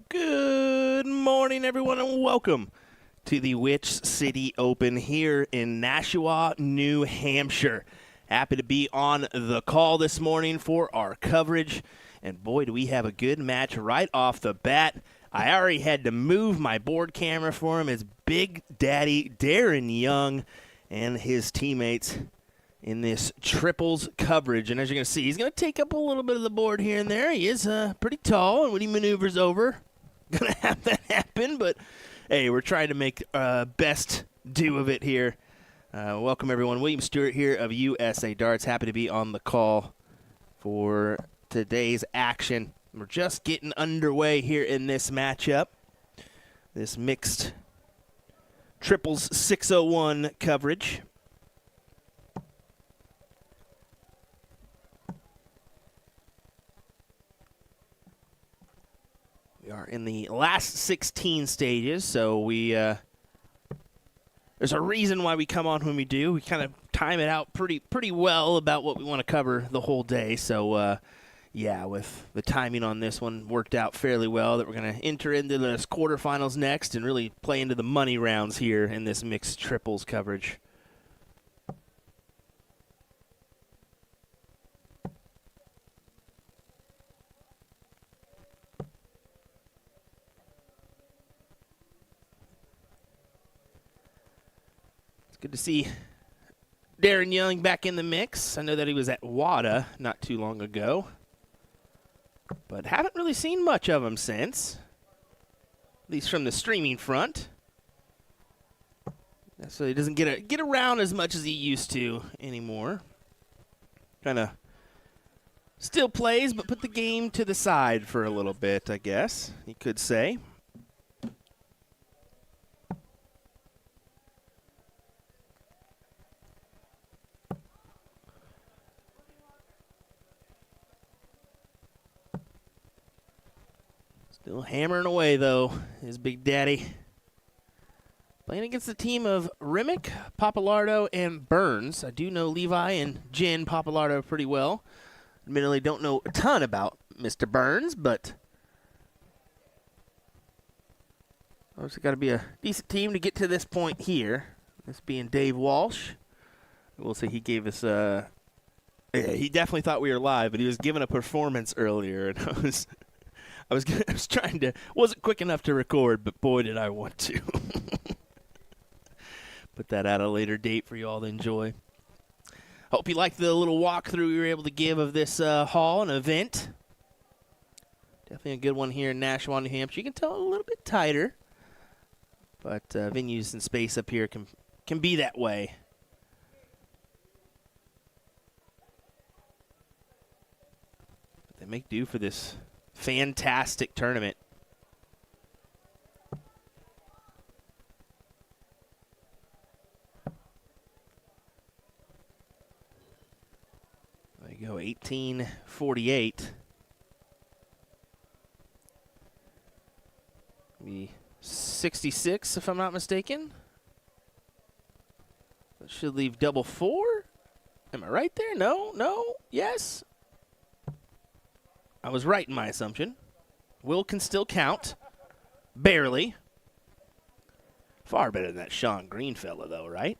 Good morning, everyone, and welcome to the Witch City Open here in Nashua, New Hampshire. Happy to be on the call this morning for our coverage, and boy, do we have a good match right off the bat. I already had to move my board camera for him. It's Big Daddy Darren Young and his teammates in this triples coverage. And as you're going to see, he's going to take up a little bit of the board here and there. He is pretty tall, and when he maneuvers over, going to have that happen. But, hey, we're trying to make best do of it here. Welcome, everyone. William Stewart here of USA Darts. Happy to be on the call for today's action. We're just getting underway here in this matchup, this mixed triples 601 coverage. We are in the last 16 stages, so there's a reason why we come on when we do. We kind of time it out pretty well about what we want to cover the whole day. So, yeah, with the timing on this one worked out fairly well that we're going to enter into the quarterfinals next and really play into the money rounds here in this mixed triples coverage. Good to see Darren Young back in the mix. I know that he was at WADA not too long ago, but haven't really seen much of him since, at least from the streaming front. So he doesn't get around as much as he used to anymore. Kind of still plays, but put the game to the side for a little bit, I guess you could say. Still hammering away, though, his Big Daddy. Playing against the team of Remick, Papalardo, and Burns. I do know Levi and Jen Papalardo pretty well. Admittedly, don't know a ton about Mr. Burns, but obviously got to be a decent team to get to this point here. This being Dave Walsh. We'll say he gave us yeah, he definitely thought we were live, but he was giving a performance earlier, and I was trying to, wasn't quick enough to record, but boy, did I want to. Put that at a later date for you all to enjoy. Hope you liked the little walkthrough we were able to give of this hall and event. Definitely a good one here in Nashua, New Hampshire. You can tell a little bit tighter, but venues and space up here can be that way. But they make do for this fantastic tournament. There you go, 1848. Maybe 66, if I'm not mistaken. That should leave double four. Am I right there? No, yes. I was right in my assumption. Will can still count. Barely. Far better than that Sean Green fella, though, right?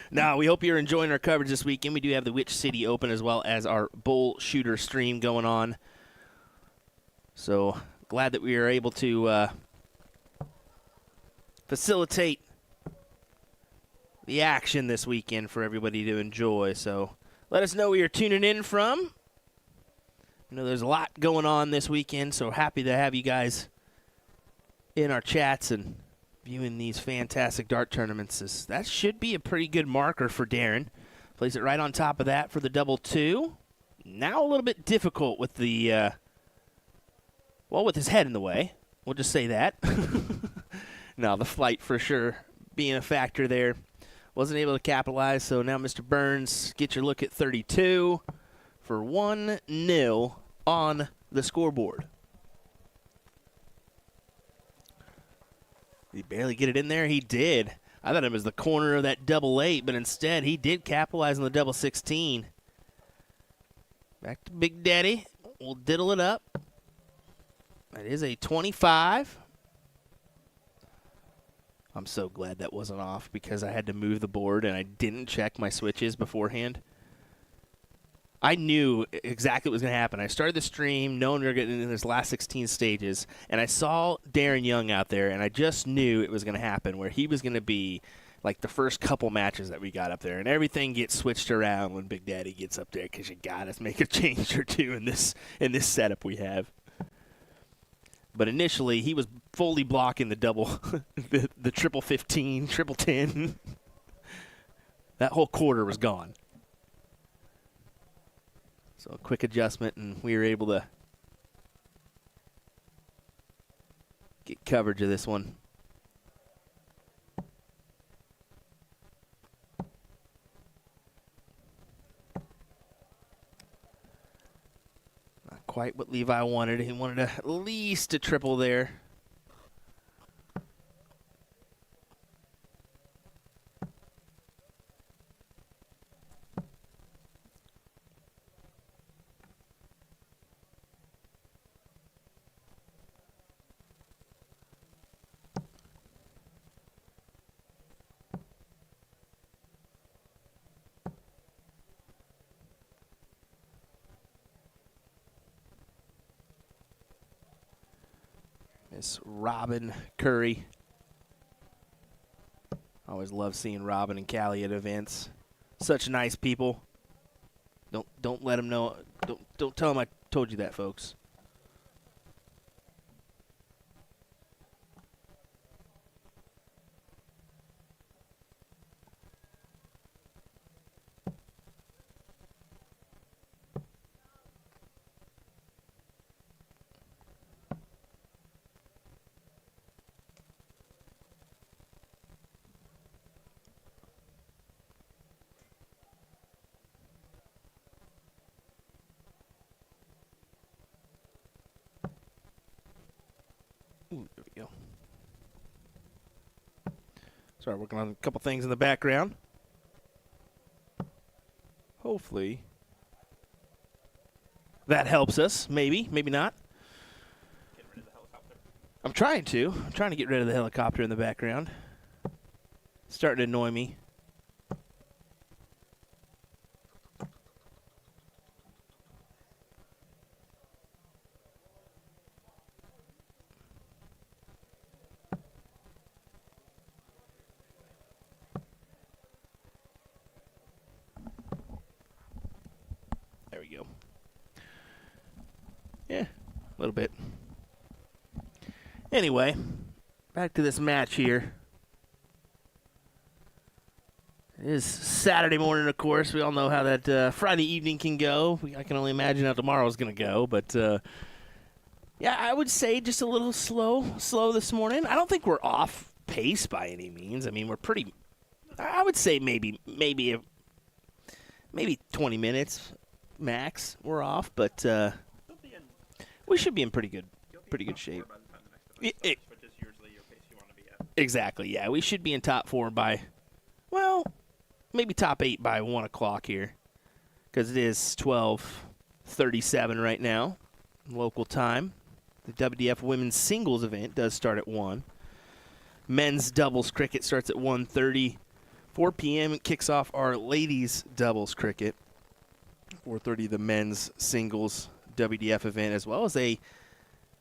Now, we hope you're enjoying our coverage this weekend. We do have the Witch City Open as well as our Bull Shooter stream going on. So, glad that we are able to facilitate the action this weekend for everybody to enjoy. So, let us know where you're tuning in from. You know, there's a lot going on this weekend, so happy to have you guys in our chats and viewing these fantastic dart tournaments. That should be a pretty good marker for Darren. Plays it right on top of that for the double two. Now a little bit difficult with the, with his head in the way. We'll just say that. No, the flight for sure being a factor there. Wasn't able to capitalize, so now Mr. Burns, get your look at 32. For 1-0 on the scoreboard. Did he barely get it in there? He did. I thought it was the corner of that double 8, but instead he did capitalize on the double 16. Back to Big Daddy. We'll diddle it up. That is a 25. I'm so glad that wasn't off because I had to move the board and I didn't check my switches beforehand. I knew exactly what was going to happen. I started the stream knowing we were getting in this last 16 stages, and I saw Darren Young out there, and I just knew it was going to happen, where he was going to be like the first couple matches that we got up there, and everything gets switched around when Big Daddy gets up there because you got to make a change or two in this setup we have. But initially, he was fully blocking the double, the triple 15, triple 10. That whole quarter was gone. So a quick adjustment, and we were able to get coverage of this one. Not quite what Levi wanted. He wanted at least a triple there. Miss Robin Curry. I always love seeing Robin and Callie at events. Such nice people. Don't let them know. Don't tell them I told you that, folks. Ooh, there we go. Sorry, working on a couple things in the background. Hopefully that helps us. Maybe, maybe not. Get rid of the helicopter. I'm trying to. I'm trying to get rid of the helicopter in the background. It's starting to annoy me. There we go. Yeah, a little bit. Anyway, back to this match here. It is Saturday morning, of course. We all know how that Friday evening can go. I can only imagine how tomorrow's going to go. But, yeah, I would say just a little slow this morning. I don't think we're off pace by any means. I mean, we're pretty – I would say maybe 20 minutes max we're off. But we should be in pretty good shape. By the time the next event starts, which is usually your pace you want to be at. Exactly, yeah. We should be in top 4 by, well, maybe top 8 by 1 o'clock here, because it is 12:37 right now, local time. The WDF women's singles event does start at 1. Men's doubles cricket starts at 1:30. 4 p.m. it kicks off our ladies doubles cricket. 4:30 the men's singles WDF event, as well as a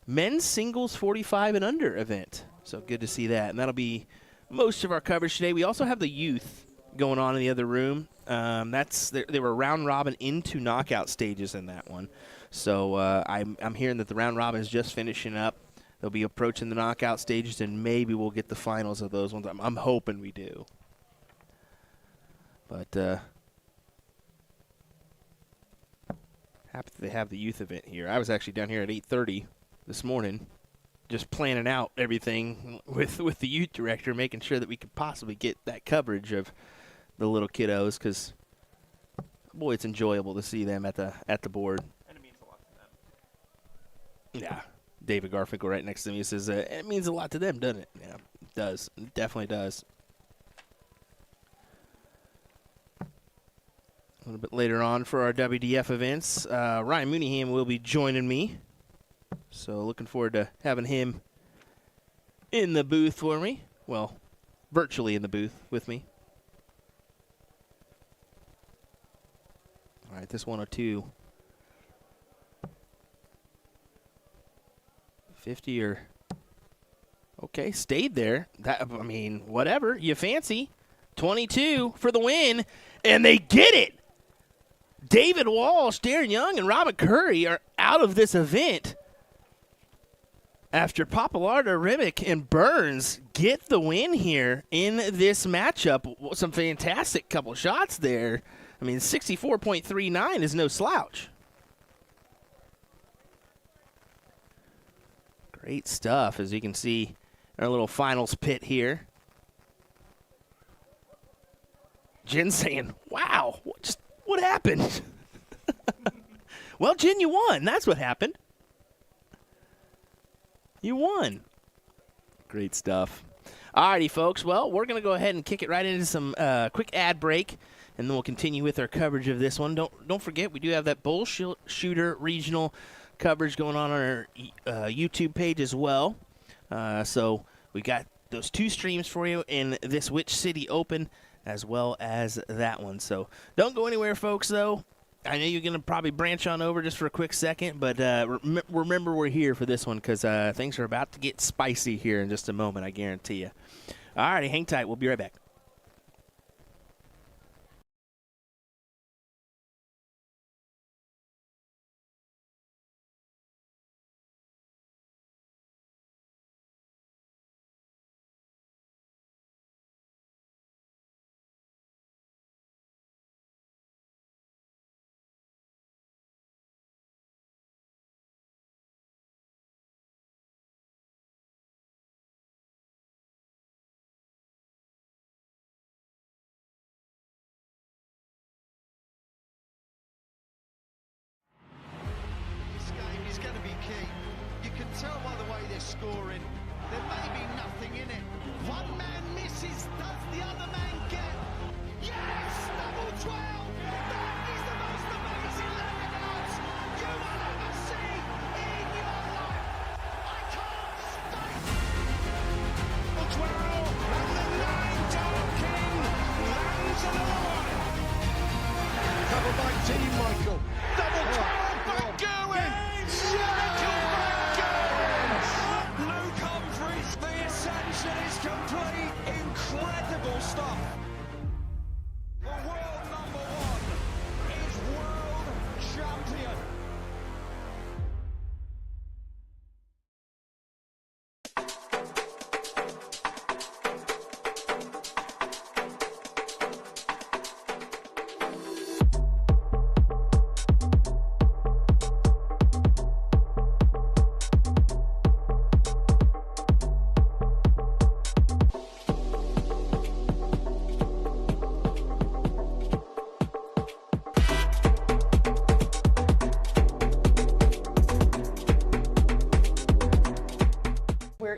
men's singles 45 and under event. So good to see that. And that'll be most of our coverage today. We also have the youth going on in the other room. They were round robin into knockout stages in that one. So I'm hearing that the round robin is just finishing up. They'll be approaching the knockout stages, and maybe we'll get the finals of those ones. I'm hoping we do. But happy they have the youth event here. I was actually down here at 8:30 this morning, just planning out everything with the youth director, making sure that we could possibly get that coverage of the little kiddos, because boy, it's enjoyable to see them at the board. And it means a lot to them. Yeah, David Garfinkel right next to me says it means a lot to them, doesn't it? Yeah, it does. It definitely does. A little bit later on for our WDF events, Ryan Mooneyham will be joining me. So looking forward to having him in the booth for me. Well, virtually in the booth with me. All right, this 102. 50 or... Okay, stayed there. That, I mean, whatever. You fancy. 22 for the win, and they get it. David Walsh, Darren Young, and Robin Curry are out of this event after Papalardo, Remick, and Burns get the win here in this matchup. Some fantastic couple shots there. I mean, 64.39 is no slouch. Great stuff, as you can see our little finals pit here. Jen saying, wow, what happened? Well, Jen, you won. That's what happened. You won. Great stuff. All righty, folks. Well, we're going to go ahead and kick it right into some quick ad break, and then we'll continue with our coverage of this one. Don't forget, we do have that Bull Shooter regional coverage going on our YouTube page as well. So we got those 2 streams for you in this Which City Open as well as that one. So don't go anywhere, folks, though. I know you're going to probably branch on over just for a quick second, but remember we're here for this one because things are about to get spicy here in just a moment, I guarantee you. All righty, hang tight. We'll be right back. Going to be key. You can tell by the way they're scoring, there may be nothing in it. One man misses, does the other man get? Yes! Double 12! That is the most amazing layouts you will ever see in your life! I can't stay! Double 12, and the 9 Dark King lands another one! Covered by Team Michael. Double 12, back going! Luke Humphries, the ascension is complete. Incredible stuff. The world number 1 is world champion.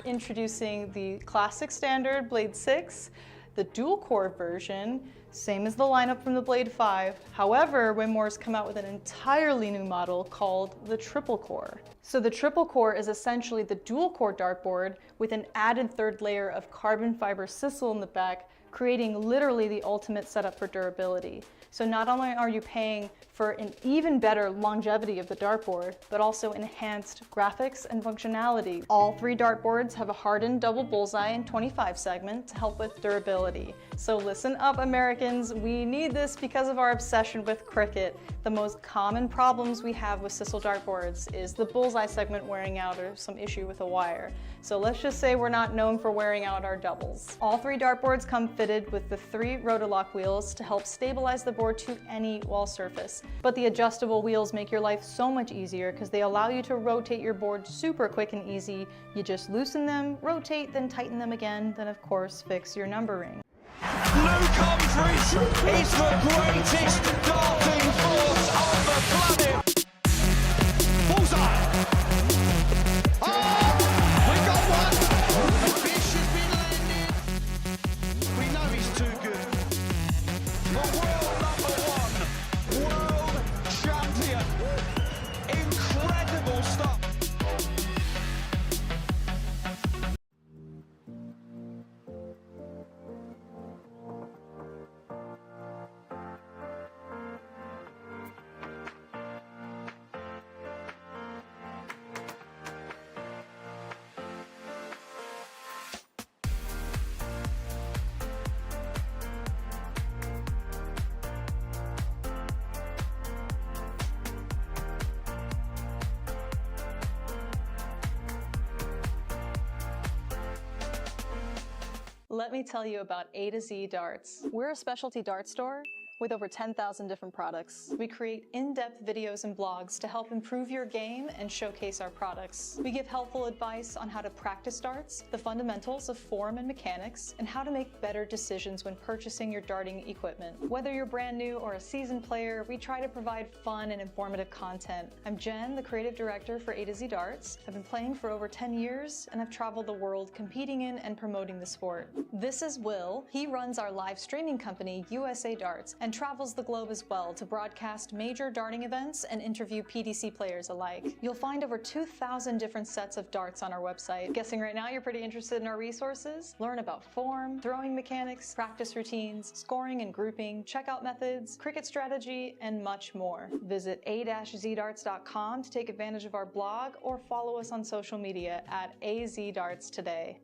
Introducing the classic standard Blade 6, the dual core version, same as the lineup from the Blade 5. However, Winmore's come out with an entirely new model called the triple core. So the triple core is essentially the dual core dartboard with an added 3rd layer of carbon fiber sisal in the back, creating literally the ultimate setup for durability. So not only are you paying for an even better longevity of the dartboard, but also enhanced graphics and functionality. All 3 dartboards have a hardened double bullseye and 25 segment to help with durability. So listen up, Americans, we need this because of our obsession with cricket. The most common problems we have with sisal dartboards is the bullseye segment wearing out or some issue with a wire. So let's just say we're not known for wearing out our doubles. All 3 dartboards come fitted with the 3 Rotolock wheels to help stabilize the board to any wall surface. But the adjustable wheels make your life so much easier because they allow you to rotate your board super quick and easy. You just loosen them, rotate, then tighten them again, then of course fix your numbering. Luke Humphries is the greatest darting force on the planet. Bullseye! Oh! We got one! The fish has been landed. We know he's too good. The world number 1, world champion. Incredible stuff. Let me tell you about A to Z Darts. We're a specialty dart store with over 10,000 different products. We create in-depth videos and blogs to help improve your game and showcase our products. We give helpful advice on how to practice darts, the fundamentals of form and mechanics, and how to make better decisions when purchasing your darting equipment. Whether you're brand new or a seasoned player, we try to provide fun and informative content. I'm Jen, the creative director for A to Z Darts. I've been playing for over 10 years and I've traveled the world competing in and promoting the sport. This is Will. He runs our live streaming company, USA Darts, and travels the globe as well to broadcast major darting events and interview PDC players alike. You'll find over 2,000 different sets of darts on our website. Guessing right now you're pretty interested in our resources? Learn about form, throwing mechanics, practice routines, scoring and grouping, checkout methods, cricket strategy, and much more. Visit a-zdarts.com to take advantage of our blog or follow us on social media at AZDarts today.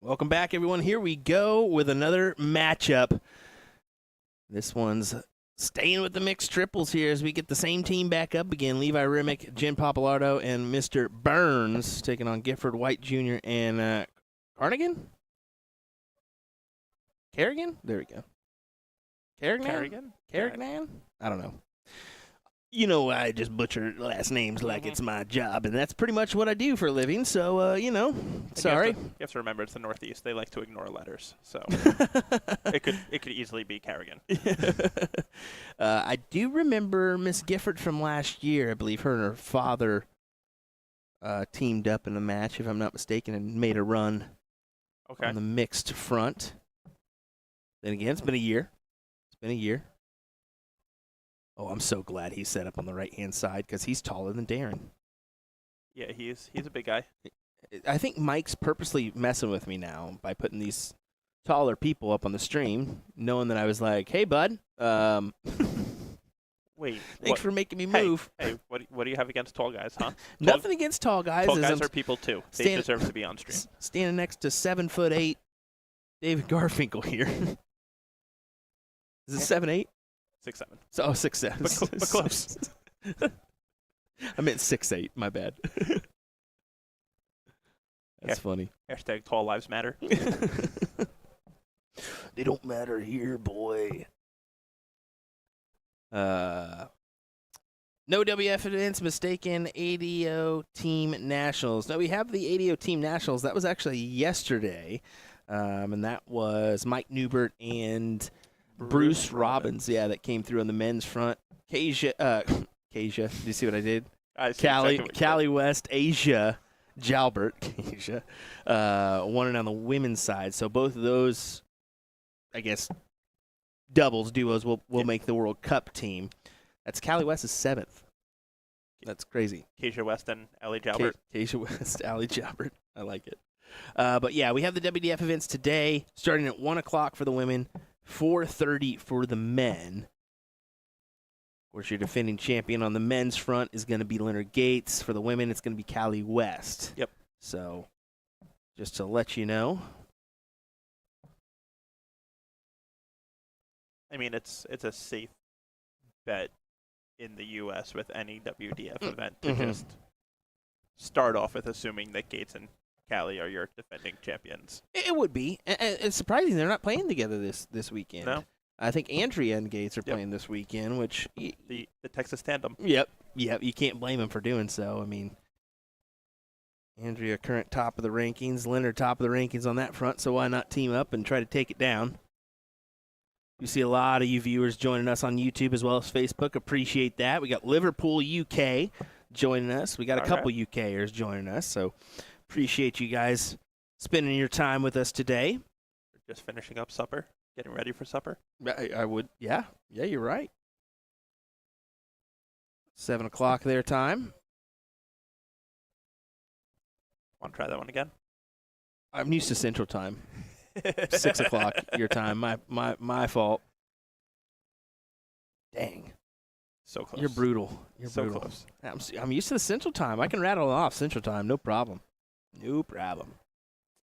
Welcome back, everyone. Here we go with another matchup. This one's staying with the mixed triples here as we get the same team back up again. Levi Remick, Jen Papalardo, and Mr. Burns taking on Gifford White Jr. and Carnegie? Kerrigan? There we go. Kerrigan? I don't know. You know, I just butcher last names like it's my job, and that's pretty much what I do for a living. So, sorry. You have to remember it's the Northeast. They like to ignore letters, so it could easily be Kerrigan. I do remember Miss Gifford from last year. I believe her and her father teamed up in a match, if I'm not mistaken, and made a run on the mixed front. Then again, it's been a year. Oh, I'm so glad he's set up on the right-hand side because he's taller than Darren. Yeah, he's a big guy. I think Mike's purposely messing with me now by putting these taller people up on the stream, knowing that I was like, hey, bud. Wait. Thanks for making me move. Hey, what do you have against tall guys, huh? Nothing against tall guys. Tall guys are people, too. They deserve to be on stream. Standing next to 7'8" David Garfinkel here. Is it 7'8"? 6'7". So 6'7". But close. I meant 6'8". My bad. That's funny. Hashtag tall lives matter. They don't matter here, boy. No WF events, mistaken. ADO Team Nationals. Now we have the ADO Team Nationals. That was actually yesterday, and that was Mike Newbert and Bruce Robbins. Yeah, that came through on the men's front. Kasia, did you see what I did? I see Callie West, Asia Jalbert, Kasia, won it on the women's side. So both of those, I guess, duos will make the World Cup team. That's Callie West's 7th. That's crazy. Kasia West and Allie Jalbert. Kasia West, Allie Jalbert. I like it. But yeah, we have the WDF events today, starting at 1 o'clock for the women, 4:30 for the men. Of course, your defending champion on the men's front is going to be Leonard Gates. For the women, it's going to be Callie West. Yep. So, just to let you know. I mean, it's a safe bet in the U.S. with any WDF event to just start off with assuming that Gates and Callie are your defending champions. It would be. And it's surprising they're not playing together this weekend. No. I think Andrea and Gates are playing this weekend, which... The Texas Tandem. Yep. You can't blame them for doing so. I mean, Andrea current top of the rankings, Leonard top of the rankings on that front, so why not team up and try to take it down? We see a lot of you viewers joining us on YouTube as well as Facebook. Appreciate that. We got Liverpool, UK joining us. We got a couple UKers joining us, so appreciate you guys spending your time with us today. Just finishing up supper, getting ready for supper. I would, yeah, you're right. 7 o'clock their time. Want to try that one again? I'm used to Central Time. 6 o'clock your time. My fault. Dang. So close. You're brutal. So close. I'm used to the Central Time. I can rattle off Central Time. No problem. No problem.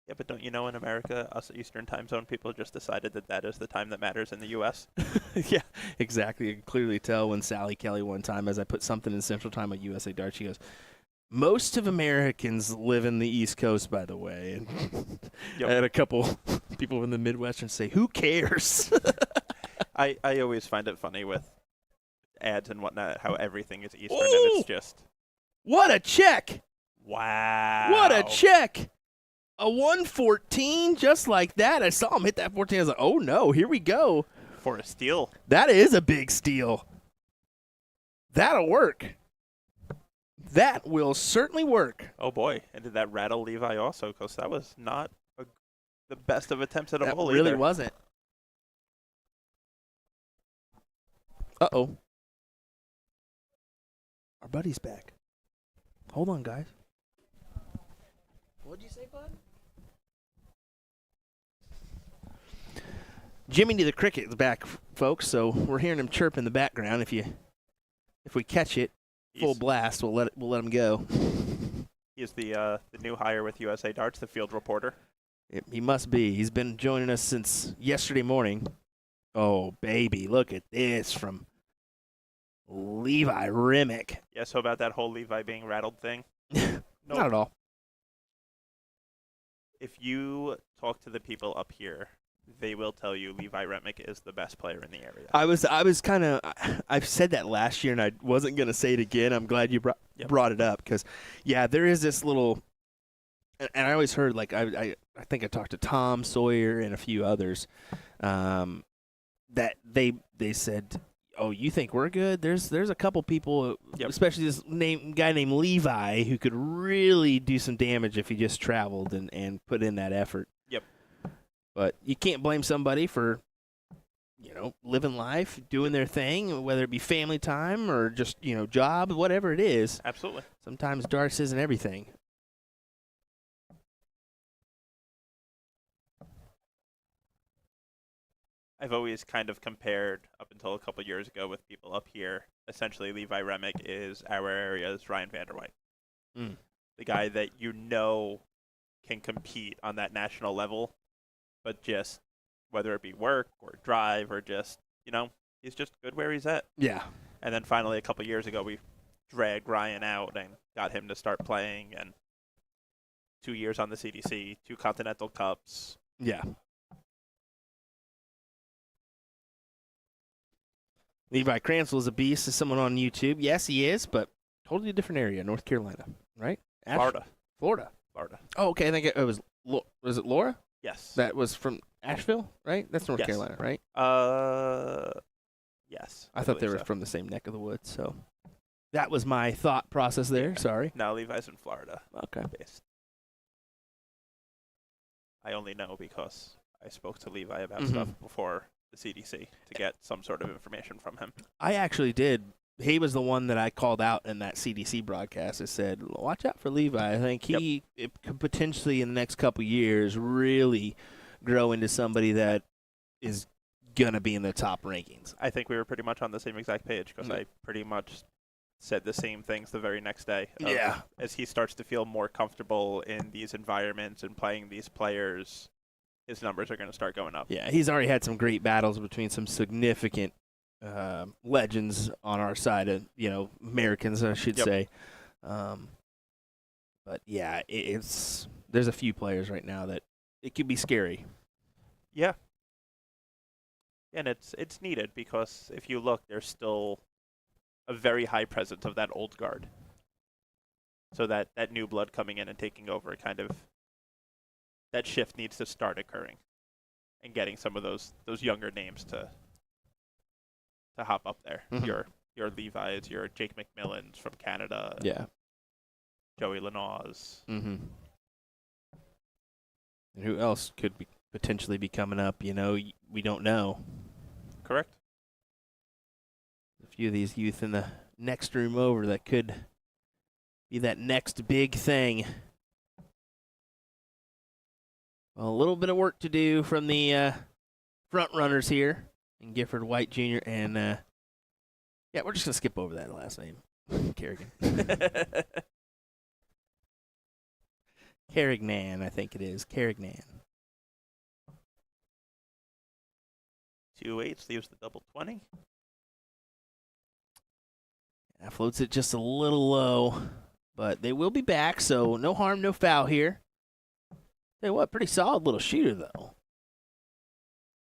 Yeah, but don't you know in America, us Eastern Time Zone people just decided that is the time that matters in the U.S.? Yeah, exactly. You can clearly tell when Sally Kelly one time, as I put something in Central Time on USA Dart, she goes, most of Americans live in the East Coast, by the way. And I had a couple people in the Midwestern say, who cares? I always find it funny with ads and whatnot, how everything is Eastern, Ooh! and it's just... What a check! Wow. What a check! A 114, just like that. I saw him hit that 14. I was like, oh, no, here we go. For a steal. That is a big steal. That'll work. That will certainly work. Oh, boy. And did that rattle Levi also? Because that was not the best of attempts at a ball either. It really wasn't. Uh-oh. Our buddy's back. Hold on, guys. What'd you say, bud? Jimmy the Cricket is back, folks, so we're hearing him chirp in the background. If we catch it full blast, we'll let him go. He is the new hire with USA Darts, the field reporter. He must be. He's been joining us since yesterday morning. Oh, baby, look at this from Levi Remick. Yeah, so about that whole Levi being rattled thing. Not at all. If you talk to the people up here, they will tell you Levi Remick is the best player in the area. I was kind of I've said that last year and I wasn't gonna say it again. I'm glad you brought it up because yeah, there is this little, and I always heard like I think I talked to Tom Sawyer and a few others, that they said, oh, you think we're good? There's a couple people, especially this guy named Levi, who could really do some damage if he just traveled and put in that effort. Yep. But you can't blame somebody for, living life, doing their thing, whether it be family time or just, job, whatever it is. Absolutely. Sometimes darts isn't everything. I've always kind of compared up until a couple years ago with people up here. Essentially, Levi Remick is our area's Ryan Vanderwyk. The guy that can compete on that national level, but just whether it be work or drive or just, he's just good where he's at. Yeah. And then finally, a couple years ago, we dragged Ryan out and got him to start playing. And 2 years on the CDC, 2 Continental Cups. Yeah. Levi Cranswell is a beast. Is someone on YouTube? Yes, he is, but totally different area, North Carolina, right? Florida. Oh, okay. I think it was it Laura? Yes. That was from Asheville, right? That's North Carolina, right? Yes. I thought they were from the same neck of the woods, so that was my thought process there. Yeah. Sorry. No, Levi's in Florida. Okay. Based. I only know because I spoke to Levi about stuff before the CDC to get some sort of information from him. I actually did. He was the one that I called out in that CDC broadcast. I said, watch out for Levi. I think it could potentially in the next couple years really grow into somebody that is going to be in the top rankings. I think we were pretty much on the same exact page because I pretty much said the same things the very next day. Yeah. As he starts to feel more comfortable in these environments and playing these players, his numbers are going to start going up. Yeah, he's already had some great battles between some significant legends on our side of, Americans, I should say. But yeah, there's a few players right now that it could be scary. Yeah. And it's needed because if you look, there's still a very high presence of that old guard. So that new blood coming in and taking over that shift needs to start occurring and getting some of those younger names to hop up there. Your Levi's, your Jake McMillans from Canada. Yeah. Joey Lanaws. And who else could potentially be coming up? We don't know. Correct. A few of these youth in the next room over that could be that next big thing. Well, a little bit of work to do from the front runners here, and Gifford White Jr. and we're just gonna skip over that last name, Kerrigan. Carignan, I think it is. Carignan. 2-8 leaves the double 20. Floats it just a little low, but they will be back, so no harm, no foul here. Tell you what, pretty solid little shooter, though.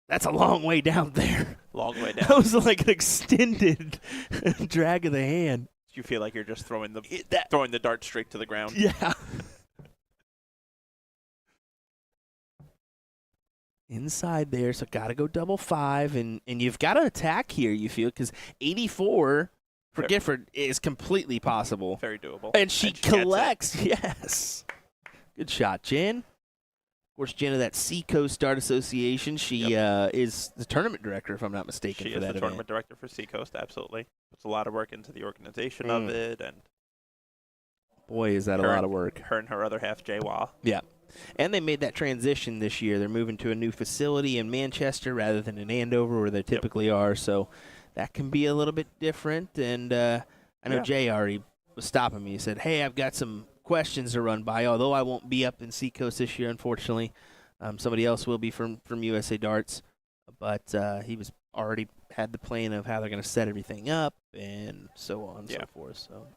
That's a long way down there. Long way down. That was like an extended drag of the hand. You feel like you're just throwing the dart straight to the ground. Yeah. Inside there, so got to go double 5, and you've got to attack here, you feel, because 84 for Gifford is completely possible. Very doable. And she collects, yes. Good shot, Jen. Of course, Jen of that Seacoast Dart Association. She is the tournament director, if I'm not mistaken, she for that is the event. tournament director for Seacoast, absolutely. Puts a lot of work into the organization of it. And boy, is that a lot of work. Her and her other half, Jay Wah. Yeah. And they made that transition this year. They're moving to a new facility in Manchester rather than in Andover where they typically are. So that can be a little bit different. And I know Jay already was stopping me. He said, hey, I've got some questions to run by, although I won't be up in Seacoast this year, unfortunately. Somebody else will be from USA Darts, but he was already had the plan of how they're going to set everything up and so on and so forth. So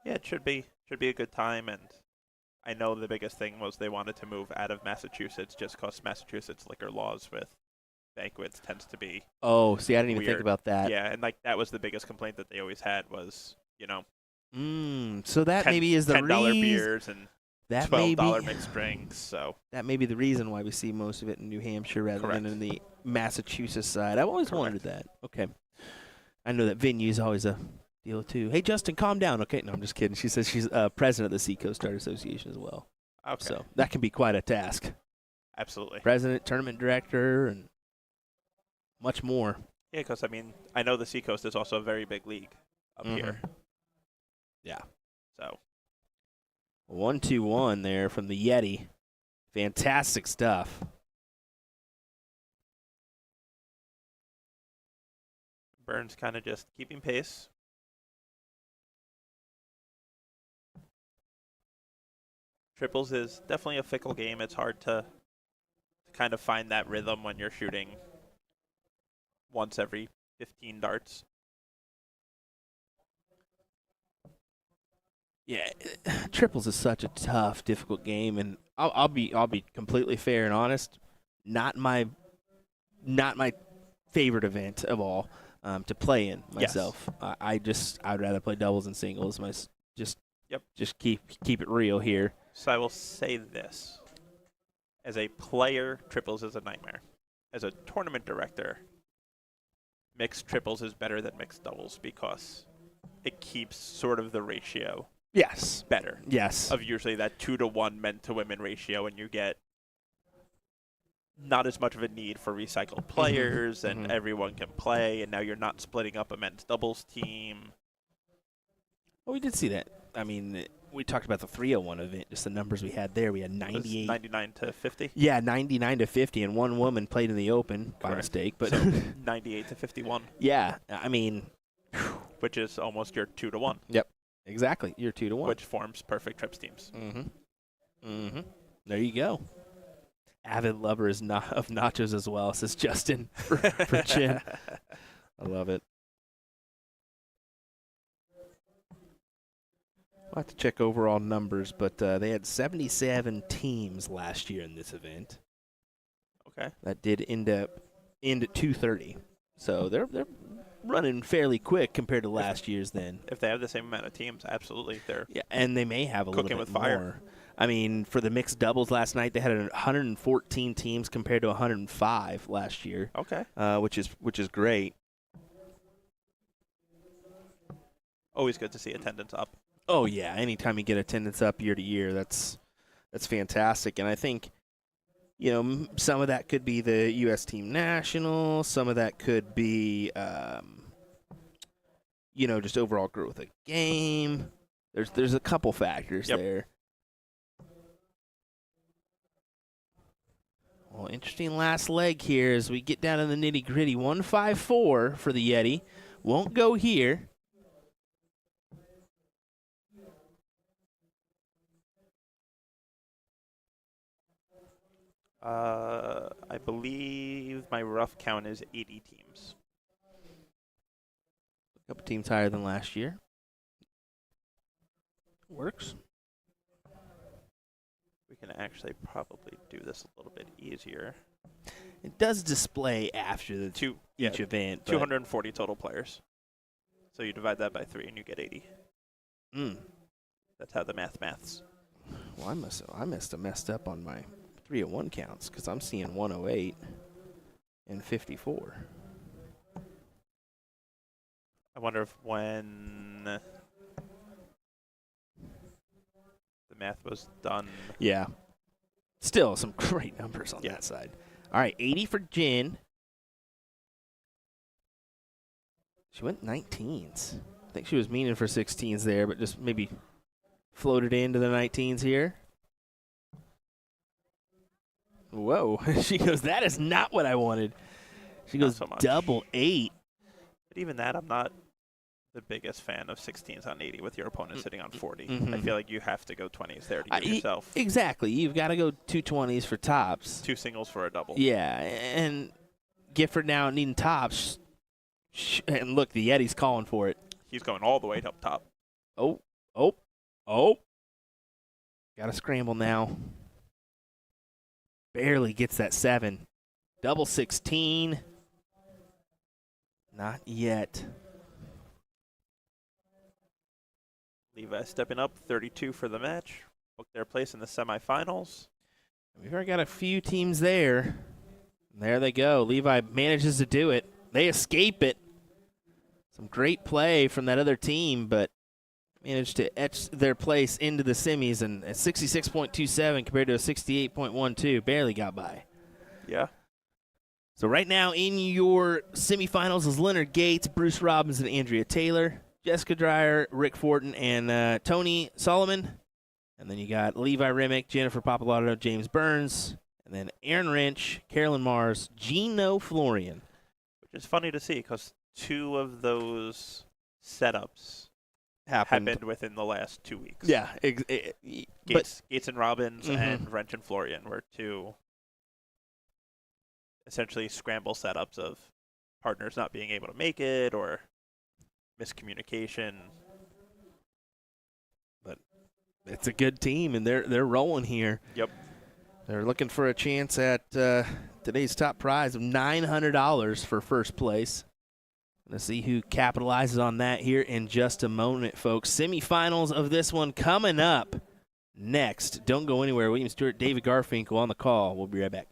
Yeah, it should be a good time, and I know the biggest thing was they wanted to move out of Massachusetts just because Massachusetts liquor laws with banquets tends to be oh, see, I didn't even think weird. about that. Yeah, and like that was the biggest complaint that they always had was, So that maybe is the $10 reason. beers and That may $12 be mixed drinks. So that may be the reason why we see most of it in New Hampshire rather Correct. than in the Massachusetts side. I've always wondered that. Okay, I know that venue is always a deal too. Hey, Justin, calm down. Okay, no, I'm just kidding. She says she's president of the Seacoast Dart Association as well. okay, So that can be quite a task. absolutely. President, tournament director, and much more. Yeah, because I mean, I know the Seacoast is also a very big league up here. Yeah. So 1-2-1 there from the Yeti. Fantastic stuff. Burns kind of just keeping pace. Triples is definitely a fickle game. It's hard to kind of find that rhythm when you're shooting once every 15 darts. Yeah, triples is such a tough, difficult game, and I'll be completely fair and honest. Not my favorite event of all to play in myself. I'd rather play doubles and singles. Just keep it real here. So I will say this. As a player, triples is a nightmare. As a tournament director, mixed triples is better than mixed doubles because it keeps sort of the ratio Yes. better. Yes. Of usually that 2-to-1 men to women ratio, and you get not as much of a need for recycled players, and everyone can play, and now you're not splitting up a men's doubles team. Well, we did see that. I mean, we talked about the 301 event, just the numbers we had there. We had 98. 99 to 50. Yeah, 99 to 50, and one woman played in the Open by Correct. mistake. But So 98 to 51, yeah, I mean, which is almost your 2-to-1, exactly. You're 2-1. which forms perfect trips teams. There you go. Avid lover is not of nachos as well, says Justin for Chin. I love it. I'll have to check overall numbers, but they had 77 teams last year in this event. Okay. That did end at 2:30. So they're running fairly quick compared to last year's then. If they have the same amount of teams, absolutely. They're Yeah, and they may have a Cooking little bit with fire. more. I mean, for the mixed doubles last night, they had 114 teams compared to 105 last year, okay. which is great. Always good to see attendance up. Oh yeah, anytime you get attendance up year to year, that's fantastic. And I think, some of that could be the U.S. Team National. Some of that could be, just overall growth of game. There's a couple factors there. Well, interesting last leg here as we get down to the nitty gritty. 154 for the Yeti. Won't go here. I believe my rough count is 80 teams. A couple teams higher than last year. Works. We can actually probably do this a little bit easier. It does display after the each event. but- 240 total players. So you divide that by 3 and you get 80. That's how the maths. Well, I must have messed up on my 301 counts because I'm seeing 108 and 54. I wonder if when the math was done. Yeah. Still some great numbers on that side. All right, 80 for Jen. She went 19s. I think she was meaning for 16s there, but just maybe floated into the 19s here. Whoa. She goes, that is not what I wanted. She Not goes so much. double 8. But even that, I'm not the biggest fan of 16s on 80 with your opponent sitting on 40. Mhm. I feel like you have to go 20s there to give yourself Exactly. You've got to go 220s for tops. 2 singles for a double. Yeah, and Gifford now needing tops. And look, the Yeti's calling for it. He's going all the way up top. Oh. Got to scramble now. Barely gets that 7. Double 16. Not yet. Levi stepping up, 32 for the match. Book their place in the semifinals. We've already got a few teams there. There they go. Levi manages to do it. They escape it. Some great play from that other team, but managed to etch their place into the semis, and at 66.27 compared to a 68.12, barely got by. Yeah. So right now in your semifinals is Leonard Gates, Bruce Robbins, and Andrea Taylor, Jessica Dreyer, Rick Fortin, and Tony Solomon. And then you got Levi Remick, Jennifer Papalato, James Burns, and then Aaron Wrench, Carolyn Mars, Gino Florian. Which is funny to see because 2 of those setups Happened within the last 2 weeks. Yeah, Gates and Robbins Mhm. and Wrench and Florian were 2 essentially scramble setups of partners not being able to make it or miscommunication. but it's a good team, and they're rolling here. Yep. They're looking for a chance at today's top prize of $900 for first place. Let's see who capitalizes on that here in just a moment, folks. Semifinals of this one coming up next. Don't go anywhere. William Stewart, David Garfinkel on the call. We'll be right back.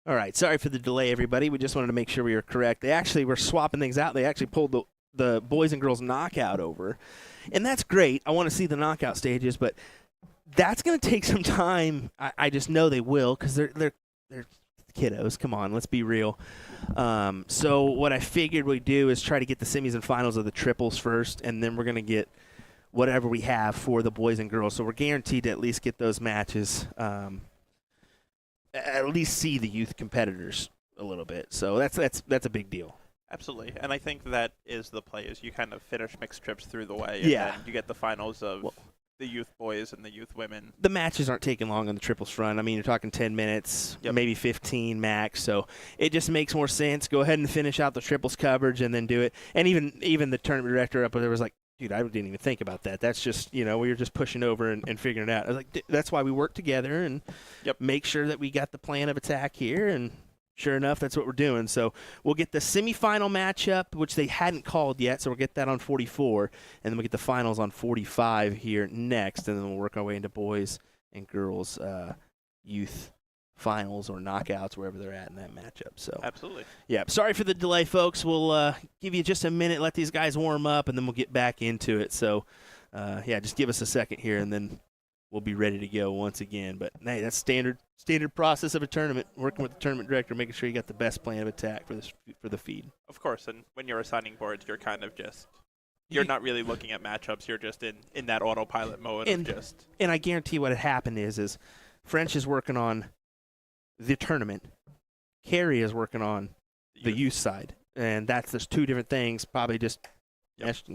All right, sorry for the delay, everybody. We just wanted to make sure we were correct. They actually were swapping things out. They actually pulled the boys and girls knockout over, and that's great. I want to see the knockout stages, but that's going to take some time. I just know they will because they're kiddos. Come on, let's be real. So what I figured we'd do is try to get the semis and finals of the triples first, and then we're going to get whatever we have for the boys and girls. So we're guaranteed to at least get those matches. At least see the youth competitors a little bit. So that's a big deal. Absolutely, and I think that is the play. Is you kind of finish mixed trips through the way, and Yeah. then you get the finals of the youth boys and the youth women. The matches aren't taking long on the triples front. I mean, you're talking 10 minutes, maybe 15 max. So it just makes more sense. Go ahead and finish out the triples coverage and then do it. And even the tournament director up there was like, dude, I didn't even think about that. That's just, we were just pushing over and figuring it out. I was like, that's why we work together and make sure that we got the plan of attack here. And sure enough, that's what we're doing. So we'll get the semifinal matchup, which they hadn't called yet. So we'll get that on 44. And then we'll get the finals on 45 here next. And then we'll work our way into boys and girls youth finals or knockouts, wherever they're at in that matchup. So Absolutely. yeah, sorry for the delay, folks. We'll give you just a minute, let these guys warm up, and then we'll get back into it. So, just give us a second here, and then we'll be ready to go once again. But, hey, that's standard process of a tournament, working with the tournament director, making sure you got the best plan of attack for the feed. Of course, and when you're assigning boards, you're kind of just you're not really looking at matchups. You're just in that autopilot mode of just. And I guarantee what had happened is French is working on the tournament. Carrie is working on the youth side. And there's two different things, probably just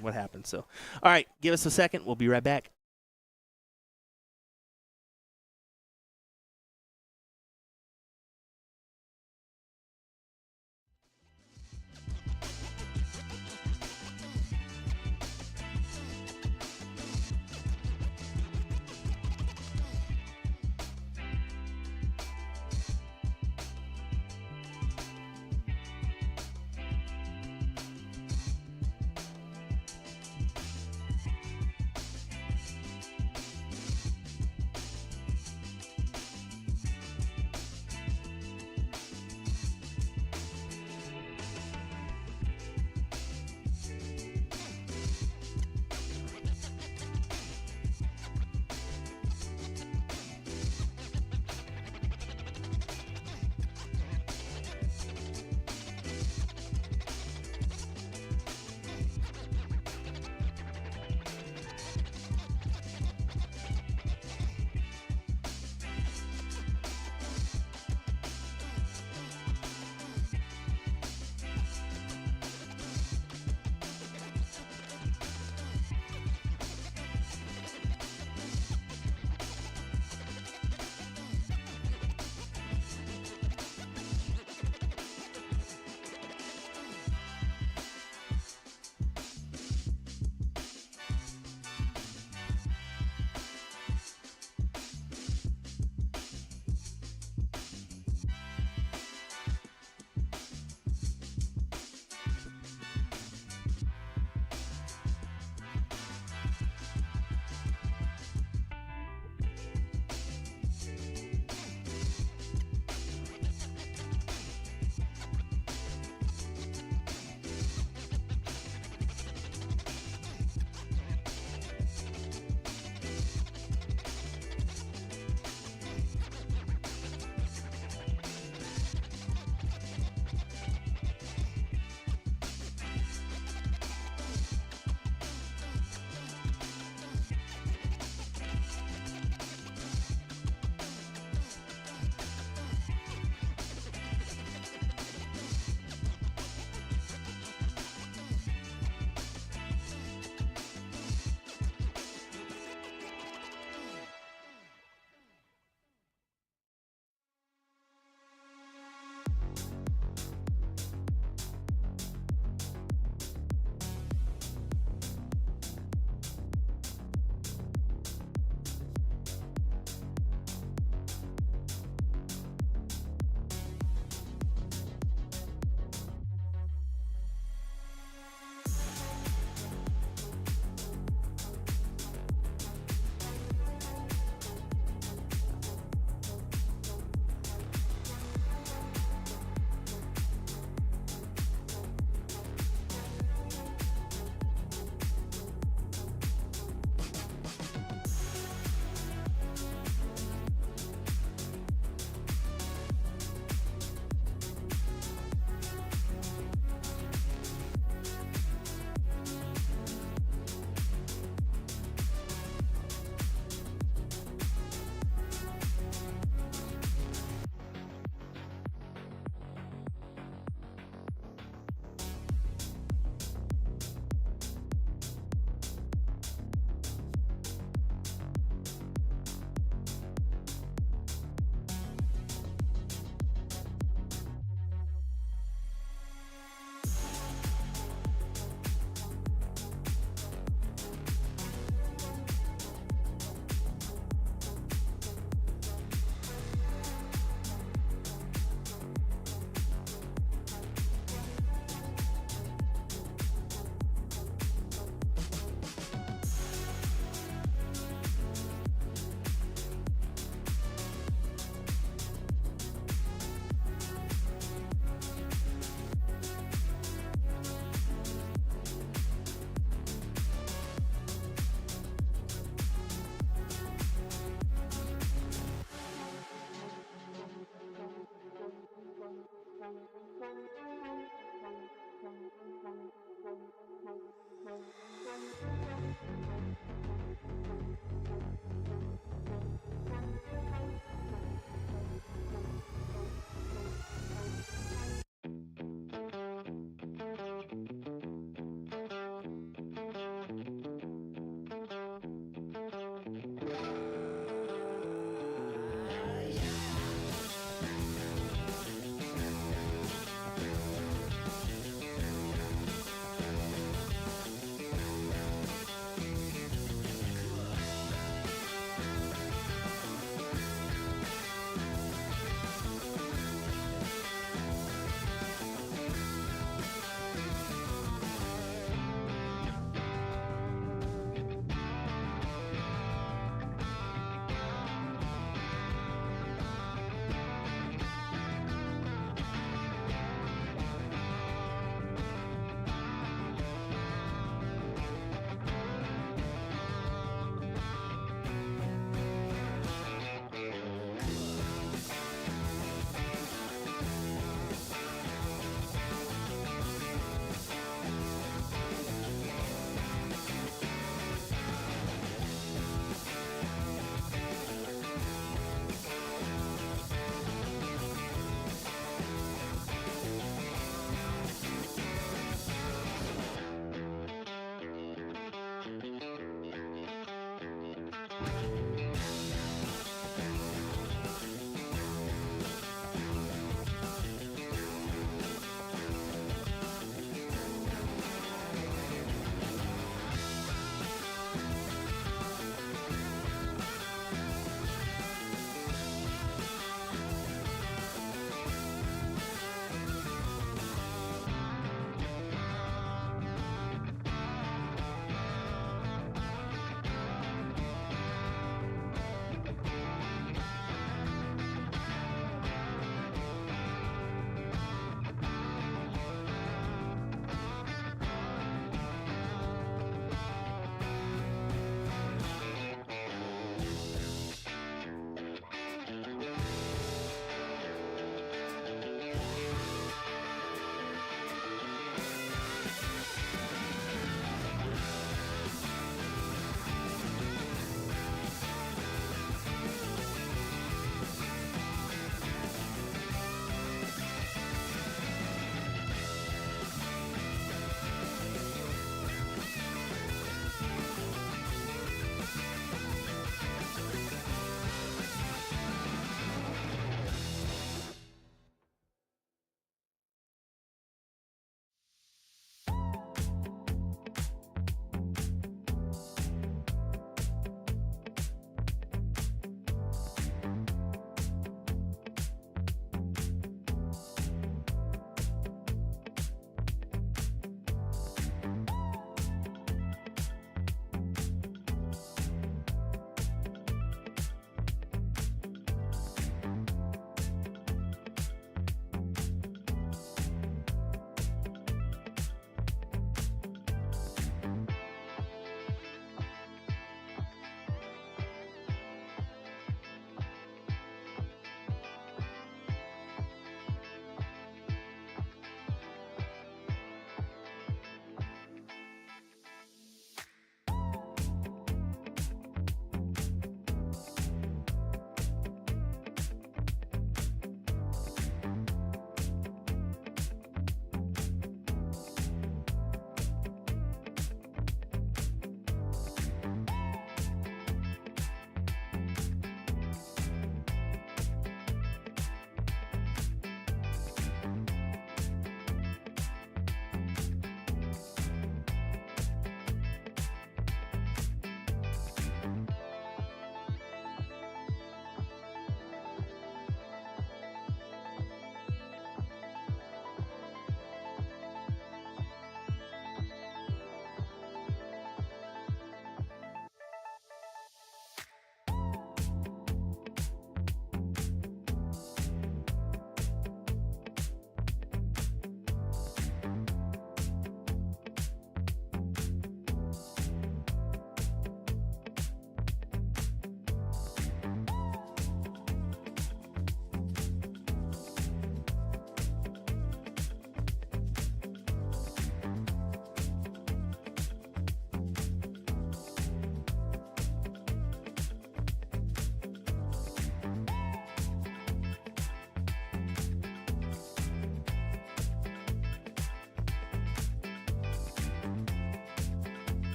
what happened. So, all right, give us a second. We'll be right back.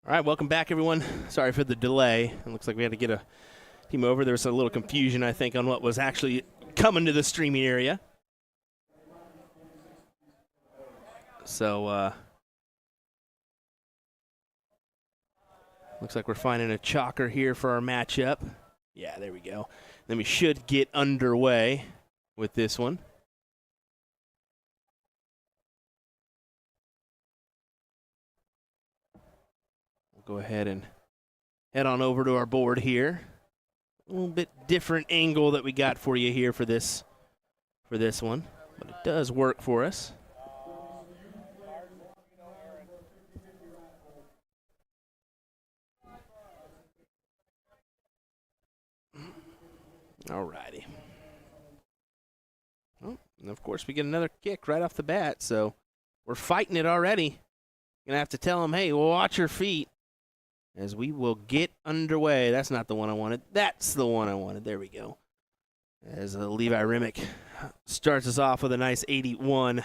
All right, welcome back, everyone. Sorry for the delay. It looks like we had to get a team over. There was a little confusion, I think, on what was actually coming to the streaming area. So, looks like we're finding a chalker here for our matchup. Yeah, there we go. Then we should get underway with this one. We'll go ahead and head on over to our board here. A little bit different angle that we got for you here for this one, but it does work for us. Alrighty. Oh, and of course we get another kick right off the bat, so we're fighting it already. Gonna have to tell them, hey, watch your feet, as we will get underway. That's not the one I wanted. That's the one I wanted. There we go. As Levi Remick starts us off with a nice 81.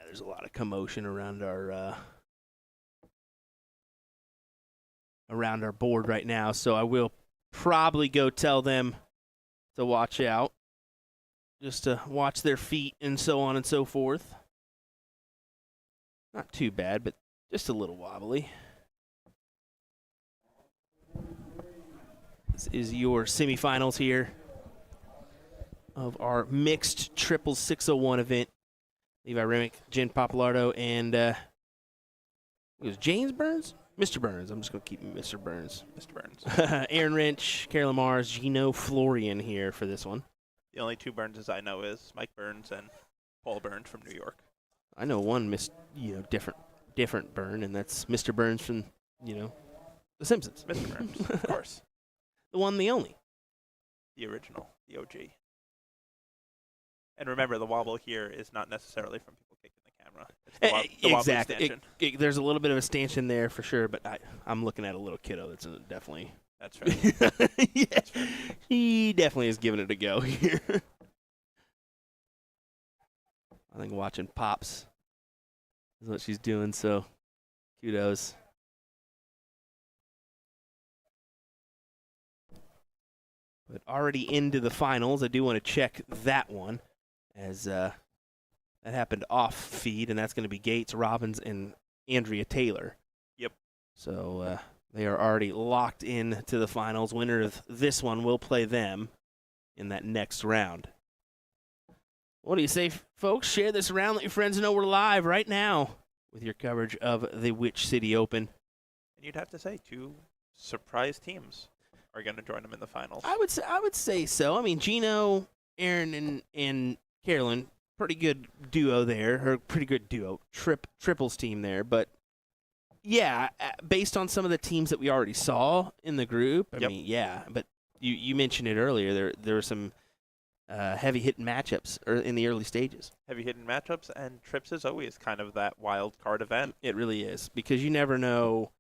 There's a lot of commotion around our board right now, so I will probably go tell them to watch out, just to watch their feet and so on and so forth. Not too bad, but just a little wobbly. This is your semifinals here of our mixed triple 601 event. Levi Remick, Jen Papalardo, and it was James Burns? Mr. Burns. I'm just going to keep Mr. Burns. Mr. Burns. Aaron Wrench, Carolyn Mars, Gino Florian here for this one. The only two Burnses I know is Mike Burns and Paul Burns from New York. I know one different Burn, and that's Mr. Burns from, The Simpsons. Mr. Burns, of course. The one, the only. The original, the OG. And remember, the wobble here is not necessarily from people kicking the camera. It's the exactly. wobbly stanchion. There's a little bit of a stanchion there for sure, but I'm looking at a little kiddo that's definitely. That's right. Yeah. That's right. He definitely is giving it a go here. I think watching Pops is what she's doing, so kudos. But already into the finals, I do want to check that one, as that happened off feed, and that's going to be Gates, Robbins, and Andrea Taylor. Yep. So they are already locked in to the finals. Winner of this one will play them in that next round. What do you say, folks? Share this around. Let your friends know we're live right now with your coverage of the Witch City Open. And you'd have to say two surprise teams are going to join them in the finals. I would say so. I mean, Gino, Aaron, and Carolyn, pretty good duo there, or pretty good duo triples team there. But yeah, based on some of the teams that we already saw in the group, I mean, yeah. But you mentioned it earlier. There were some heavy hitting matchups in the early stages. Heavy hitting matchups, and Trips is always kind of that wild card event. It really is, because you never know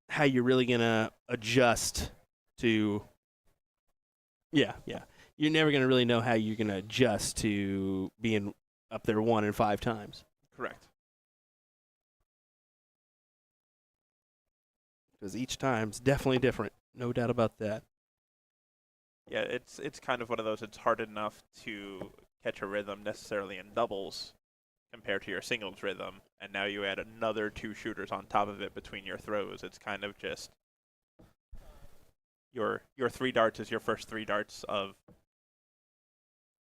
how you're really going to adjust to. Yeah. You're never going to really know how you're going to adjust to being up there 1 and 5 times. Correct. Because each time's definitely different. No doubt about that. Yeah, it's kind of one of those, it's hard enough to catch a rhythm necessarily in doubles compared to your singles rhythm, and now you add another 2 shooters on top of it between your throws. It's kind of just your 3 darts is your first 3 darts of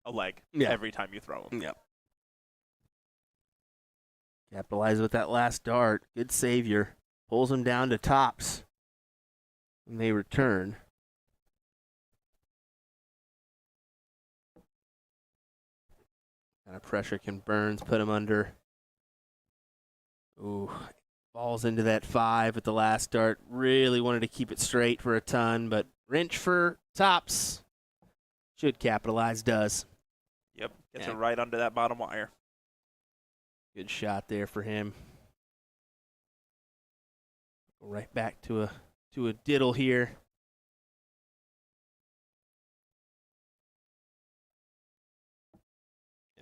a leg every time you throw them. Yep. Capitalize with that last dart. Good savior. Pulls them down to tops. And they return. Kind of pressure can Burns put him under. Ooh, falls into that 5 at the last dart. Really wanted to keep it straight for a ton, but wrench for tops. Should capitalize, does. Yep, gets it right under that bottom wire. Good shot there for him. Right back to a diddle here.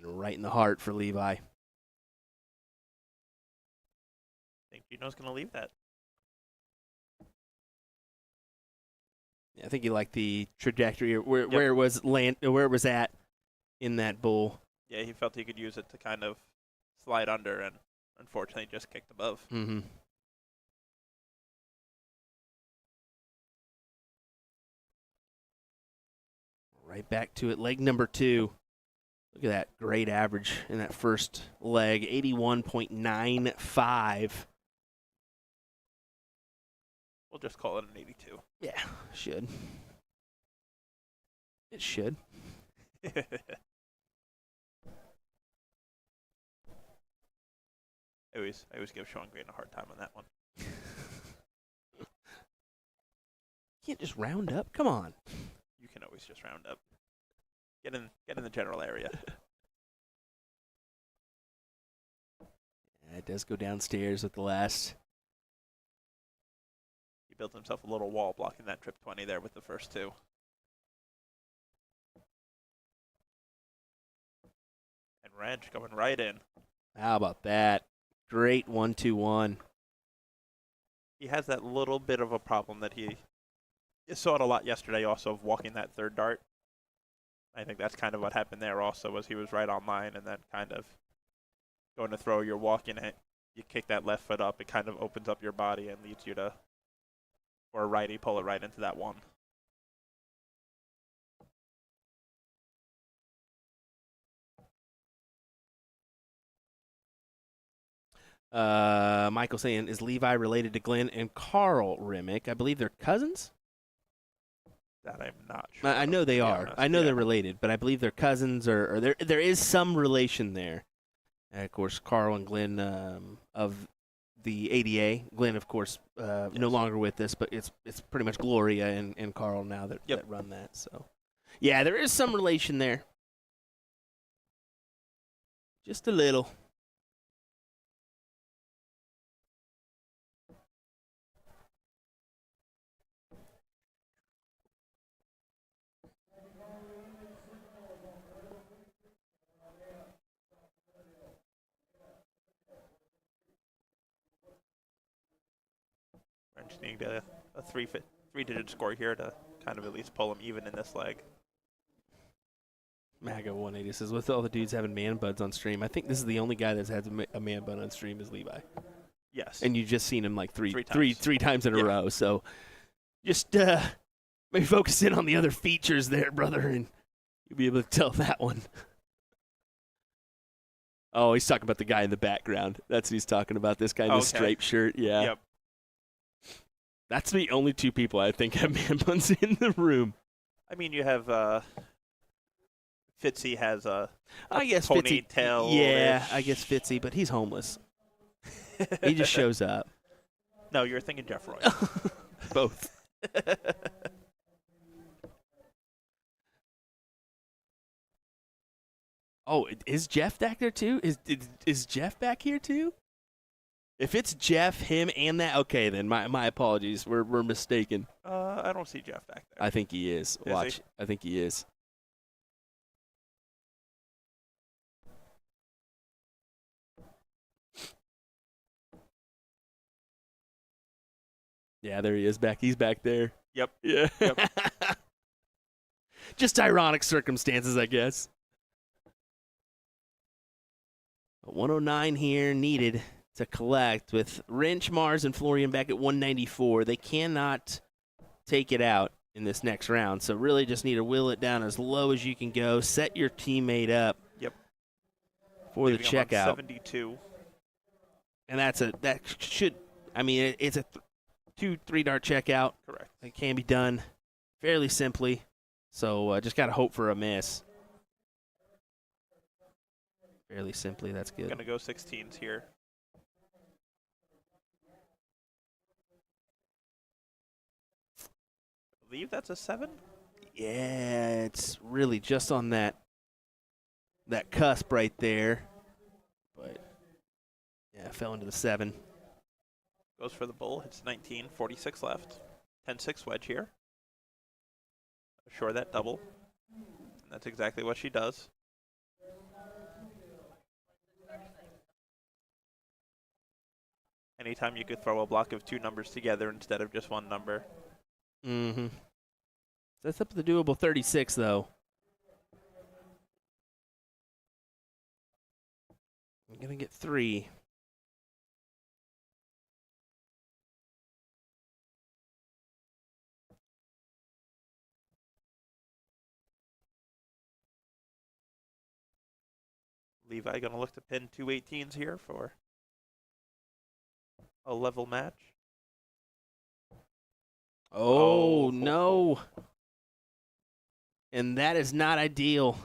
And right in the heart for Levi. I think Gino's going to leave that. I think he liked the trajectory where it was at in that bull. Yeah, he felt he could use it to kind of slide under, and unfortunately just kicked above. Mm-hmm. Right back to it. Leg number 2. Look at that great average in that first leg, 81.95. We'll just call it an 82. Yeah, should. It should. I always give Sean Green a hard time on that one. Can't just round up. Come on. You can always just round up. Get in the general area. Yeah, it does go downstairs with the last. He built himself a little wall blocking that trip 20 there with the first 2. And Wrench going right in. How about that? Great 1-2-1. He has that little bit of a problem that you saw it a lot yesterday also of walking that third dart. I think that's kind of what happened there also, was he was right on line and then kind of going to throw, you're walking it, you kick that left foot up, it kind of opens up your body and leads you to, for a righty, pull it right into that one. Michael saying, is Levi related to Glenn and Carl Remick? I believe they're cousins. That I'm not sure. I know they are. Honest. I know Yeah. they're related, but I believe they're cousins, or there is some relation there. And of course, Carl and Glenn of the ADA. Glenn, of course, no longer with us, but it's pretty much Gloria and Carl now that run that. So, yeah, there is some relation there. Just a little. Wrench needing a three-digit score here to kind of at least pull him even in this leg. MAGA 180 says, with all the dudes having man buds on stream, I think this is the only guy that's had a man bud on stream is Levi. Yes. And you've just seen him like three times. times in a row. So just maybe focus in on the other features there, brother, and you'll be able to tell that one. Oh, he's talking about the guy in the background. That's what he's talking about, this guy in the striped shirt. Yeah. Yep. That's the only 2 people I think have man buns in the room. I mean, you have Fitzy has a I guess Fitzy. ponytail. Yeah, I guess Fitzy, but he's homeless. He just shows up. No, you're thinking Jeff Roy. Both. Oh, is Jeff back there too? Is Jeff back here too? If it's Jeff, him, and that, okay, then my apologies. We're mistaken. I don't see Jeff back there. I think he is. Watch. He? I think he is. Yeah, there he is back. He's back there. Yep. Yeah. Yep. Just ironic circumstances, I guess. 109 here needed to collect with Wrench, Mars, and Florian back at 194. They cannot take it out in this next round, so really just need to will it down as low as you can go. Set your teammate up. Yep. For the Leaving him on checkout. 72. And it's a 2-3 dart checkout. Correct. It can be done fairly simply, so just got to hope for a miss. Fairly simply, that's good. Going to go 16s here. I believe that's a 7. Yeah, it's really just on that cusp right there. But, yeah, fell into the 7. Goes for the bull. Hits 19. 46 left. 10-6 wedge here. Assure that double. And that's exactly what she does. Anytime you could throw a block of 2 numbers together instead of just 1 number. Mm-hmm. That's up to the doable 36, though. I'm going to get 3. Levi going to look to pin 2 18s here for a level match. Oh, Oh. no. And that is not ideal.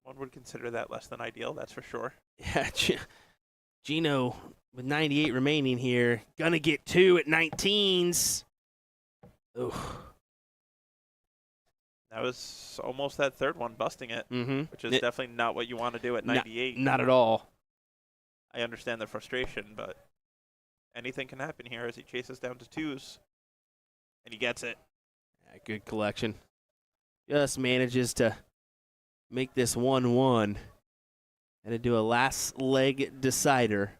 One would consider that less than ideal, that's for sure. Yeah, Gino with 98 remaining here. Gonna get 2 at 19s. Oof. That was almost that third one, busting it, Mm-hmm. which is definitely not what you want to do at 98. Not at all. I understand the frustration, but anything can happen here as he chases down to 2s. And he gets it. Yeah, good collection. Just manages to make this 1-1 and to do a last leg decider.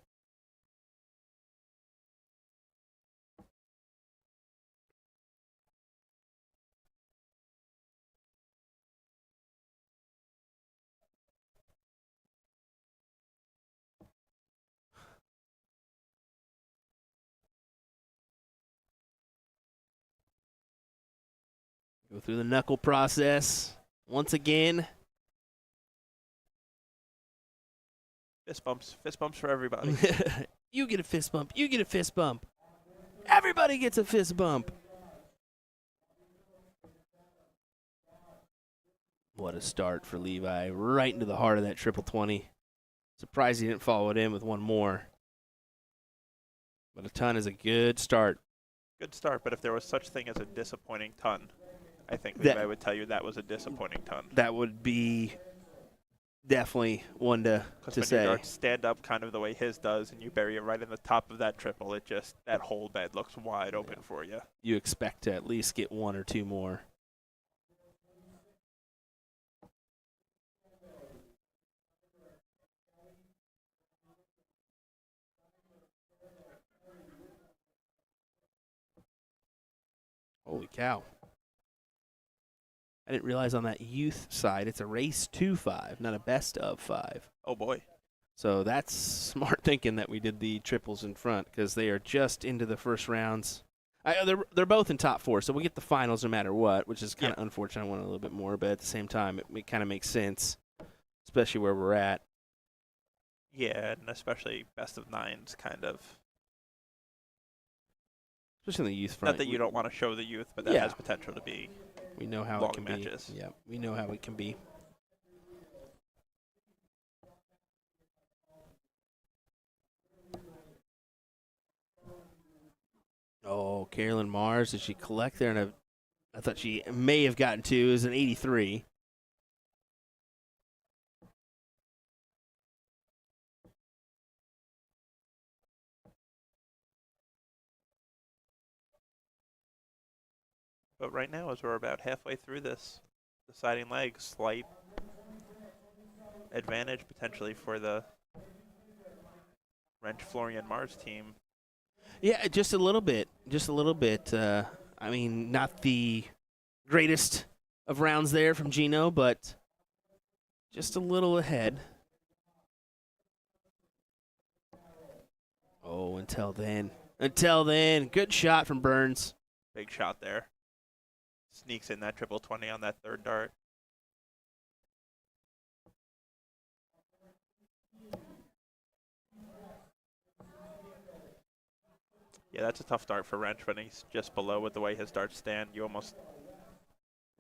Go through the knuckle process once again. Fist bumps for everybody. You get a fist bump. You get a fist bump. Everybody gets a fist bump. What a start for Levi. Right into the heart of that triple 20. Surprised he didn't follow it in with one more. But a ton is a good start. Good start, but if there was such thing as a disappointing ton, I think That- Levi would tell you that was a disappointing ton. That would be definitely one to Because when say. your darts stand up kind of the way his does and you bury it right in the top of that triple, it just, that whole bed looks wide open for you. You expect to at least get 1 or 2 more. Holy cow. I didn't realize on that youth side it's a race to 5, not a best of 5. Oh boy. So that's smart thinking that we did the triples in front because they are just into the first rounds. They're both in top 4, so we get the finals no matter what, which is kind of unfortunate. I want a little bit more, but at the same time, it kind of makes sense, especially where we're at. Yeah, and especially best of 9s kind of. Especially in the youth front. Not that you don't want to show the youth, but that Yeah. has potential to be. We know how long it can matches. be. Yeah, we know how it can be. Oh, Carolyn Mars, did she collect there? And I thought she may have gotten 2. It was an 83. But right now, as we're about halfway through this deciding leg, slight advantage potentially for the Wrench Florian Mars team. Yeah, just a little bit. Just a little bit. I mean, not the greatest of rounds there from Gino, but just a little ahead. Oh, until then. Until then. Good shot from Burns. Big shot there. Sneaks in that triple 20 on that third dart. Yeah, that's a tough dart for Wrench when he's just below with the way his darts stand. You almost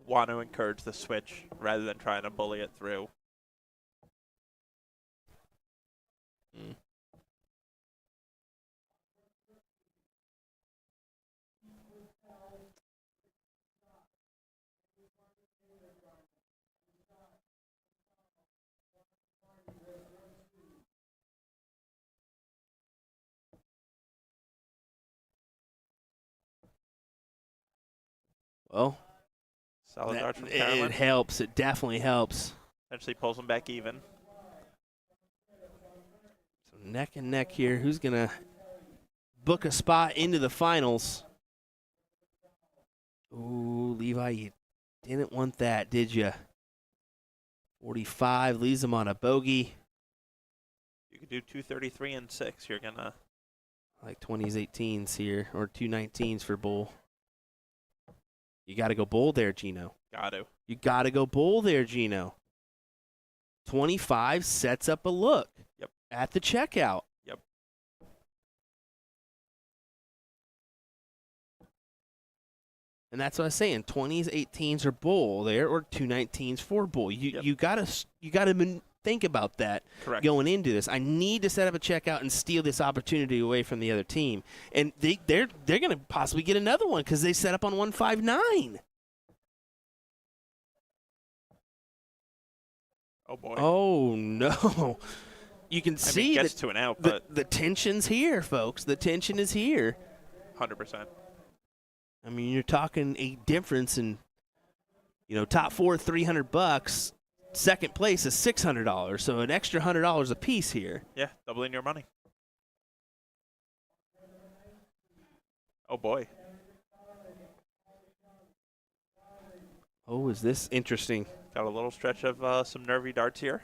want to encourage the switch rather than trying to bully it through. Mm. Well, Solid darts from it Carolyn. helps. It definitely helps. Eventually pulls him back even. So neck and neck here. Who's going to book a spot into the finals? Ooh, Levi, you didn't want that, did you? 45 leaves him on a bogey. You could do 233 and 6. You're going to. Like 20s, 18s here, or 219s for bull. You got to go bull there, Gino. Got to. You got to go bull there, Gino. 25 sets up a look. Yep. At the checkout. Yep. And that's what I was saying. 20s, 18s are bull there, or 219s for bull. You gotta think about that. Correct. Going into this. I need to set up a checkout and steal this opportunity away from the other team. And they're going to possibly get another one because they set up on 159. Oh boy. Oh no! You can see gets to an out, but the tension's here, folks. The tension is here. 100%. I mean, you're talking a difference in, top four, $300. Second place is $600, so an extra $100 a piece here. Yeah, doubling your money. Oh boy. Oh, is this interesting? Got a little stretch of some nervy darts here.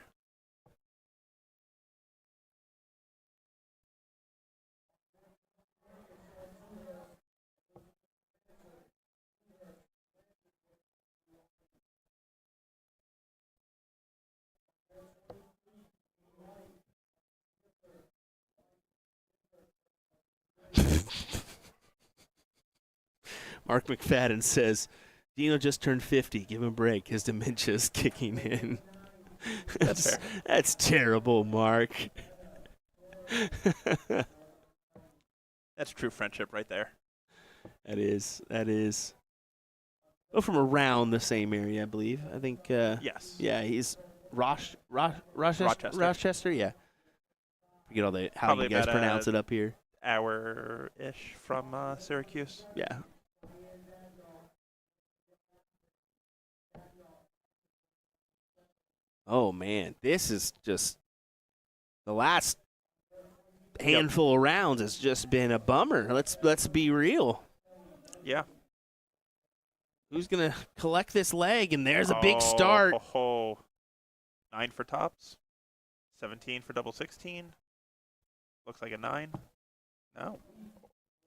Mark McFadden says, Dino just turned 50. Give him a break. His dementia is kicking in. That's fair. That's terrible, Mark. That's true friendship right there. That is. Oh, from around the same area, I believe. I think. Yes. Yeah, he's Rochester. Rochester. Yeah. Forget all the how Probably you guys about pronounce it up here. Hour-ish from Syracuse. Yeah. Oh man, this is just the last handful of rounds has just been a bummer. Let's be real. Yeah. Who's gonna collect this leg? And there's a big start. 9 for tops, 17 for double 16. Looks like a 9. No.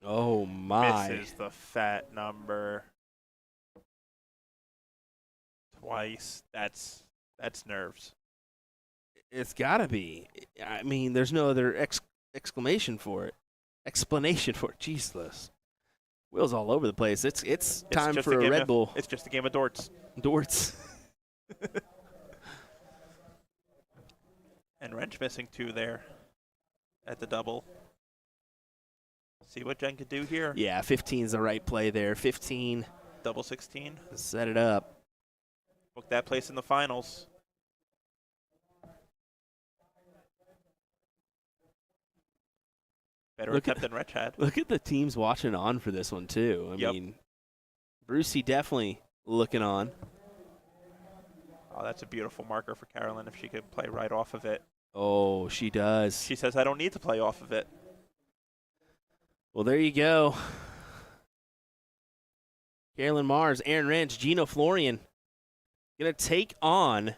Oh my! Misses the fat number twice. That's nerves. It's gotta be. I mean, there's no other explanation for it. Jesus. Wheels all over the place. It's time just for a Red Bull. It's just a game of dorts. Dorts. And wrench missing 2 there at the double. See what Jen could do here. Yeah, 15 is the right play there. 15. Double 16. Set it up. Book that place in the finals. Better attempt than Wretch had. Look at the teams watching on for this one, too. I mean, Brucey definitely looking on. Oh, that's a beautiful marker for Carolyn if she could play right off of it. Oh, she does. She says, I don't need to play off of it. Well, there you go. Carolyn Mars, Aaron Wrench, Gino Florian going to take on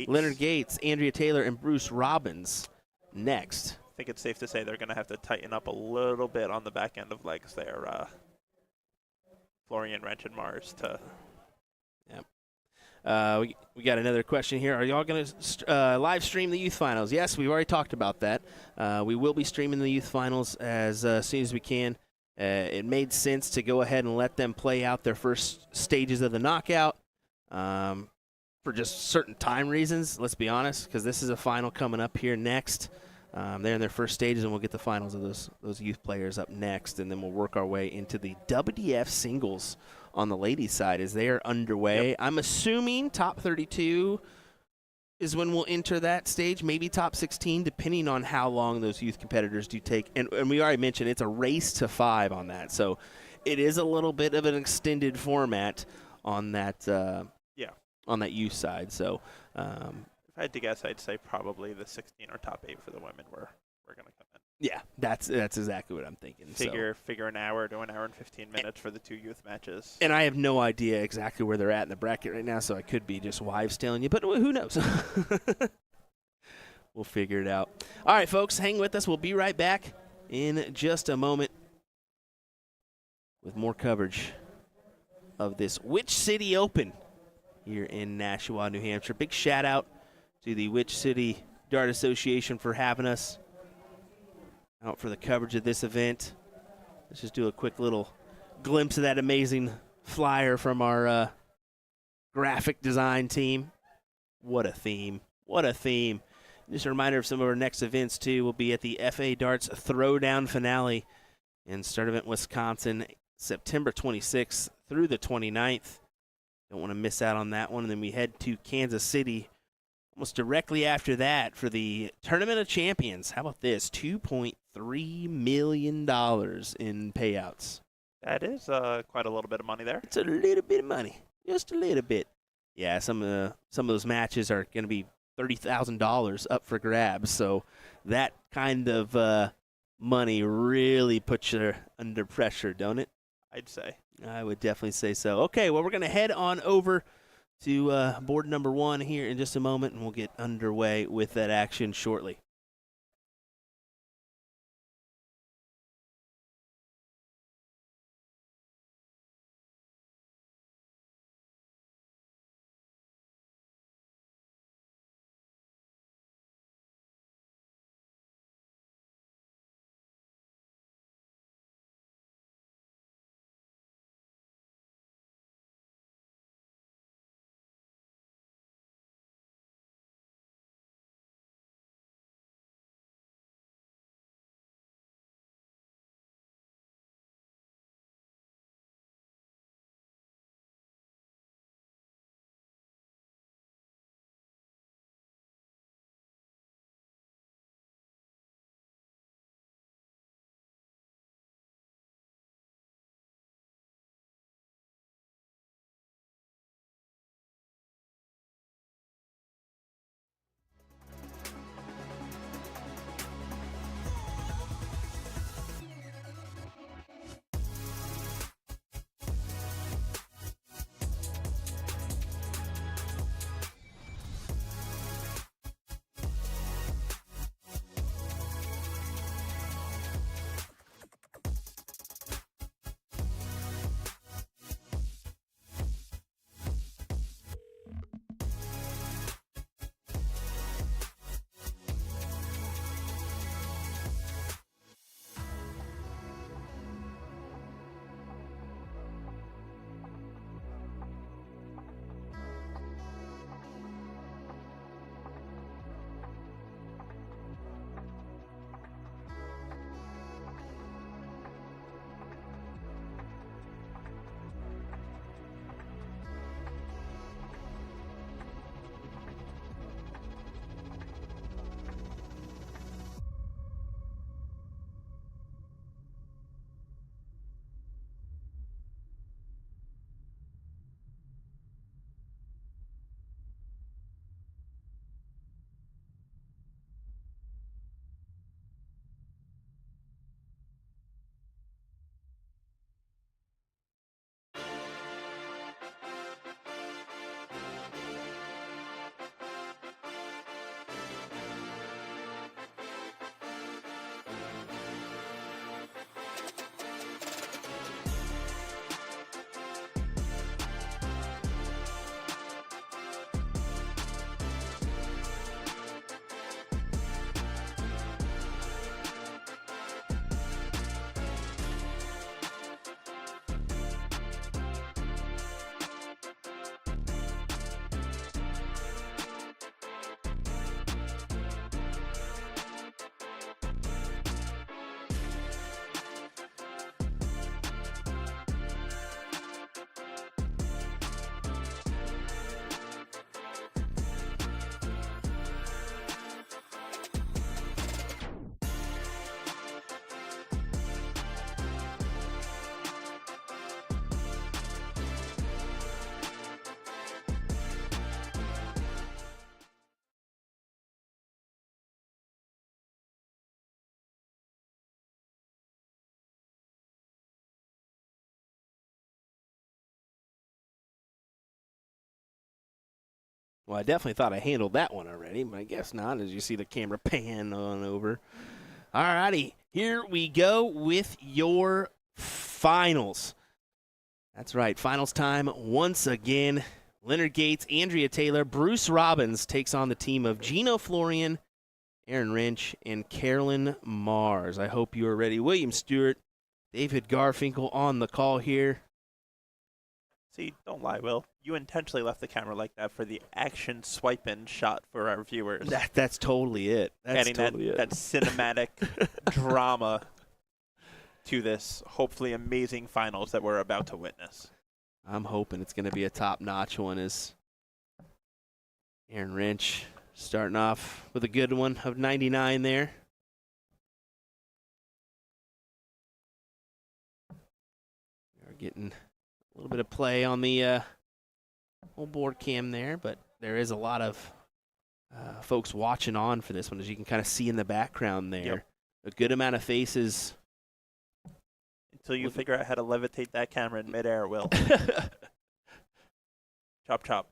Leonard Gates, Andrea Taylor, and Bruce Robbins next. I think it's safe to say they're going to have to tighten up a little bit on the back end of legs there. Florian, Wrench, and Mars to... We got another question here. Are y'all going to live stream the youth finals? Yes, we've already talked about that. We will be streaming the youth finals as soon as we can. It made sense to go ahead and let them play out their first stages of the knockout for just certain time reasons, let's be honest, because this is a final coming up here next. They're in their first stages, and we'll get the finals of those youth players up next, and then we'll work our way into the WDF singles on the ladies' side as they are underway. Yep. I'm assuming top 32 is when we'll enter that stage, maybe top 16, depending on how long those youth competitors do take. And we already mentioned it's a race to 5 on that, so it is a little bit of an extended format on that. On that youth side. So if I had to guess, I'd say probably the 16 or top 8 for the women were going to come in. Yeah, that's exactly what I'm thinking. Figure an hour to an hour and 15 minutes for the 2 youth matches. And I have no idea exactly where they're at in the bracket right now, so I could be just wives telling you, but who knows? We'll figure it out. All right, folks, hang with us. We'll be right back in just a moment with more coverage of this Witch City Open here in Nashua, New Hampshire. Big shout out to the Witch City Dart Association for having us out for the coverage of this event. Let's just do a quick little glimpse of that amazing flyer from our graphic design team. What a theme. What a theme. Just a reminder of some of our next events, too. We'll be at the FA Darts Throwdown Finale in Start Event, Wisconsin, September 26th through the 29th. Don't want to miss out on that one. And then we head to Kansas City almost directly after that for the Tournament of Champions. How about this? $2.3 million in payouts. That is quite a little bit of money there. It's a little bit of money. Just a little bit. Yeah, some of those matches are going to be $30,000 up for grabs. So that kind of money really puts you under pressure, don't it? I'd say. I would definitely say so. Okay, well, we're going to head on over to board number 1 here in just a moment, and we'll get underway with that action shortly. Well, I definitely thought I handled that one already, but I guess not, as you see the camera pan on over. All righty, here we go with your finals. That's right, finals time once again. Leonard Gates, Andrea Taylor, Bruce Robbins takes on the team of Gino Florian, Aaron Wrench, and Carolyn Mars. I hope you are ready. William Stewart, David Garfinkel on the call here. See, don't lie, Will. You intentionally left the camera like that for the action swipe-in shot for our viewers. That's totally it. That's Adding totally that cinematic drama to this hopefully amazing finals that we're about to witness. I'm hoping it's going to be a top-notch one as Aaron Wrench starting off with a good one of 99 there. We're getting a little bit of play on the old board cam there, but there is a lot of folks watching on for this one, as you can kind of see in the background there. Yep. A good amount of faces. Until you figure out how to levitate that camera in midair, Will. Chop, chop.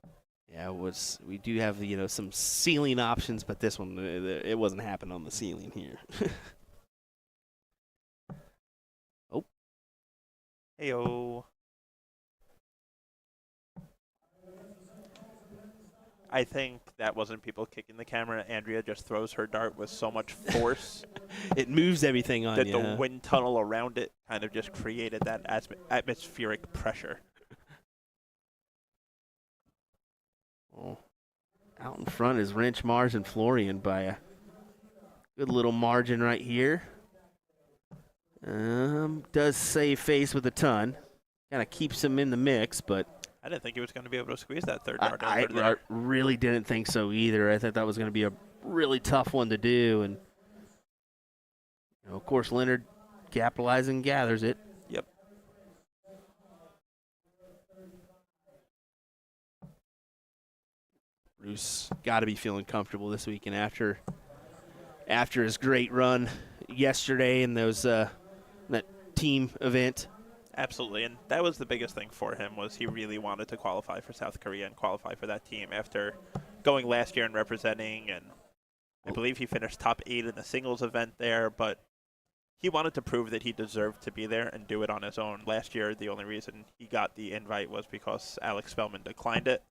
Yeah, we do have some ceiling options, but this one it wasn't happening on the ceiling here. Oh, Heyo. I think that wasn't people kicking the camera. Andrea just throws her dart with so much force it moves everything on that you. the wind tunnel around it kind of just created that atmospheric pressure. Oh, out in front is Wrench, Mars, and Florian by a good little margin right here. Does save face with a ton. Kind of keeps him in the mix, but I didn't think he was going to be able to squeeze that third dart over I there. really didn't think so either. I thought that was going to be a really tough one to do, and of course Leonard capitalizing, gathers it. Yep. Bruce got to be feeling comfortable this weekend after his great run yesterday in those that team event. Absolutely, and that was the biggest thing for him, was he really wanted to qualify for South Korea and qualify for that team after going last year and representing, and I believe he finished top 8 in the singles event there, but he wanted to prove that he deserved to be there and do it on his own. Last year, the only reason he got the invite was because Alex Spellman declined it,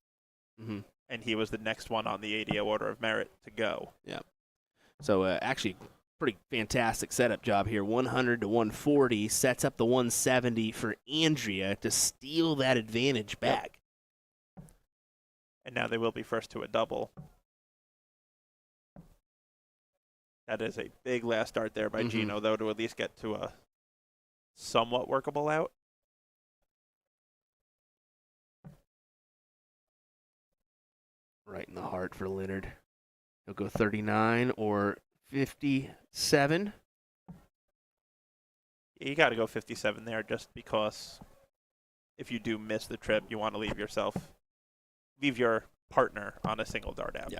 and he was the next one on the ADO Order of Merit to go. Yeah. So actually, pretty fantastic setup job here. 100 to 140 sets up the 170 for Andrea to steal that advantage back. Yep. And now they will be first to a double. That is a big last start there by Gino, though, to at least get to a somewhat workable out. Right in the heart for Leonard. He'll go 39 or 57. You got to go 57 there, just because if you do miss the trip, you want to leave your partner on a single dart out. Yeah.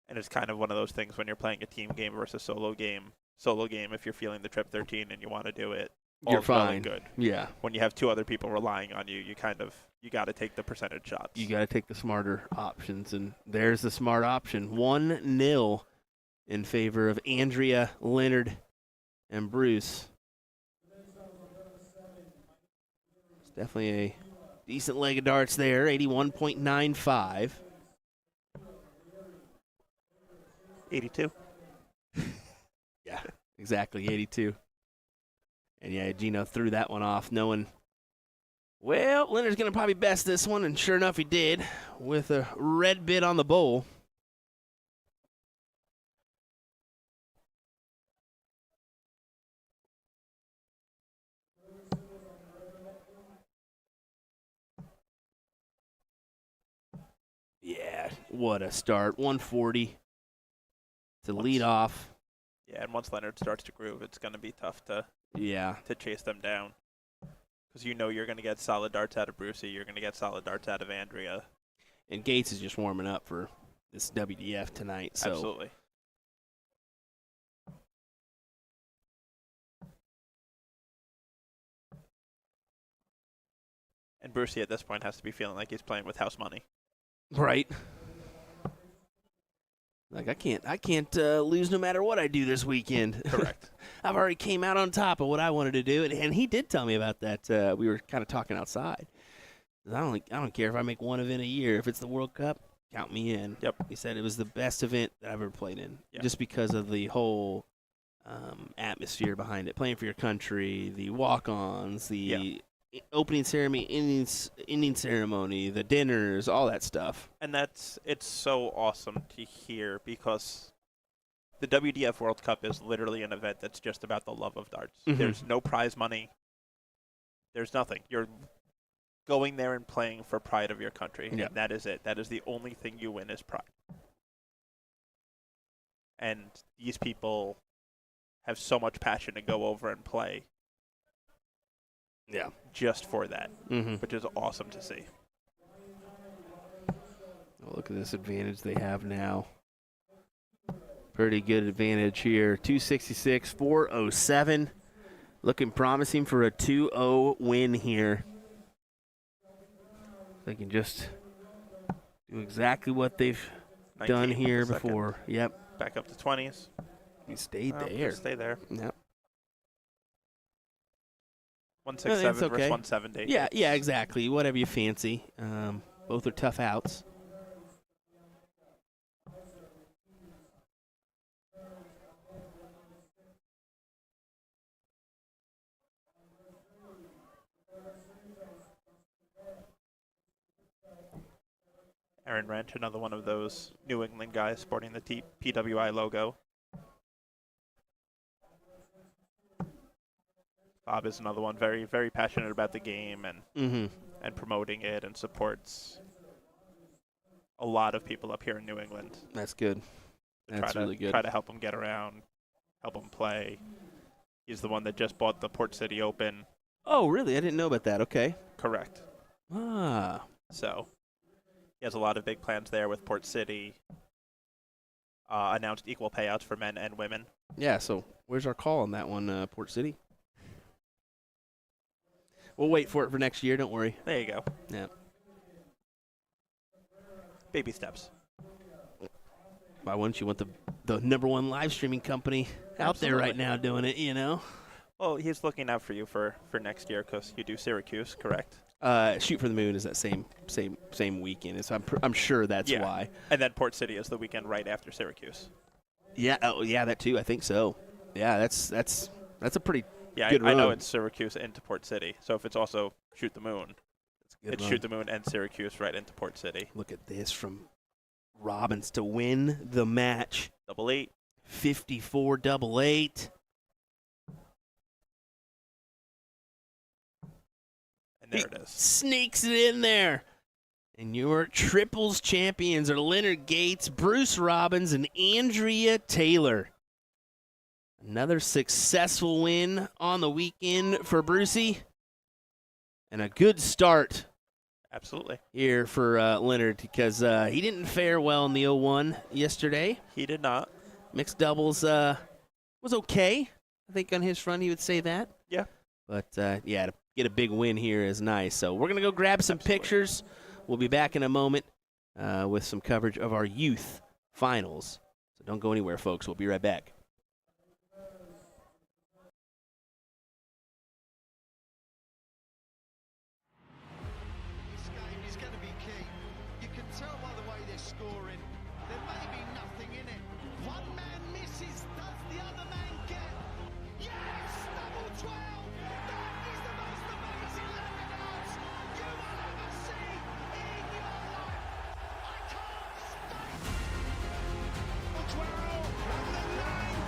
And it's kind of one of those things when you're playing a team game versus solo game. Solo game, if you're feeling the trip 13 and you want to do it, You're all's well fine. and good. Yeah. When you have two other people relying on you, you got to take the percentage shots. You got to take the smarter options, and there's the smart option. 1-0 in favor of Andrea, Leonard, and Bruce. It's definitely a decent leg of darts there, 81.95. 82. Yeah, exactly, 82. And yeah, Gino threw that one off knowing, well, Leonard's going to probably best this one, and sure enough he did with a red bit on the bowl. Yeah, what a start. 140 to lead off. Yeah, and once Leonard starts to groove, it's going to be tough to chase them down. Because you know you're going to get solid darts out of Brucey. You're going to get solid darts out of Andrea. And Gates is just warming up for this WDF tonight. So. Absolutely. And Brucey at this point has to be feeling like he's playing with house money. Right. Like I can't lose no matter what I do this weekend. Correct. I've already came out on top of what I wanted to do, and he did tell me about that. We were kind of talking outside. I don't care if I make one event a year. If it's the World Cup, count me in. Yep. He said it was the best event that I've ever played in, Yep. just because of the whole atmosphere behind it, playing for your country, the walk-ons, the opening ceremony, ending ceremony, the dinners, all that stuff. And it's so awesome to hear because the WDF World Cup is literally an event that's just about the love of darts. Mhm. There's no prize money. There's nothing. You're going there and playing for pride of your country. Yeah. And that is it. That is the only thing you win is pride. And these people have so much passion to go over and play Yeah. just for that, Mm-hmm. which is awesome to see. Oh, look at this advantage they have now. Pretty good advantage here. 266, 407. Looking promising for a 2-0 win here. They can just do exactly what they've 19 done with here the second. before. Yep. Back up to 20s. He stayed Oh, there. Stay there. Yep. 167 it's okay. versus 170. Yeah, exactly. Whatever you fancy. Both are tough outs. Aaron Wrench, another one of those New England guys sporting the PWI logo. Bob is another one, very, very passionate about the game and Mm-hmm. promoting it and supports a lot of people up here in New England. That's good. To That's really good. Try to help them get around, help them play. He's the one that just bought the Port City Open. Oh, really? I didn't know about that. Okay. Correct. Ah. So he has a lot of big plans there with Port City. Announced equal payouts for men and women. Yeah, so where's our call on that one, Port City? We'll wait for it for next year. Don't worry. There you go. Yeah. Baby steps. Why wouldn't you want the number one live streaming company out there right Absolutely. now doing it, you know? Well, he's looking out for you for next year because you do Syracuse, correct? Shoot for the Moon is that same weekend. So I'm sure that's Yeah. why. And then Port City is the weekend right after Syracuse. Yeah. Oh, yeah, that too. I think so. Yeah, that's a pretty Yeah, good I know run. it's Syracuse into Port City. So if it's also Shoot the Moon, good it's run. Shoot the Moon and Syracuse right into Port City. Look at this from Robbins to win the match. 88. 54-88. And there it is. Sneaks it in there. And your triples champions are Leonard Gates, Bruce Robbins, and Andrea Taylor. Another successful win on the weekend for Brucey. And a good start Absolutely. here for Leonard because he didn't fare well in the 0-1 yesterday. He did not. Mixed doubles was okay. I think on his front he would say that. Yeah. But, yeah, to get a big win here is nice. So we're going to go grab some Absolutely. pictures. We'll be back in a moment with some coverage of our youth finals. So don't go anywhere, folks. We'll be right back. This game is going to be key. You can tell by the way they're scoring. There may be nothing in it. One man misses, does the other man get? Yes! Double 12! That is the most amazing leg of darts you will ever see in your life. I can't stop. 12 from the 9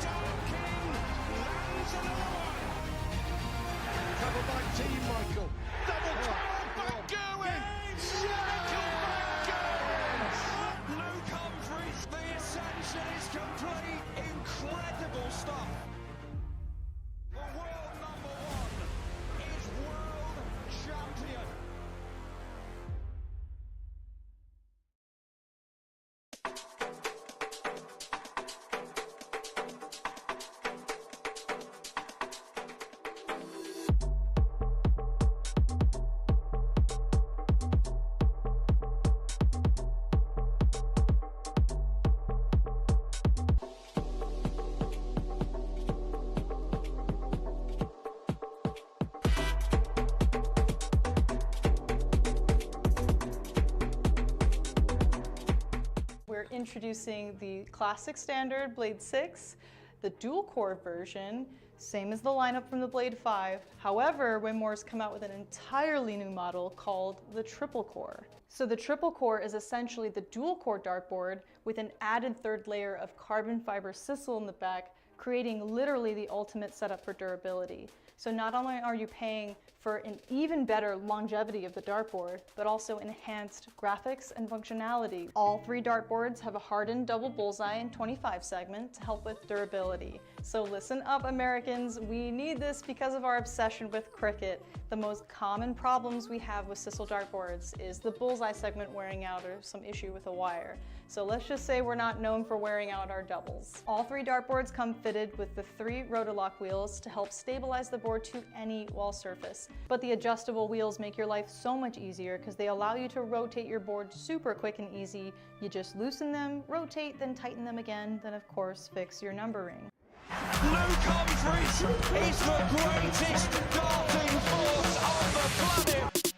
we're introducing the classic standard Blade 6, the dual core version, same as the lineup from the Blade 5. However, Winmore's come out with an entirely new model called the triple core. So the triple core is essentially the dual core dartboard with an added third layer of carbon fiber sisal in the back, creating literally the ultimate setup for durability. So not only are you paying for an even better longevity of the dartboard, but also enhanced graphics and functionality. All three dartboards have a hardened double bullseye and 25 segment to help with durability. So listen up, Americans, we need this because of our obsession with cricket. The most common problems we have with sisal dartboards is the bullseye segment wearing out or some issue with a wire. So let's just say we're not known for wearing out our doubles. All three dartboards come fitted with the 3 Rotolock wheels to help stabilize the board to any wall surface. But the adjustable wheels make your life so much easier because they allow you to rotate your board super quick and easy. You just loosen them, rotate, then tighten them again, then of course fix your numbering. Luke Humphries is the greatest darting force on the planet.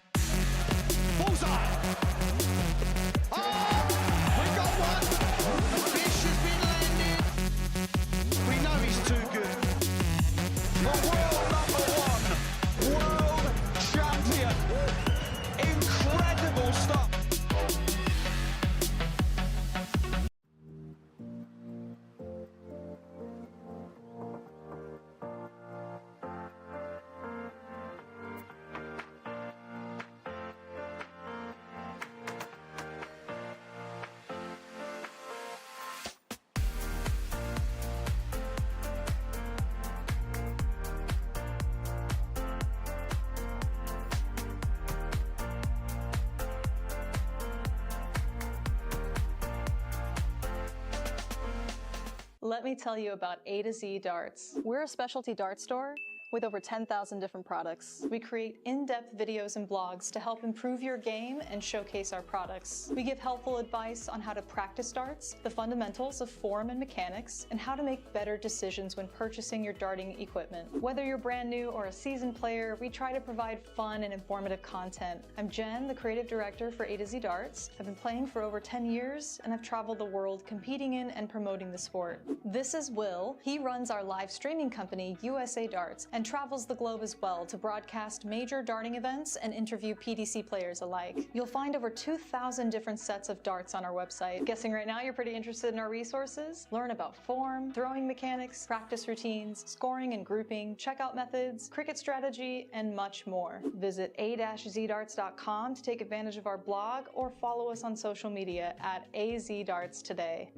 Bullseye. Oh, we got one. The fish has been landed. We know he's too good. The world number 1 world champion. Incredible stuff. Let me tell you about A to Z Darts. We're a specialty dart store with over 10,000 different products. We create in-depth videos and blogs to help improve your game and showcase our products. We give helpful advice on how to practice darts, the fundamentals of form and mechanics, and how to make better decisions when purchasing your darting equipment. Whether you're brand new or a seasoned player, we try to provide fun and informative content. I'm Jen, the creative director for A to Z Darts. I've been playing for over 10 years, and I've traveled the world competing in and promoting the sport. This is Will. He runs our live streaming company, USA Darts, and travels the globe as well to broadcast major darting events and interview PDC players alike. You'll find over 2,000 different sets of darts on our website. Guessing right now you're pretty interested in our resources? Learn about form, throwing mechanics, practice routines, scoring and grouping, checkout methods, cricket strategy, and much more. Visit a-zdarts.com to take advantage of our blog or follow us on social media at AZDarts today.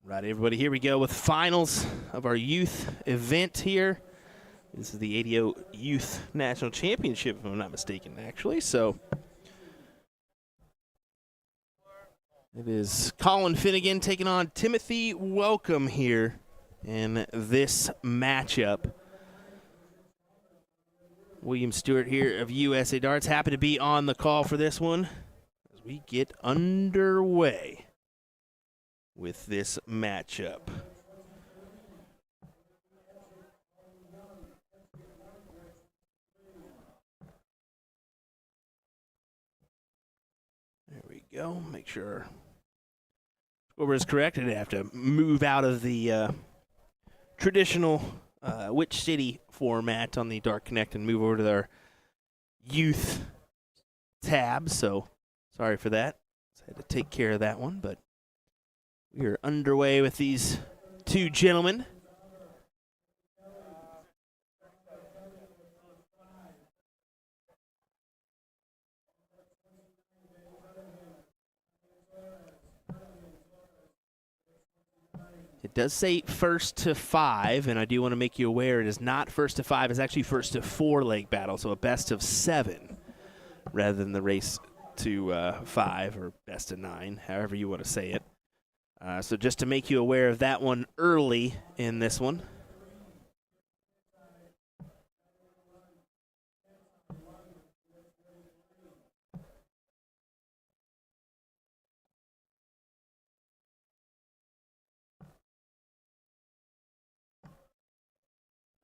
Right, everybody, here we go with finals of our youth event here. This is the ADO Youth National Championship, if I'm not mistaken, actually. So it is Colin Finnegan taking on Timothy Welcome here in this matchup. William Stewart here of USA Darts happy to be on the call for this one as we get underway with this matchup. There we go. Make sure our scoreboard is correct. I did have to move out of the traditional Which City format on the Dart Connect and move over to our youth tab. So sorry for that. I had to take care of that one, but we are underway with these two gentlemen. It does say first to 5, and I do want to make you aware it is not first to 5. It's actually first to 4 leg battle, so a best of 7 rather than the race to 5 or best of 9, however you want to say it. So just to make you aware of that one early in this one.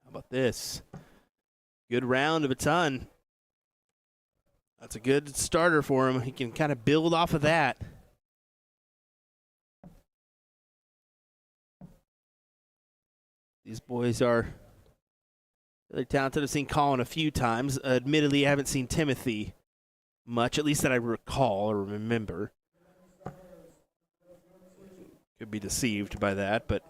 How about this? Good round of a ton. That's a good starter for him. He can kind of build off of that. These boys are really talented. I've seen Colin a few times. Admittedly, I haven't seen Timothy much, at least that I recall or remember. Could be deceived by that, but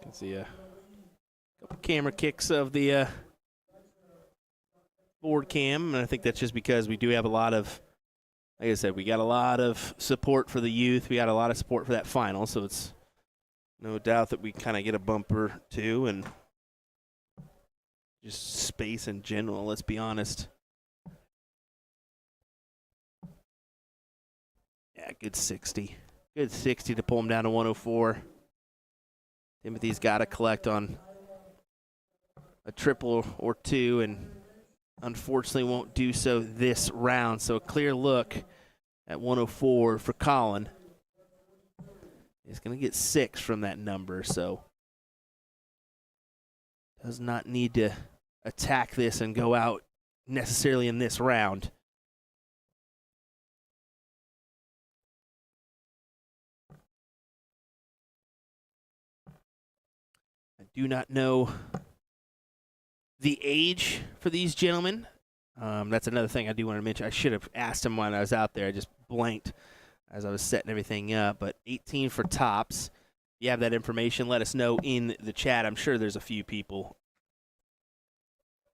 can see a couple camera kicks of the board cam, and I think that's just because we do have a lot of, like I said, we got a lot of support for the youth. We got a lot of support for that final, so it's no doubt that we kind of get a bumper too, and just space in general, let's be honest. Yeah, good 60. Good 60 to pull him down to 104. Timothy's got to collect on a triple or two, and unfortunately won't do so this round. So a clear look at 104 for Colin. He's going to get 6 from that number, so does not need to attack this and go out necessarily in this round. Do not know the age for these gentlemen. That's another thing I do want to mention. I should have asked him when I was out there. I just blanked as I was setting everything up. But 18 for tops. If you have that information, let us know in the chat. I'm sure there's a few people,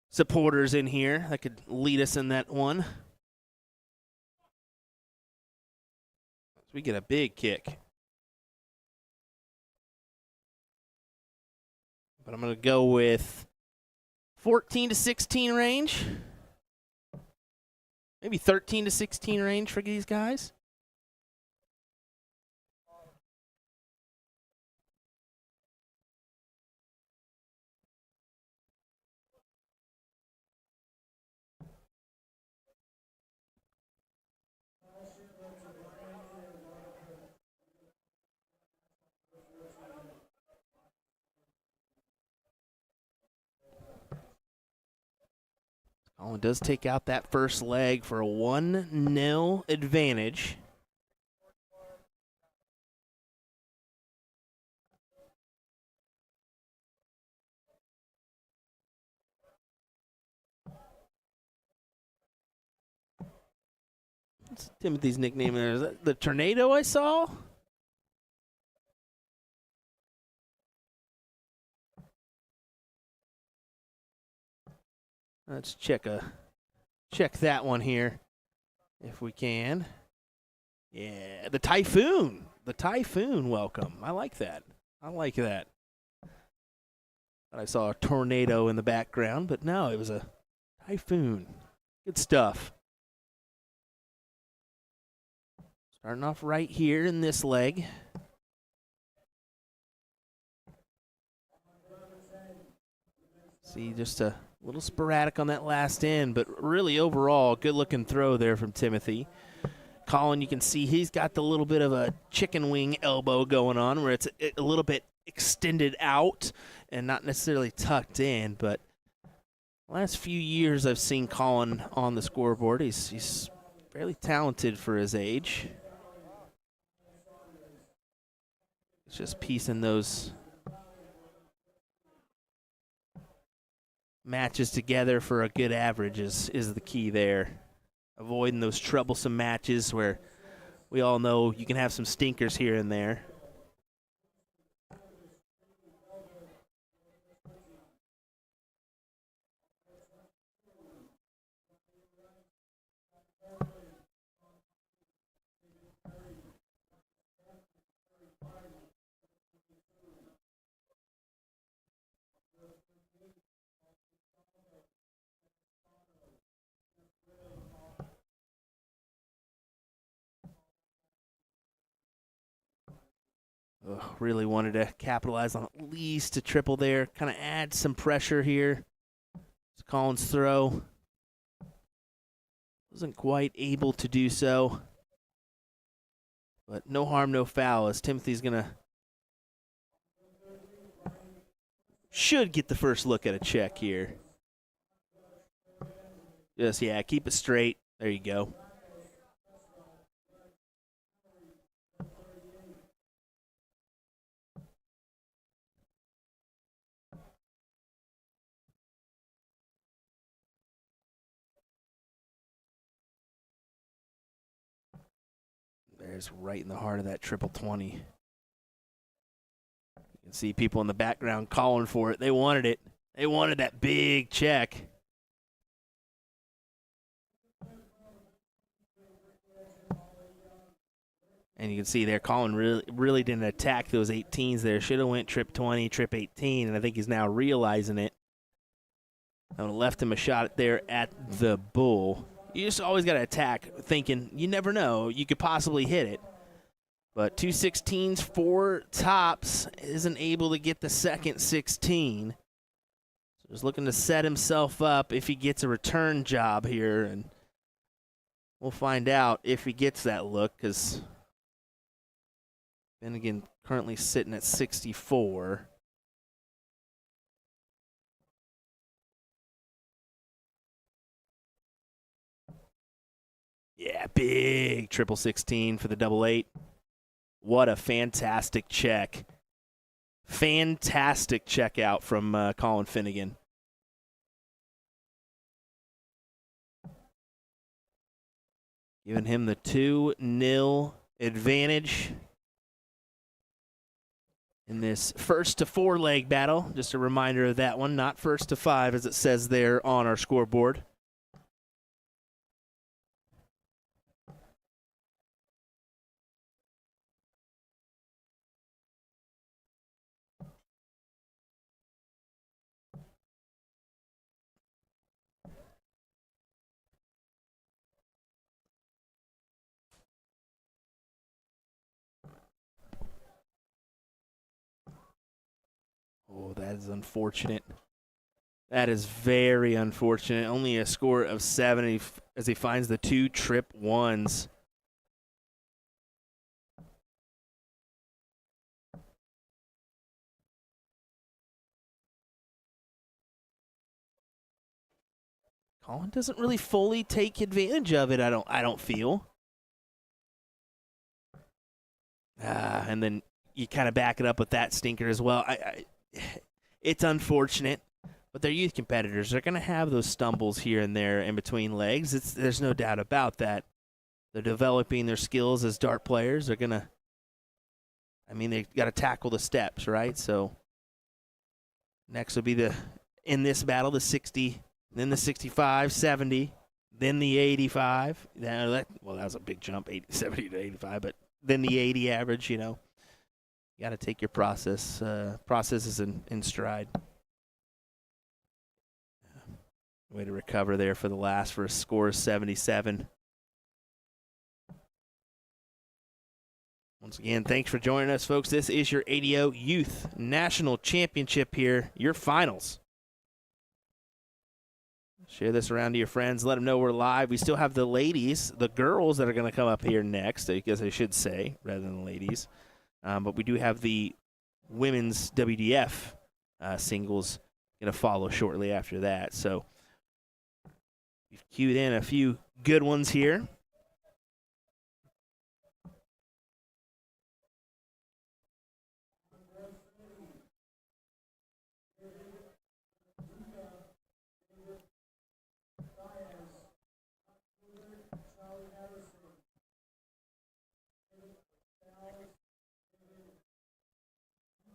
supporters in here that could lead us in that one. So we get a big kick. But I'm going to go with 14 to 16 range. Maybe 13 to 16 range for these guys. Colin does take out that first leg for a 1-0 advantage. What's Timothy's nickname there? Is that the tornado I saw? Let's check that one here, if we can. Yeah, the Typhoon. The Typhoon welcome. I like that. I like that. Thought I saw a tornado in the background, but no, it was a Typhoon. Good stuff. Starting off right here in this leg. See, just a little sporadic on that last end, but really overall, good-looking throw there from Timothy. Colin, you can see he's got the little bit of a chicken wing elbow going on where it's a little bit extended out and not necessarily tucked in, but last few years I've seen Colin on the scoreboard. He's fairly talented for his age. It's just piecing those matches together for a good average is the key there. Avoiding those troublesome matches where we all know you can have some stinkers here and there. Really wanted to capitalize on at least a triple there. Kind of add some pressure here. It's Colin's throw. Wasn't quite able to do so. But no harm, no foul, as Timothy's going to should get the first look at a check here. Just, yeah, keep it straight. There you go. There's right in the heart of that triple 20. You can see people in the background calling for it. They wanted it. They wanted that big check. And you can see there, Colin really didn't attack those 18s there. Should have went trip 20, trip 18, and I think he's now realizing it. I would have left him a shot there at the bull. You just always got to attack thinking you never know. You could possibly hit it. But 2 16s, 4 tops, isn't able to get the second 16. So he's looking to set himself up if he gets a return job here. And we'll find out if he gets that look because Finnegan currently sitting at 64. Yeah, big triple 16 for the double 8. What a fantastic check. Fantastic check out from Colin Finnegan. Giving him the 2-0 advantage in this first to 4 leg battle. Just a reminder of that one, not first to 5 as it says there on our scoreboard. Oh, that is unfortunate. That is very unfortunate. Only a score of 7 as he finds the 2 trip 1s. Colin doesn't really fully take advantage of it, I don't feel. And then you kind of back it up with that stinker as well. It's unfortunate, but they're youth competitors. They're going to have those stumbles here and there in between legs. There's no doubt about that. They're developing their skills as dart players. They're going to, they've got to tackle the steps, right? So next will be in this battle, the 60 then the 65, 70, then the 85. That was a big jump, 70 to 85, but then the 80 average, you know. You got to take your processes in stride. Way to recover there for the last for a score of 77. Once again, thanks for joining us, folks. This is your ADO Youth National Championship here, your finals. Share this around to your friends. Let them know we're live. We still have the ladies, the girls that are going to come up here next, I guess I should say, rather than the ladies. But we do have the women's WDF singles going to follow shortly after that. So we've queued in a few good ones here.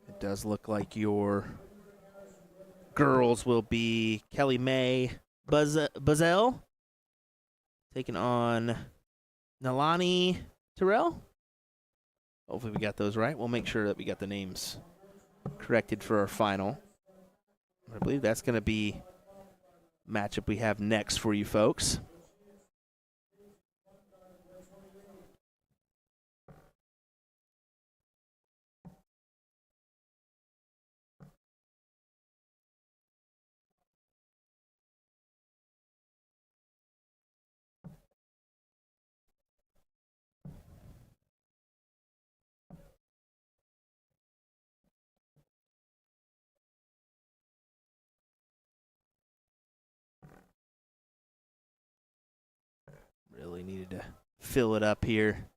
It does look like your girls will be Kelly May Buzzell taking on Nalani Terrell. Hopefully we got those right. We'll make sure that we got the names corrected for our final. I believe that's going to be matchup we have next for you folks. Really needed to fill it up here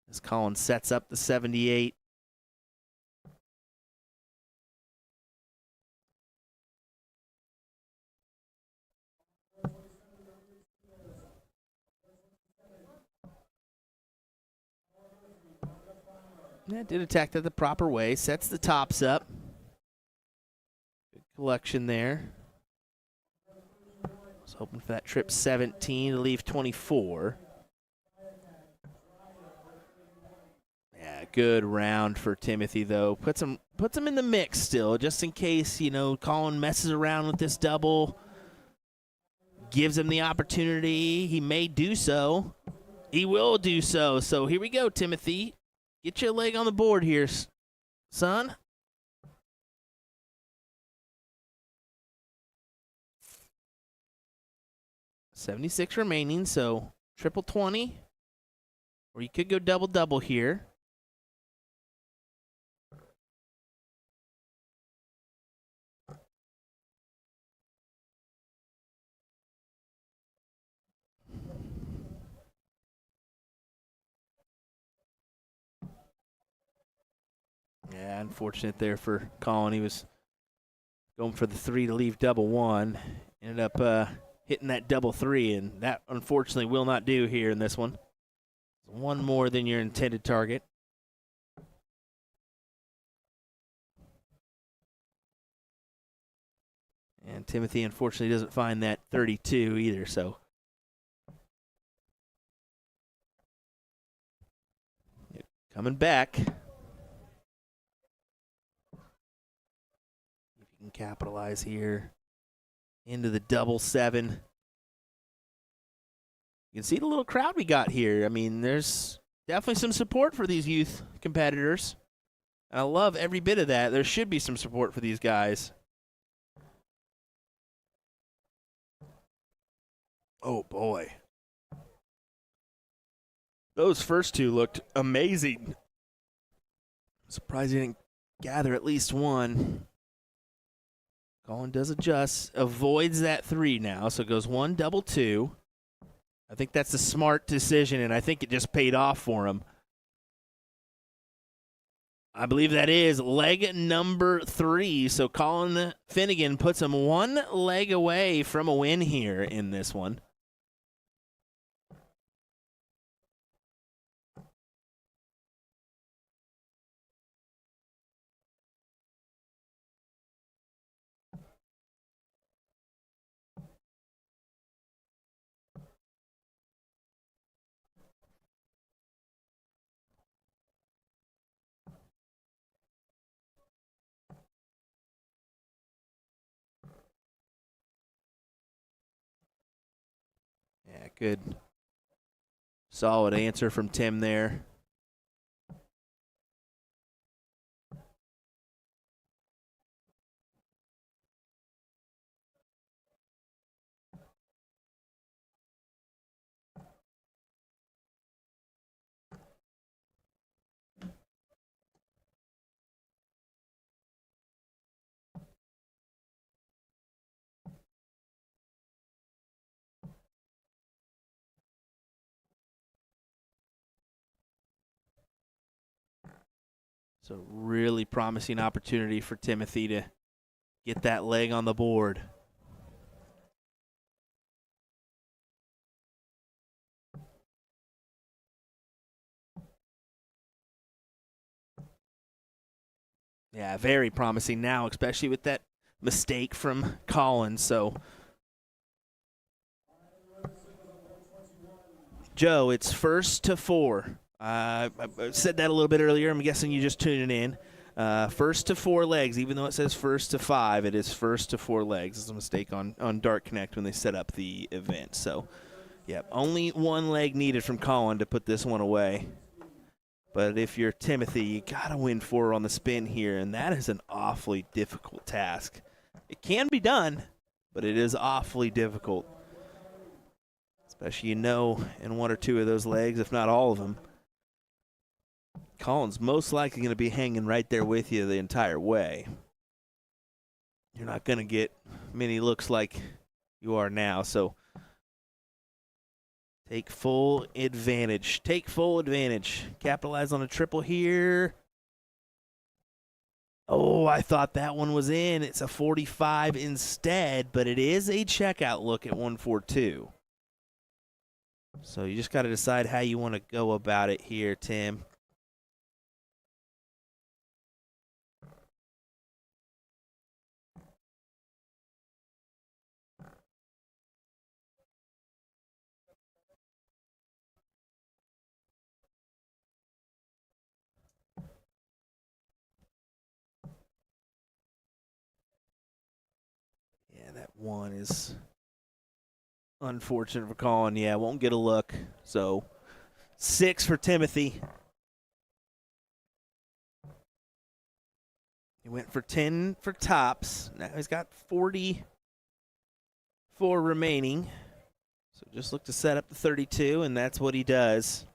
as Colin sets up the 78. Yeah, did attack that the proper way. Sets the tops up. Good collection there. Was hoping for that trip 17 to leave 24. Yeah, good round for Timothy though. Puts him in the mix still, just in case, you know, Colin messes around with this double. Gives him the opportunity. He may do so. He will do so. So here we go, Timothy. Get your leg on the board here, son. $76 remaining, so triple 20. Or you could go double-double here. Yeah, unfortunate there for Colin. He was going for the 3 to leave double 1. Ended up hitting that double 3, and that unfortunately will not do here in this one. One more than your intended target. And Timothy unfortunately doesn't find that 32 either, so. Coming back. Can capitalize here into the double 7. You can see the little crowd we got here. I mean, there's definitely some support for these youth competitors. And I love every bit of that. There should be some support for these guys. Oh, boy. Those first two looked amazing. Surprised he didn't gather at least one. Colin does adjust, avoids that 3 now, so it goes 1, double 2. I think that's a smart decision, and I think it just paid off for him. I believe that is leg number 3, so Colin Finnegan puts him 1 leg away from a win here in this one. Good. Solid answer from Tim there. So really promising opportunity for Timothy to get that leg on the board. Yeah, very promising now, especially with that mistake from Collins. So, Joe, it's 1st to 4. I said that a little bit earlier. I'm guessing you just tuning in. 1st to 4 legs, even though it says 1st to 5, it is 1st to 4 legs. It's a mistake on Dart Connect when they set up the event. So, yeah, only 1 leg needed from Colin to put this one away. But if you're Timothy, you got to win 4 on the spin here, and that is an awfully difficult task. It can be done, but it is awfully difficult. Especially, in 1 or 2 of those legs, if not all of them. Colin's most likely going to be hanging right there with you the entire way. You're not going to get many looks like you are now, so take full advantage. Take full advantage. Capitalize on a triple here. Oh, I thought that one was in. It's a 45 instead, but it is a checkout look at 142. So you just got to decide how you want to go about it here, Tim. Yeah, that one is unfortunate for Colin. Yeah, won't get a look. So 6 for Timothy. He went for 10 for tops. Now he's got 44 remaining. So just look to set up the 32, and that's what he does.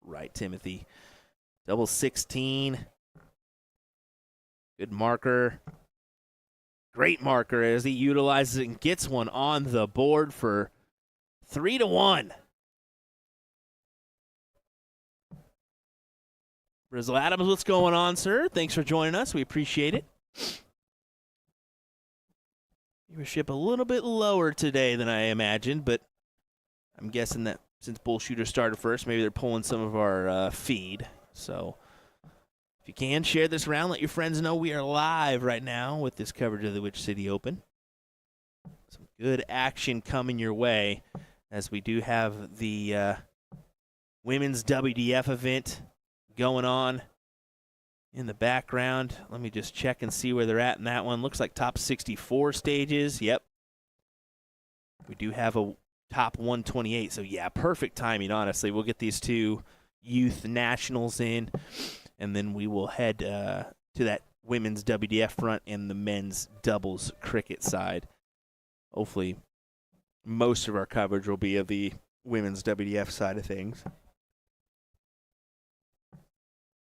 Right, Timothy. Double 16. Good marker. Great marker as he utilizes it and gets one on the board for 3-1. Brizzle Adams, what's going on, sir? Thanks for joining us. We appreciate it. Viewership a little bit lower today than I imagined, but I'm guessing that since Bull Shooter started first, maybe they're pulling some of our feed. So if you can, share this around. Let your friends know we are live right now with this coverage of the Witch City Open. Some good action coming your way as we do have the women's WDF event going on in the background. Let me just check and see where they're at in that one. Looks like top 64 stages. Yep. We do have a top 128. So, yeah, perfect timing, honestly. We'll get these 2 youth nationals in, and then we will head to that women's WDF front and the men's doubles cricket side. Hopefully, most of our coverage will be of the women's WDF side of things.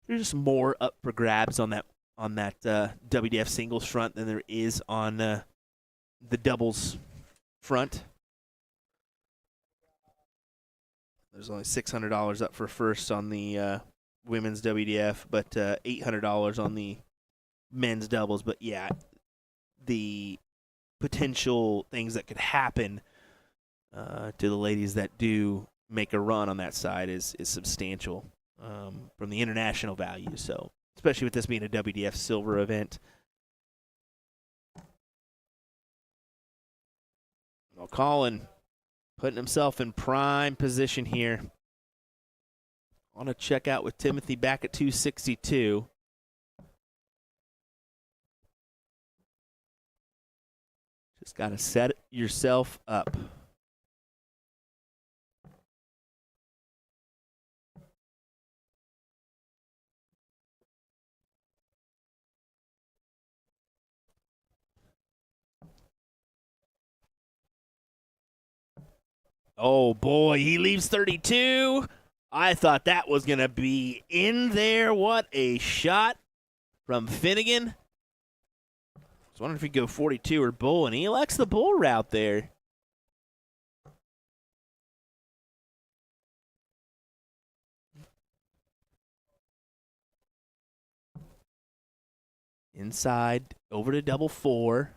There's just more up for grabs on that WDF singles front than there is on the doubles front. There's only $600 up for first on the women's WDF, but $800 on the men's doubles. But, yeah, the potential things that could happen to the ladies that do make a run on that side is substantial from the international value. So, especially with this being a WDF silver event. Well, Colin putting himself in prime position here. On a checkout with Timothy back at 262. Just got to set yourself up. Oh, boy, he leaves 32. I thought that was going to be in there. What a shot from Finnegan. I was wondering if he'd go 42 or bull, and he elects the bull route there. Inside, over to double four.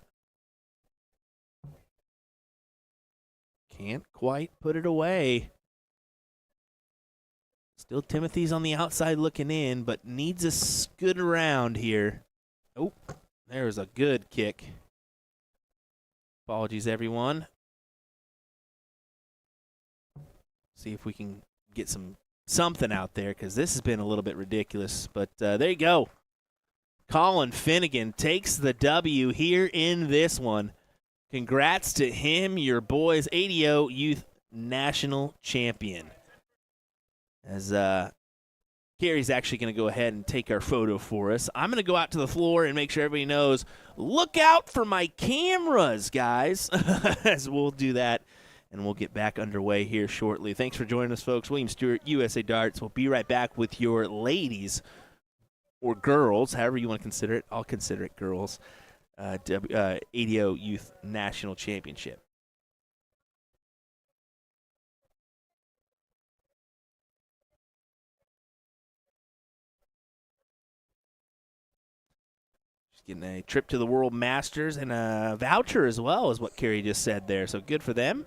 Can't quite put it away. Still Timothy's on the outside looking in, but needs a scoot around here. Oh, there's a good kick. Apologies, everyone. See if we can get something out there, because this has been a little bit ridiculous. But there you go. Colin Finnegan takes the W here in this one. Congrats to him, your boys, ADO Youth National Champion. As Gary's actually going to go ahead and take our photo for us. I'm going to go out to the floor and make sure everybody knows, look out for my cameras, guys. As we'll do that, and we'll get back underway here shortly. Thanks for joining us, folks. William Stewart, USA Darts. We'll be right back with your ladies, or girls, however you want to consider it. I'll consider it girls. ADO Youth National Championship. Just getting a trip to the World Masters and a voucher as well, is what Carrie just said there. So good for them.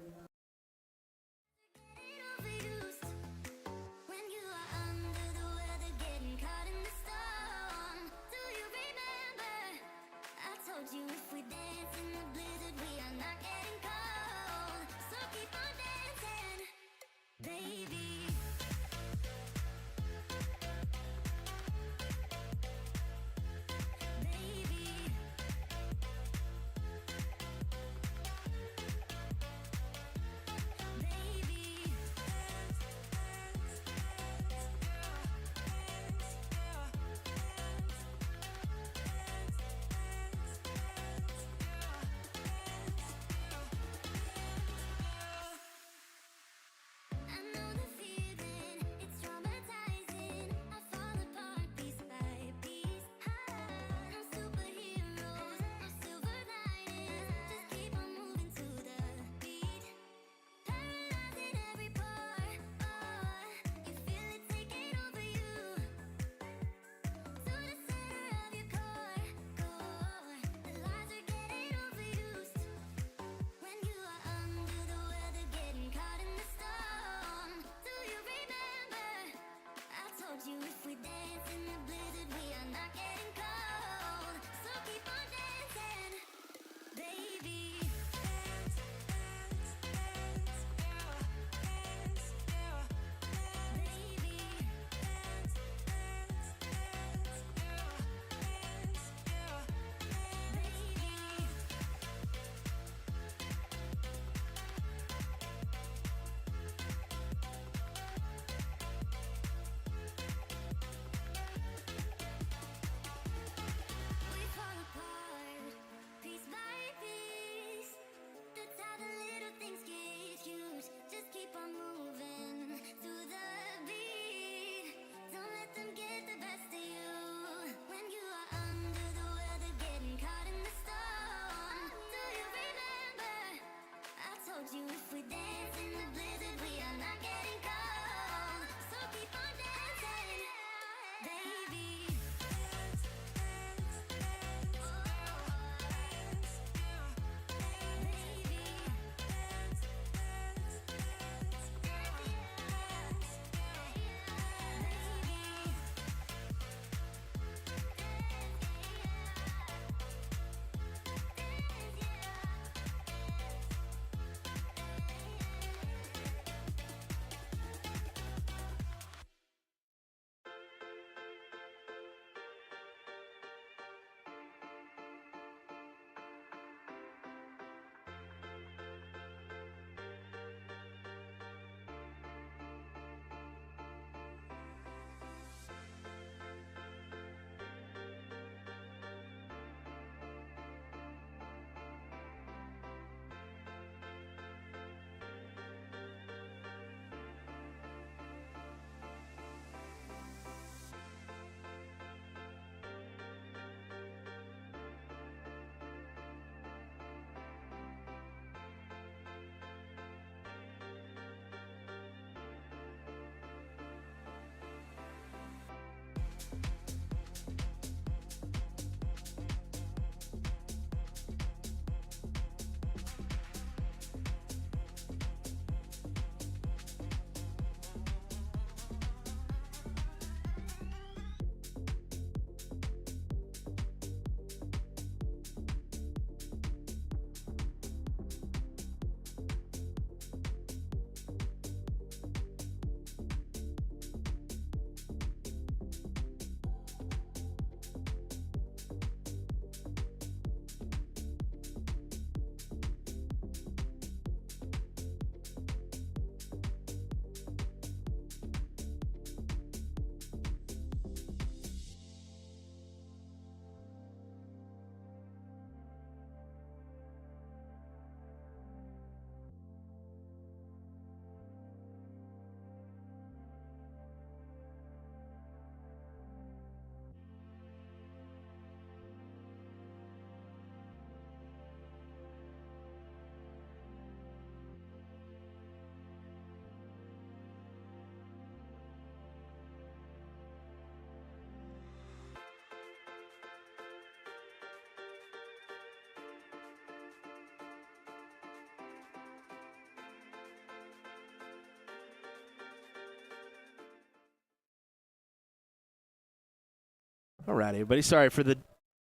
All right, everybody. Sorry for the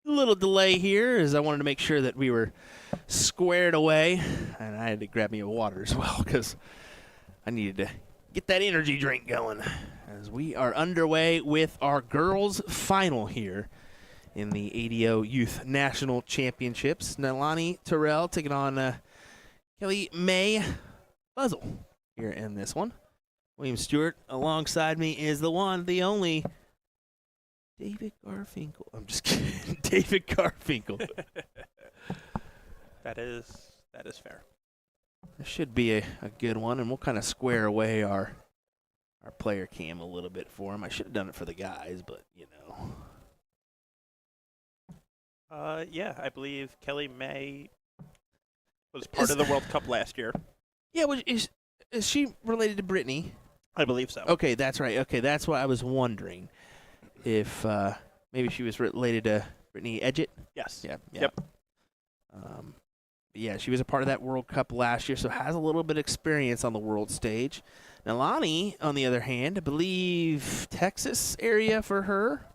little delay here, as I wanted to make sure that we were squared away, and I had to grab me a water as well because I needed to get that energy drink going. As we are underway with our girls' final here in the ADO Youth National Championships. Nalani Terrell taking on Kelly May Buzzle here in this one. William Stewart alongside me is the one, the only, David Garfinkel. I'm just kidding. David Garfinkel. That is fair. This should be a good one, and we'll kind of square away our player cam a little bit for him. I should have done it for the guys, but, you know. Yeah, I believe Kelly May was part of the World Cup last year. Yeah, well, is she related to Brittany? I believe so. Okay, that's right. Okay, that's what I was wondering. If maybe she was related to Brittany Edgett. Yes. Yeah. Yep. But yeah, she was a part of that World Cup last year, so has a little bit of experience on the world stage. Now, Lonnie, on the other hand, I believe Texas area for her,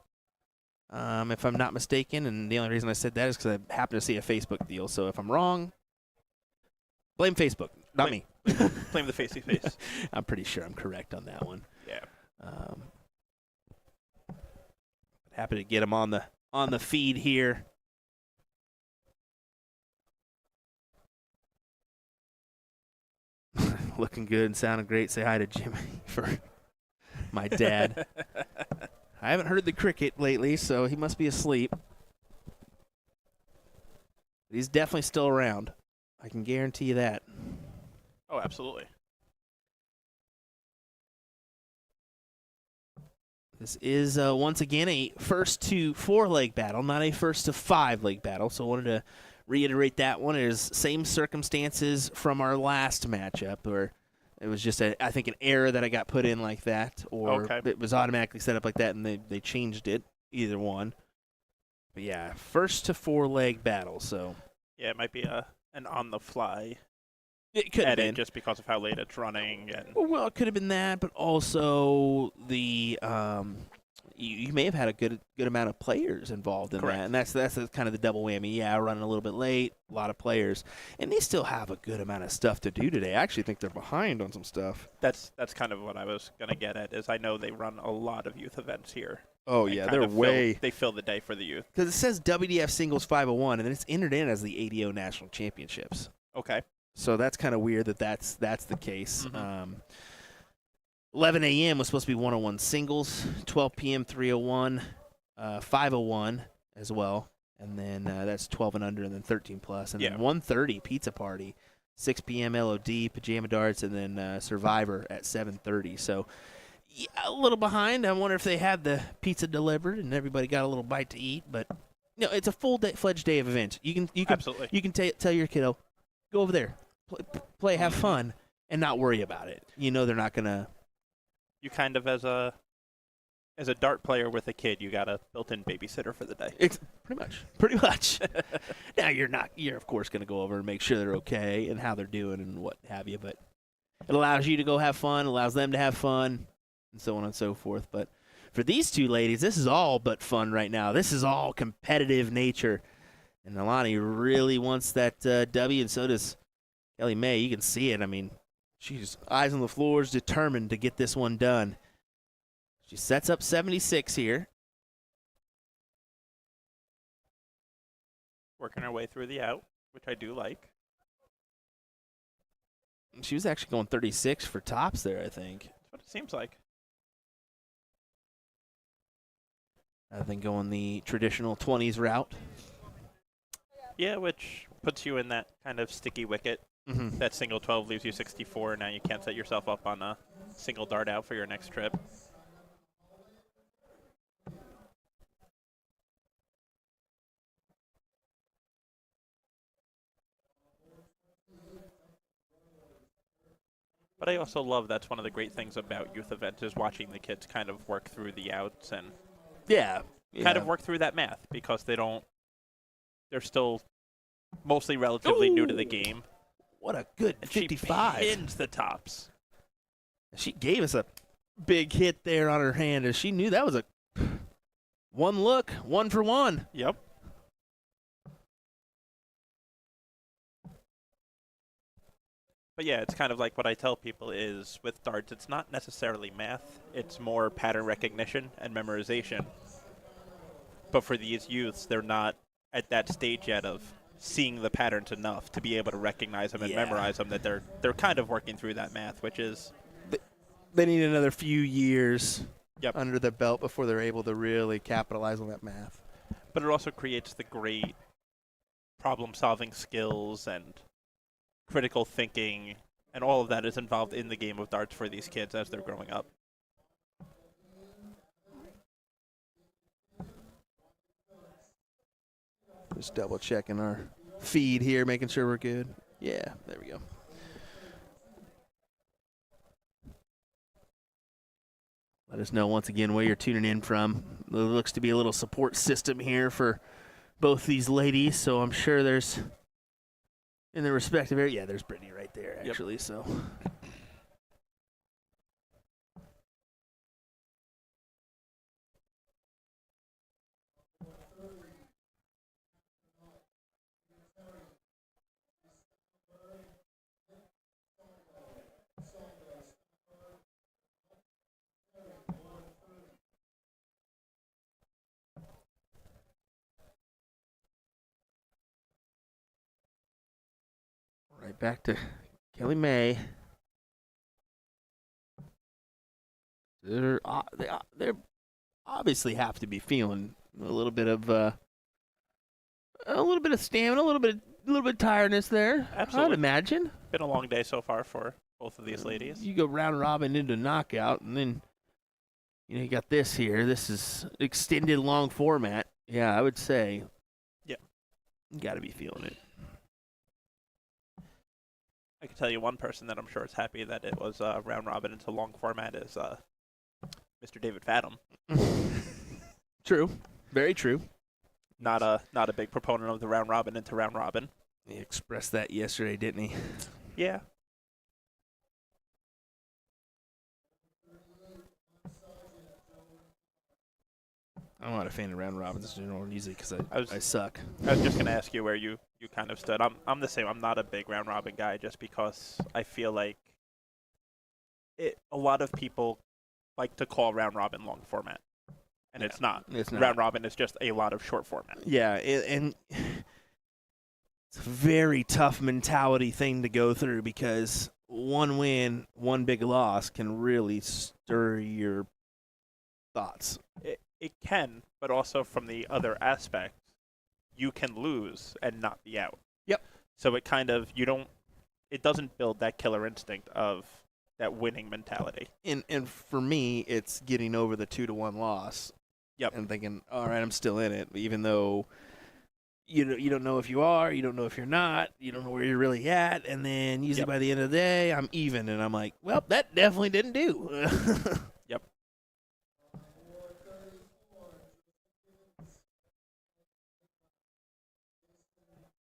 if I'm not mistaken. And the only reason I said that is because I happened to see a Facebook deal. So if I'm wrong, blame Facebook, not me. Blame the facey face. I'm pretty sure I'm correct on that one. Yeah. Happy to get him on the feed here. Looking good and sounding great. Say hi to Jimmy for my dad. I haven't heard the cricket lately, so he must be asleep. But he's definitely still around. I can guarantee you that. Oh, absolutely. This is, once again, a first to 4-leg battle, not a first to 5-leg battle. So I wanted to reiterate that one. It is same circumstances from our last matchup, where it was just, I think, an error that I got put in like that, or it was automatically set up like that, and they changed it, either one. But, yeah, first to 4-leg battle. So yeah, it might be an on-the-fly it could have been just because of how late it's running. And well, it could have been that, but also the you may have had a good amount of players involved in Correct. that, and that's kind of the double whammy. Yeah, running a little bit late, a lot of players, and they still have a good amount of stuff to do today. I actually think they're behind on some stuff. that's kind of what I was gonna get at. Is I know they run a lot of youth events here. Oh and yeah, kind they're of way they fill the day for the youth. because it says WDF Singles 501, and then it's entered in as the ADO National Championships. Okay. So that's kind of weird that's the case. Mm-hmm. 11 a.m. was supposed to be 101 singles, 12 p.m. 301, 501 as well, and then that's 12 and under, and then 13 plus, and then 1:30 pizza party, 6 p.m. LOD, pajama darts, and then Survivor at 7:30. So yeah, a little behind. I wonder if they had the pizza delivered and everybody got a little bite to eat, but no, it's a full-fledged day of events. You can Absolutely. You can tell your kiddo, go over there, play, have fun, and not worry about it. You know they're not gonna. You kind of as a dart player with a kid, you got a built-in babysitter for the day. It's pretty much. Now you're of course gonna go over and make sure they're okay and how they're doing and what have you, but it allows you to go have fun, allows them to have fun, and so on and so forth. But for these two ladies, this is all but fun right now. This is all competitive nature, and Alani really wants that W, and so does Kelly May. You can see it. I mean, she's eyes on the floor, is determined to get this one done. She sets up 76 here. Working her way through the out, which I do like. She was actually going 36 for tops there, I think. That's what it seems like. I think going the traditional 20s route. Yeah, which puts you in that kind of sticky wicket. Mm-hmm. That single 12 leaves you 64. Now you can't set yourself up on a single dart out for your next trip. But I also love that's one of the great things about youth events is watching the kids kind of work through the outs and kind of work through that math because they're still mostly relatively new to the game. What a good And 55. She pins the tops. She gave us a big hit there on her hand, and she knew that was a One look, 1 for 1. Yep. But yeah, it's kind of like what I tell people is with darts, it's not necessarily math. It's more pattern recognition and memorization. But for these youths, they're not at that stage yet of seeing the patterns enough to be able to recognize them and Yeah. memorize them, that they're kind of working through that math, which is They need another few years Yep. under their belt before they're able to really capitalize on that math. but it also creates the great problem-solving skills and critical thinking, and all of that is involved in the game of darts for these kids as they're growing up. Just double checking our feed here, making sure we're good. Yeah, there we go. Let us know once again where you're tuning in from. There looks to be a little support system here for both these ladies, so I'm sure there's in the respective area. Yeah, there's Brittany right there, Yep. actually. So right back to Kelly May. They obviously have to be feeling a little bit of stamina, a little bit of tiredness there. Absolutely. I'd imagine. Been a long day so far for both of these ladies. You go round robin into knockout, and then you got this here. This is extended long format. Yeah, I would say. Yeah. You got to be feeling it. I can tell you one person that I'm sure is happy that it was round robin into long format is Mr. David Fathom. True. Very true. Not a big proponent of the round robin into round robin. He expressed that yesterday, didn't he? Yeah. I'm not a fan of round robins in general usually because I was- I suck. I was just gonna ask you where you kind of stood. I'm the same. I'm not a big round robin guy just because I feel like a lot of people like to call round robin long format, and it's not. It's not. Round robin is just a lot of short format. Yeah, and it's a very tough mentality thing to go through because one win, one big loss can really stir your thoughts. It can, but also from the other aspect, you can lose and not be out. Yep. So it kind of it doesn't build that killer instinct of that winning mentality. And for me, it's getting over the 2-1 loss. Yep. And thinking, all right, I'm still in it, even though you don't know if you are, you don't know if you're not, you don't know where you're really at, and then usually Yep. by the end of the day, I'm even, and I'm like, well, that definitely didn't do. Yep.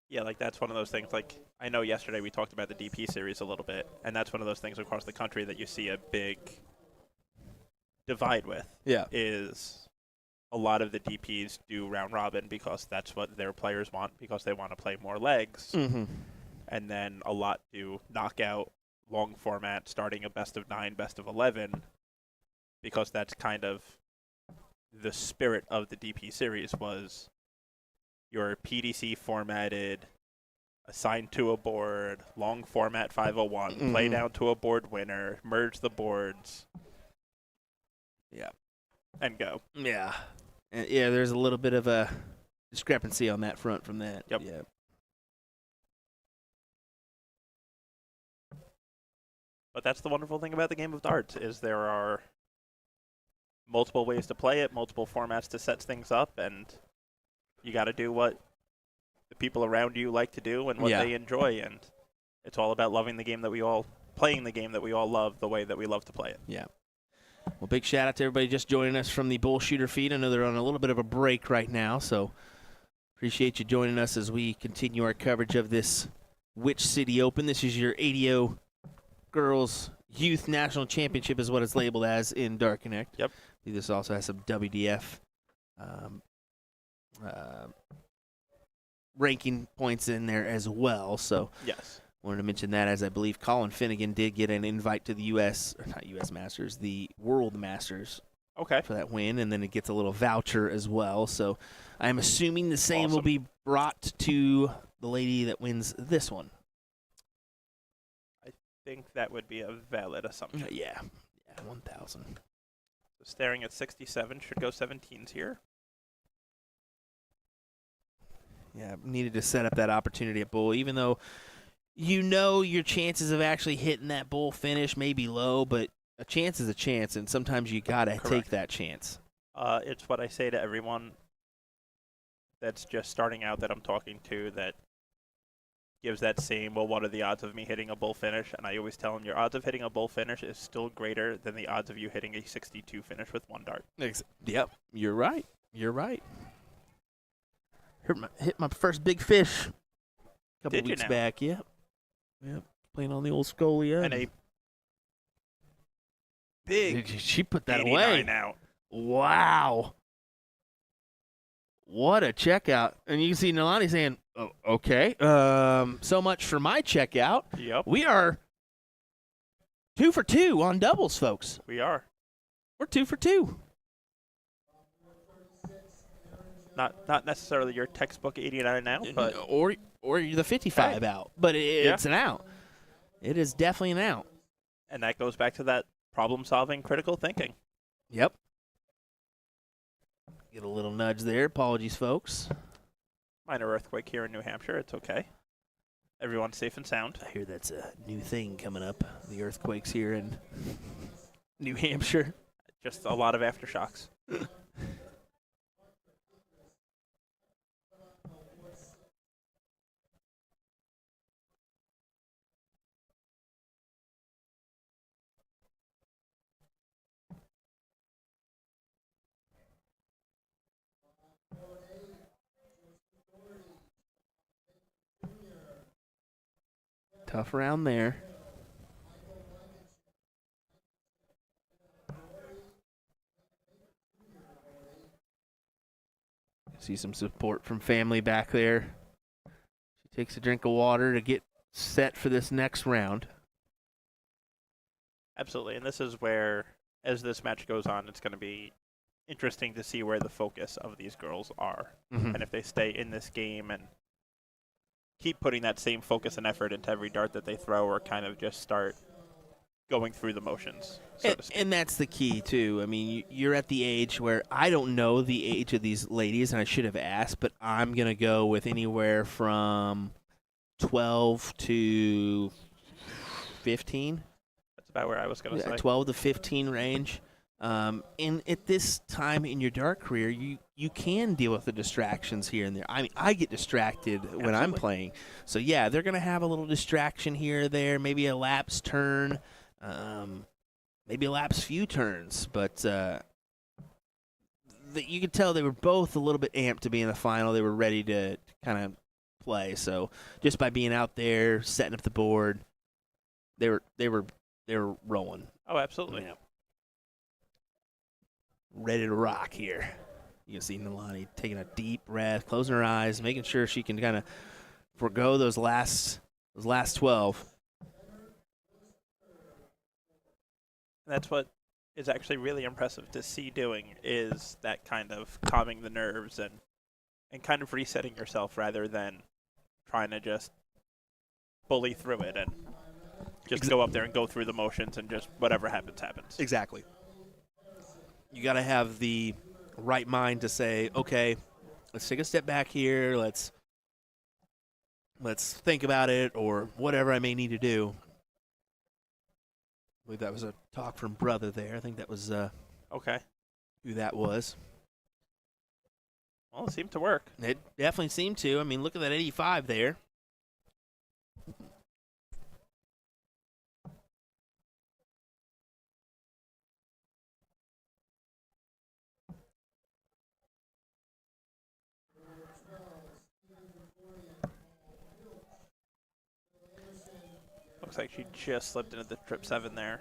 Yeah, like that's one of those things. Like I know yesterday we talked about the DP series a little bit, and that's one of those things across the country that you see a big divide with. Yeah. Is a lot of the DPs do round robin because that's what their players want because they want to play more legs, Mm-hmm. and then a lot do knockout, long format, starting a best of 9, best of 11, because that's kind of the spirit of the DP series was your PDC formatted, assigned to a board, long format 501, play Mhm. down to a board winner, merge the boards. Yeah. And go. Yeah. Yeah, there's a little bit of a discrepancy on that front from that. Yep. Yeah. But that's the wonderful thing about the game of darts is there are multiple ways to play it, multiple formats to set things up, and you got to do what the people around you like to do and what Yeah. they enjoy, and it's all about loving the game that we all playing the game that we all love the way that we love to play it. Yeah. Well, big shout out to everybody just joining us from the Bull Shooter feed. I know they're on a little bit of a break right now, so appreciate you joining us as we continue our coverage of this Witch City Open. This is your ADO Girls Youth National Championship is what it's labeled as in Dark Connect. Yep. This also has some WDF um, uh, ranking points in there as well. So Yes. wanted to mention that, as I believe Colin Finnegan did get an invite to the U.S. or not U.S. Masters, the World Masters Okay. for that win, and then it gets a little voucher as well. So I'm assuming the same will Awesome. be brought to the lady that wins this one. I think that would be a valid assumption. Yeah, 1,000. So staring at 67, should go 17s here. Yeah, needed to set up that opportunity at bull, even though you know your chances of actually hitting that bull finish may be low, but a chance is a chance, and sometimes you got to take Correct. that chance. It's what I say to everyone that's just starting out that I'm talking to that gives that same, well, what are the odds of me hitting a bull finish? And I always tell them your odds of hitting a bull finish is still greater than the odds of you hitting a 62 finish with one dart. Yep, you're right. You're right. Hit my first big fish a couple Did you weeks now? back. Yep. Playing on the old Scolia. And a big She put that 89 away. out. Wow. What a checkout. And you can see Nalani saying, oh, okay, so much for my checkout. Yep, We are 2 for 2 on doubles, folks. we are. We're 2 for 2. Not necessarily your textbook 89 out, but Or the 55 out. But it's an out. It is definitely an out. and that goes back to that problem-solving, critical thinking. Yep. Get a little nudge there. Apologies, folks. Minor earthquake here in New Hampshire. It's okay. Everyone's safe and sound. I hear that's a new thing coming up. The earthquakes here in New Hampshire. Just a lot of aftershocks. Tough round there. See some support from family back there. She takes a drink of water to get set for this next round. Absolutely. And this is where, as this match goes on, it's going to be interesting to see where the focus of these girls are. Mm-hmm. And if they stay in this game and keep putting that same focus and effort into every dart that they throw, or kind of just start going through the motions, so to speak. And that's the key, too. I mean, you're at the age where I don't know the age of these ladies, and I should have asked, but I'm going to go with anywhere from 12 to 15. That's about where I was going to say. 12 to 15 range. And at this time in your dart career, you can deal with the distractions here and there. I mean, I get distracted when I'm Absolutely. playing. So, yeah, they're going to have a little distraction here or there, maybe a lapse turn, maybe a lapse few turns. But you could tell they were both a little bit amped to be in the final. They were ready to kind of play. So, just by being out there, setting up the board, they were rolling. Oh, absolutely. Yeah. Ready to rock here. You can see Nalani taking a deep breath, closing her eyes, making sure she can kind of forego those last 12. That's what is actually really impressive to see doing, is that kind of calming the nerves and kind of resetting yourself rather than trying to just bully through it and just go up there and go through the motions and just whatever happens, happens. Exactly. You got to have the right mind to say, okay, let's take a step back here. Let's think about it, or whatever I may need to do. I believe that was a talk from Brother there. I think that was Okay. who that was. Well, it seemed to work. It definitely seemed to. I mean, look at that 85 there. Looks like she just slipped into the trip 7 there.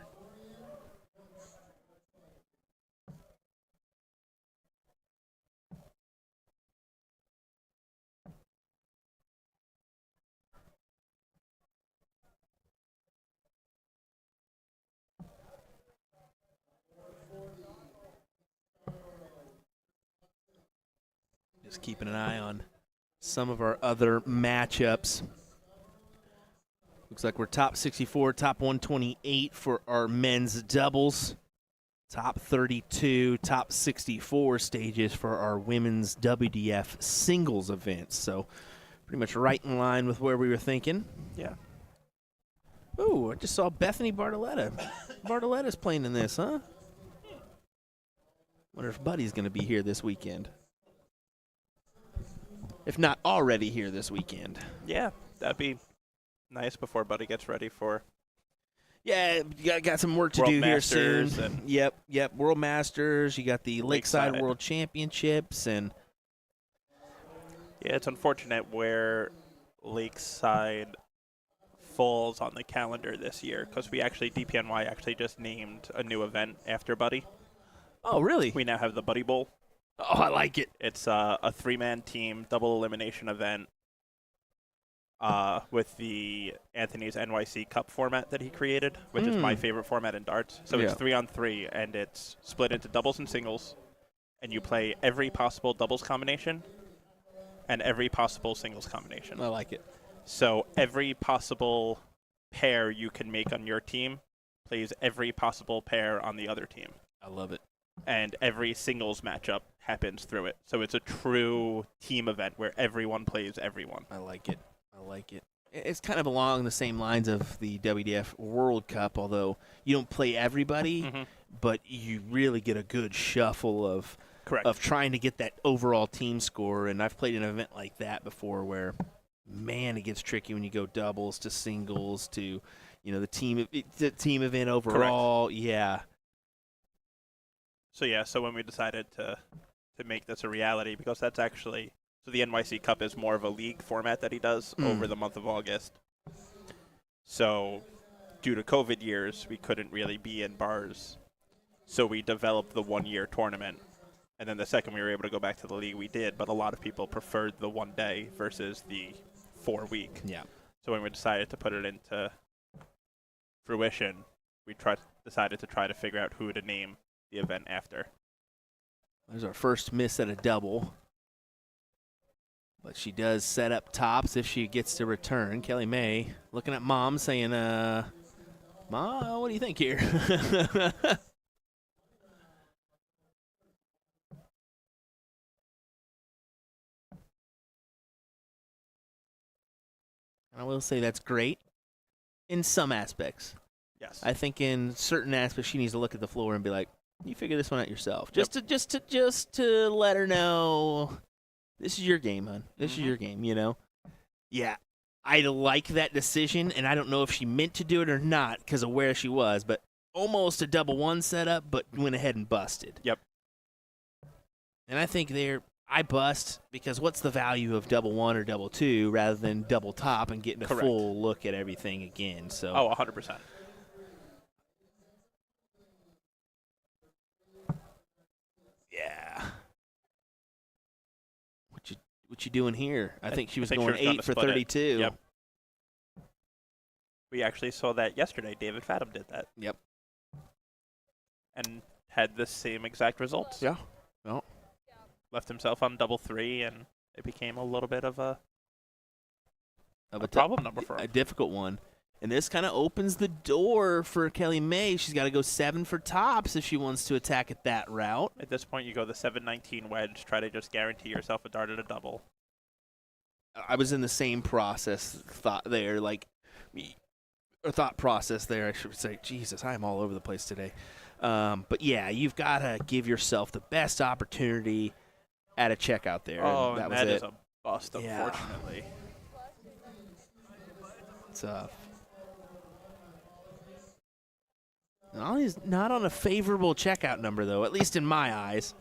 Just keeping an eye on some of our other matchups. Looks like we're top 64, top 128 for our men's doubles. Top 32, top 64 stages for our women's WDF singles events. So pretty much right in line with where we were thinking. Yeah. Ooh, I just saw Bethany Bartoletta. Bartoletta's playing in this, huh? Wonder if Buddy's going to be here this weekend. If not already here this weekend. Yeah, that'd be nice before Buddy gets ready for. Yeah, you got some work to World do Masters here soon. and- Yep. World Masters. You got the Lakeside Lakeside. World Championships, and Yeah, it's unfortunate where Lakeside falls on the calendar this year because DPNY actually just named a new event after Buddy. oh, really? We now have the Buddy Bowl. Oh, I like it. It's a 3-man team double elimination event with the Anthony's NYC Cup format that he created, which is my favorite format in darts. So it's Yeah. 3-on-3, and it's split into doubles and singles, and you play every possible doubles combination and every possible singles combination. I like it. So every possible pair you can make on your team plays every possible pair on the other team. I love it. And every singles matchup happens through it. So it's a true team event where everyone plays everyone. I like it. It's kind of along the same lines of the WDF World Cup, although you don't play everybody, but you really get a good shuffle of Correct. of trying to get that overall team score. And I've played an event like that before where, man, it gets tricky when you go doubles to singles to, the team event overall. Correct. Yeah. So when we decided to make this a reality, because that's actually so the NYC Cup is more of a league format that he does over the month of August. So due to COVID years, we couldn't really be in bars. So we developed the 1-year tournament. And then the second we were able to go back to the league, we did. But a lot of people preferred the 1 day versus the 4-week. Yeah. So when we decided to put it into fruition, we decided to try to figure out who to name the event after. There's our first miss at a double. But she does set up tops if she gets to return. Kelly May looking at Mom saying, Ma, what do you think here? I will say that's great in some aspects. Yes. I think in certain aspects she needs to look at the floor and be like, "You figure this one out yourself." Just to let her know, this is your game, hon. This is your game. Yeah, I like that decision, and I don't know if she meant to do it or not because of where she was, but almost a double one setup, but went ahead and busted. Yep. And I think I bust because what's the value of double one or double two rather than double top and getting a Correct. full look at everything again? So. 100%. Yeah. What you doing here? I think she was think she going was gonna 8 for split it. 32. Yep. We actually saw that yesterday. David Fathom did that. Yep. And had the same exact results. Yeah. Well, Left himself on double three, and it became a little bit of a of a problem number for a him. difficult one. And this kind of opens the door for Kelly May. She's got to go 7 for tops if she wants to attack it that route. At this point, you go the 7-19 wedge, try to just guarantee yourself a dart at a double. I was in the same thought process there, I should say. Jesus, I am all over the place today. But yeah, you've got to give yourself the best opportunity at a checkout there. Oh, and and was that it. is a bust, Yeah. unfortunately. Tough. He's not on a favorable checkout number, though, at least in my eyes.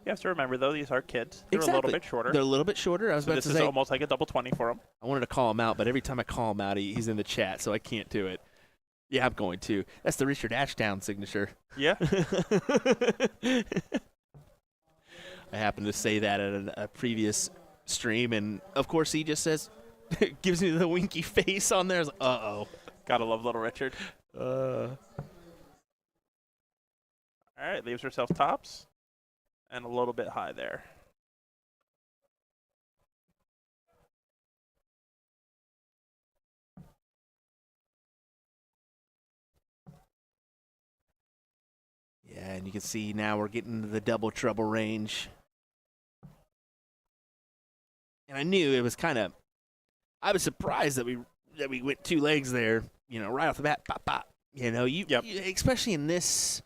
You have to remember, though, these are kids. They're a little bit shorter. They're a little bit shorter. I was So about this to is say, almost like a double 20 for them. I wanted to call him out, but every time I call him out, he's in the chat, so I can't do it. Yeah, I'm going to. That's the Richard Ashdown signature. Yeah. I happened to say that at a previous stream, and of course he just says, gives me the winky face on there. I was like, uh-oh. Gotta love little Richard. All right, leaves herself tops and a little bit high there. And you can see now we're getting into the double trouble range. And I knew it was I was surprised that we went 2 legs there, right off the bat, pop, pop. You especially in this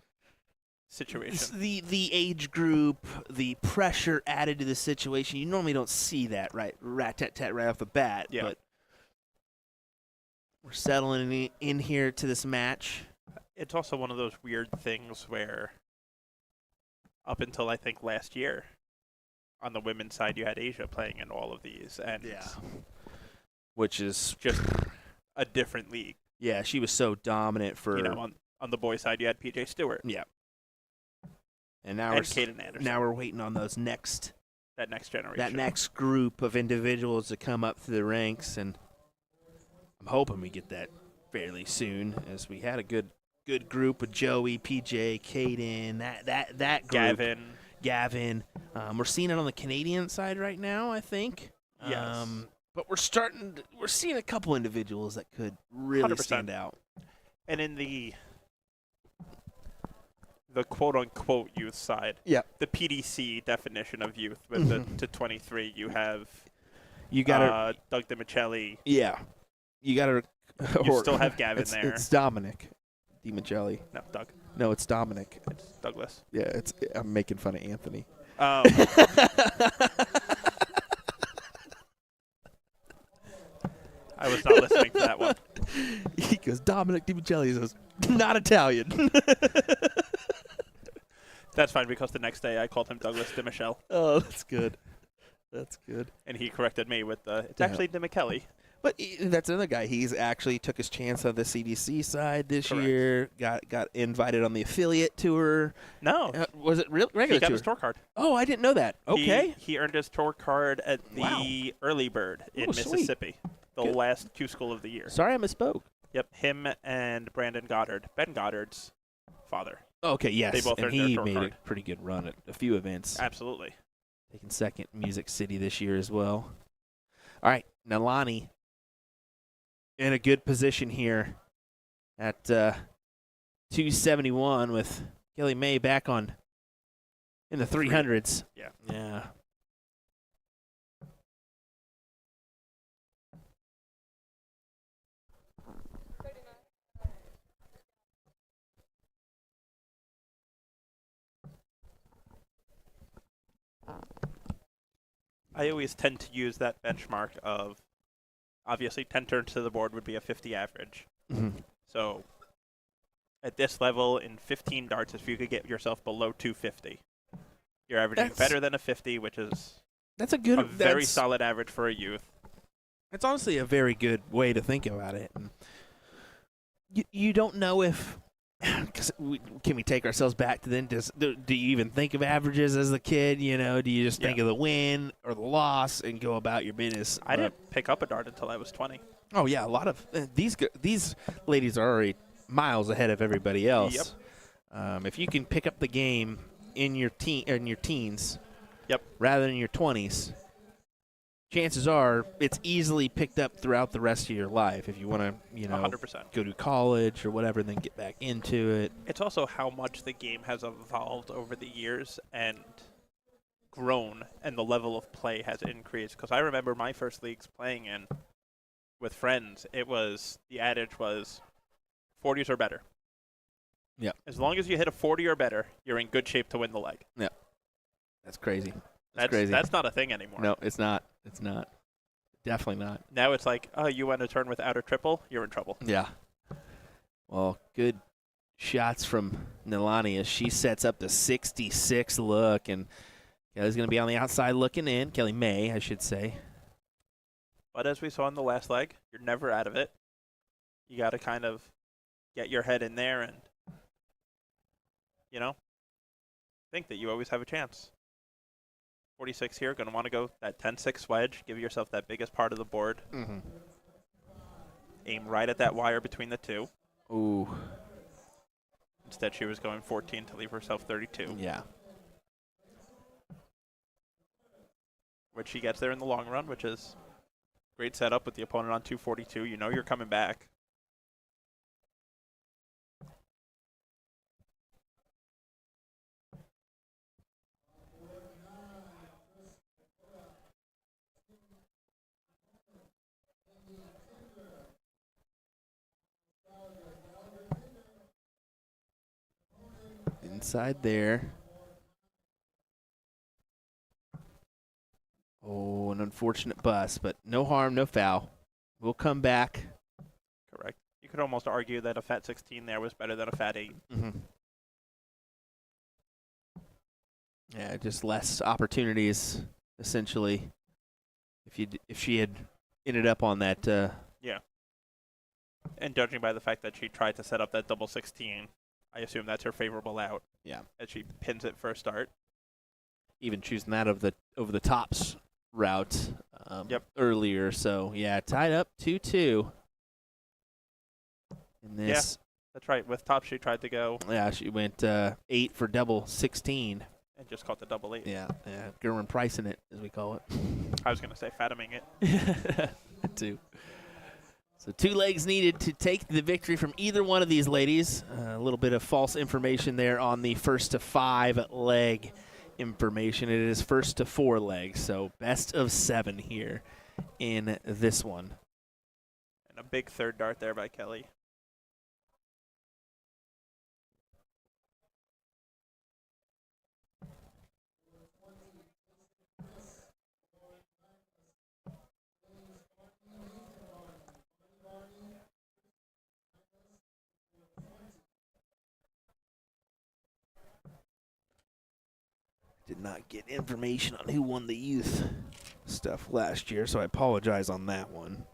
Situation. the age group, the pressure added to the situation. You normally don't see that right off the bat. Yeah. But we're settling in here to this match. It's also one of those weird things where up until I think last year, on the women's side, you had Asia playing in all of these, and Which is just a different league. Yeah, she was so dominant for On the boys' side, you had PJ Stewart. Yeah. And now And Kaden Anderson. Now we're waiting on those that next generation. that next group of individuals to come up through the ranks, and I'm hoping we get that fairly soon, as we had a good group with Joey, PJ, Kaden, that group. Gavin. We're seeing it on the Canadian side right now, I think. Yes. But we're seeing a couple individuals that could really 100%. stand out. And in the quote-unquote youth side, the PDC definition of youth with the to 23, you have Doug DiMichele. Yeah. You got to. You still have Gavin there. It's Dominic DiMichele. No, Doug. No, it's Dominic. It's Douglas. Yeah, I'm making fun of Anthony. I was not listening to that one. He goes, Dominic DiMichele. He says, not Italian. That's fine, because the next day I called him Douglas DiMichele. Oh, that's good. That's good. And he corrected me with it's actually DiMichele. But that's another guy. He's actually took his chance on the CDC side this Correct. year. Got invited on the affiliate tour. No. Was it regular He got tour? his tour card. Oh, I didn't know that. Okay. He earned his tour card at the Early Bird in Sweet. Mississippi, the Good. last Q school of the year. Sorry I misspoke. Yep, him and Brandon Goddard, Ben Goddard's father. Okay, yes. They both and earned their he tour made card. a pretty good run at a few events. Absolutely. Taking second in Music City this year as well. All right, Nalani in a good position here at 271 with Kelly May back in the 300s. Yeah. Yeah. I always tend to use that benchmark of, obviously, 10 turns to the board would be a 50 average. Mm-hmm. So at this level, in 15 darts, if you could get yourself below 250, you're averaging better than a 50, which is That's a good, very solid average for a youth. It's honestly a very good way to think about it. And you don't know if, because can we take ourselves back to then? Do you even think of averages as a kid? Do you just think of the win or the loss and go about your business? I didn't pick up a dart until I was 20. Oh yeah, a lot of these ladies are already miles ahead of everybody else. Yep. If you can pick up the game in your teens, Yep. rather than your 20s, chances are it's easily picked up throughout the rest of your life. If you want to, 100%. go to college or whatever, then get back into it. It's also how much the game has evolved over the years and grown, and the level of play has increased. Because I remember my first leagues playing in with friends, the adage was 40s or better. Yeah. As long as you hit a 40 or better, you're in good shape to win the leg. Yeah. That's crazy. That's crazy. That's not a thing anymore. No, it's not. It's not. Definitely not. Now it's like, oh, you went a turn without a triple, you're in trouble. Yeah. Well, good shots from Nalani as she sets up the 66 look, and Kelly's going to be on the outside looking in. Kelly May, I should say. But as we saw in the last leg, you're never out of it. You got to kind of get your head in there and, think that you always have a chance. 46 here, going to want to go that 10-6 wedge, give yourself that biggest part of the board. Mm-hmm. Aim right at that wire between the two. Ooh. Instead, she was going 14 to leave herself 32. Yeah. Which she gets there in the long run, which is great setup with the opponent on 242. You know you're coming back. inside there. Oh, an unfortunate bust, but no harm, no foul. We'll come back. Correct. You could almost argue that a Fat 16 there was better than a Fat 8. Mm-hmm. Yeah, just less opportunities, essentially. If she had ended up on that. Yeah. And judging by the fact that she tried to set up that double 16, I assume that's her favorable out. Yeah. As she pins it for a start. Even choosing that over the tops route earlier. So, yeah, tied up 2-2. In this. Yeah, that's right. With tops, she tried to go. Yeah, she went 8 for double 16. And just caught the double 8. Yeah. Gerwin pricing it, as we call it. I was going to say fathoming it. Two. So 2 legs needed to take the victory from either one of these ladies. A little bit of false information there on the first to 5 leg information. It is first to 4 legs, so best of 7 here in this one. And a big third dart there by Kelly. Did not get information on who won the youth stuff last year, so I apologize on that one.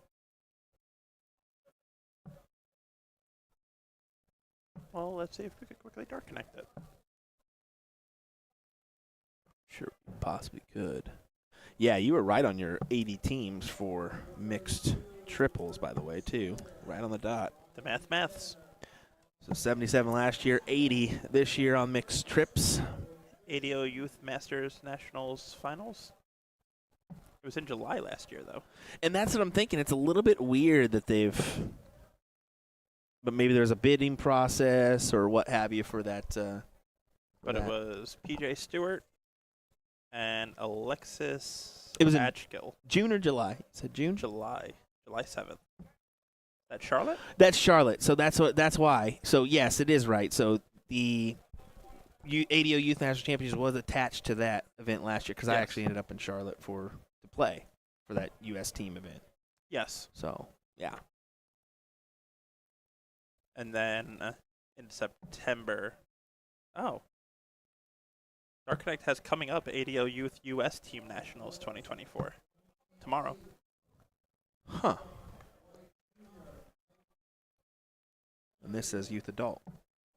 Well, let's see if we could quickly dart connect it. Sure, possibly could. Yeah, you were right on your 80 teams for mixed triples, by the way, too. Right on the dot. The maths. So 77 last year, 80 this year on mixed trips. ADO Youth Masters Nationals Finals. It was in July last year, though. And that's what I'm thinking. It's a little bit weird that but maybe there's a bidding process or what have you for that. But it was PJ Stewart and Alexis It was in Adgill. June or July? Is it June? July 7th. That Charlotte? That's Charlotte. So that's why. So yes, it is right. So the ADO Youth National Championships was attached to that event last year because I actually ended up in Charlotte to play for that U.S. team event. Yes. So, yeah. And then in September, Dark Connect has coming up ADO Youth U.S. Team Nationals 2024 tomorrow. Huh. And this says youth adult.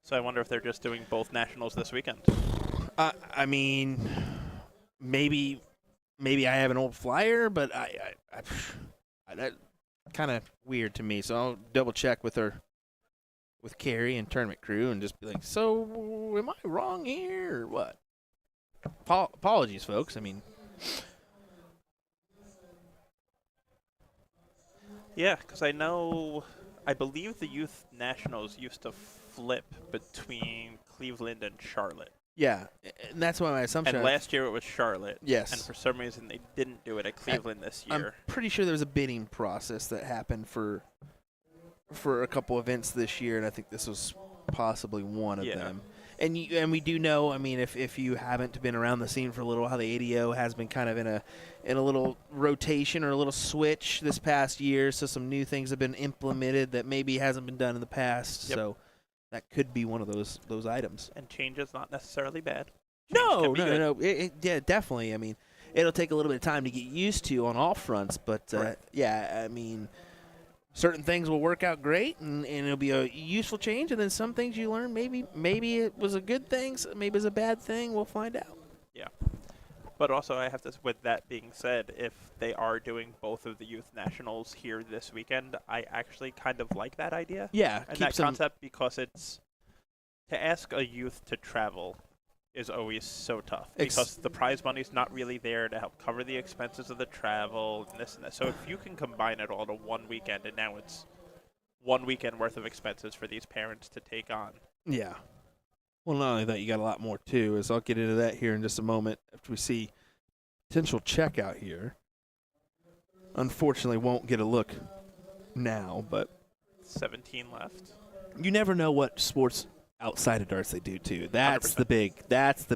So I wonder if they're just doing both nationals this weekend. I mean, maybe I have an old flyer, but that kind of weird to me. So I'll double check with Carrie and tournament crew and just be like, so am I wrong here or what? Apologies, folks. I mean, yeah, because I believe the youth nationals used to flip between Cleveland and Charlotte. yeah, and that's why my assumption. And last year it was Charlotte. Yes. And for some reason they didn't do it at Cleveland this year. I'm pretty sure there was a bidding process that happened for a couple events this year, and I think this was possibly one of them. And we do know, I mean, if you haven't been around the scene for a little while, the ADO has been kind of in a little rotation or a little switch this past year. So some new things have been implemented that maybe hasn't been done in the past. Yep. So that could be one of those items. And change is not necessarily bad. No. Yeah, definitely. I mean, it'll take a little bit of time to get used to on all fronts, but yeah, I mean, certain things will work out great, and it'll be a useful change, and then some things you learn, maybe it was a good thing, maybe it's a bad thing. We'll find out. Yeah. But also, I have to, with that being said, if they are doing both of the youth nationals here this weekend, I actually kind of like that idea. Yeah, and that concept, because it's to ask a youth to travel is always so tough because the prize money's not really there to help cover the expenses of the travel and this and that. So if you can combine it all to one weekend, and now it's 1 weekend worth of expenses for these parents to take on. Yeah. Well, not only that, you got a lot more too. As I'll get into that here in just a moment after we see potential checkout here. Unfortunately, won't get a look now, but 17 left. you never know what sports outside of darts they do too. That's 100%. the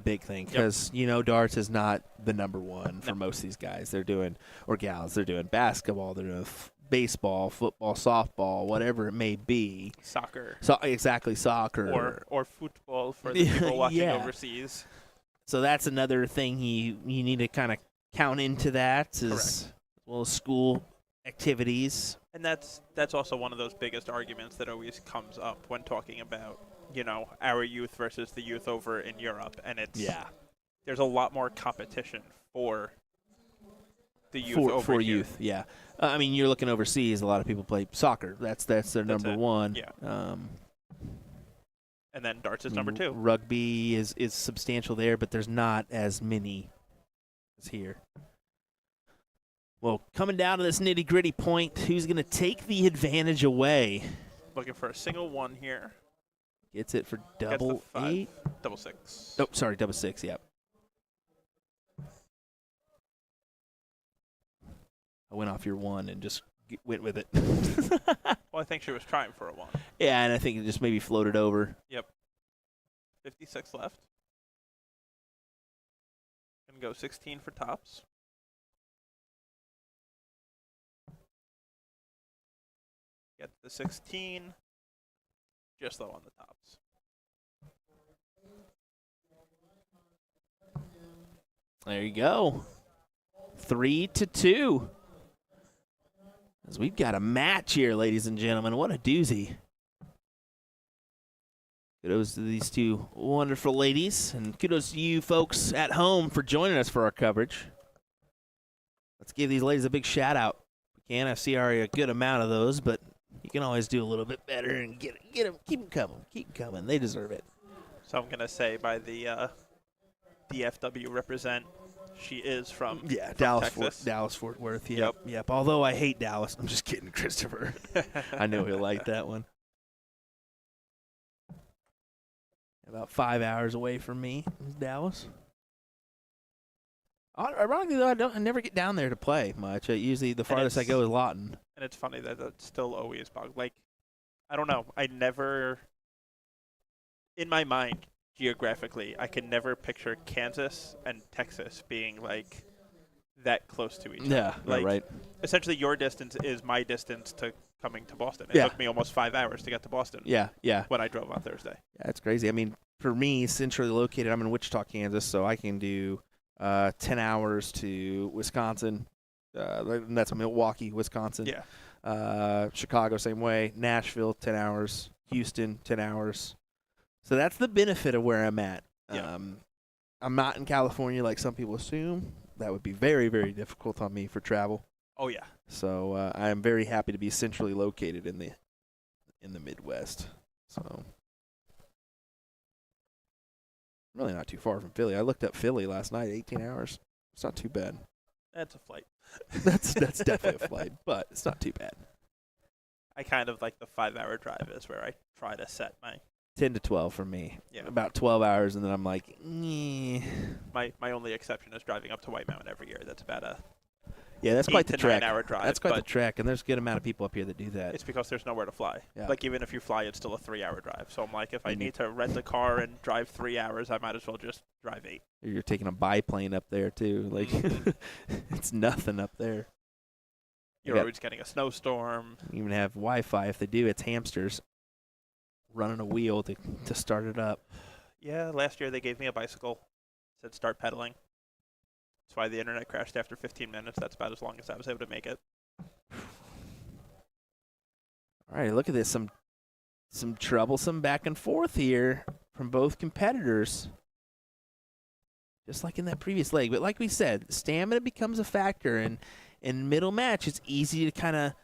big thing, because darts is not the number one for most of these guys. They're doing, or gals, they're doing basketball, they're doing baseball, football, softball, whatever it may be. Soccer. So exactly, soccer Or football for the people watching Yeah. overseas. So that's another thing you need to kind of count into that, as well as school activities. And that's also one of those biggest arguments that always comes up when talking about, our youth versus the youth over in Europe. And there's a lot more competition for the youth over for here. youth. Yeah, I mean, you're looking overseas. A lot of people play soccer. That's their number it. one. Yeah. And then darts is number 2. Rugby is substantial there, but there's not as many as here. Well, coming down to this nitty-gritty point, who's going to take the advantage away? Looking for a single one here. Gets it for Gets the double 5. eight. Double 6. Oh, sorry, double 6, yep. I went off your 1 and just went with it. Well, I think she was trying for a 1. Yeah, and I think it just maybe floated over. 56 left. Gonna go 16 for tops. Get the 16. Just low on the tops. There you go. 3-2. As we've got a match here, ladies and gentlemen. What a doozy. Kudos to these two wonderful ladies, and kudos to you folks at home for joining us for our coverage. Let's give these ladies a big shout out. We can. I see already a good amount of those, but you can always do a little bit better and get them. Keep them coming. They deserve it. So I'm gonna say by the DFW represent, she is from Dallas Fort Worth. Yep. Although I hate Dallas, I'm just kidding, Christopher. I know he'll like that one. About 5 hours away from me is Dallas. Ironically, though, I never get down there to play much. Usually, the farthest I go is Lawton. And it's funny that it's still always bugged. Like, I don't know. I never, in my mind, geographically, I can never picture Kansas and Texas being like that close to each other. Yeah, like, right. Essentially, your distance is my distance to coming to Boston. It Yeah. took me almost 5 hours to get to Boston. Yeah. When I drove on Thursday. Yeah, it's crazy. I mean, for me, centrally located, I'm in Wichita, Kansas, so I can do 10 hours to Wisconsin. That's Milwaukee, Wisconsin. Yeah. Chicago, same way. Nashville, 10 hours. Houston, 10 hours. So that's the benefit of where I'm at. Yeah. I'm not in California like some people assume. That would be very, very difficult on me for travel. Oh yeah. So I am very happy to be centrally located in the Midwest. So really not too far from Philly. I looked up Philly last night, 18 hours. It's not too bad. That's a flight. That's definitely a flight, but it's not too bad. I kind of like the 5-hour drive is where I try to set my 10 to 12 for me. Yeah. About 12 hours, and then I'm like, eh. my only exception is driving up to White Mountain every year. That's about a Yeah, that's quite 8 the to 9 trek. hour drive. That's quite the but trek, and there's a good amount of people up here that do that. it's because there's nowhere to fly. Yeah. Like even if you fly, it's still a 3-hour drive. So I'm like, if I Mhm. need to rent a car and drive 3 hours, I might as well just drive 8. You're taking a biplane up there too. Like Mhm. it's nothing up there. You're got- always getting a snowstorm. You even have Wi-Fi. If they do, it's hamsters running a wheel to start it up. Yeah, last year they gave me a bicycle. Said start pedaling. That's why the internet crashed after 15 minutes. That's about as long as I was able to make it. All right, look at this. Some troublesome back and forth here from both competitors. Just like in that previous leg. But like we said, stamina becomes a factor. And in middle match, it's easy to kind of –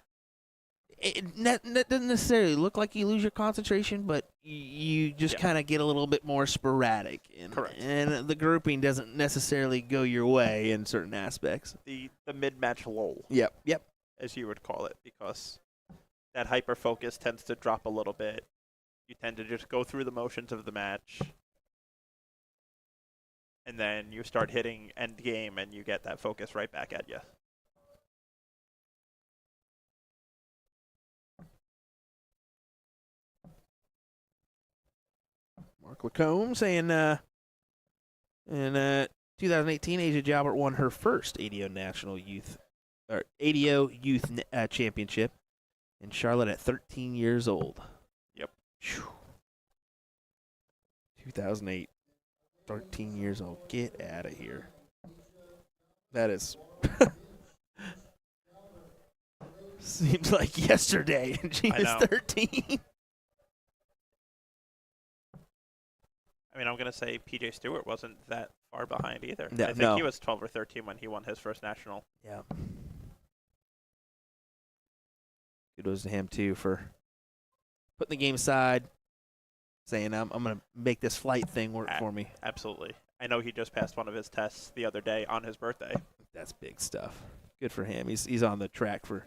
it doesn't necessarily look like you lose your concentration, but you just kind of get a little bit more sporadic. Correct. And the grouping doesn't necessarily go your way in certain aspects. The mid-match lull, Yep. as you would call it, because that hyper focus tends to drop a little bit. You tend to just go through the motions of the match, and then you start hitting end game, and you get that focus right back at you. Mark Lacombe saying, in 2018, Asia Jalbert won her first ADO Youth Championship in Charlotte at 13 years old. Yep. Whew. 2008, 13 years old. Get out of here. That is seems like yesterday, and she I was know. 13. I mean, I'm going to say P.J. Stewart wasn't that far behind either. No, I think no. he was 12 or 13 when he won his first national. Yeah. Kudos to him, too, for putting the game aside, saying, I'm going to make this flight thing work for me. Absolutely. I know he just passed one of his tests the other day on his birthday. That's big stuff. Good for him. He's on the track for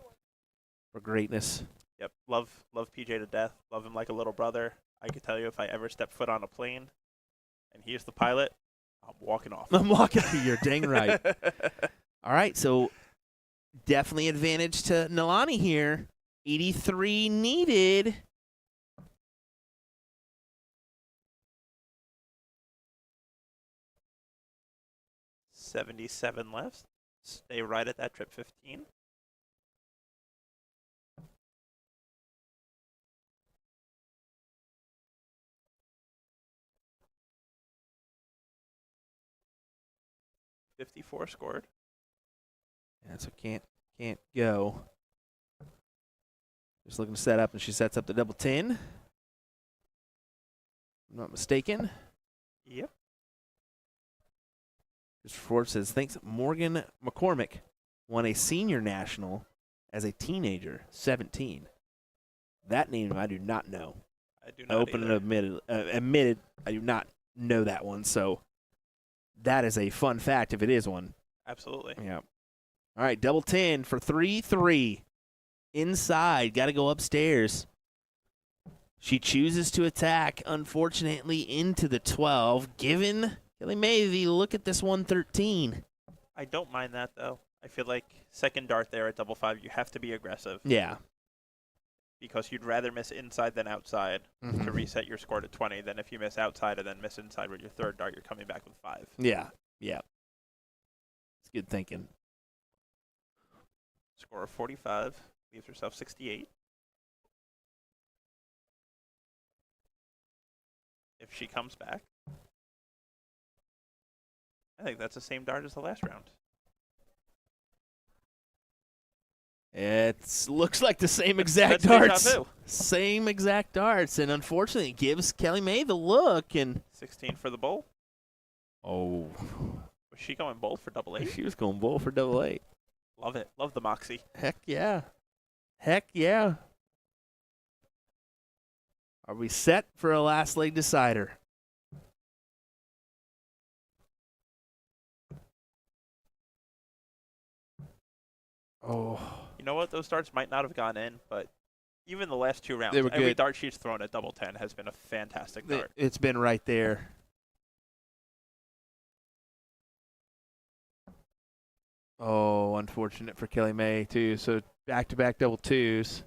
greatness. Yep. Love PJ to death. Love him like a little brother. I can tell you if I ever step foot on a plane and he's the pilot, I'm walking off. I'm walking. You're dang right. All right, so definitely advantage to Nalani here. 83 needed. $77 left. Stay right at that trip 15. $54 scored. Yeah, so can't go. Just looking to set up, and she sets up the double 10. If I'm not mistaken. Yep. Christopher Ford says, thanks, Morgan McCormick won a senior national as a teenager, 17. That name I do not know. I do not Open either. and admitted I do not know that one. So that is a fun fact if it is one. Absolutely. Yeah. All right, double 10 for 3-3. Inside, got to go upstairs. She chooses to attack, unfortunately, into the 12, giving Kelly May the look at this 113. I don't mind that, though. I feel like second dart there at double 5, you have to be aggressive Yeah. because you'd rather miss inside than outside to Mhm. reset your score to 20 than if you miss outside and then miss inside with your third dart, you're coming back with 5. Yeah. Yeah. It's good thinking. Score of 45, leaves herself 68. If she comes back, I think that's the same dart as the last round. It looks like the same exact That's deja darts. vu. Same exact darts, and unfortunately, it gives Kelly May the look. And 16 for the bowl. oh, Was she going bowl for double 8? she was going bull for double 8. Love it. Love the moxie. Heck yeah. Heck yeah. Are we set for a last leg decider? Oh, You know what? Those darts might not have gone in, but even the last 2 rounds, They were every good. dart she's thrown at double 10 has been a fantastic dart. it's been right there. Oh, unfortunate for Kelly May, too. So back-to-back double 2s.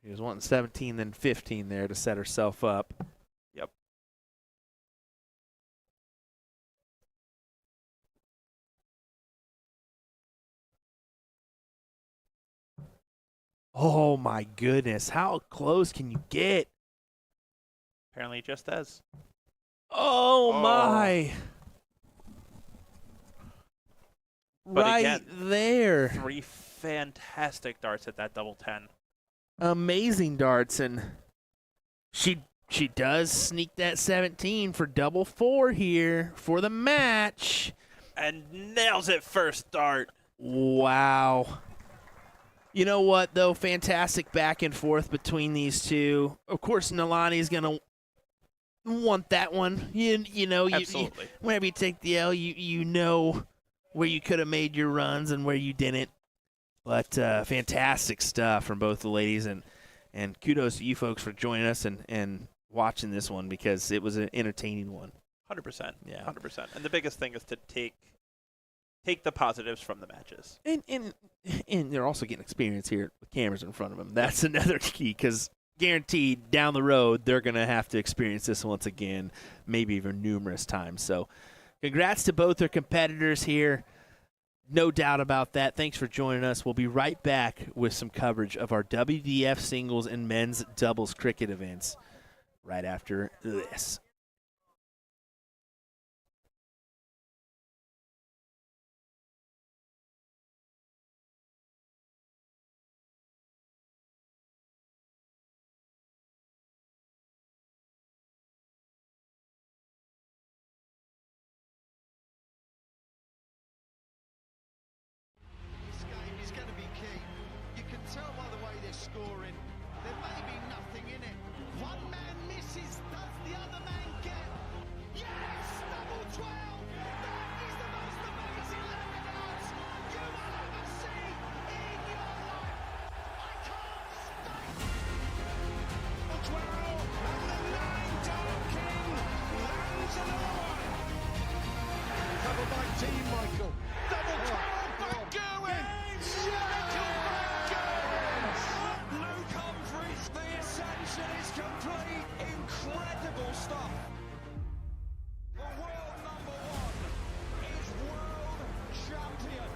She was wanting 17, then 15 there to set herself up. Yep. Oh, my goodness. How close can you get? Apparently just as. Oh, Oh. my. But Right again, there. 3 fantastic darts at that double 10. Amazing darts, and she does sneak that 17 for double 4 here for the match. And nails it first dart. Wow. You know what, though? Fantastic back and forth between these two. Of course, Nalani's going to want that one. You know, Absolutely. whenever you take the L, you know where you could have made your runs and where you didn't. But fantastic stuff from both the ladies, and kudos to you folks for joining us and watching this one because it was an entertaining one. 100%. Yeah. 100%. And the biggest thing is to take the positives from the matches. And they're also getting experience here with cameras in front of them. That's another key because guaranteed down the road they're going to have to experience this once again, maybe even numerous times. So congrats to both their competitors here. No doubt about that. Thanks for joining us. We'll be right back with some coverage of our WDF singles and men's doubles cricket events right after this. This game is going to be key. You can tell by the way they're scoring. There may be nothing in it. One man misses, does the other man get? Yes! Double 12! That is the most amazing Lariats you will ever see in your life! I can't stay! 12, and the 9 Dark King lands another one! Covered by Team Michael. Double 12! Luke Humphries, the ascension is complete. Incredible stuff. The world number one is world champion.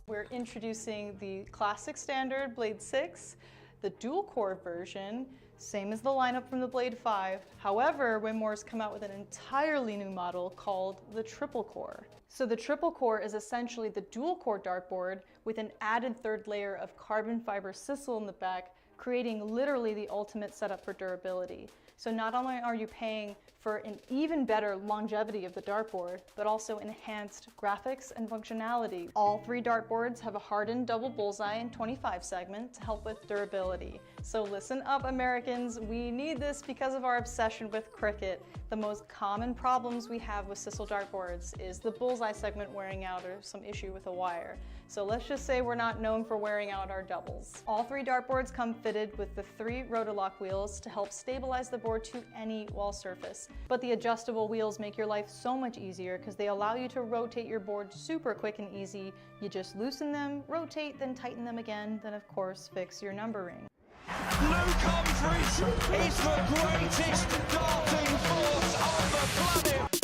We're introducing the classic standard Blade 6, the dual core version, same as the lineup from the Blade 5. However, Winmore's come out with an entirely new model called the triple core. So the triple core is essentially the dual core dartboard with an added third layer of carbon fiber sisal in the back, creating literally the ultimate setup for durability. So not only are you paying for an even better longevity of the dartboard, but also enhanced graphics and functionality. All 3 dartboards have a hardened double bullseye and 25 segment to help with durability. So listen up, Americans, we need this because of our obsession with cricket. The most common problems we have with sisal dartboards is the bullseye segment wearing out or some issue with a wire. So let's just say we're not known for wearing out our doubles. All 3 dartboards come fitted with the 3 Rotolock wheels to help stabilize the board to any wall surface. But the adjustable wheels make your life so much easier because they allow you to rotate your board super quick and easy. You just loosen them, rotate, then tighten them again, then of course fix your numbering. Luke Humphries is the greatest darting force on the planet.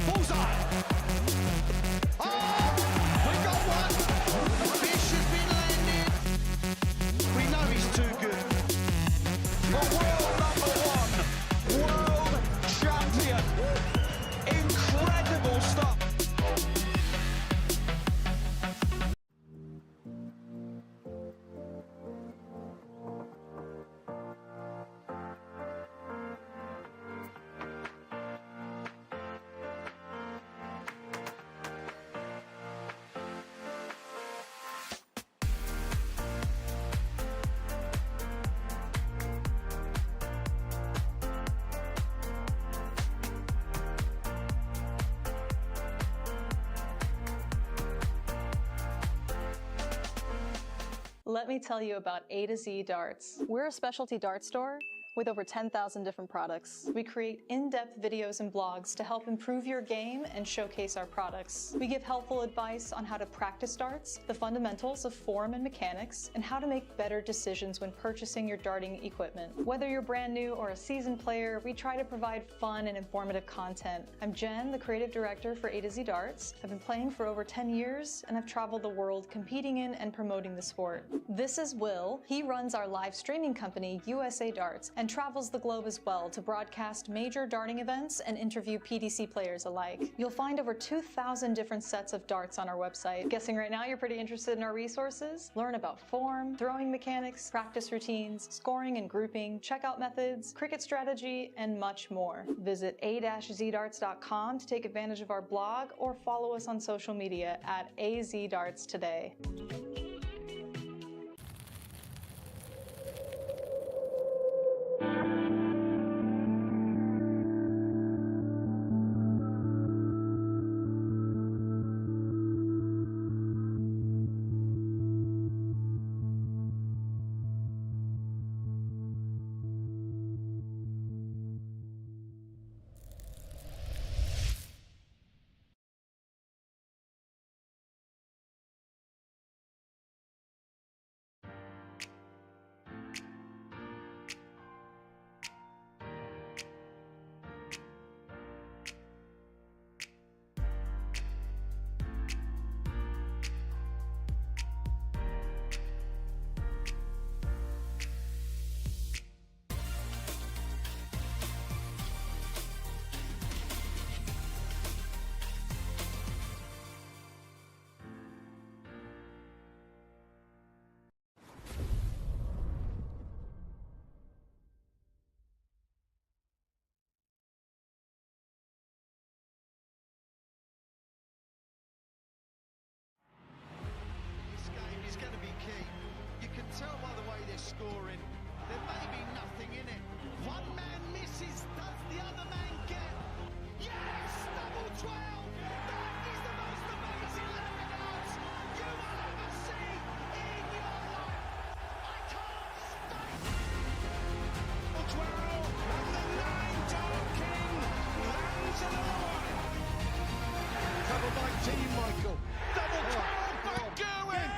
Bullseye. Oh, we got one. The fish has been landed. We know he's too good. The world number one, world champion. Incredible stuff. Let me tell you about A to Z Darts. We're a specialty dart store with over 10,000 different products. We create in-depth videos and blogs to help improve your game and showcase our products. We give helpful advice on how to practice darts, the fundamentals of form and mechanics, and how to make better decisions when purchasing your darting equipment. Whether you're brand new or a seasoned player, we try to provide fun and informative content. I'm Jen, the creative director for A to Z Darts. I've been playing for over 10 years, and I've traveled the world competing in and promoting the sport. This is Will. He runs our live streaming company, USA Darts, and travels the globe as well to broadcast major darting events and interview PDC players alike. You'll find over 2,000 different sets of darts on our website. Guessing right now you're pretty interested in our resources? Learn about form, throwing mechanics, practice routines, scoring and grouping, checkout methods, cricket strategy, and much more. Visit a-zdarts.com to take advantage of our blog or follow us on social media at AZDarts today. to you, Michael. Double 12, Van Gerwen.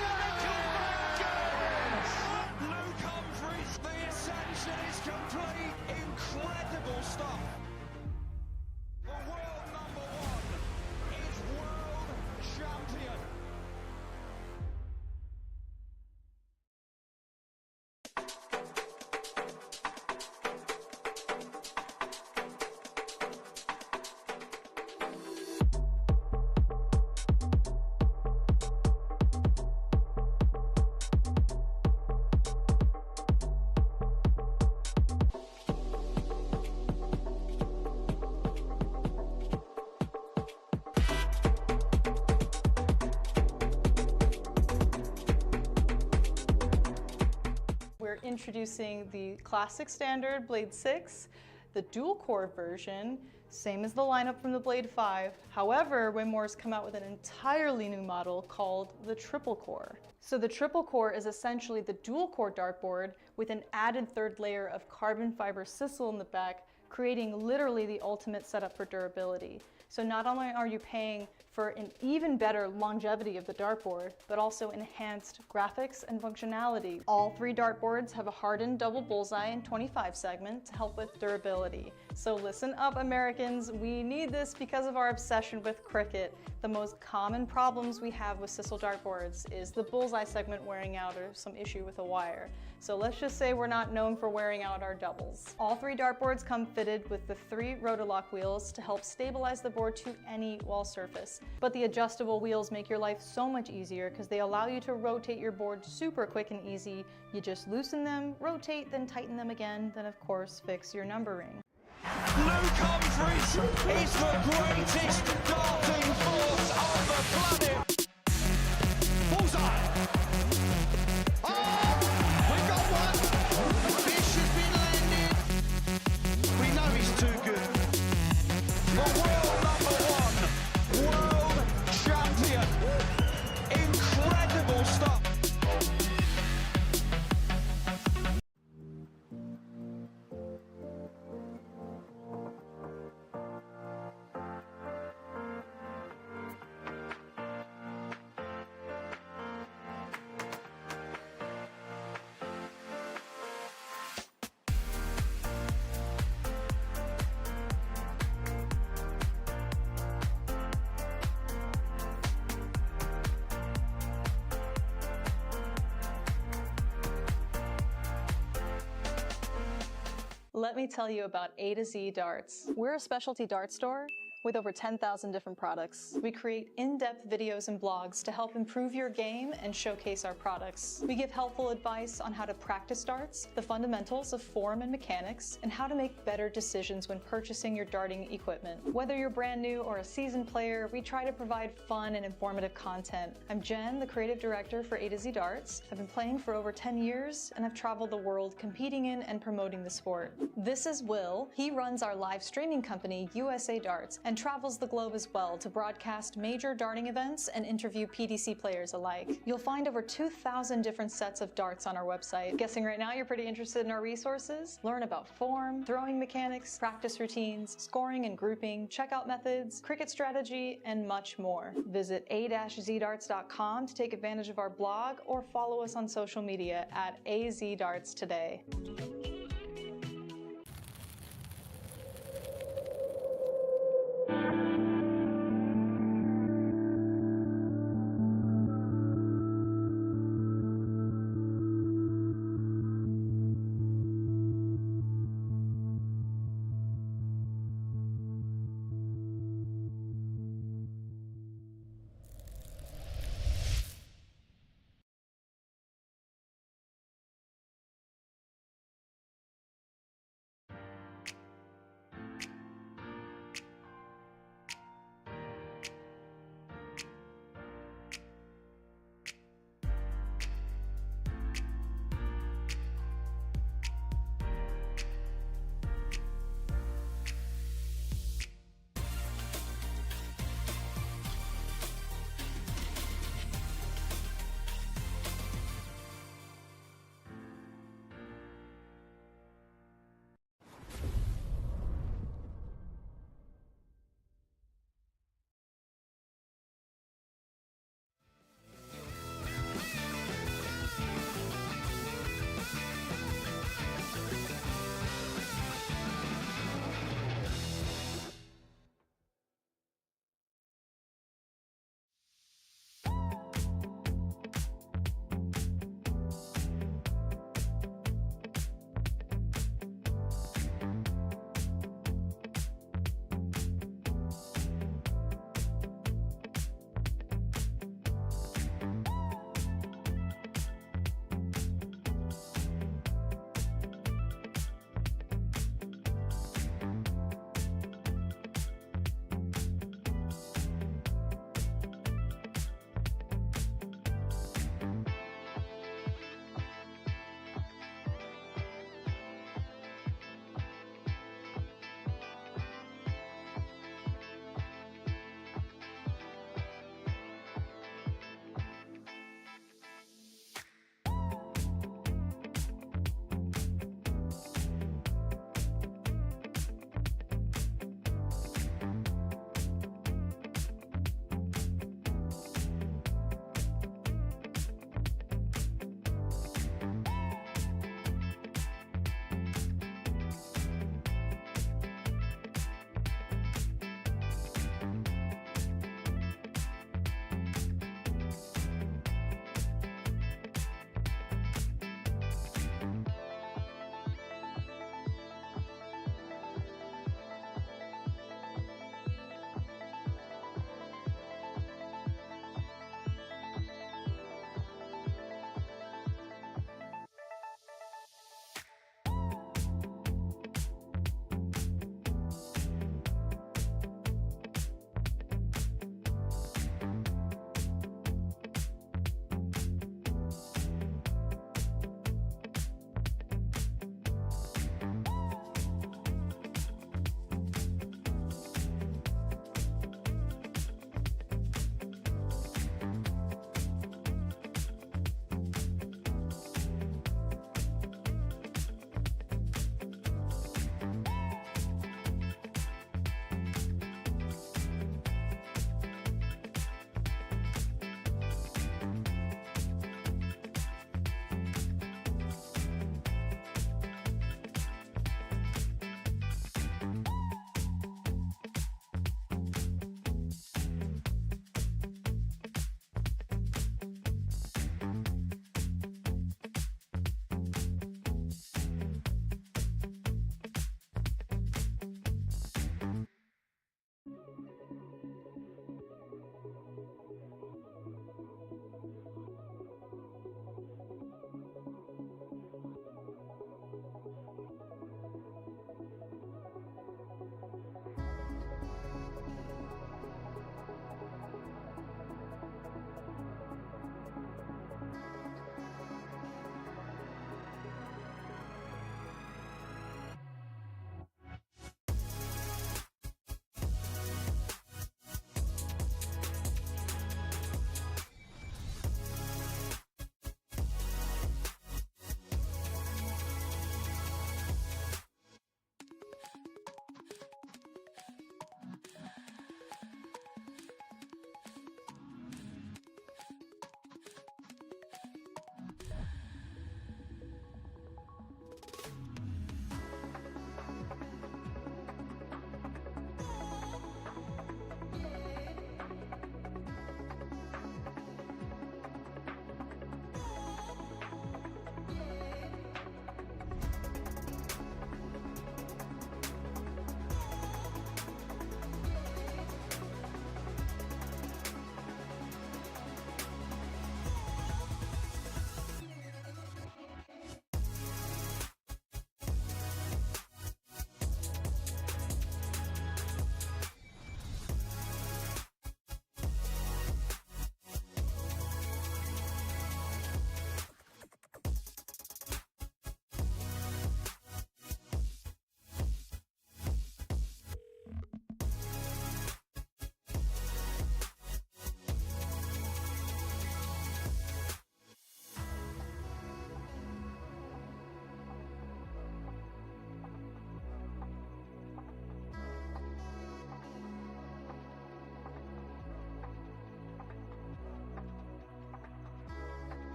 Michael Van Gerwen. Luke Humphries. The ascension is complete. Incredible stuff. The world number one is world champion. We're introducing the classic standard Blade 6, the dual core version, same as the lineup from the Blade 5. However, Winmore's come out with an entirely new model called the triple core. So the triple core is essentially the dual core dartboard with an added third layer of carbon fiber sisal in the back, creating literally the ultimate setup for durability. So not only are you paying for an even better longevity of the dartboard, but also enhanced graphics and functionality. All three dartboards have a hardened double bullseye and 25 segment to help with durability. So listen up, Americans, we need this because of our obsession with cricket. The most common problems we have with sisal dartboards is the bullseye segment wearing out or some issue with a wire. So let's just say we're not known for wearing out our doubles. All three dartboards come fitted with the 3 Rotolock wheels to help stabilize the board to any wall surface. But the adjustable wheels make your life so much easier because they allow you to rotate your board super quick and easy. You just loosen them, rotate, then tighten them again, then of course fix your numbering. Luke Humphries is the greatest darting force on the planet. Bullseye. Oh, we got one. The fish has been landed. We know he's too good. The world number one, world champion. Incredible stuff. Let me tell you about A to Z Darts. We're a specialty dart store with over 10,000 different products. We create in-depth videos and blogs to help improve your game and showcase our products. We give helpful advice on how to practice darts, the fundamentals of form and mechanics, and how to make better decisions when purchasing your darting equipment. Whether you're brand new or a seasoned player, we try to provide fun and informative content. I'm Jen, the creative director for A to Z Darts. I've been playing for over 10 years, and I've traveled the world competing in and promoting the sport. This is Will. He runs our live streaming company, USA Darts, and travels the globe as well to broadcast major darting events and interview PDC players alike. You'll find over 2,000 different sets of darts on our website. Guessing right now you're pretty interested in our resources? Learn about form, throwing mechanics, practice routines, scoring and grouping, checkout methods, cricket strategy, and much more. Visit a-zdarts.com to take advantage of our blog or follow us on social media at AZDarts today.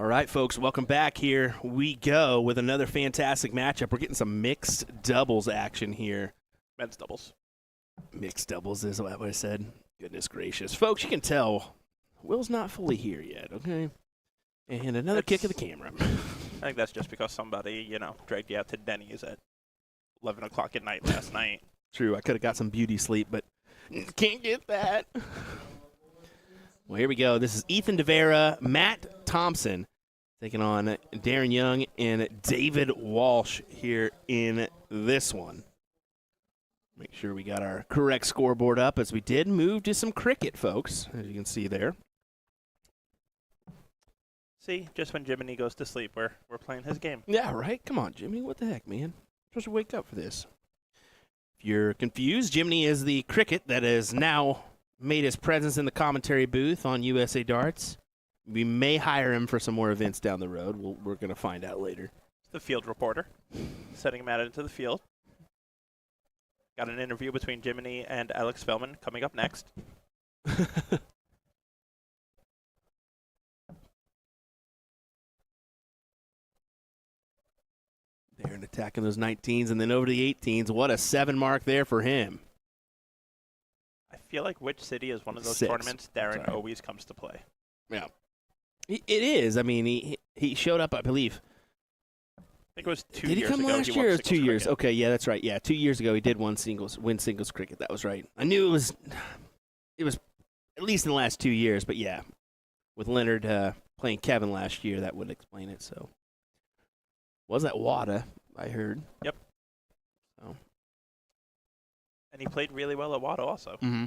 All right, folks, welcome back. Here we go with another fantastic matchup. We're getting some mixed doubles action here. Men's doubles. Mixed doubles is what I said. Goodness gracious. Folks, you can tell Will's not fully here yet, okay? And another kick of the camera. I think that's just because somebody, dragged you out to Denny's at 11 o'clock at night last night. True, I could have got some beauty sleep, but can't get that. Well, here we go. This is Ethan DeVera, Matt Thompson, taking on Darren Young and David Walsh here in this one. Make sure we got our correct scoreboard up, as we did move to some cricket, folks, as you can see there. See, just when Jiminy goes to sleep, we're playing his game. Yeah, right? Come on, Jimmy. What the heck, man? You're supposed to wake up for this. If you're confused, Jiminy is the cricket that has now made his presence in the commentary booth on USA Darts. We may hire him for some more events down the road. We're going to find out later. The field reporter, setting him out into the field. Got an interview between Jiminy and Alex Spellman coming up next. Darren attacking those 19s and then over to the 18s. What a 7 mark there for him. I feel like Which City is one of those 6. tournaments Darren Sorry. always comes to play. Yeah. It is. I mean, he showed up, I believe. I think it was 2 Did he years come ago. last He year won or 2 singles years? cricket. Okay, yeah, that's right. Yeah, 2 years ago he did win singles cricket. That was right. I knew it was at least in the last 2 years, but yeah, with Leonard playing Kevin last year, that would explain it. So, was that WADA? I heard. Yep. So. And he played really well at WADA also. Mm-hmm.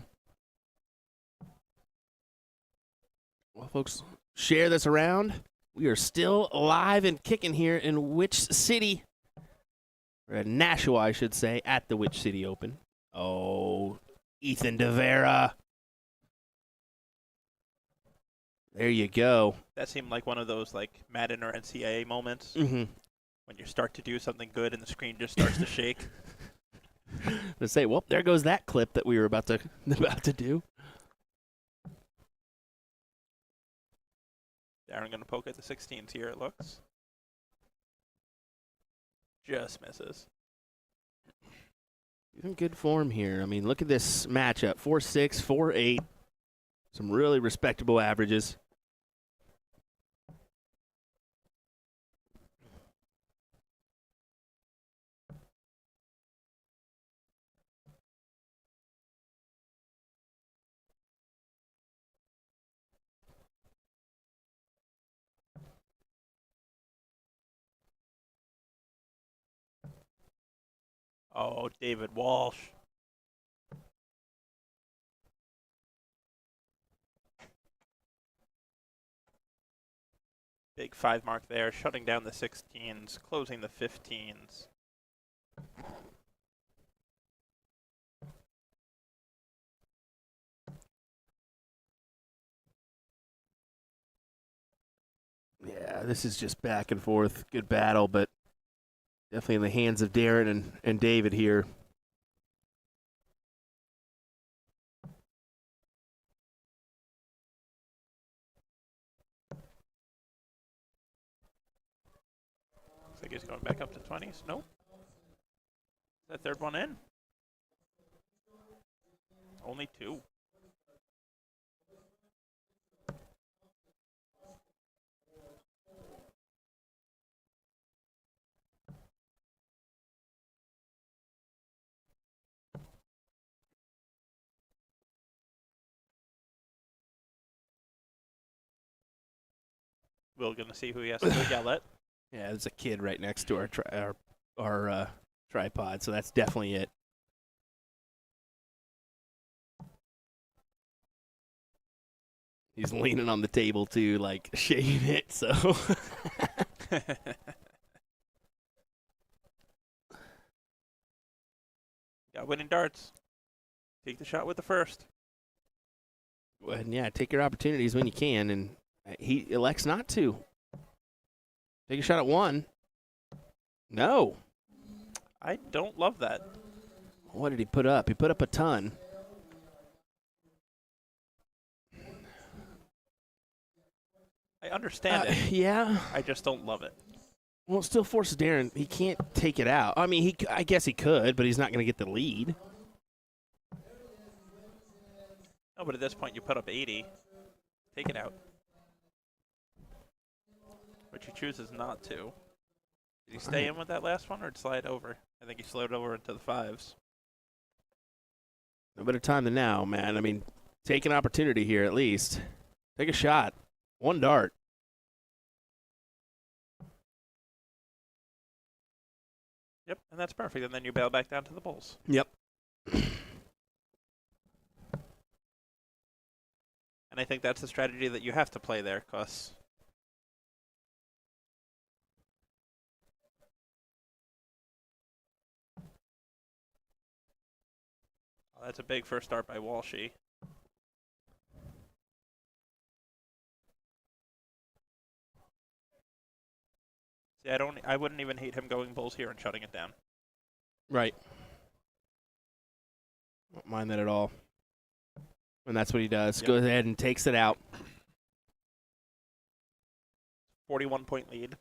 Well, folks, share this around. We are still alive and kicking here in Which City? Or at Nashua, I should say, at the Which City Open. Oh, Ethan DeVera. There you go. That seemed like one of those like Madden or NCAA moments Mm-hmm. when you start to do something good and the screen just starts to shake. To say, well, there goes that clip that we were about to do. Darren going to poke at the 16s here, it looks. Just misses. He's in good form here. I mean, look at this matchup. 4-6, 4-8. Some really respectable averages. Oh, David Walsh. Big 5 mark there, shutting down the 16s, closing the 15s. Yeah, this is just back and forth. Good battle, but definitely in the hands of Darren and David here. Looks like he's going back up to 20s. Nope. Is that third one in? Only 2. Will gonna see who he has to go yell at. Yeah, there's a kid right next to our tripod, so that's definitely it. He's leaning on the table too, like shaking it. So Got winning darts. Take the shot with the first. go ahead and take your opportunities when you can, and he elects not to. Take a shot at 1. No. I don't love that. What did he put up? He put up a ton. understand it. Yeah. I just don't love it. Well, it still forces Darren. He can't take it out. I mean, I guess he could, but he's not going to get the lead. No, but at this point, you put up 80. Take it out. But he chooses not to. Did he stay in with that last one or slide over? I think he slid over into the 5s. No better time than now, man. I mean, take an opportunity here at least. Take a shot. One dart. Yep, and that's perfect. And then you bail back down to the bulls. Yep. And I think that's the strategy that you have to play there, because that's a big first start by Walshy. See, I wouldn't even hate him going bulls here and shutting it down. Right. Don't mind that at all. And that's what he does. Yep. Goes ahead and takes it out. 41-point lead.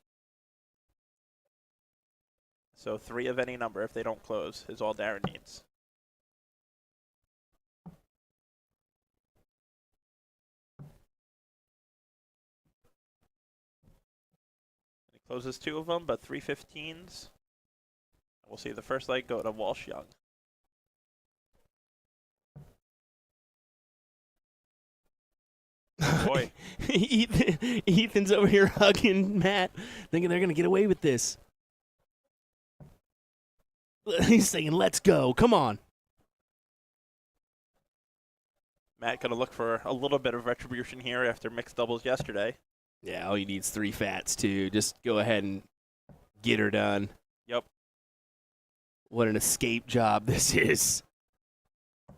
So 3 of any number, if they don't close, is all Darren needs. And he closes 2 of them, but 3 15s. We'll see the first leg go to Walsh Young. Boy. Ethan's over here hugging Matt, thinking they're going to get away with this. He's saying, let's go. Come on. Matt going to look for a little bit of retribution here after mixed doubles yesterday. Yeah, all he needs 3 fats, too. Just go ahead and get her done. Yep. What an escape job this is. What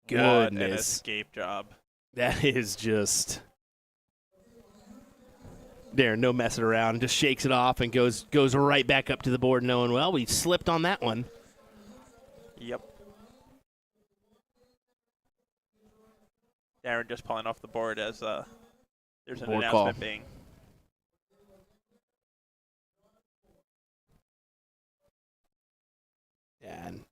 an Goodness. escape job. That is just Darren, no messing around, just shakes it off and goes right back up to the board knowing, well, we slipped on that one. Yep. Darren just pulling off the board as there's an Board announcement call. being. And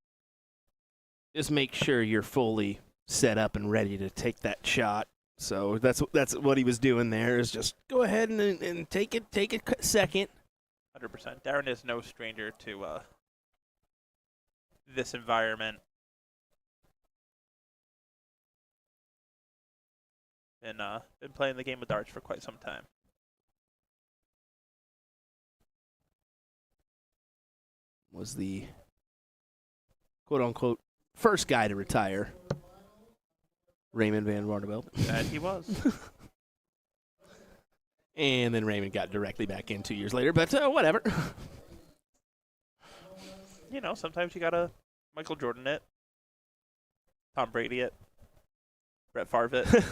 just make sure you're fully set up and ready to take that shot. So that's what he was doing there, is just go ahead and take it a second. 100%. Darren is no stranger to this environment. Been playing the game of darts for quite some time. Was the quote-unquote first guy to retire, Raymond Van Barneveld. That he was. And then Raymond got directly back in 2 years later, but whatever. You know, sometimes you gotta Michael Jordan it, Tom Brady it, Brett Favre it.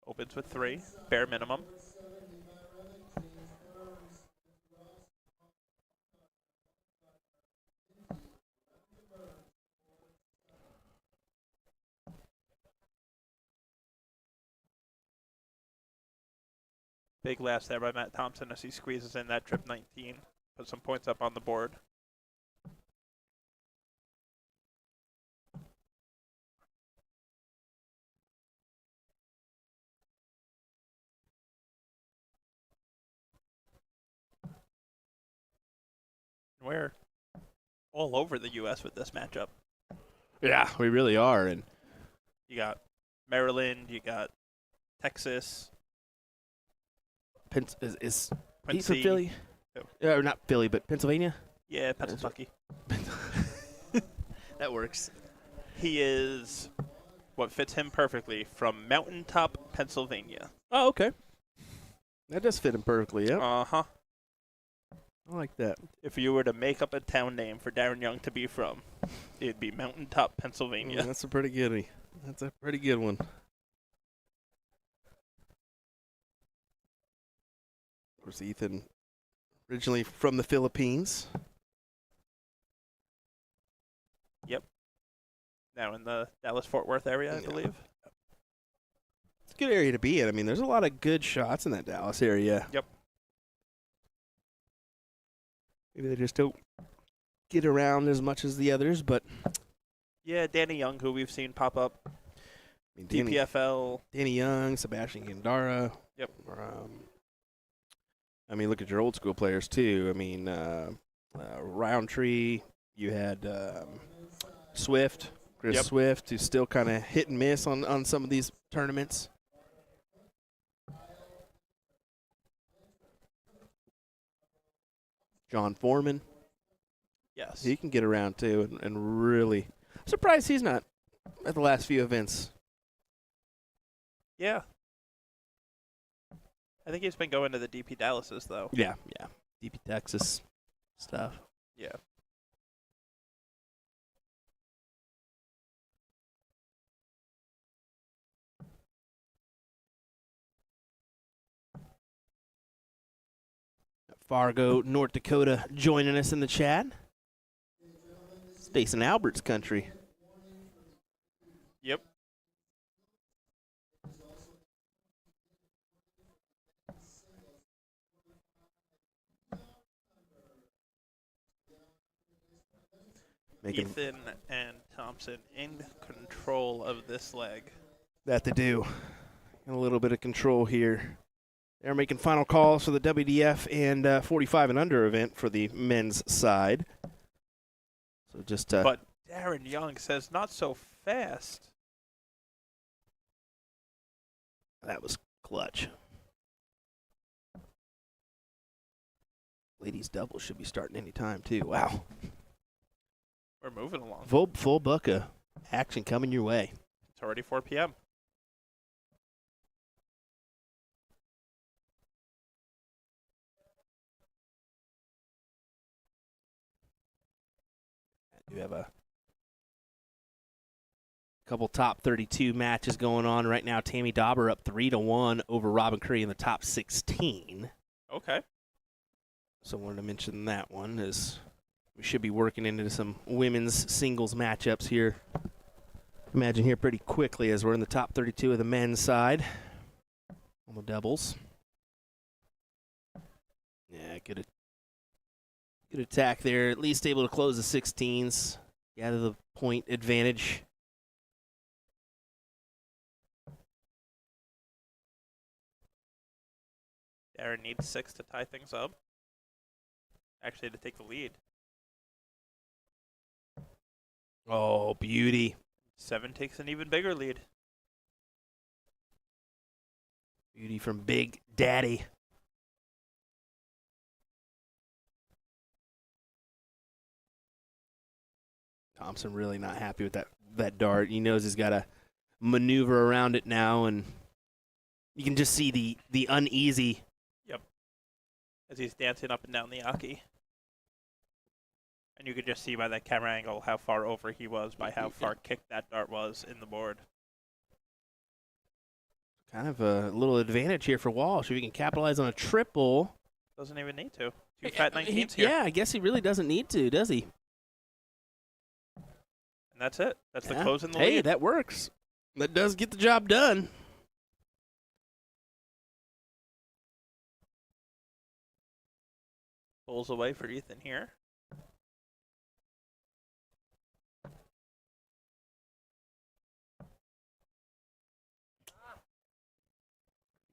Opens with 3, bare minimum. Big last there by Matt Thompson as he squeezes in that trip 19. Put some points up on the board. We're all over the U.S. with this matchup. Yeah, we really are. And You got Maryland, you got Texas, is he Quincy. from Philly? Or not Philly, but Pennsylvania? Yeah, Pennsylvania. That works. He is what fits him perfectly from Mountaintop, Pennsylvania. Oh, okay. That does fit him perfectly, yeah. Uh-huh. I like that. If you were to make up a town name for Darren Young to be from, it'd be Mountaintop, Pennsylvania. That's a pretty good. That's a pretty good one. course, Ethan originally from the Philippines. Now in the Dallas-Fort Worth area, I Yeah. believe. It's a good area to be in. I mean, there's a lot of good shots in that Dallas area. Yep. Maybe they just don't get around as much as the others, but Yeah, Danny Young, who we've seen pop up. I mean, DPFL. Danny Young, Sebastian Gandara. Yep. I mean, look at your old school players too. I mean, Roundtree. You had Swift, Chris Yep. Swift, who's still kind of hit and miss on some of these tournaments. John Foreman. Yes. He can get around too, and really, I'm surprised he's not at the last few events. Yeah. I think he's been going to the DP Dallases, though. Yeah. DP Texas stuff. Yeah. Fargo, North Dakota, joining us in the chat. Stason Albert's country. Yep. Making Ethan and Thompson in control of this leg. that to do. And a little bit of control here. They're making final calls for the WDF and 45 and under event for the men's side. So just But Darren Young says not so fast. that was clutch. Ladies double should be starting any time too. Wow. We're moving along. Full buck of action coming your way. It's already 4 p.m. We have a couple top 32 matches going on right now. Tammy Dauber up 3-1 over Robin Curry in the top 16. Okay. So I wanted to mention that one as we should be working into some women's singles matchups here. Imagine here pretty quickly as we're in the top 32 of the men's side on the doubles. Yeah, good attack there. At least able to close the 16s. Gather the point advantage. Darren needs 6 to tie things up. Actually, to take the lead. Oh, beauty. 7 takes an even bigger lead. Beauty from Big Daddy. Thompson really not happy with that dart. He knows he's got to maneuver around it now, and you can just see the uneasy. As he's dancing up and down the Aki. And you could just see by that camera angle how far over he was by how far kicked that dart was in the board. Kind of a little advantage here for Walsh. If he can capitalize on a triple. Doesn't even need to. 2 fat 19s here. Yeah, I guess he really doesn't need to, does he? And that's it. That's the Yeah. close in the Hey, lead. that works. That does get the job done. Pulls away for Ethan here.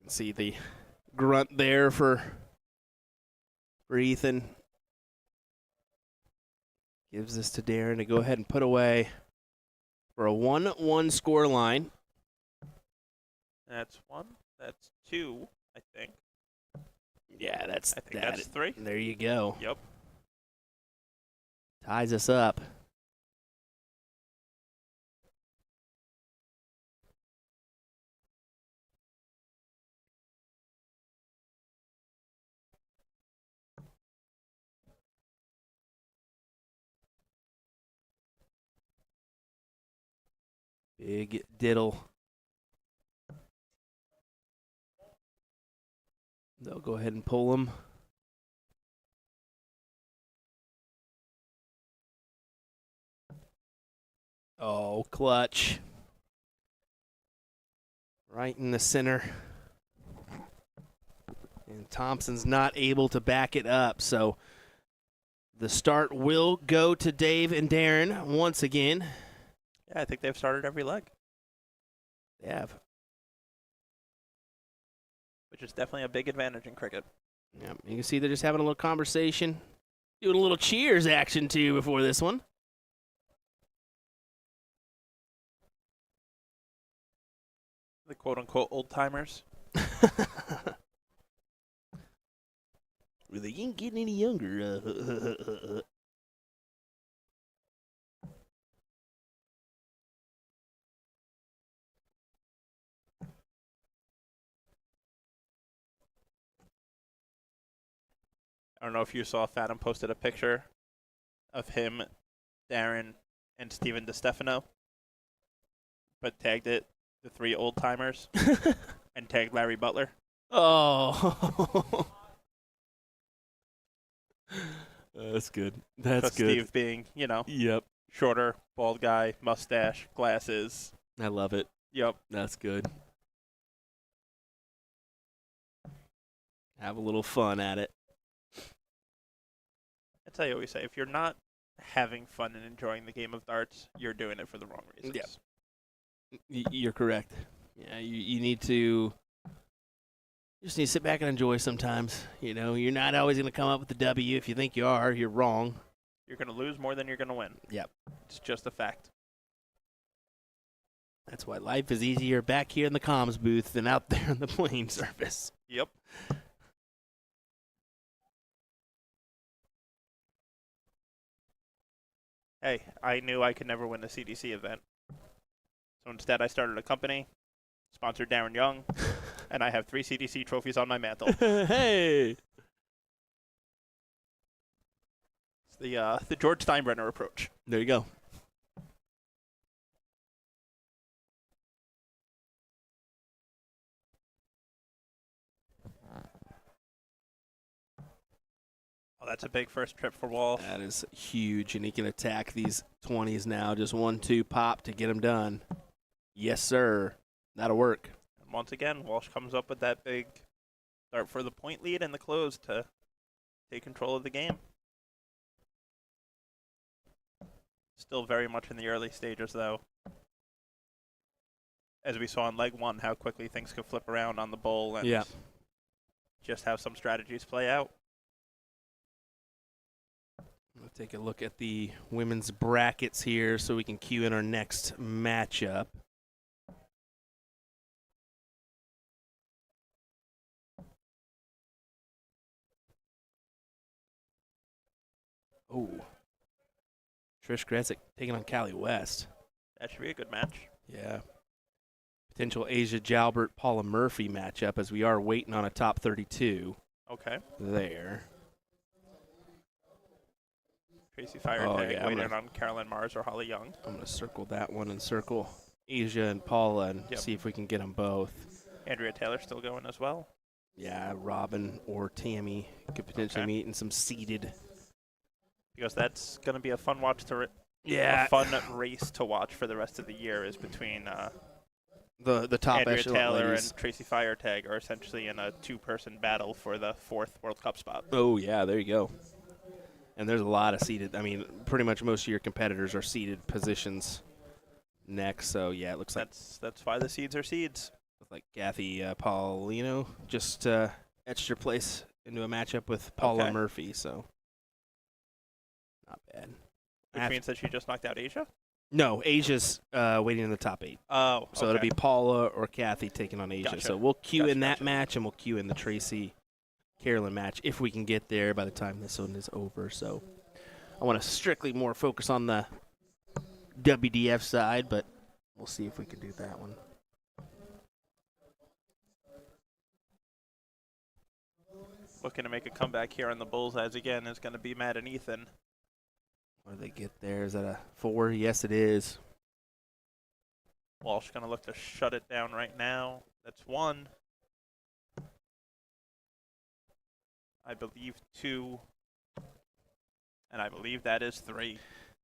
See the grunt there for Ethan. Gives this to Darren to go ahead and put away for a 1-1 score line. That's 1. That's 2, I think. Yeah, that's I think that's 3. There you go. Yep. Ties us up. Big diddle. They'll go ahead and pull him. Oh, clutch. Right in the center. And Thompson's not able to back it up, so the start will go to Dave and Darren once again. Yeah, I think they've started every leg, They have. which is definitely a big advantage in cricket. Yep, you can see they're just having a little conversation, doing a little cheers action too before this one. The quote-unquote old-timers. They ain't getting any younger. I don't know if you saw, Fathom posted a picture of him, Darren, and Steven DeStefano, but tagged it the 3 old-timers and tagged Larry Butler. Oh. That's good. That's So good. Steve being, Yep. shorter, bald guy, mustache, glasses. I love it. Yep. That's good. Have a little fun at it. That's how I always say, if you're not having fun and enjoying the game of darts, you're doing it for the wrong reasons. Yep. You're correct. Yeah, you need to just need to sit back and enjoy sometimes. You know, you're not always going to come up with the W. If you think you are, you're wrong. You're going to lose more than you're going to win. Yep. It's just a fact. That's why life is easier back here in the comms booth than out there on the playing surface. Yep. Hey, I knew I could never win a CDC event. So instead, I started a company, sponsored Darren Young, and I have 3 CDC trophies on my mantle. Hey. It's the George Steinbrenner approach. There you go. Oh, that's a big first trip for Walsh. That is huge, and he can attack these 20s now. Just 1-2 pop to get him done. Yes, sir. That'll work. And once again, Walsh comes up with that big start for the point lead and the close to take control of the game. Still very much in the early stages, though. As we saw in leg 1, how quickly things could flip around on the bowl and just how some strategies play out. We'll take a look at the women's brackets here so we can cue in our next matchup. Oh. Trish Gretzik taking on Callie West. That should be a good match. Yeah. Potential Asia Jalbert Paula Murphy matchup as we are waiting on a top 32 Okay. there. Tracy Fire Oh, tag yeah, waiting on Carolyn Mars or Holly Young. I'm going to circle that one and circle Asia and Paula and Yep. see if we can get them both. Andrea Taylor still going as well. Yeah, Robin or Tammy could potentially meet in some seeded. Because that's going to be a fun watch to Yeah. a fun race to watch for the rest of the year is between The top Andrea echelon Taylor ladies. and Tracy Firetag are essentially in a 2-person battle for the 4th World Cup spot. Oh, yeah, there you go. And there's a lot of seeded. I mean, pretty much most of your competitors are seeded positions next. So, yeah, it looks like That's why the seeds are seeds. Kathy Paulino just etched her place into a matchup with Paula Okay. Murphy. So, not bad. Which means that she just knocked out Asia? No, Asia's waiting in the top 8. Oh, So it'll be Paula or Kathy taking on Asia. Gotcha. So we'll cue in that Gotcha. match, and we'll cue in the Tracy Carolyn match if we can get there by the time this one is over. So I want to strictly more focus on the WDF side, but we'll see if we can do that one. Looking to make a comeback here on the Bullseyes again is going to be Matt and Ethan. Where they get there? Is that a 4? Yes, it is. Walsh going to look to shut it down right now. That's 1. I believe 2, and I believe that is 3.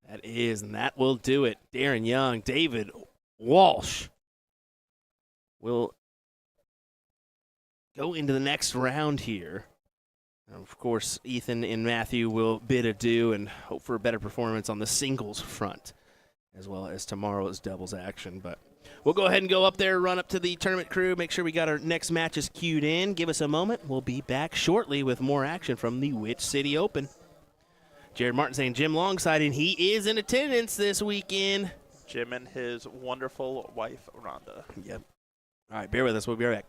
That is, and that will do it. Darren Young, David Walsh will go into the next round here. Of course, Ethan and Matthew will bid adieu and hope for a better performance on the singles front, as well as tomorrow's doubles action. But we'll go ahead and go up there, run up to the tournament crew, make sure we got our next matches queued in. Give us a moment. We'll be back shortly with more action from the Witch City Open. Jared Martin saying Jim Longside, and he is in attendance this weekend. Jim and his wonderful wife, Rhonda. Yep. All right, bear with us. We'll be right back.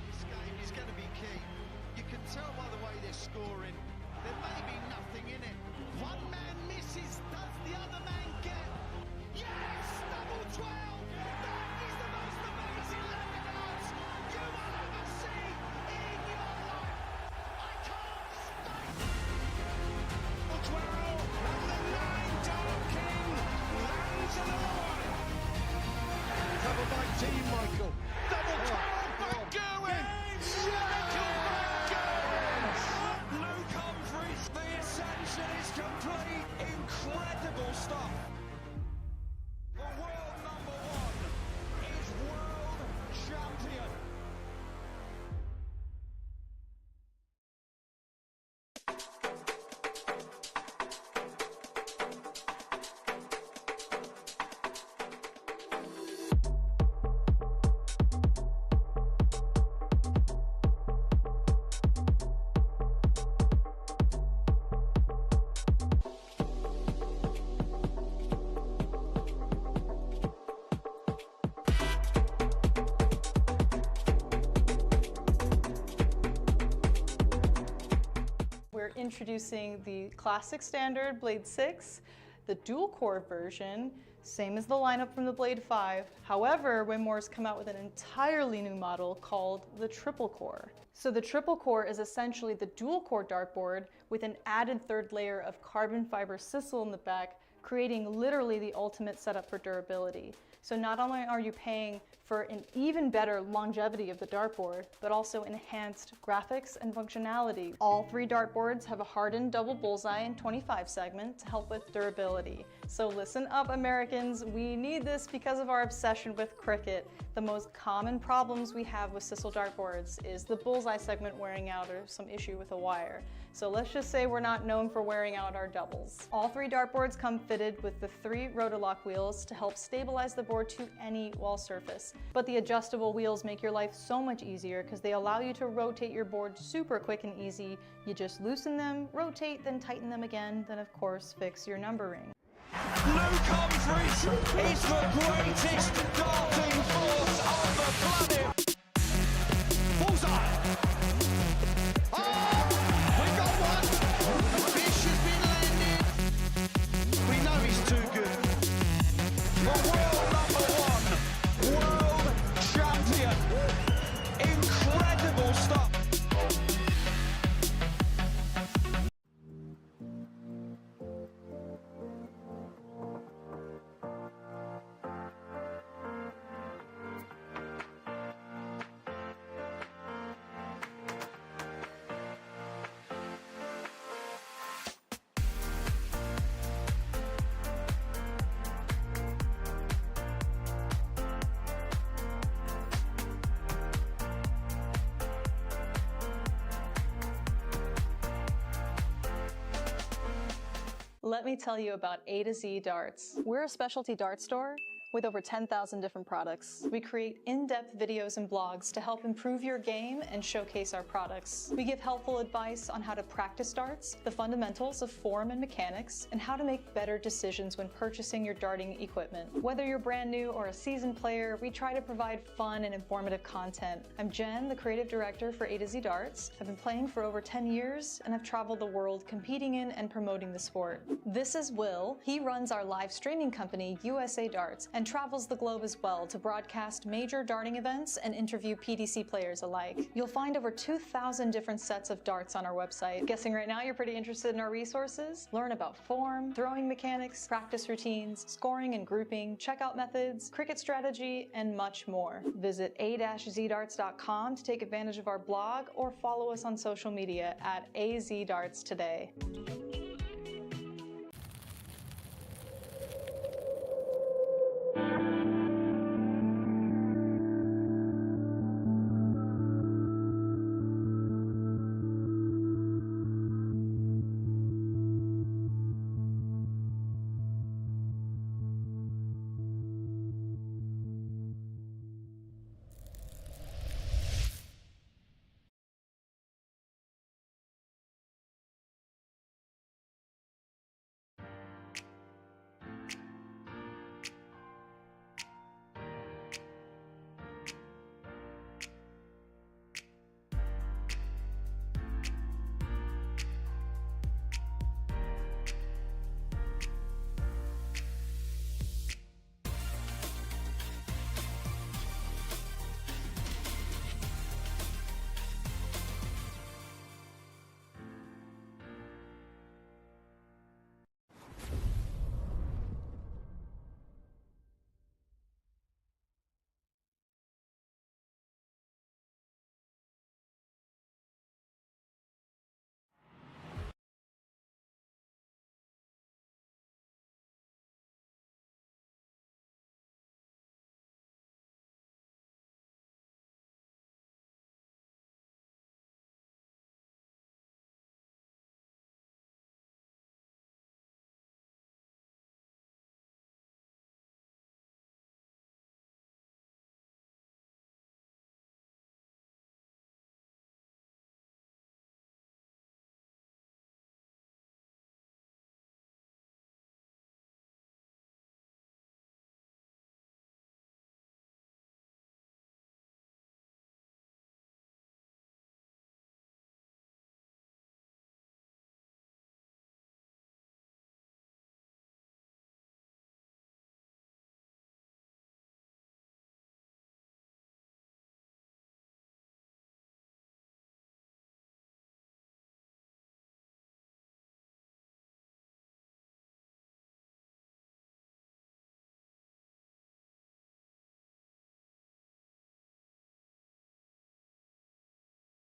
This game is going to be key. You can tell by the way they're scoring. There may be nothing in it. One man misses, does the other man get? Yes! Double 12! That is the most amazing Lagos you will ever see in your life! I can't stop! Double 12, and the 9 Dark King lands on the line! Covered by Team Michael. Double 12, back going! Luke Humphries, the ascension is complete. Incredible stuff. The world number 1 is world champion. We're introducing the classic standard Blade 6, the dual core version, same as the lineup from the Blade 5. However, Winmore's come out with an entirely new model called the triple core. So the triple core is essentially the dual core dartboard with an added third layer of carbon fiber sisal in the back, creating literally the ultimate setup for durability. So not only are you paying for an even better longevity of the dartboard, but also enhanced graphics and functionality. All 3 dartboards have a hardened double bullseye and 25 segment to help with durability. So listen up, Americans, we need this because of our obsession with cricket. The most common problems we have with sisal dartboards is the bullseye segment wearing out or some issue with a wire. So let's just say we're not known for wearing out our doubles. All 3 dartboards come fitted with the 3 Rotolock wheels to help stabilize the board to any wall surface. But the adjustable wheels make your life so much easier because they allow you to rotate your board super quick and easy. You just loosen them, rotate, then tighten them again, then of course fix your numbering. Luke Humphries is the greatest darting force on the planet. Bullseye. Oh, we got one. A fish has been landed. We know he's too good. The world number 1, world champion. Incredible stuff. Let me tell you about A to Z Darts. We're a specialty dart store with over 10,000 different products. We create in-depth videos and blogs to help improve your game and showcase our products. We give helpful advice on how to practice darts, the fundamentals of form and mechanics, and how to make better decisions when purchasing your darting equipment. Whether you're brand new or a seasoned player, we try to provide fun and informative content. I'm Jen, the creative director for A to Z Darts. I've been playing for over 10 years and I've traveled the world competing in and promoting the sport. This is Will. He runs our live streaming company, USA Darts, and and travels the globe as well to broadcast major darting events and interview PDC players alike. You'll find over 2,000 different sets of darts on our website. Guessing right now you're pretty interested in our resources? Learn about form, throwing mechanics, practice routines, scoring and grouping, checkout methods, cricket strategy, and much more. Visit a-zdarts.com to take advantage of our blog or follow us on social media at AZDarts today.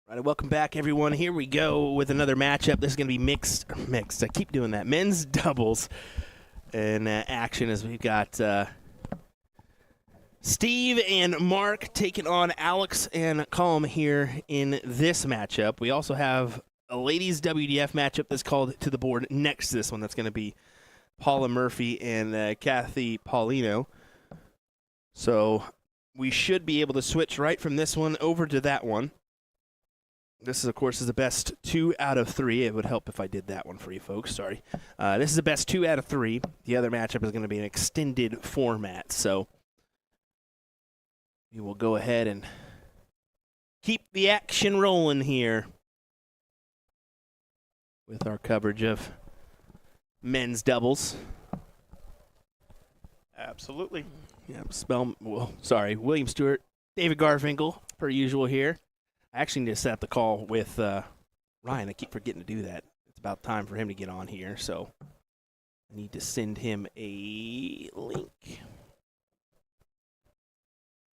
All right, welcome back, everyone. Here we go with another matchup. This is going to be mixed. I keep doing that. Men's doubles in action as we've got Steve and Mark taking on Alex and Colm here in this matchup. We also have a ladies WDF matchup that's called to the board next to this one. That's going to be Paula Murphy and Kathy Paulino. So we should be able to switch right from this one over to that one. This is, of course, the best 2 out of 3. It would help if I did that one for you folks. Sorry. This is the best 2 out of 3. The other matchup is going to be an extended format. So we will go ahead and keep the action rolling here with our coverage of men's doubles. Absolutely. Yeah, William Stewart, David Garfinkel, per usual here. I actually need to set up the call with Ryan. I keep forgetting to do that. It's about time for him to get on here, so I need to send him a link.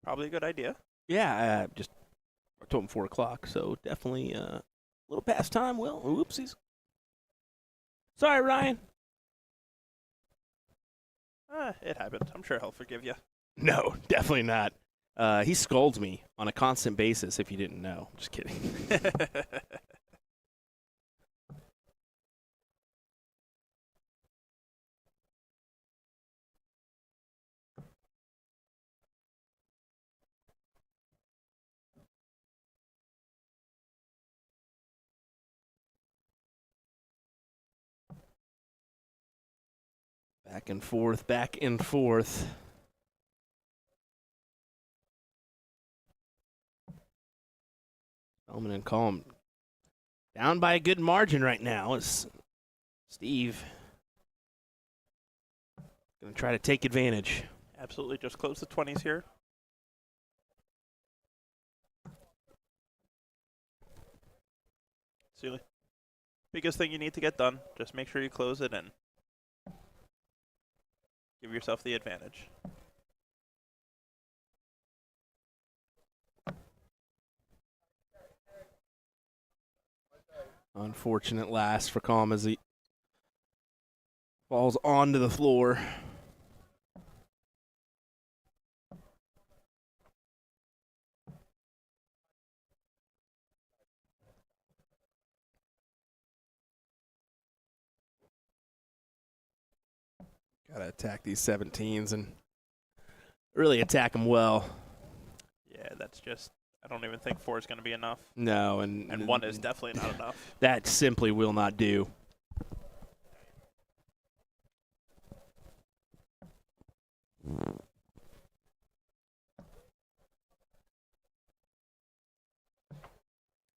Probably a good idea. Yeah, I told him 4 o'clock, so definitely a little past time, Will. Whoopsies. Sorry, Ryan. It happens. I'm sure he'll forgive you. No, definitely not. He scolds me on a constant basis, if you didn't know. Just kidding. Back and forth, back and forth. Spellman and Colm down by a good margin right now. It's Steve going to try to take advantage. Absolutely. Just close the 20s here. Sealy. Biggest thing you need to get done. Just make sure you close it and give yourself the advantage. Unfortunate last for Calm as he falls onto the floor. Gotta attack these 17s and really attack them well. Yeah, that's just, I don't even think 4 is going to be enough. No, And 1 is definitely not enough. that simply will not do.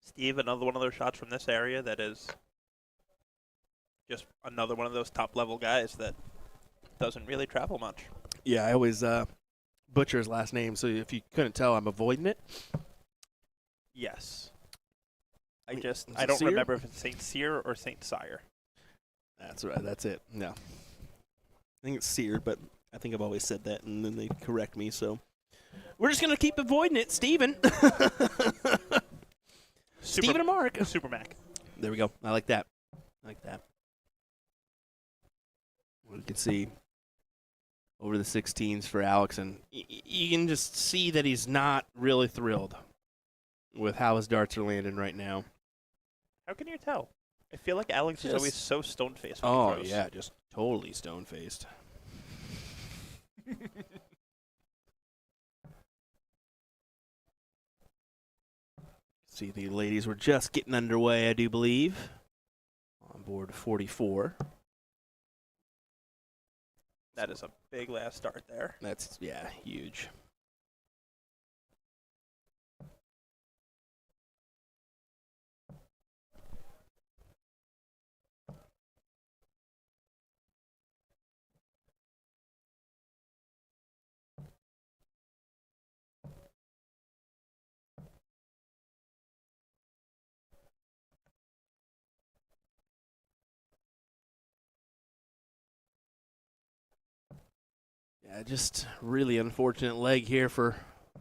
Steve, another one of those shots from this area that is just another one of those top-level guys that doesn't really travel much. Yeah, I always butcher his last name, so if you couldn't tell, I'm avoiding it. Yes. Is I it don't Cyr? remember if it's St. Cyr or St. Cyr. That's right. That's it. No. I think it's Sear, but I think I've always said that, and then they correct me, so. We're just going to keep avoiding it, Steven. Steven and Mark. Super Mac. There we go. I like that. I like that. You can see over the 16s for Alex, and you can just see that he's not really thrilled with how his darts are landing right now. How can you tell? I feel like Alex is Just- always so stone-faced when Oh, he throws. yeah, just totally stone-faced. See, the ladies were just getting underway, I do believe. On board 44. That is a big last start there. That's, yeah, huge. Yeah, just really unfortunate leg here for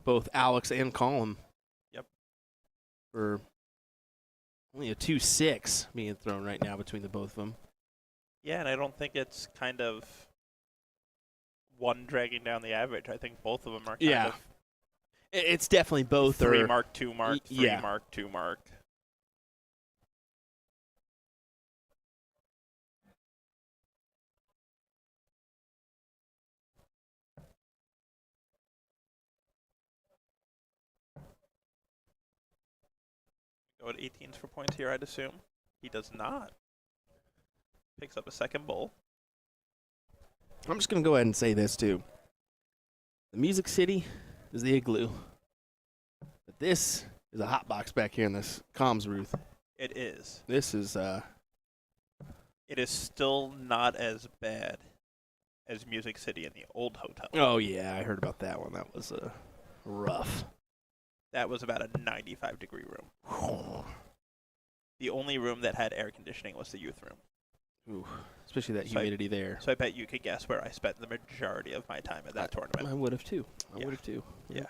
both Alex and Colin. Yep. For only a 2-6 being thrown right now between the both of them. Yeah, and I don't think it's kind of one dragging down the average. I think both of them are kind Yeah. of It's definitely both 3 are mark, 2 mark, 3 yeah. mark, 2 mark. Go at 18s for points here, I'd assume. He does not. Picks up a second bowl. I'm just going to go ahead and say this, too. The Music City is the Igloo. But this is a hot box back here in this comms booth. It is. This is, It is still not as bad as Music City in the old hotel. oh, yeah, I heard about that one. That was rough. That was about a 95-degree room. The only room that had air conditioning was the youth room. Ooh, especially that So I- humidity there. So I bet you could guess where I spent the majority of my time at that tournament. I would have, too. I Yeah. would have, too. Yeah.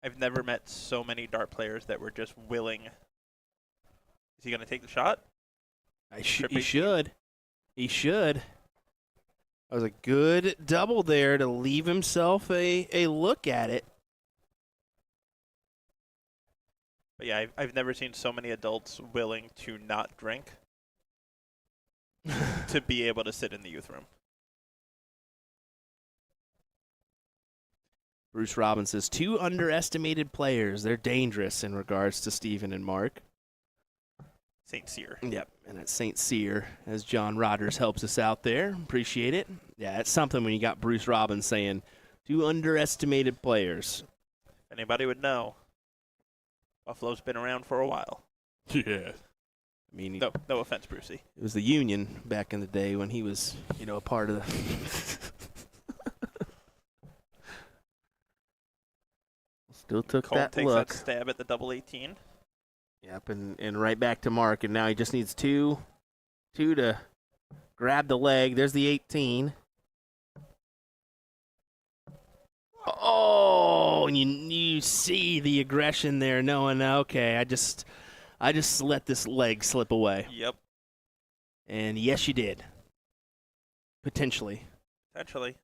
I've never met so many dart players that were just willing. Is he going to take the shot? He Tripping. should. He should. That was a good double there to leave himself a look at it. But yeah, I've never seen so many adults willing to not drink to be able to sit in the youth room. Bruce Robbins says 2 underestimated players. They're dangerous in regards to Steven and Mark. St. Cyr. Yep, and it's St. Cyr as John Rodgers helps us out there. Appreciate it. Yeah, it's something when you got Bruce Robbins saying 2 underestimated players. If anybody would know, Buffalo's been around for a while. Yeah. I mean, No offense, Brucey. it was the Union back in the day when he was, a part of the Still took Cole that takes look. that stab at the double 18. Yep, and right back to Mark, and now he just needs two to grab the leg. There's the 18. Oh, and you see the aggression there, knowing, okay, I just let this leg slip away. Yep, And yes, you did. Potentially. potentially.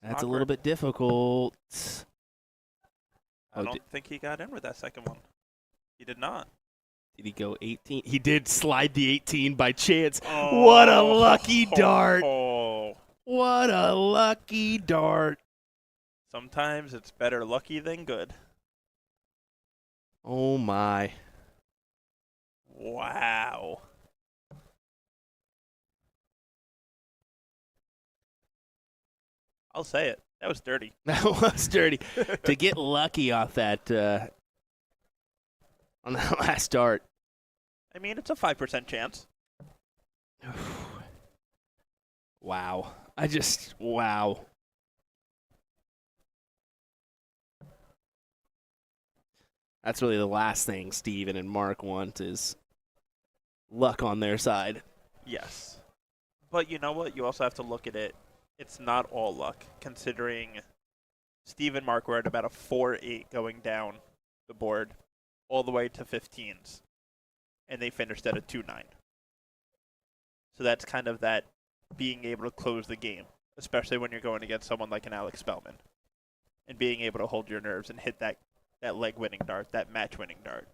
That's a Awkward. little bit difficult. I Oh, don't think he got in with that second one. He did not. Did he go 18? He did slide the 18 by chance. What a lucky dart. Oh. What a lucky dart. Sometimes it's better lucky than good. Oh, my. Wow. I'll say it. That was dirty. That was dirty. To get lucky off that on that last dart. I mean, it's a 5% chance. Wow. Wow. That's really the last thing Steven and Mark want is luck on their side. Yes. But you know what? You also have to look at it. It's not all luck, considering Steve and Mark were at about a 4-8 going down the board all the way to 15s, and they finished at a 2-9. So that's kind of that being able to close the game, especially when you're going against someone like an Alex Spellman, and being able to hold your nerves and hit that leg-winning dart, that match-winning dart.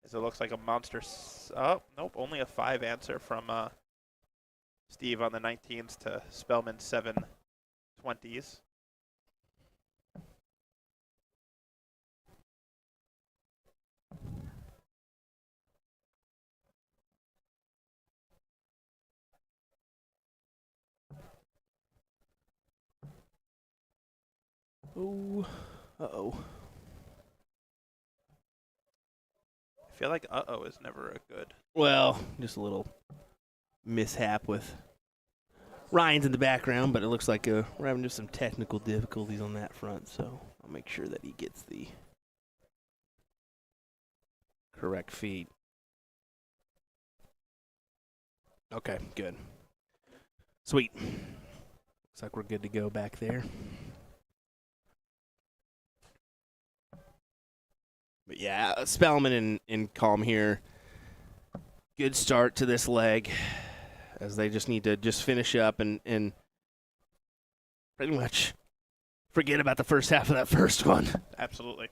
As it looks like a monster. Oh, nope, only a 5 answer from Steve on the 19s to Spellman 7 20s. Ooh. Uh-oh. I feel like uh-oh is never a good. Well, just a little mishap with Ryan's in the background, but it looks like we're having just some technical difficulties on that front, so I'll make sure that he gets the correct feed. Okay, good. Sweet. Looks like we're good to go back there. But yeah, Spellman and Calm here. Good start to this leg, as they just need to just finish up and pretty much forget about the first half of that first one. Absolutely.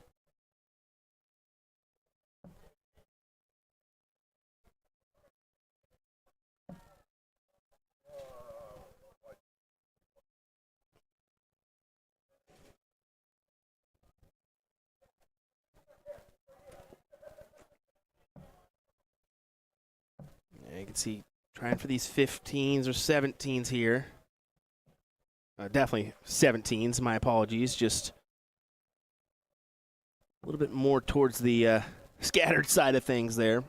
Yeah, you can see trying for these 15s or 17s here. Definitely 17s, my apologies. Just a little bit more towards the scattered side of things there.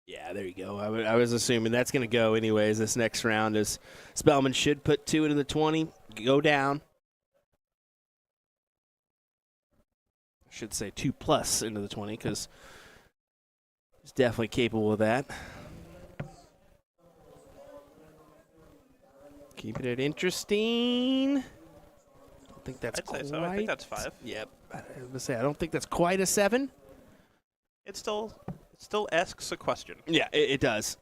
Yeah, there you go. I was assuming that's going to go anyways this next round, as Spellman should put 2 into the 20, go down. I should say 2+ into the 20, because he's definitely capable of that. Keeping it interesting. I don't think that's I'd say quite. so. I think that's 5. Yep. I was going to say, I don't think that's quite a 7. It still asks a question. Yeah, it does.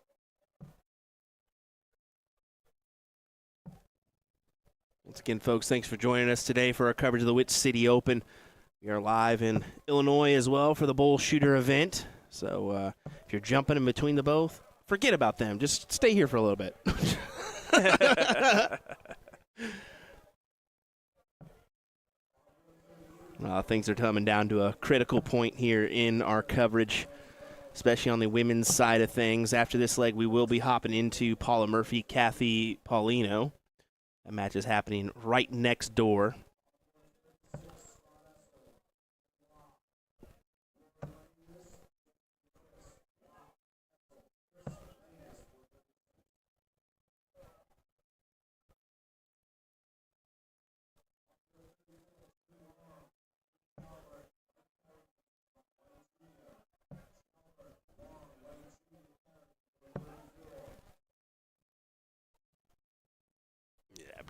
Once again, folks, thanks for joining us today for our coverage of the Witch City Open. We are live in Illinois as well for the Bull Shooter event. So if you're jumping in between the both, forget about them. Just stay here for a little bit. Things are coming down to a critical point here in our coverage, especially on the women's side of things. After this leg, we will be hopping into Paula Murphy, Kathy Paulino. That match is happening right next door.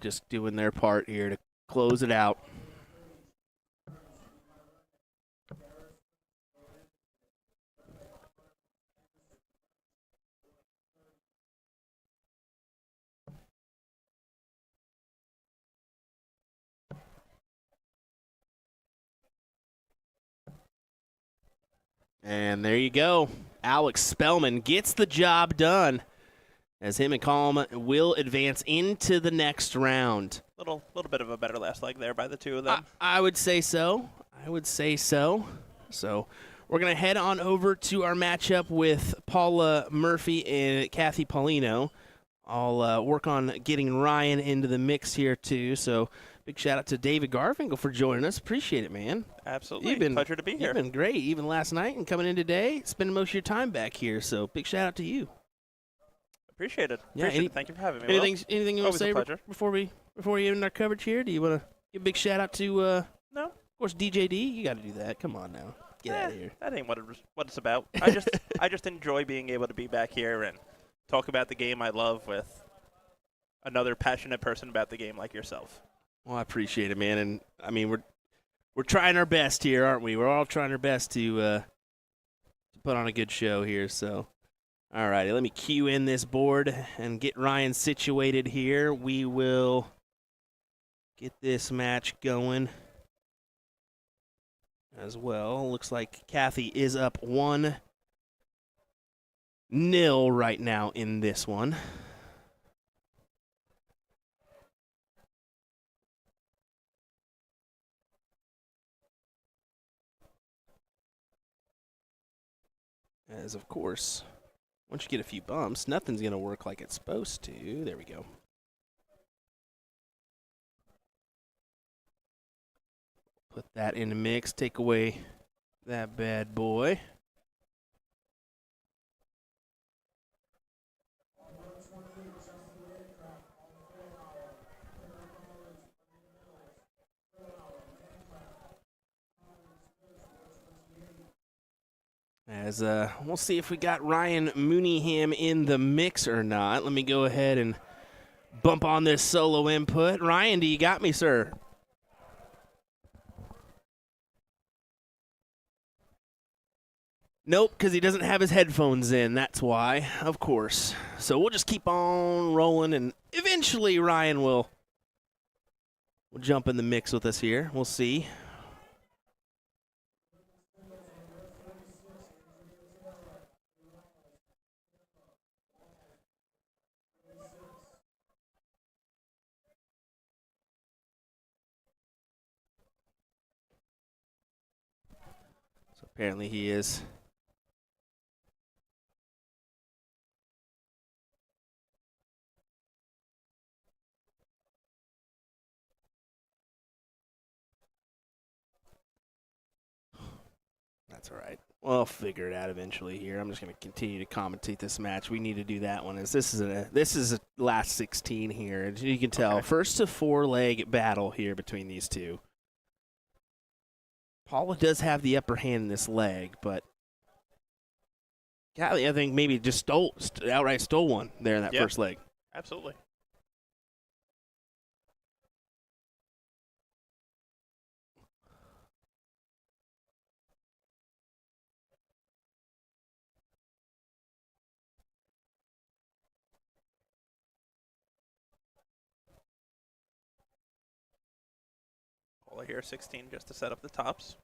just doing their part here to close it out. And there you go. Alex Spellman gets the job done as him and Colm will advance into the next round. Little bit of a better last leg there by the two of them. I would say so. So we're going to head on over to our matchup with Paula Murphy and Kathy Paulino. I'll work on getting Ryan into the mix here, too. So big shout out to David Garfinkel for joining us. Appreciate it, man. Absolutely. Pleasure to be here. You've been great, even last night and coming in today, spending most of your time back here. So big shout out to you. Appreciate it. Yeah, Thank you for having me. Anything you want to say before we end our coverage here? Do you want to give a big shout out to No. Of course, DJD? You got to do that. Come on now. Get out of here. That ain't what it's about. I just enjoy being able to be back here and talk about the game I love with another passionate person about the game like yourself. Well, I appreciate it, man. And I mean, we're trying our best here, aren't we? We're all trying our best to put on a good show here. So, all righty, let me cue in this board and get Ryan situated here. We will get this match going as well. Looks like Kathy is up 1-0 right now in this one. As, of course, once you get a few bumps, nothing's going to work like it's supposed to. There we go. Put that in the mix. Take away that bad boy. As we'll see if we got Ryan Mooneyham in the mix or not. Let me go ahead and bump on this solo input. Ryan, do you got me, sir? Nope, because he doesn't have his headphones in. That's why, of course. So we'll just keep on rolling, and eventually Ryan will jump in the mix with us here. We'll see. So apparently he is. That's all right. Well, I'll figure it out eventually here. I'm just going to continue to commentate this match. We need to do that one. This is a last 16 here. As you can tell, Okay. First to 4-leg battle here between these two. Paula does have the upper hand in this leg, but Callie, I think, maybe just outright stole one there in that Yeah. first leg. Absolutely. Paula here, 16 just to set up the tops.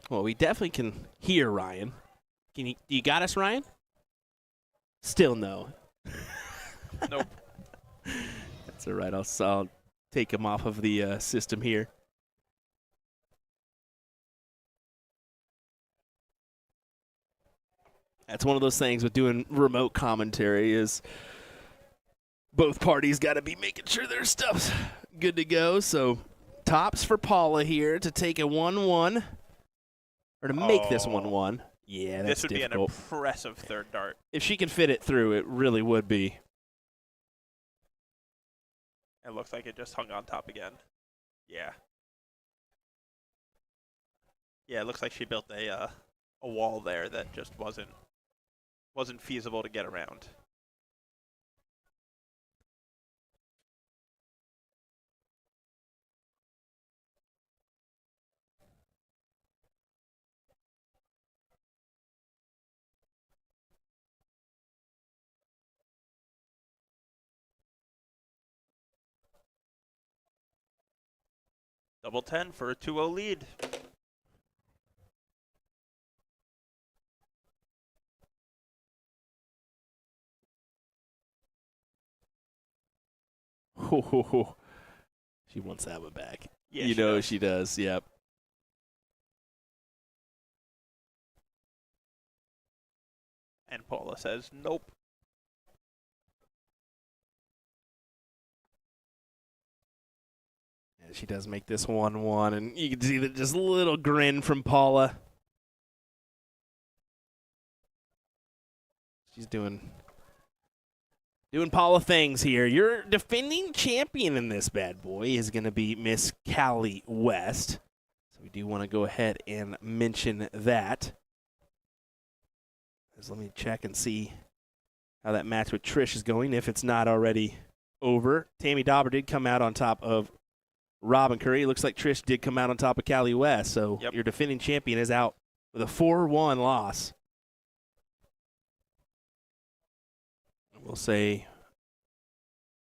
Well, we definitely can hear Ryan. You got us, Ryan? Still no. Nope. That's all right. I'll take him off of the system here. That's one of those things with doing remote commentary is both parties got to be making sure their stuff's good to go. So tops for Paula here to take a 1-1. Or to make this 1-1. Yeah, that's This would difficult. be an impressive third dart. If she can fit it through, it really would be. It looks like it just hung on top again. Yeah. Yeah, it looks like she built a wall there that just wasn't feasible to get around. Double 10 for a 2-0 lead. She wants that one back. Yeah, you know she does. Yep. And Paula says, nope. Yeah, she does make this 1-1, and you can see that just a little grin from Paula. She's doing Paula things here. Your defending champion in this bad boy is going to be Miss Callie West. So we do want to go ahead and mention that. Let me check and see how that match with Trish is going, if it's not already over. Tammy Dauber did come out on top of Robin Curry. It looks like Trish did come out on top of Callie West. So Yep. Your defending champion is out with a 4-1 loss. We'll say.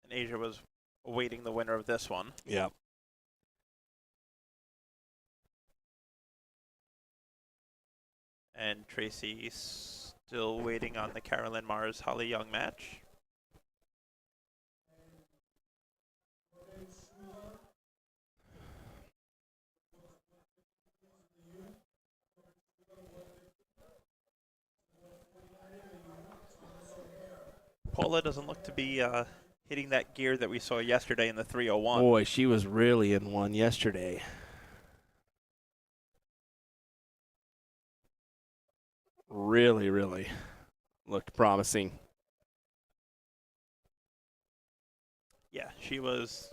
And Asia was awaiting the winner of this one. Yeah. And Tracy still waiting on the Carolyn Mars Holly Young match. Paula doesn't look to be hitting that gear that we saw yesterday in the 301. Boy, she was really in one yesterday. Really, really looked promising. Yeah, she was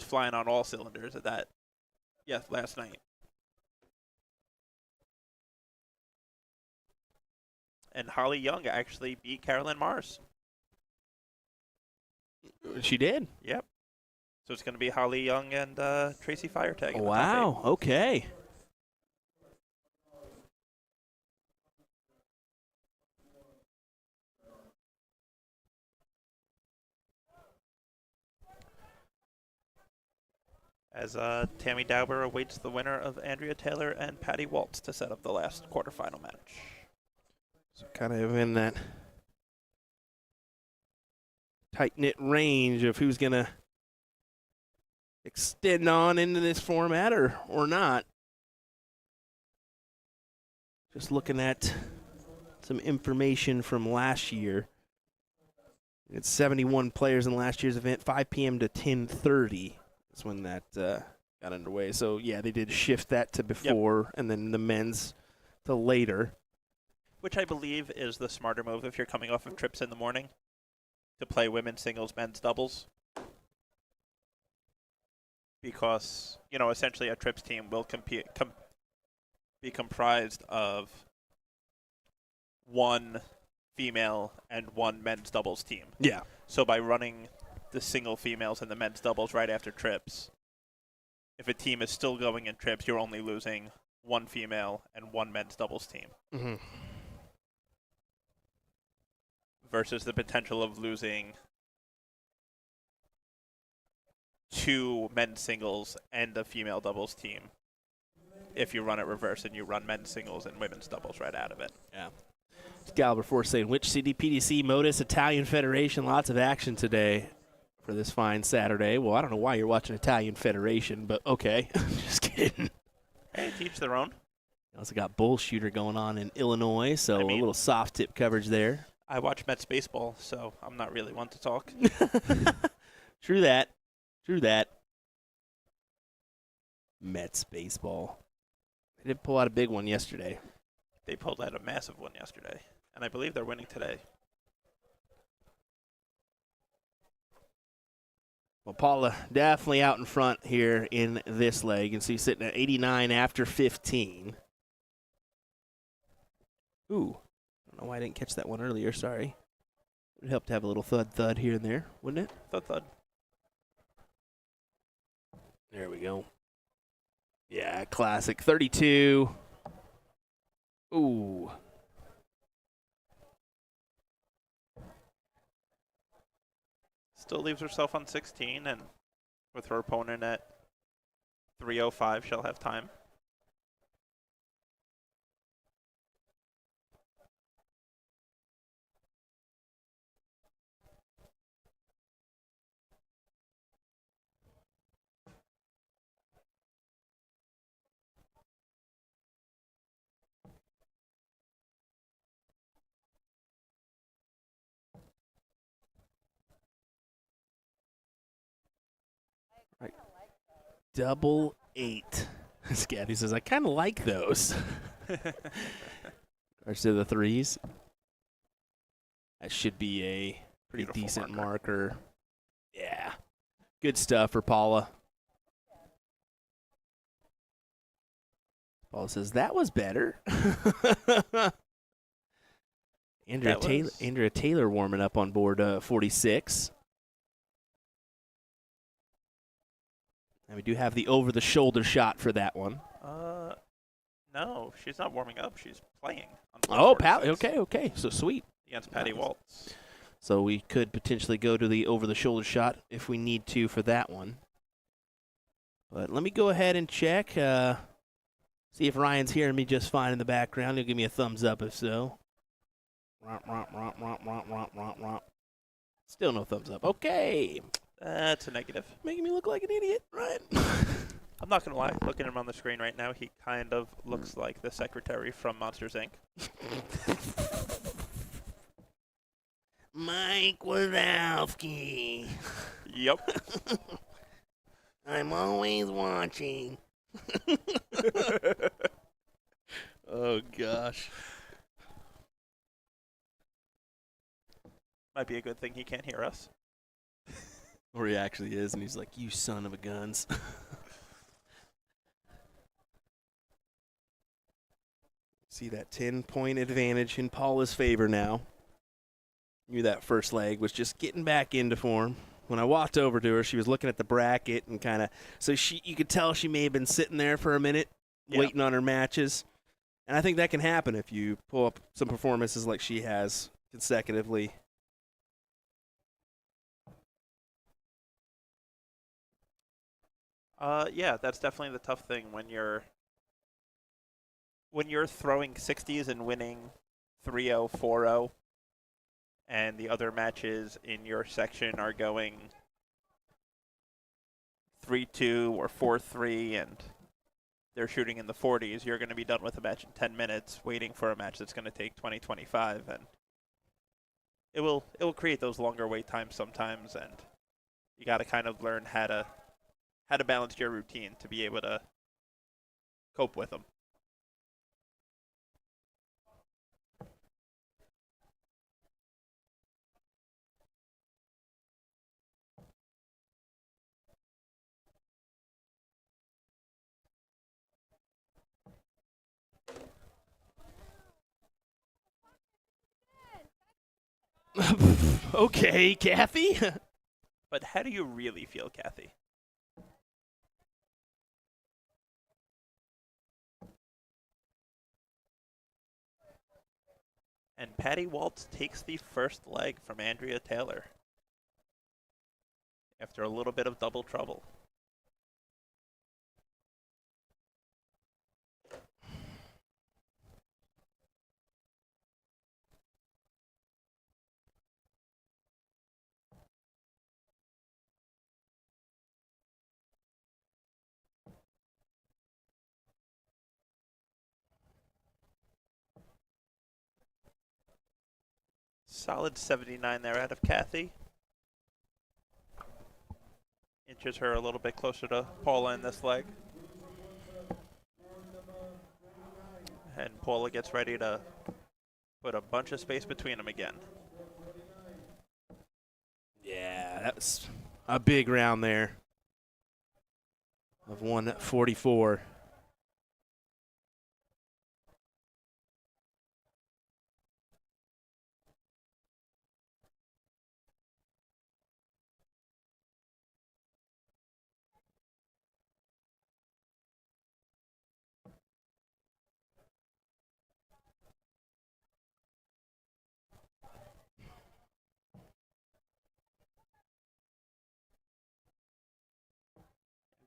flying on all cylinders at that. Yes, last night. And Holly Young actually beat Carolyn Mars. She did. Yep. So it's going to be Holly Young and Tracy Firetag. Wow. Okay. As Tammy Dauber awaits the winner of Andrea Taylor and Patty Waltz to set up the last quarterfinal match. So kind of in that tight-knit range of who's going to extend on into this format or not. Just looking at some information from last year. It's 71 players in last year's event, 5 p.m. to 10:30 is when that got underway. So, yeah, they did shift that to before, and then the men's to later. Which I believe is the smarter move if you're coming off of trips in the morning to play women's singles, men's doubles. Because, essentially a trips team will be comprised of one female and one men's doubles team. Yeah. So by running the single females and the men's doubles right after trips, if a team is still going in trips, you're only losing one female and one men's doubles team. Mm-hmm. Versus the potential of losing 2 men's singles and a female doubles team if you run it reverse and you run men's singles and women's doubles right out of it. Yeah. Gal before saying, which city, PDC, Modus, Italian Federation, lots of action today for this fine Saturday. Well, I don't know why you're watching Italian Federation, but okay. Just kidding. Hey, teach their own. Also got bull shooter going on in Illinois, so a little soft tip coverage there. I watch Mets baseball, so I'm not really one to talk. True that. True that. Mets baseball. They did pull out a big one yesterday. They pulled out a massive one yesterday, and I believe they're winning today. Well, Paula definitely out in front here in this leg. You can see sitting at 89 after 15. Ooh, I don't know why I didn't catch that one earlier. Sorry. It would help to have a little thud here and there, wouldn't it? Thud. There we go. Yeah, classic. 32. Ooh. Still leaves herself on 16, and with her opponent at 3:05, she'll have time. Double 8. Scathy says, I kind of like those. Or to the threes. That should be a pretty Beautiful decent marker. marker. Yeah. Good stuff for Paula. Paula says, that was better. Andrea Taylor warming up on board 46. And we do have the over-the-shoulder shot for that one. No, she's not warming up. She's playing. Oh, okay. So sweet. Against Patty Waltz. So we could potentially go to the over-the-shoulder shot if we need to for that one. But let me go ahead and check. See if Ryan's hearing me just fine in the background. He'll give me a thumbs up if so. Romp, romp, romp, romp, romp, romp, romp, romp. Still no thumbs up. Okay. That's a negative. Making me look like an idiot, right? I'm not going to lie. Looking at him on the screen right now, he kind of looks like the secretary from Monsters, Inc. Mike Wazowski. Yep. I'm always watching. Oh, gosh. Might be a good thing he can't hear us. Or he actually is, and he's like, you son of a guns. See that 10-point advantage in Paula's favor now. Knew that first leg was just getting back into form. When I walked over to her, she was looking at the bracket and kind of, so you could tell she may have been sitting there for a minute, waiting on her matches. And I think that can happen if you pull up some performances like she has consecutively. Yeah, that's definitely the tough thing when you're throwing 60s and winning 3-0, 4-0, and the other matches in your section are going 3-2 or 4-3, and they're shooting in the 40s. You're going to be done with a match in 10 minutes, waiting for a match that's going to take 20, 25, and it will create those longer wait times sometimes, and you got to kind of learn how to balance your routine to be able to cope with them. Okay, Kathy. But how do you really feel, Kathy? And Patty Waltz takes the first leg from Andrea Taylor after a little bit of double trouble. Solid 79 there out of Kathy. Inches her a little bit closer to Paula in this leg. And Paula gets ready to put a bunch of space between them again. Yeah, that was a big round there of 144.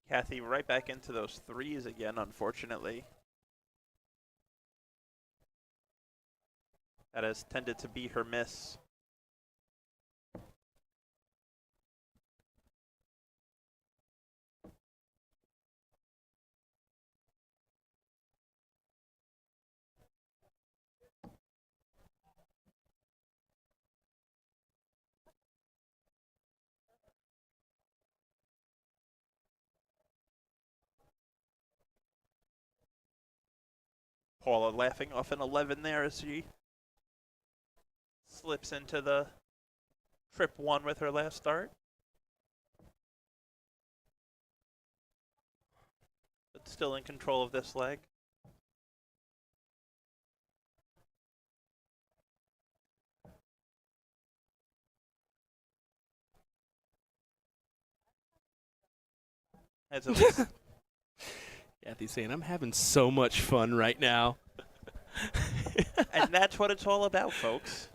Kathy right back into those threes again, unfortunately. That has tended to be her miss. Paula laughing off an 11 there as she slips into the trip one with her last start. But still in control of this leg. As at least Kathy's saying, I'm having so much fun right now. and that's what it's all about, folks.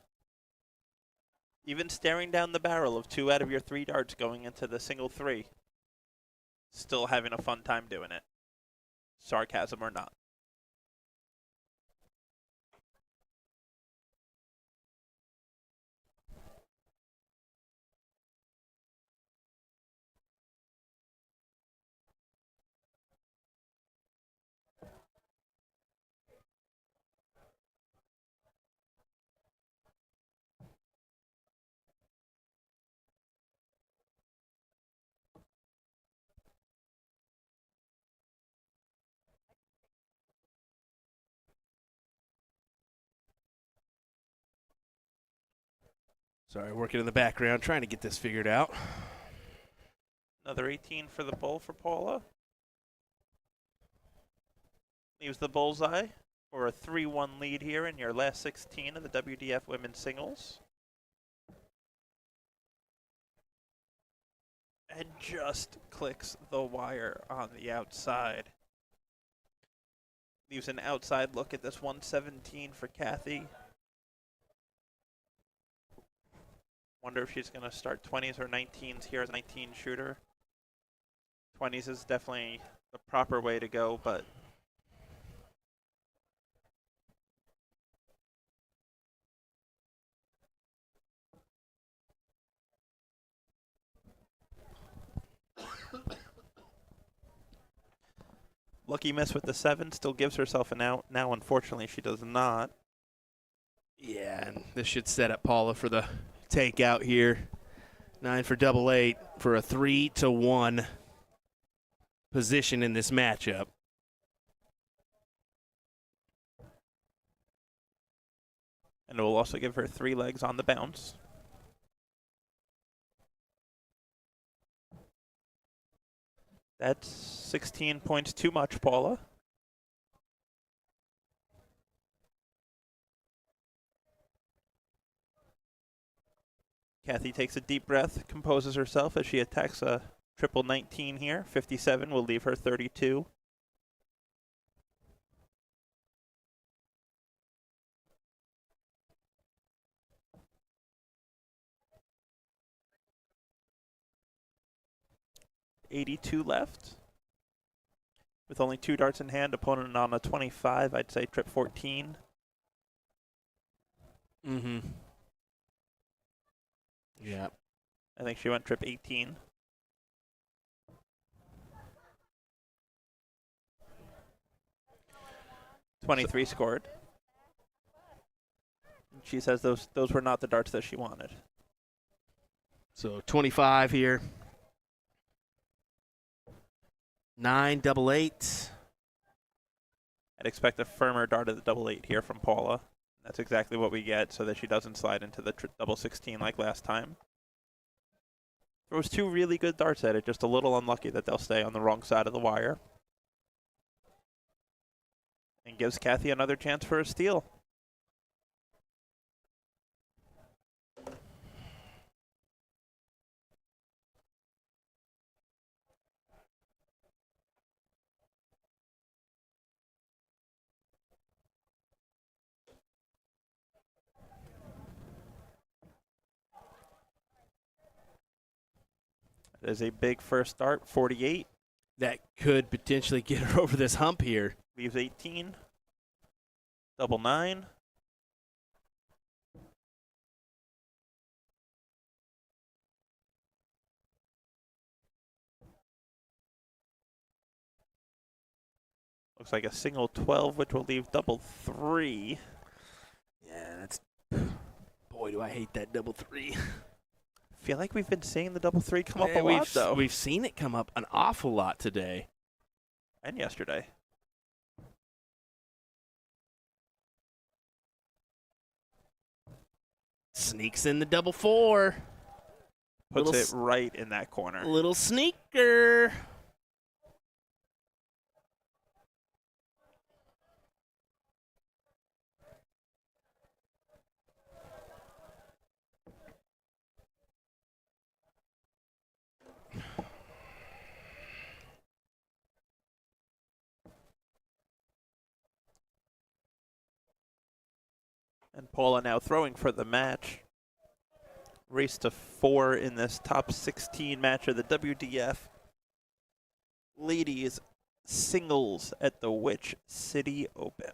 Even staring down the barrel of 2 out of your 3 darts going into the single 3. Still having a fun time doing it. Sarcasm or not. Sorry, working in the background, trying to get this figured out. Another 18 for the bull for Paula. Leaves the bullseye for a 3-1 lead here in your last 16 of the WDF women's singles. And just clicks the wire on the outside. Leaves an outside look at this 117 for Kathy. Wonder if she's going to start 20s or 19s here as a 19 shooter. 20s is definitely the proper way to go, but lucky miss with the 7, still gives herself an out. Now, unfortunately, she does not. Yeah, and this should set up Paula for the takeout here. 9 for double 8 for a 3-1 position in this matchup. And it will also give her 3 legs on the bounce. That's 16 points too much, Paula. Kathy takes a deep breath, composes herself as she attacks a triple 19 here. 57 will leave her 32. .82 left. With only 2 darts in hand, opponent on a 25, I'd say trip 14. Mm-hmm. Yeah. I think she went trip 18. .23 scored. She says those were not the darts that she wanted. So 25 here. 9 double 8. I'd expect a firmer dart of the double 8 here from Paula. That's exactly what we get so that she doesn't slide into the double 16 like last time. Throws 2 really good darts at it, just a little unlucky that they'll stay on the wrong side of the wire. And gives Kathy another chance for a steal. It is a big first dart, 48. That could potentially get her over this hump here. Leaves 18. Double 9. Looks like a single 12, which will leave double 3. Yeah, that's. Boy, do I hate that double 3. I feel like we've been seeing the double 3 come up a Yeah, lot, though. We've seen it come up an awful lot today. And yesterday. Sneaks in the double 4. Puts Little it right in that corner. Little sneaker. And Paula now throwing for the match. Race to 4 in this top 16 match of the WDF. Ladies singles at the Witch City Open.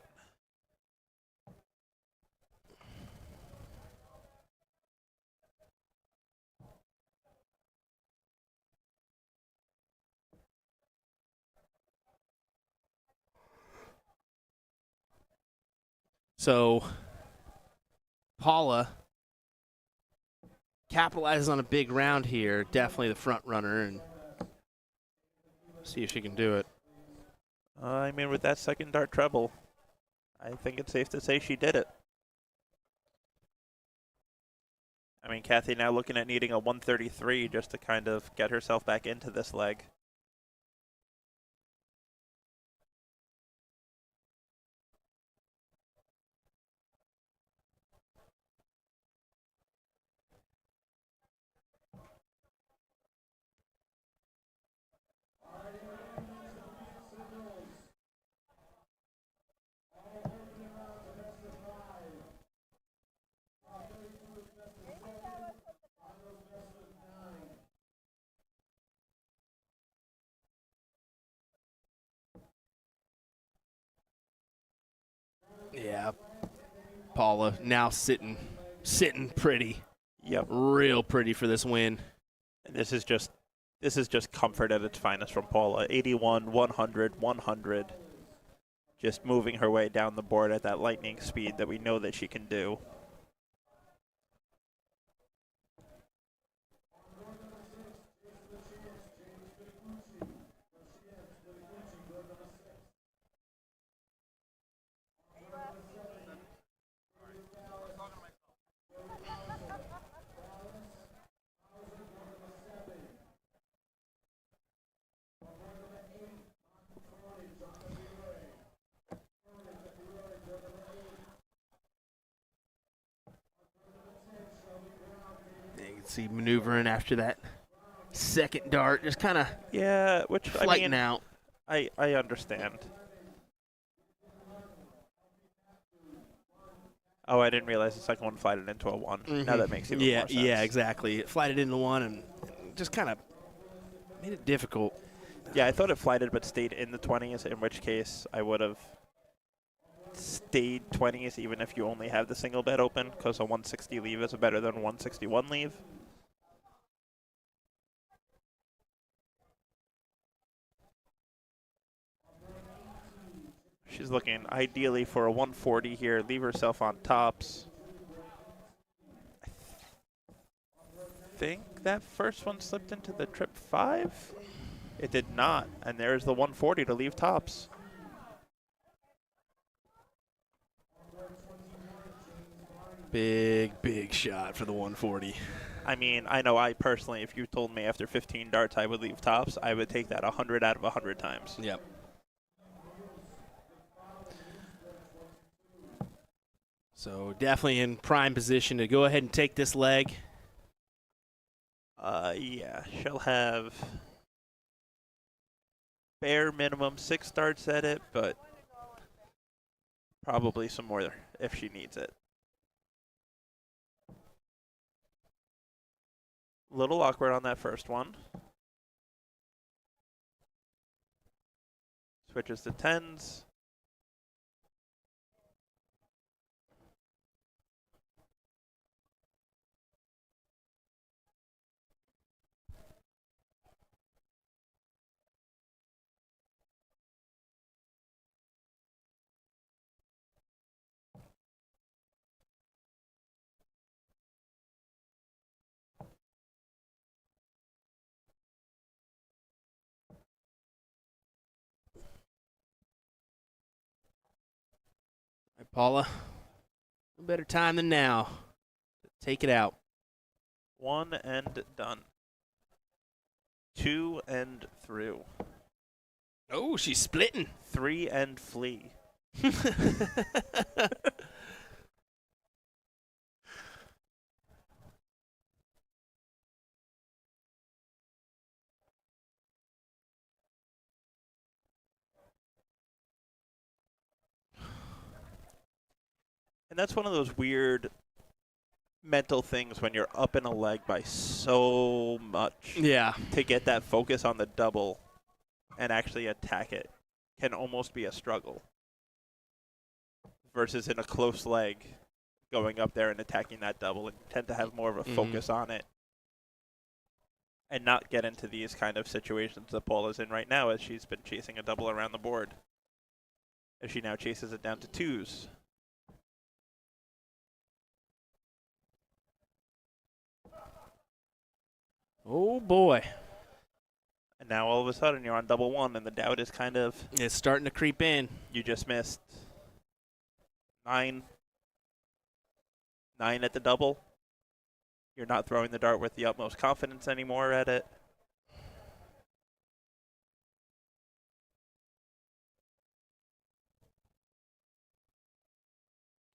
So, Paula capitalizes on a big round here. Definitely the front runner, and see if she can do it. I mean, with that second dart treble, I think it's safe to say she did it. I mean, Kathy now looking at needing a 133 just to kind of get herself back into this leg. Yeah, Paula now sitting pretty. Yep. Real pretty for this win. And this is just comfort at its finest from Paula. 81, 100, 100. Just moving her way down the board at that lightning speed that we know that she can do. You can see maneuvering after that second dart, just kind of Yeah, which I flighting mean, out. I understand. Oh, I didn't realize the second one flighted into a 1. Now that makes even more sense. Yeah, exactly. It flighted into one and just kind of made it difficult. Yeah, I thought it flighted but stayed in the 20s, in which case I would have stayed 20s even if you only have the single bed open, because a 160 leave is better than a 161 leave. She's looking ideally for a 140 here, leave herself on tops. I think that first one slipped into the trip 5. It did not, and there's the 140 to leave tops. Big shot for the 140. I mean, I know I personally, if you told me after 15 darts I would leave tops, I would take that 100 out of 100 times. Yep. So definitely in prime position to go ahead and take this leg. Yeah, she'll have bare minimum 6 darts at it, but probably some more if she needs it. Little awkward on that first one. Switches to 10s. All right, Paula, no better time than now. Take it out. 1 and done. 2 and through. Oh, she's splitting. 3 and flee. And that's one of those weird mental things when you're up in a leg by so much. Yeah. To get that focus on the double and actually attack it can almost be a struggle. Versus in a close leg, going up there and attacking that double, and you tend to have more of a focus on it. And not get into these kind of situations that Paula's in right now, as she's been chasing a double around the board. As she now chases it down to 2s. Oh, boy. And now all of a sudden you're on double 1, and the doubt is kind of, It's starting to creep in. you just missed 9. 9 at the double. You're not throwing the dart with the utmost confidence anymore at it.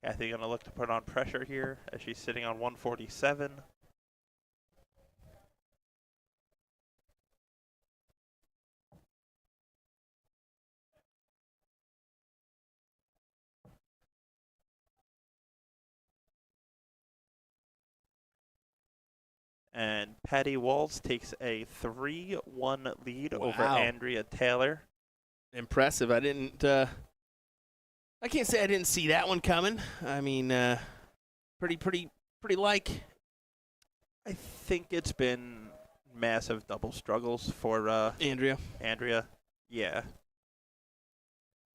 Kathy going to look to put on pressure here as she's sitting on 147. And Patty Walls takes a 3-1 lead over Wow. Andrea Taylor. Impressive. I can't say I didn't see that one coming. I mean, pretty like. I think it's been massive double struggles for Andrea. Andrea. Yeah.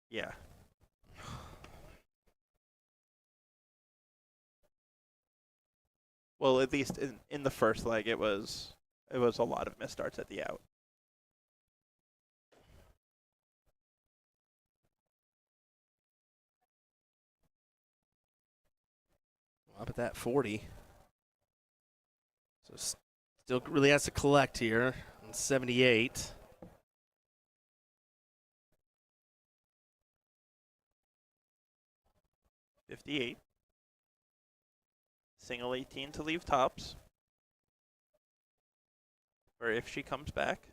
Yeah. Well, at least in the first leg, it was a lot of misstarts at the out. Up at that 40. So still really has to collect here on 78. .58. Single 18 to leave tops. Or if she comes back.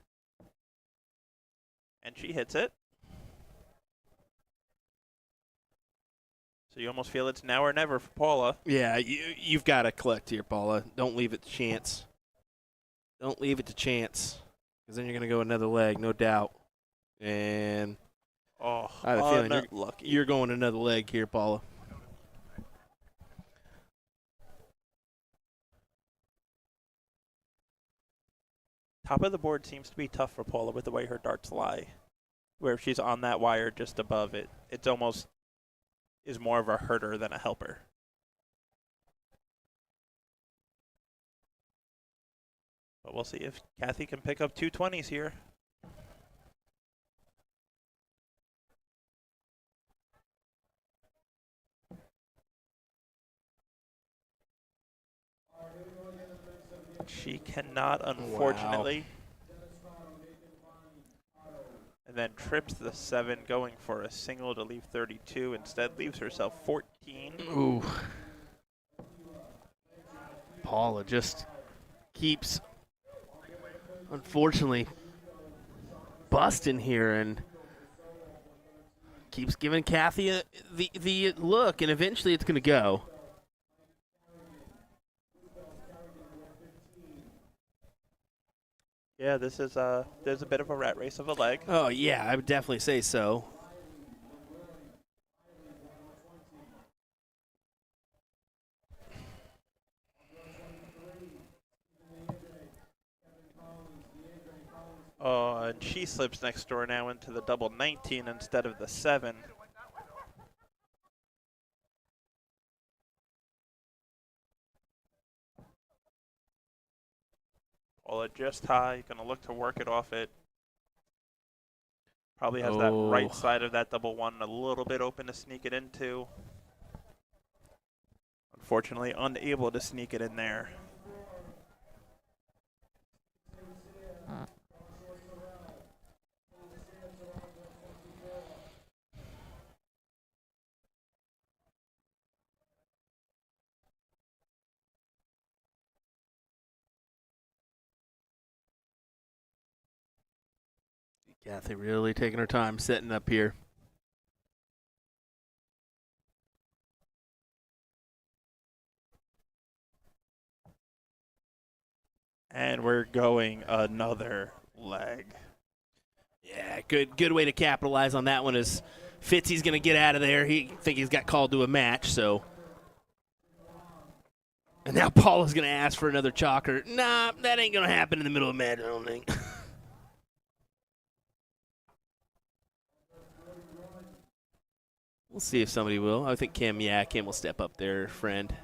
And she hits it. So you almost feel it's now or never for Paula. Yeah, you've got to collect here, Paula. Don't leave it to chance. Don't leave it to chance, because then you're going to go another leg, no doubt. And Oh, I have a feeling unlucky. you're going another leg here, Paula. Top of the board seems to be tough for Paula with the way her darts lie. Where if she's on that wire just above it, it's almost is more of a hurter than a helper. But we'll see if Kathy can pick up 220s here. She cannot, unfortunately. And then trips the 7, going for a single to leave 32. Instead, leaves herself 14. Ooh. Paula just keeps, unfortunately, busting here and keeps giving Kathy the look, and eventually it's going to go. Yeah, this is there's a bit of a rat race of a leg. Oh, yeah, I would definitely say so. Oh, and she slips next door now into the double 19 instead of the 7. Paula just high, gonna look to work it off it. Probably has that right side of that double 1 a little bit open to sneak it into. Unfortunately, unable to sneak it in there. Kathy really taking her time setting up here. And we're going another leg. Yeah, good way to capitalize on that one is Fitzy's going to get out of there. He think he's got called to a match, so. And now Paula's going to ask for another chalker. Nah, that ain't going to happen in the middle of a match, I don't think. We'll see if somebody will. I think Kim will step up there, friend.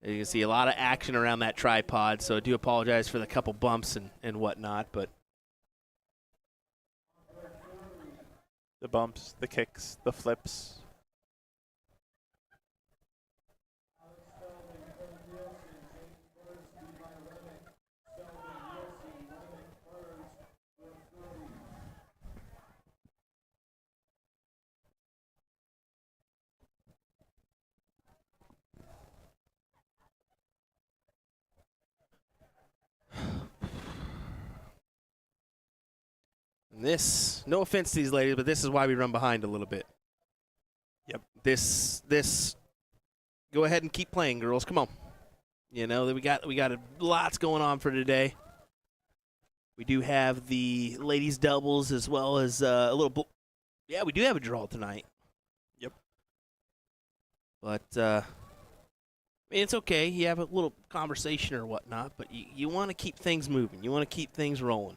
You can see a lot of action around that tripod, so I do apologize for the couple bumps and whatnot, but. The bumps, the kicks, the flips. This, no offense to these ladies, but this is why we run behind a little bit. Yep. This, go ahead and keep playing, girls. Come on. You know, we got lots going on for today. We do have the ladies doubles as well as a little. Yeah, we do have a draw tonight. Yep. But I mean, it's okay. You have a little conversation or whatnot, but you want to keep things moving. You want to keep things rolling.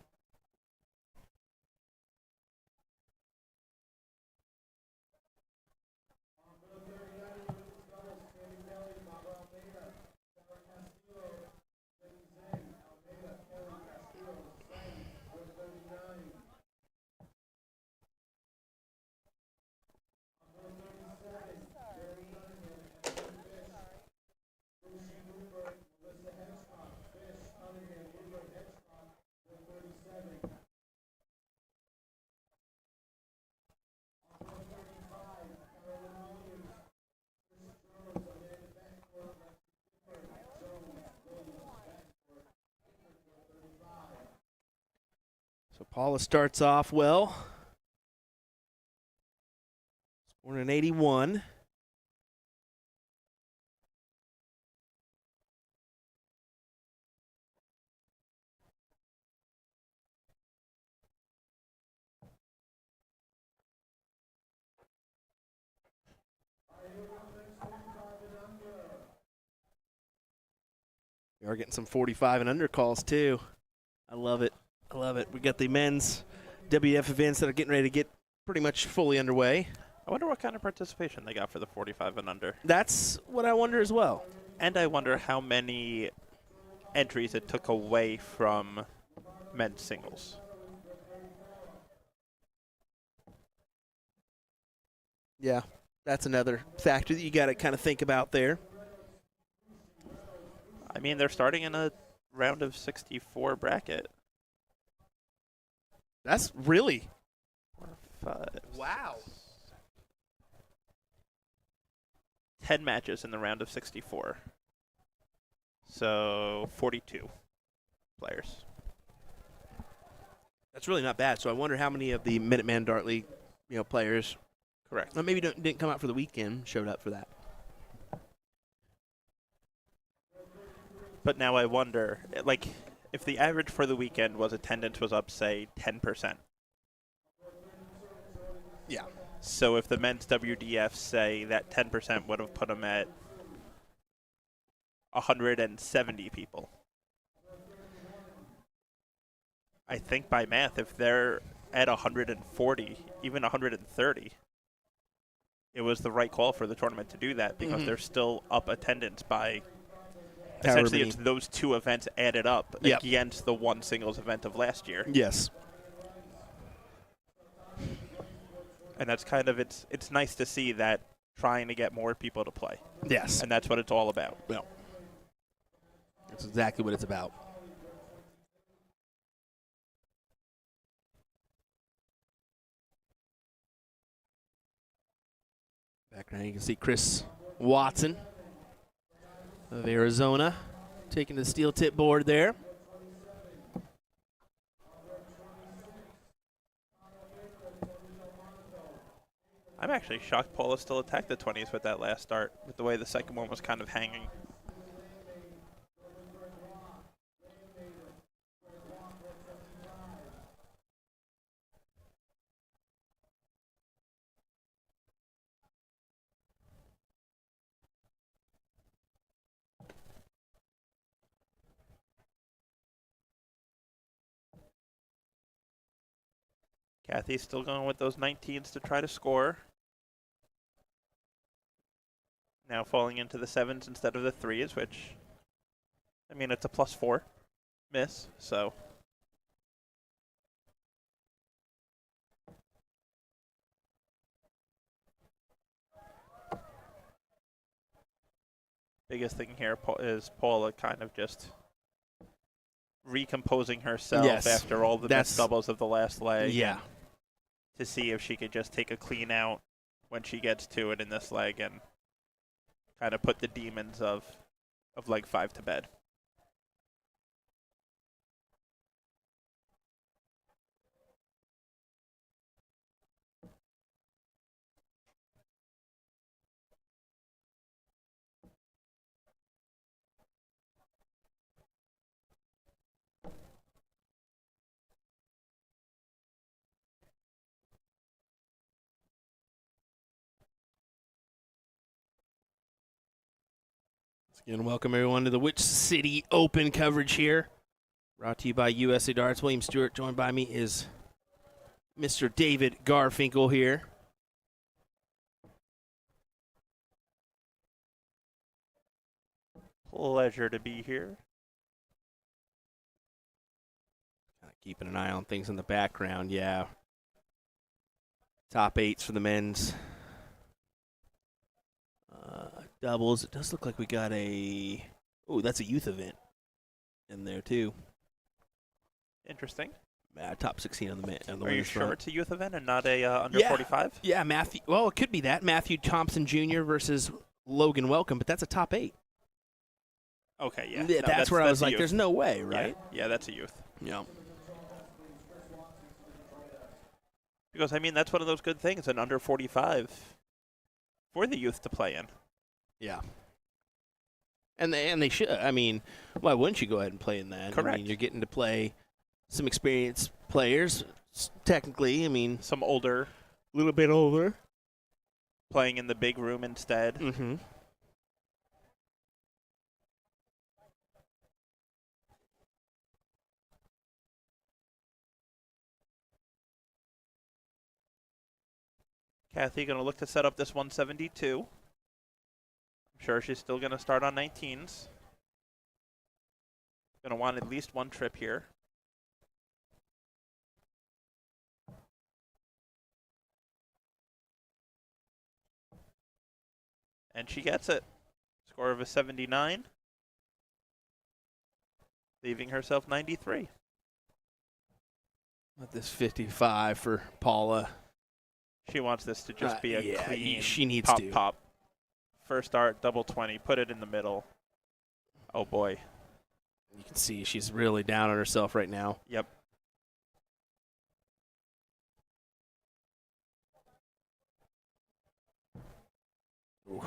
So Paula starts off well. Scoring an 81. We are getting some 45 and under calls too. I love it. I love it. We got the men's WF events that are getting ready to get pretty much fully underway. I wonder what kind of participation they got for the 45 and under. That's what I wonder as well. And I wonder how many entries it took away from men's singles. Yeah, that's another factor that you got to kind of think about there. I mean, they're starting in a round of 64 bracket. That's really 4, 5, wow. 10 matches in the round of 64. So 42 players. That's really not bad. So I wonder how many of the Minuteman Dart League, players, Correct. maybe didn't come out for the weekend, showed up for that. But now I wonder, like, if the average for the weekend was attendance was up, say, 10%. Yeah. So if the men's WDF say that 10% would have put them at 170 people. I think by math, if they're at 140, even 130, it was the right call for the tournament to do that because they're still up attendance by essentially it's those two events added up against the one singles event of last year. Yes. And that's kind of it's nice to see that trying to get more people to play. Yes. And that's what it's all about. Well, that's exactly what it's about. Back now you can see Chris Watson of Arizona taking the steel tip board there. I'm actually shocked Paula still attacked the 20s with that last start, with the way the second one was kind of hanging. Kathy's still going with those 19s to try to score. Now falling into the 7s instead of the 3s, which, I mean, it's a +4 miss, so. Biggest thing here is Paula kind of just recomposing herself after all the missed doubles of the last leg. Yeah. To see if she could just take a clean out when she gets to it in this leg and kind of put the demons of leg 5 to bed. Again, welcome everyone to the Witch City Open coverage here. Brought to you by USA Darts. William Stewart. Joined by me is Mr. David Garfinkel here. Pleasure to be here. Keeping an eye on things in the background, yeah. Top 8s for the men's. Doubles. It does look like we got that's a youth event in there too. Interesting. Top 16 on the men. Are you sure it's a youth event and not a under 45? Yeah, Matthew. Well, it could be that Matthew Thompson Jr. versus Logan Welcome, but that's a top 8. Okay, yeah. No, that's where I was like, "There's no way, right?" Yeah, that's a youth. Yeah. Because I mean, that's one of those good things, an under 45 for the youth to play in. Yeah. And they should. I mean, why wouldn't you go ahead and play in that? Correct. I mean, you're getting to play some experienced players. Technically, I mean, some older, a little bit older, playing in the big room instead. Mm-hmm. Kathy going to look to set up this 172. I'm sure she's still going to start on 19s. Going to want at least one trip here. And she gets it. Score of a 79. leaving herself 93. With this 55 for Paula. She wants this to just be a Yeah, clean she needs pop to. pop. First art, double 20, put it in the middle. Oh boy. You can see she's really down on herself right now. Yep. Ooh.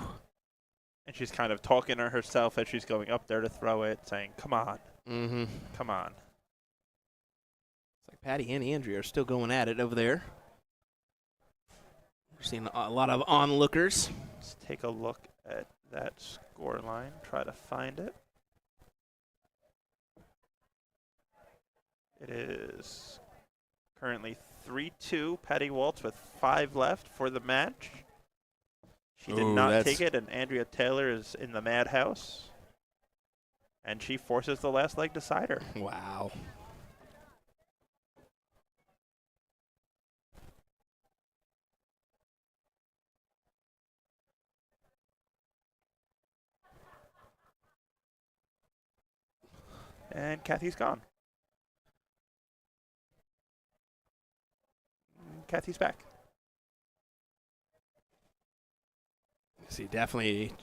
And she's kind of talking to herself as she's going up there to throw it, saying, come on, Mm-hmm. come on. It's like Patty and Andrea are still going at it over there. We're seeing a lot of onlookers. Let's take a look at that score line, try to find it. It is currently 3-2, Patty Waltz with 5 left for the match. She did Ooh, not that's- take it, and Andrea Taylor is in the madhouse. And she forces the last leg decider. Wow. And Kathy's gone. Kathy's back. See, definitely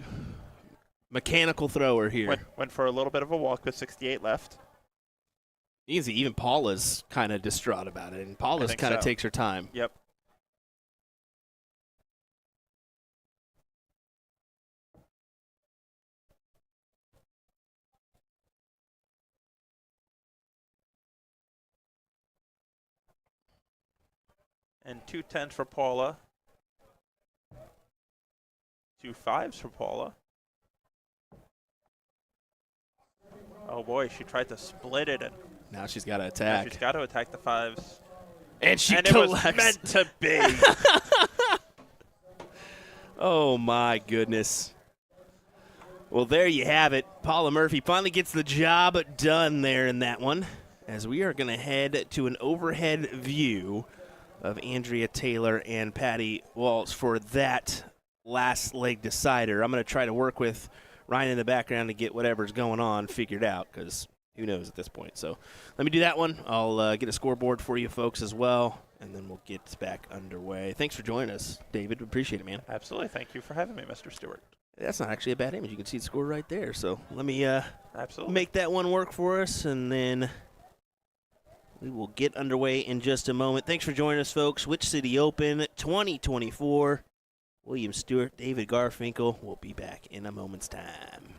mechanical thrower here. Went for a little bit of a walk with 68 left. Easy. Even Paula's kind of distraught about it, and Paula's think kind of so. takes her time. Yep. And 2 10s for Paula. 2 5s for Paula. Oh boy, she tried to split it, and Now she's got to now attack. she's got to attack the 5s. And she And it was collects. meant to be. Oh, my goodness. Well, there you have it. Paula Murphy finally gets the job done there in that one, as we are going to head to an overhead view of Andrea Taylor and Patty Waltz for that last leg decider. I'm going to try to work with Ryan in the background to get whatever's going on figured out, because who knows at this point. So let me do that one. I'll get a scoreboard for you folks as well, and then we'll get back underway. Thanks for joining us, David. Appreciate it, man. Absolutely. Thank you for having me, Mr. Stewart. That's not actually a bad image. You can see the score right there. So let me Absolutely. make that one work for us, and then we will get underway in just a moment. Thanks for joining us, folks. Witch City Open 2024. William Stewart, David Garfinkel. We'll be back in a moment's time.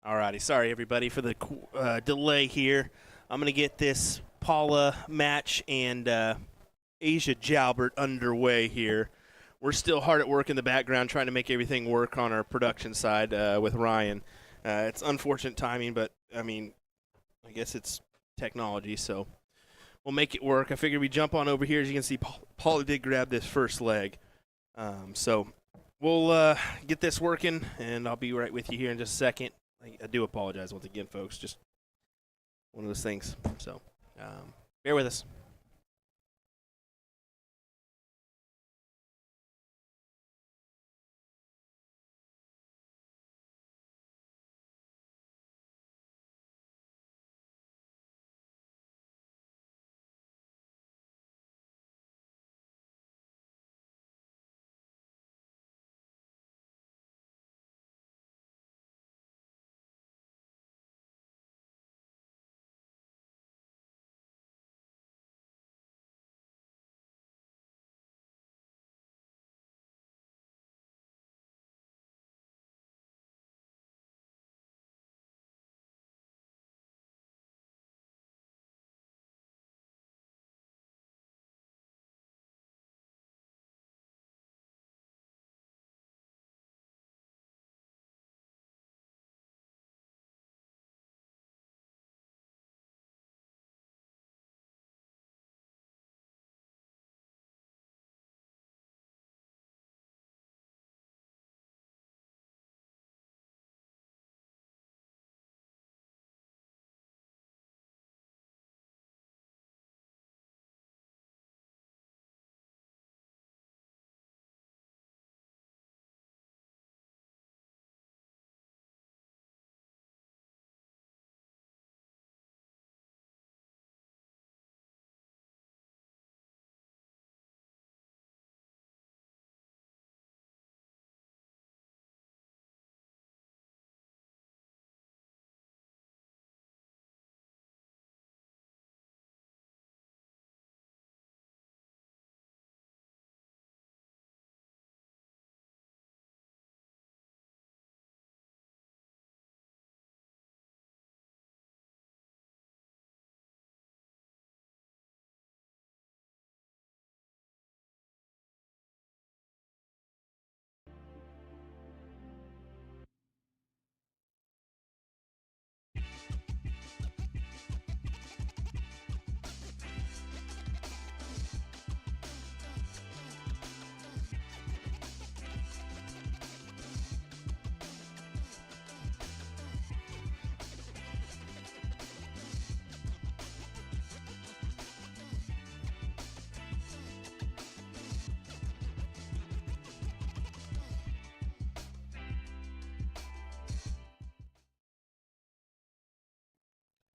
Alrighty, sorry everybody for the delay here. I'm gonna get this Paula match and Asia Jalbert underway here. We're still hard at work in the background trying to make everything work on our production side with Ryan. It's unfortunate timing, but I mean, I guess it's technology, so we'll make it work. I figured we jump on over here. As you can see, Paula did grab this first leg, so we'll get this working, and I'll be right with you here in just a second. I do apologize once again, folks. Just one of those things. So bear with us.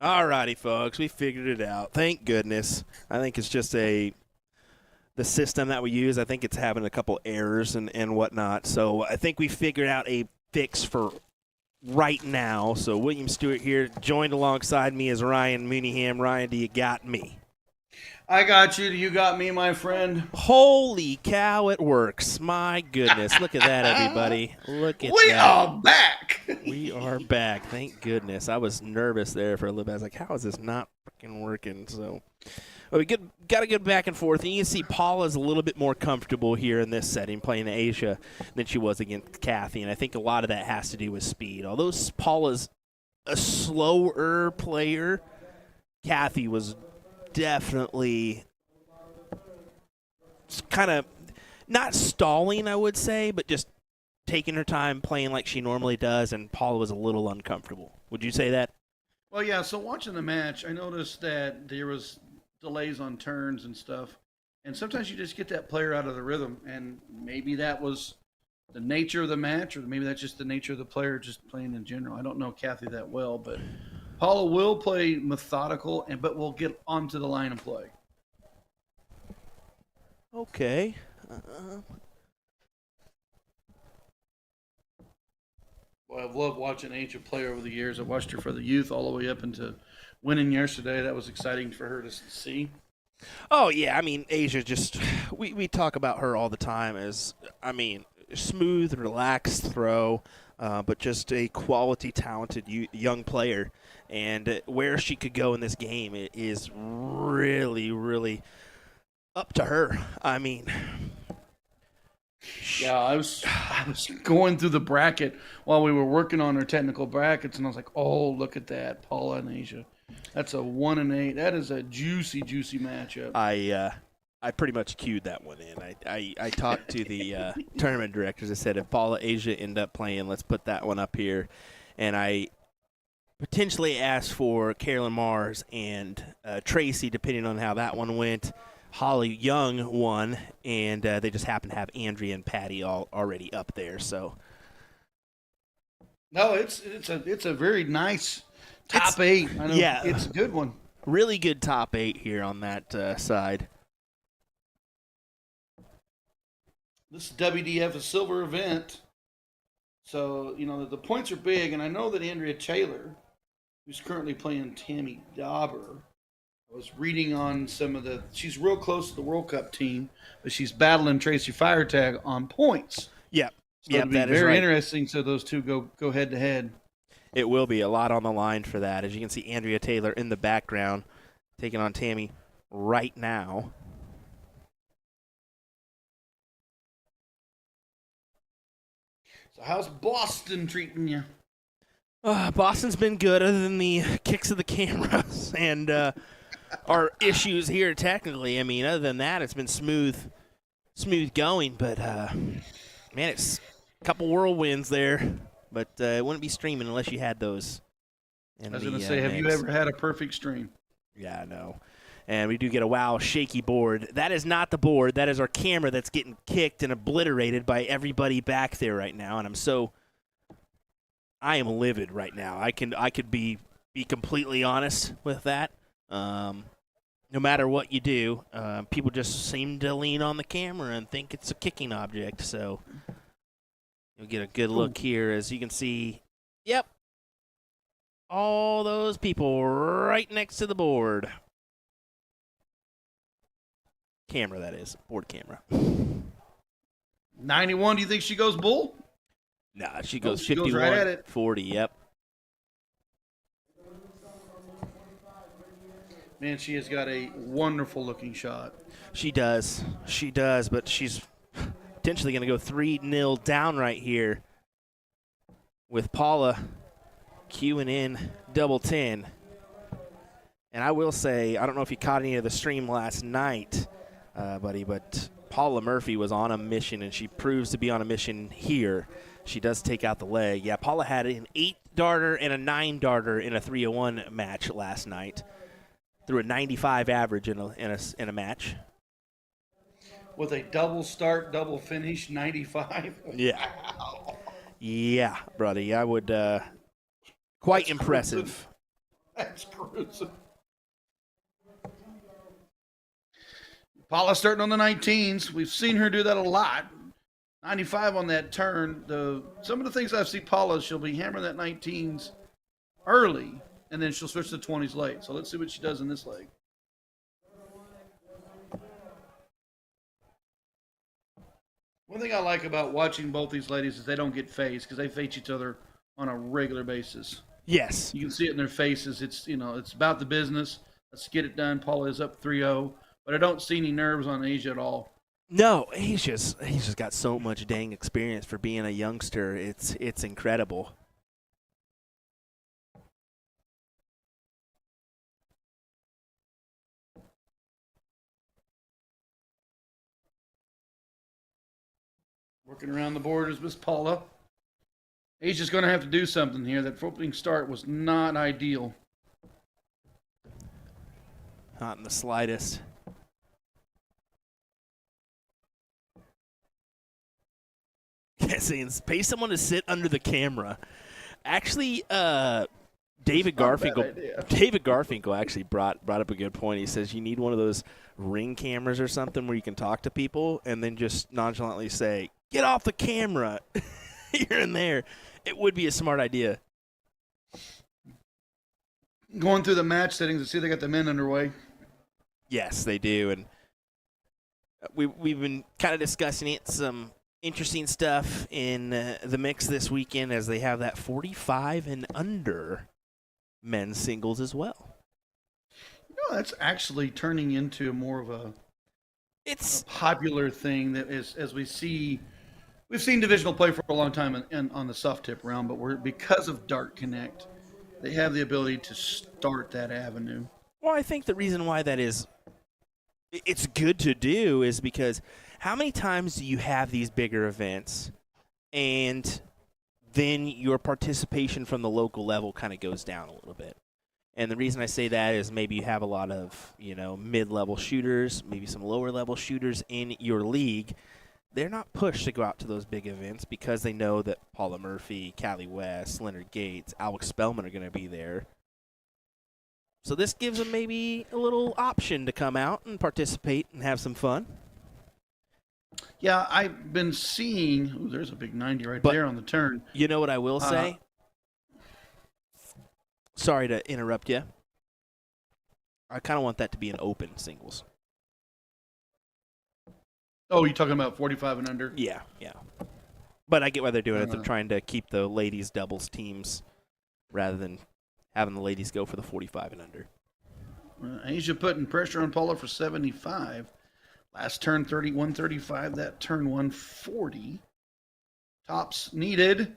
Alrighty, folks, we figured it out. Thank goodness. I think it's just the system that we use. I think it's having a couple errors and whatnot. So I think we figured out a fix for right now. So William Stewart here, joined alongside me is Ryan Mooneyham. Ryan, do you got me? I got you. You got me, my friend. Holy cow, it works. My goodness. Look at that, everybody. Look at that. We are back. We are back. Thank goodness. I was nervous there for a little bit. I was like, how is this not freaking working? So we got to get back and forth. And you can see Paula's a little bit more comfortable here in this setting playing Asia than she was against Kathy. And I think a lot of that has to do with speed. Although Paula's a slower player, Kathy was definitely kind of not stalling, I would say, but just taking her time playing like she normally does, and Paula was a little uncomfortable. Would you say that? Well, yeah, so watching the match, I noticed that there was delays on turns and stuff, and sometimes you just get that player out of the rhythm, and maybe that was the nature of the match, or maybe that's just the nature of the player just playing in general. I don't know Kathy that well, but Paula will play methodical, but we'll get onto the line of play. Okay. Well, I've loved watching Asia play over the years. I watched her for the youth all the way up into winning yesterday. That was exciting for her to see. Oh, yeah. I mean, Asia just we talk about her all the time as, I mean, smooth, relaxed throw. but just a quality, talented young player. And where she could go in this game is really, really up to her. I mean, Yeah, I was going through the bracket while we were working on our technical brackets, and I was like, "Oh, look at that, Paula and Asia. That's a 1-8. That is a juicy, juicy matchup." I pretty much queued that one in. I talked to the tournament directors. I said, if Paula Asia end up playing, let's put that one up here. And I potentially asked for Carolyn Mars and Tracy, depending on how that one went. Holly Young won, and they just happen to have Andrea and Patty already up there. So No, it's a very nice top 8. I know, yeah. it's a good one. really good top 8 here on that side. This is WDF, a silver event. So, the points are big, and I know that Andrea Taylor, who's currently playing Tammy Dauber, I was reading on she's real close to the World Cup team, but she's battling Tracy Firetag on points. Yep. So it'll be that is very right. interesting. So those two go head to head. It will be a lot on the line for that. As you can see, Andrea Taylor in the background taking on Tammy right now. So how's Boston treating you? Boston's been good, other than the kicks of the cameras and our issues here technically. I mean, other than that, it's been smooth going. But man, it's a couple whirlwinds there. But it wouldn't be streaming unless you had those. I was going to say, have you ever had a perfect stream? Yeah, I know. And we do get a wow shaky board. That is not the board. That is our camera that's getting kicked and obliterated by everybody back there right now. And I am livid right now. I could be completely honest with that. No matter what you do, people just seem to lean on the camera and think it's a kicking object. So you'll get a good look here, as you can see. Yep, all those people right next to the board. Camera, that is. Board camera. 91, do you think she goes bull? Nah, she goes she 51, goes right at it. 40, yep. Man, she has got a wonderful looking shot. She does, but she's potentially going to go 3-0 down right here with Paula queuing in double 10. And I will say, I don't know if you caught any of the stream last night, buddy, but Paula Murphy was on a mission, and she proves to be on a mission here. She does take out the leg. Yeah, Paula had an 8-darter and a 9-darter in a 301 match last night. Threw a 95 average in a match. With a double start, double finish, 95. Yeah. Wow. Yeah, buddy. I would quite That's impressive. Cruising. That's cruising. Paula starting on the 19s. We've seen her do that a lot. 95 on that turn. Some of the things I've seen Paula, she'll be hammering that 19s early, and then she'll switch to 20s late. So let's see what she does in this leg. One thing I like about watching both these ladies is they don't get phased because they face each other on a regular basis. Yes. You can see it in their faces. It's about the business. Let's get it done. Paula is up 3-0, but I don't see any nerves on Asia at all. No, he's just got so much dang experience for being a youngster. It's incredible. Working around the board is Miss Paula. Asia's going to have to do something here. That opening start was not ideal. Not in the slightest. Saying pay someone to sit under the camera. Actually, David Garfinkel actually brought up a good point. He says you need one of those Ring cameras or something where you can talk to people and then just nonchalantly say, "Get off the camera," here and there. It would be a smart idea. Going through the match settings to see they got the men underway. Yes, they do, and we've been kind of discussing it. Some interesting stuff in the mix this weekend as they have that 45 and under men's singles as well. That's actually turning into more of a It's popular thing that is, as we've seen divisional play for a long time on the soft tip round, but because of Dart Connect, they have the ability to start that avenue. well, I think the reason why that is it's good to do is because how many times do you have these bigger events and then your participation from the local level kind of goes down a little bit? And the reason I say that is maybe you have a lot of, mid-level shooters, maybe some lower-level shooters in your league. They're not pushed to go out to those big events because they know that Paula Murphy, Callie West, Leonard Gates, Alex Spellman are going to be there. So this gives them maybe a little option to come out and participate and have some fun. Yeah, I've been seeing. Ooh, there's a big 90 right there on the turn. You know what I will say? Sorry to interrupt you. I kind of want that to be an open singles. Oh, you talking about 45 and under? Yeah. But I get why they're doing it. They're trying to keep the ladies doubles teams rather than having the ladies go for the 45 and under. Asia putting pressure on Paula for 75. Last turn 31-35. That turn 140. Tops needed.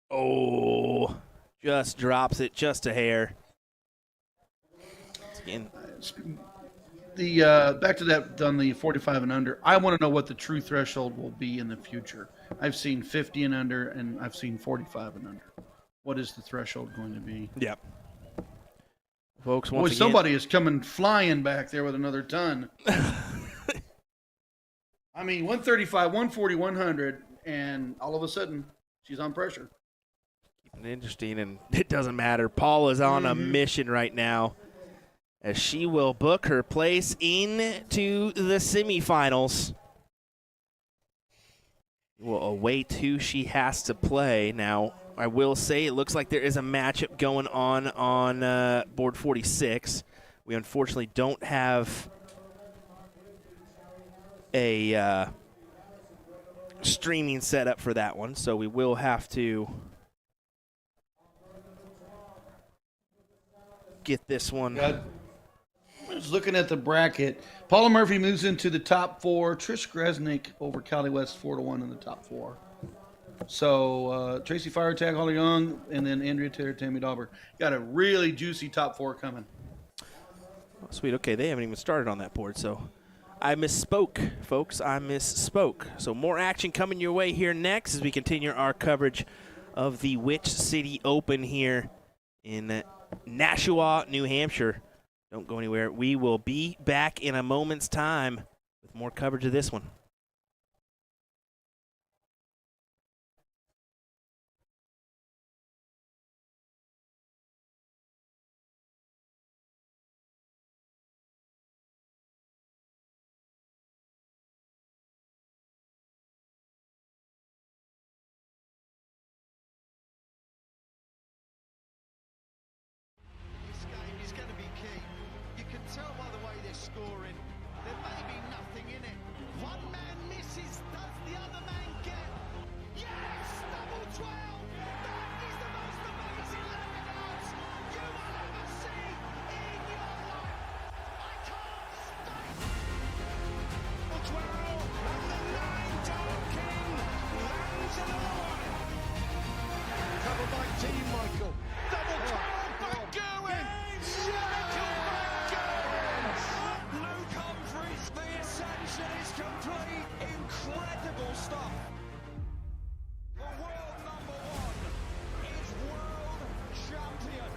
Oh, just drops it just a hair. Again. Back to that on the 45 and under. I want to know what the true threshold will be in the future. I've seen 50 and under, and I've seen 45 and under. What is the threshold going to be? Yep. Folks, Boy, once again, somebody is coming flying back there with another ton. I mean, 135, 140, 100, and all of a sudden, she's on pressure. interesting, and it doesn't matter. Paul is on a mission right now as she will book her place into the semifinals. We'll await who she has to play. Now, I will say it looks like there is a matchup going on board 46. We unfortunately don't have a streaming setup for that one, so we will have to get this one. I was looking at the bracket. Paula Murphy moves into the top 4. Trish Gresnick over Callie West 4-1 in the top 4. So Tracy Firetag, Holly Young, and then Andrea Taylor, Tammy Dauber. Got a really juicy top 4 coming. Oh, sweet. Okay, they haven't even started on that board, so I misspoke, folks. I misspoke. So more action coming your way here next as we continue our coverage of the Witch City Open here in Nashua, New Hampshire. Don't go anywhere. We will be back in a moment's time with more coverage of this one. This game is going to be key. You can tell by the way they're scoring. There may be nothing in it. One man misses, does the other man get? Yes! Double 12! That is the most amazing Lagos you will ever see in your life! I can't stop! Double 12 and the 9 Dark King lands in the line. Covered by Team Michael. Double 12 back going! Michael back going! Luke Humphries, the ascension is complete. Incredible stuff. The world number 1 is world champion.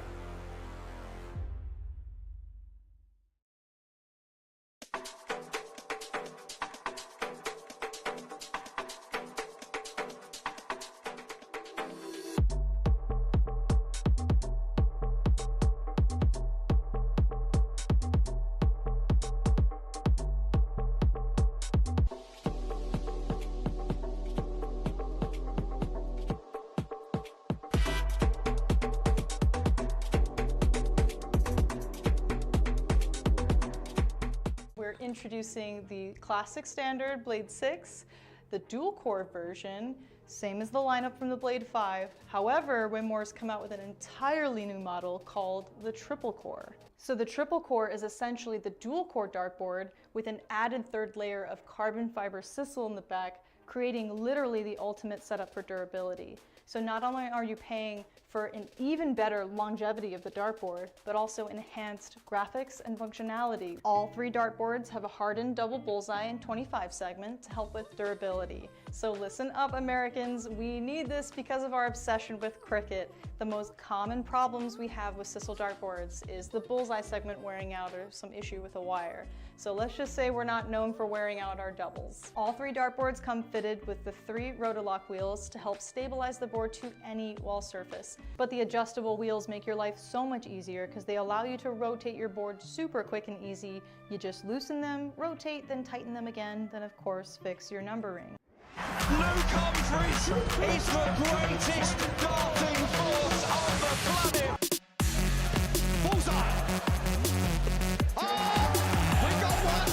We're introducing the Classic Standard Blade 6, The dual core version, same as the lineup from the Blade 5. However, Winmore's come out with an entirely new model called the triple core. So the triple core is essentially the dual core dartboard with an added third layer of carbon fiber sisal in the back, creating literally the ultimate setup for durability. So not only are you paying for an even better longevity of the dartboard, but also enhanced graphics and functionality. All 3 dartboards have a hardened double bullseye and 25 segment to help with durability. So listen up, Americans, we need this because of our obsession with cricket. The most common problems we have with sisal dartboards is the bullseye segment wearing out or some issue with a wire. So let's just say we're not known for wearing out our doubles. All 3 dartboards come fitted with the 3 Rotolock wheels to help stabilize the board to any wall surface. But the adjustable wheels make your life so much easier because they allow you to rotate your board super quick and easy. You just loosen them, rotate, then tighten them again, then of course fix your numbering. Luke Humphries is the greatest darting force on the planet. Bullseye. Oh, we got one.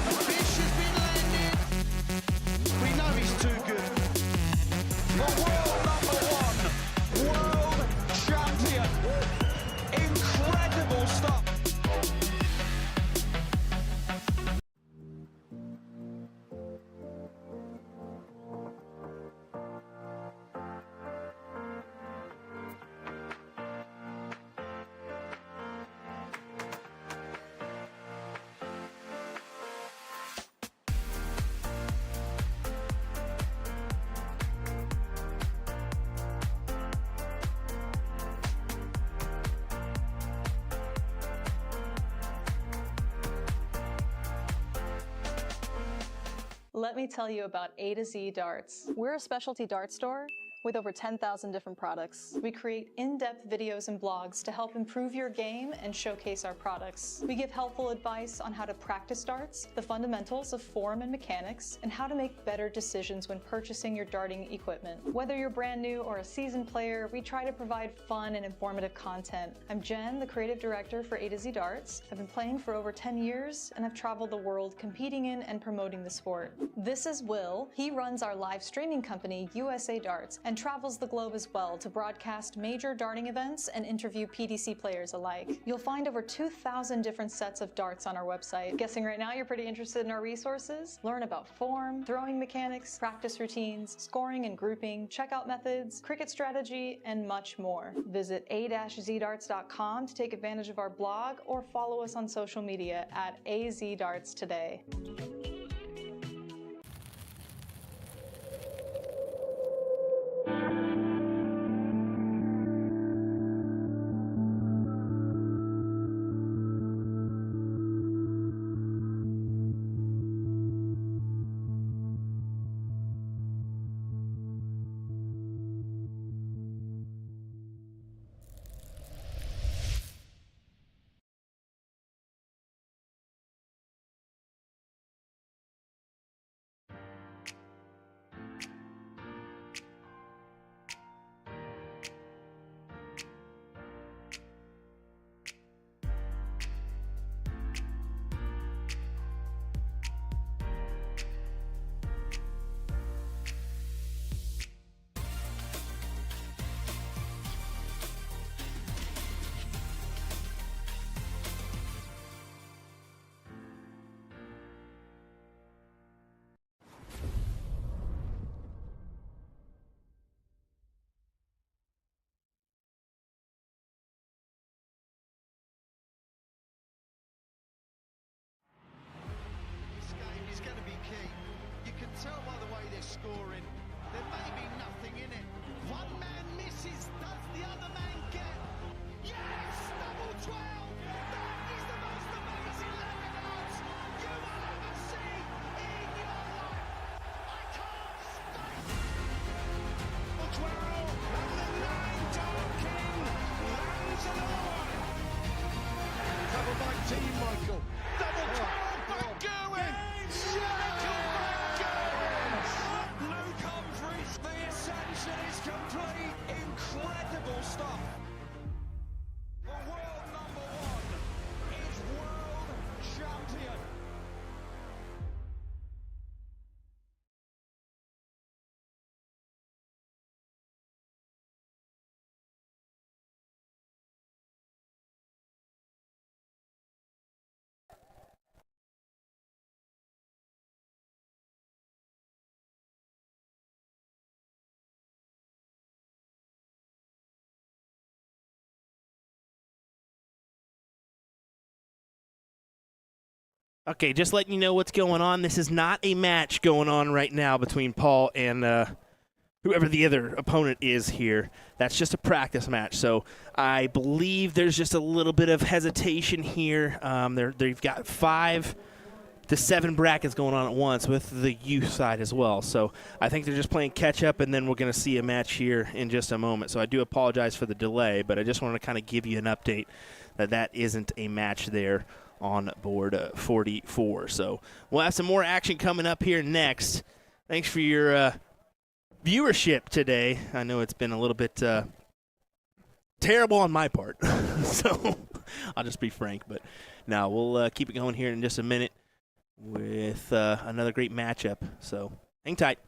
The fish has been landed. We know he's too good. The world number 1, world champion. Incredible stuff. Let me tell you about A to Z Darts. We're a specialty dart store with over 10,000 different products. We create in-depth videos and blogs to help improve your game and showcase our products. We give helpful advice on how to practice darts, the fundamentals of form and mechanics, and how to make better decisions when purchasing your darting equipment. Whether you're brand new or a seasoned player, we try to provide fun and informative content. I'm Jen, the creative director for A to Z Darts. I've been playing for over 10 years and I've traveled the world competing in and promoting the sport. This is Will. He runs our live streaming company, USA Darts, and travels the globe as well to broadcast major darting events and interview PDC players alike. You'll find over 2,000 different sets of darts on our website. Guessing right now you're pretty interested in our resources? Learn about form, throwing mechanics, practice routines, scoring and grouping, checkout methods, cricket strategy, and much more. Visit a-zdarts.com to take advantage of our blog or follow us on social media at AZDarts today. Okay, just letting you know what's going on. This is not a match going on right now between Paul and whoever the other opponent is here. That's just a practice match. So I believe there's just a little bit of hesitation here. They've got 5 to 7 brackets going on at once with the youth side as well. So I think they're just playing catch up, and then we're going to see a match here in just a moment. So I do apologize for the delay, but I just wanted to kind of give you an update that isn't a match there on board 44. So we'll have some more action coming up here next. Thanks for your viewership today. I know it's been a little bit terrible on my part, so I'll just be frank. But now we'll keep it going here in just a minute with another great matchup. So hang tight.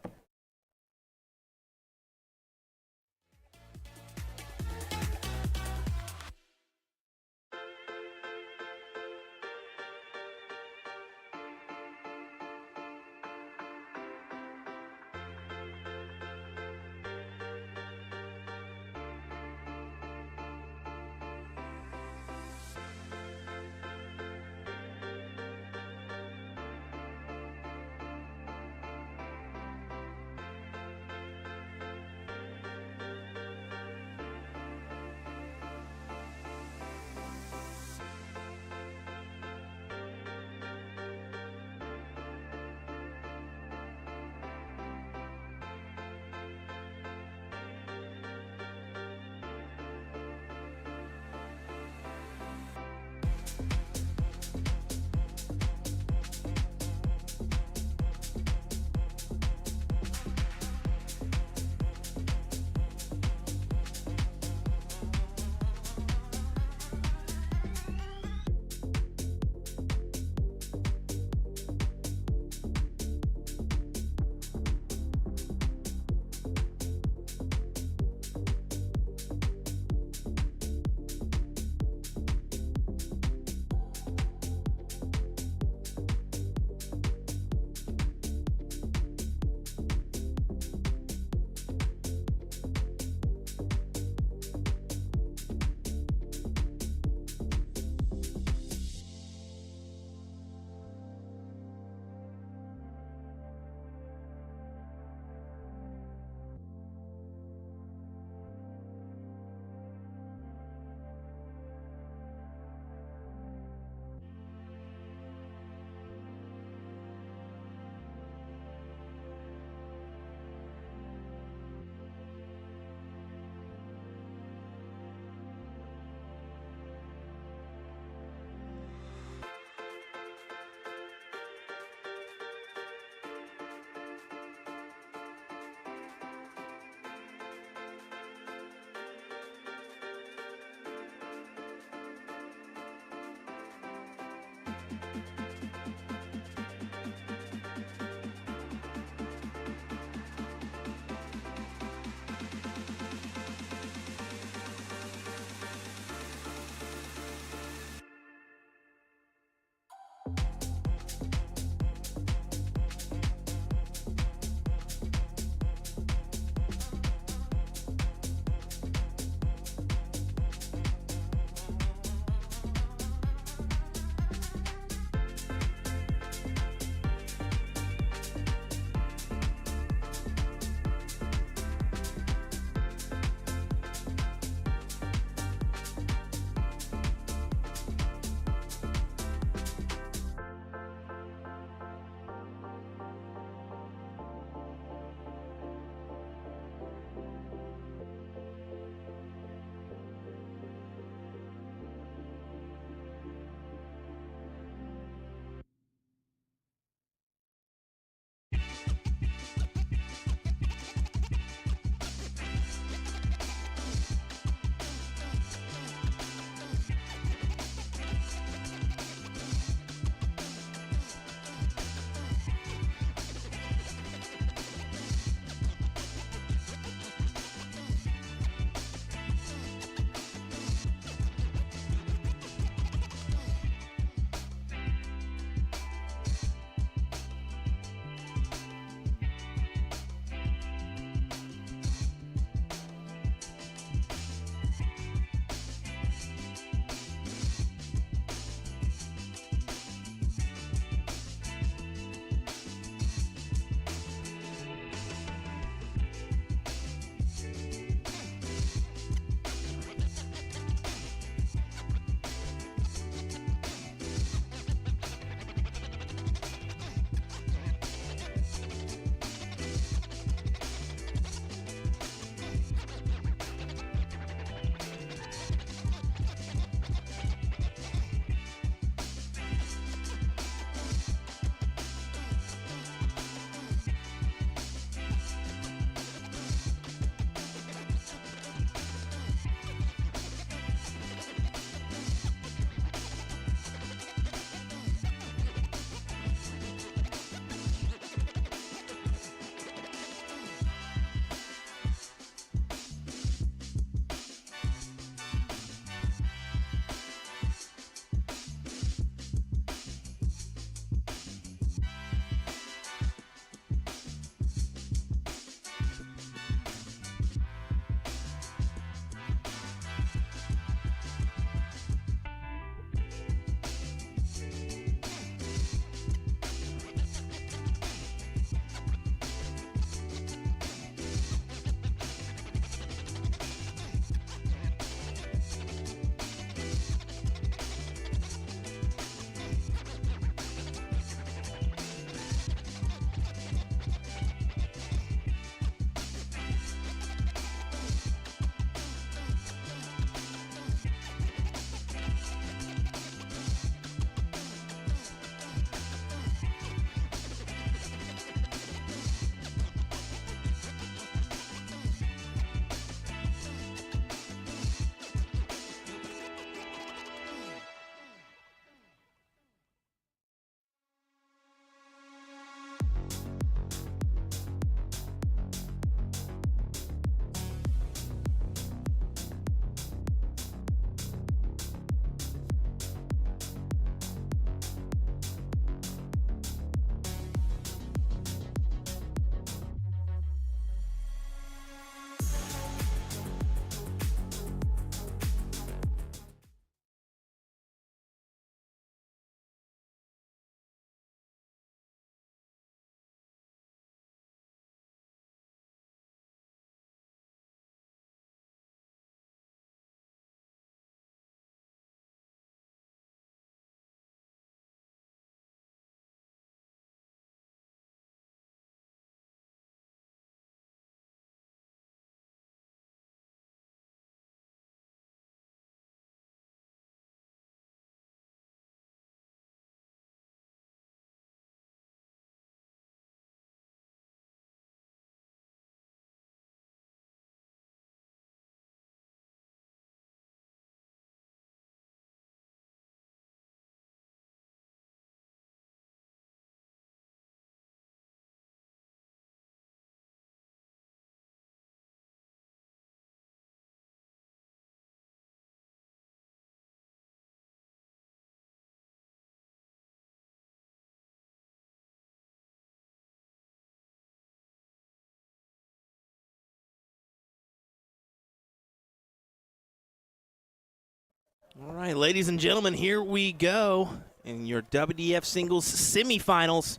All right, ladies and gentlemen, here we go in your WDF singles semifinals.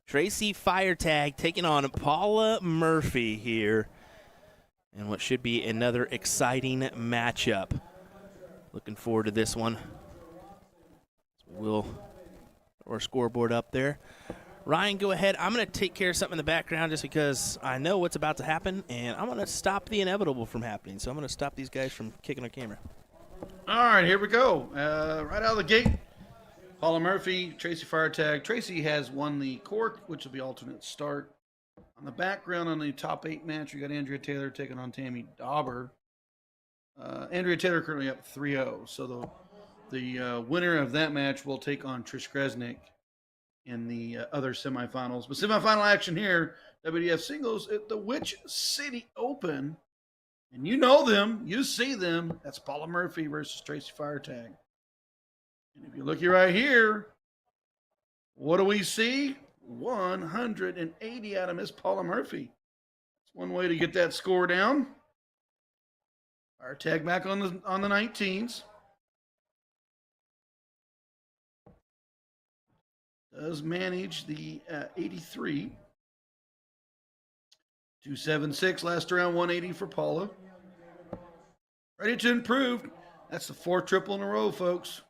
Tracy Firetag taking on Paula Murphy here in what should be another exciting matchup. Looking forward to this one. We'll throw our scoreboard up there. Ryan, go ahead. I'm going to take care of something in the background just because I know what's about to happen, and I'm going to stop the inevitable from happening. So I'm going to stop these guys from kicking their camera. All right, here we go. Right out of the gate, Paula Murphy, Tracy Firetag. Tracy has won the cork, which will be alternate start. On the background on the top 8 match, we got Andrea Taylor taking on Tammy Dauber. Andrea Taylor currently up 3-0. So the winner of that match will take on Trish Gresnick in the other semifinals. But semifinal action here, WDF singles at the Witch City Open. And you know them, you see them. That's Paula Murphy versus Tracy Firetag. And if you look right here, what do we see? 180 out of Miss Paula Murphy. That's one way to get that score down. Firetag back on the 19s. Does manage the 83. 276 last round, 180 for Paula. Ready to improve. That's the 4th triple in a row, folks.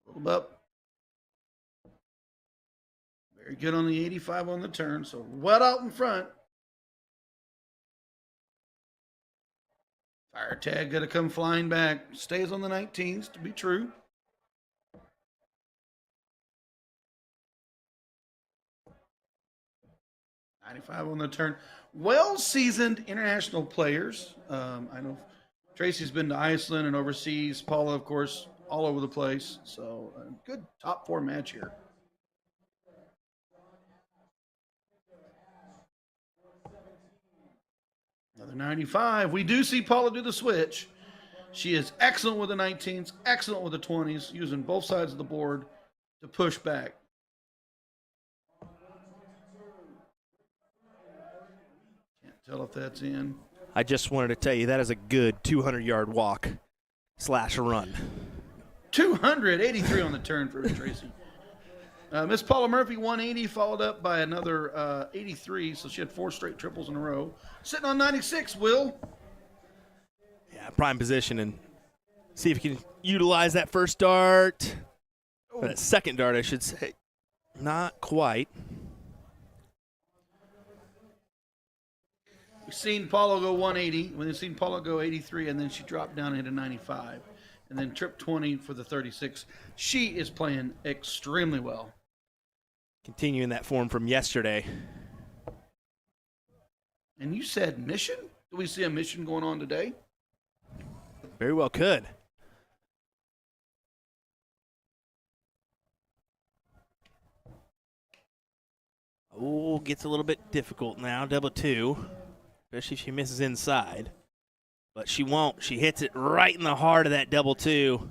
Hold up. Very good on the 85 on the turn, so wet out in front. Firetag got to come flying back. Stays on the 19s to be true. On the turn. Well-seasoned international players. I know Tracy's been to Iceland and overseas. Paula, of course, all over the place. So a good top 4 match here. Another 95. We do see Paula do the switch. She is excellent with the 19s, excellent with the 20s, using both sides of the board to push back. Tell if that's in. I just wanted to tell you that is a good 200-yard walk / run. 283 on the turn for Tracy. Miss Paula Murphy, 180, followed up by another 83, so she had 4 straight triples in a row. Sitting on 96, Will. Yeah, prime position, and see if you can utilize that first dart. Or that second dart, I should say. Not quite. We've seen Paula go 180. We've seen Paula go 83, and then she dropped down into 95. And then trip 20 for the 36. She is playing extremely well. Continuing that form from yesterday. And you said mission? Do we see a mission going on today? Very well could. Oh, gets a little bit difficult now. Double 2. Especially if she misses inside. But she won't. She hits it right in the heart of that double 2.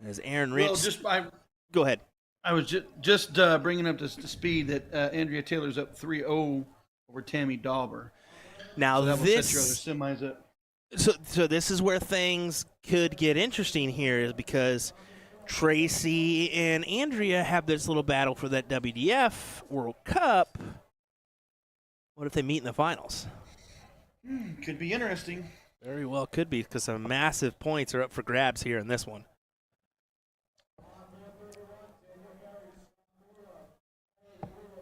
As Aaron Rich. Go ahead. I was just bringing up to speed that Andrea Taylor's up 3-0 over Tammy Dauber. Now so this. So this is where things could get interesting here, is because Tracy and Andrea have this little battle for that WDF World Cup. What if they meet in the finals? Could be interesting. Very well could be, because some massive points are up for grabs here in this one.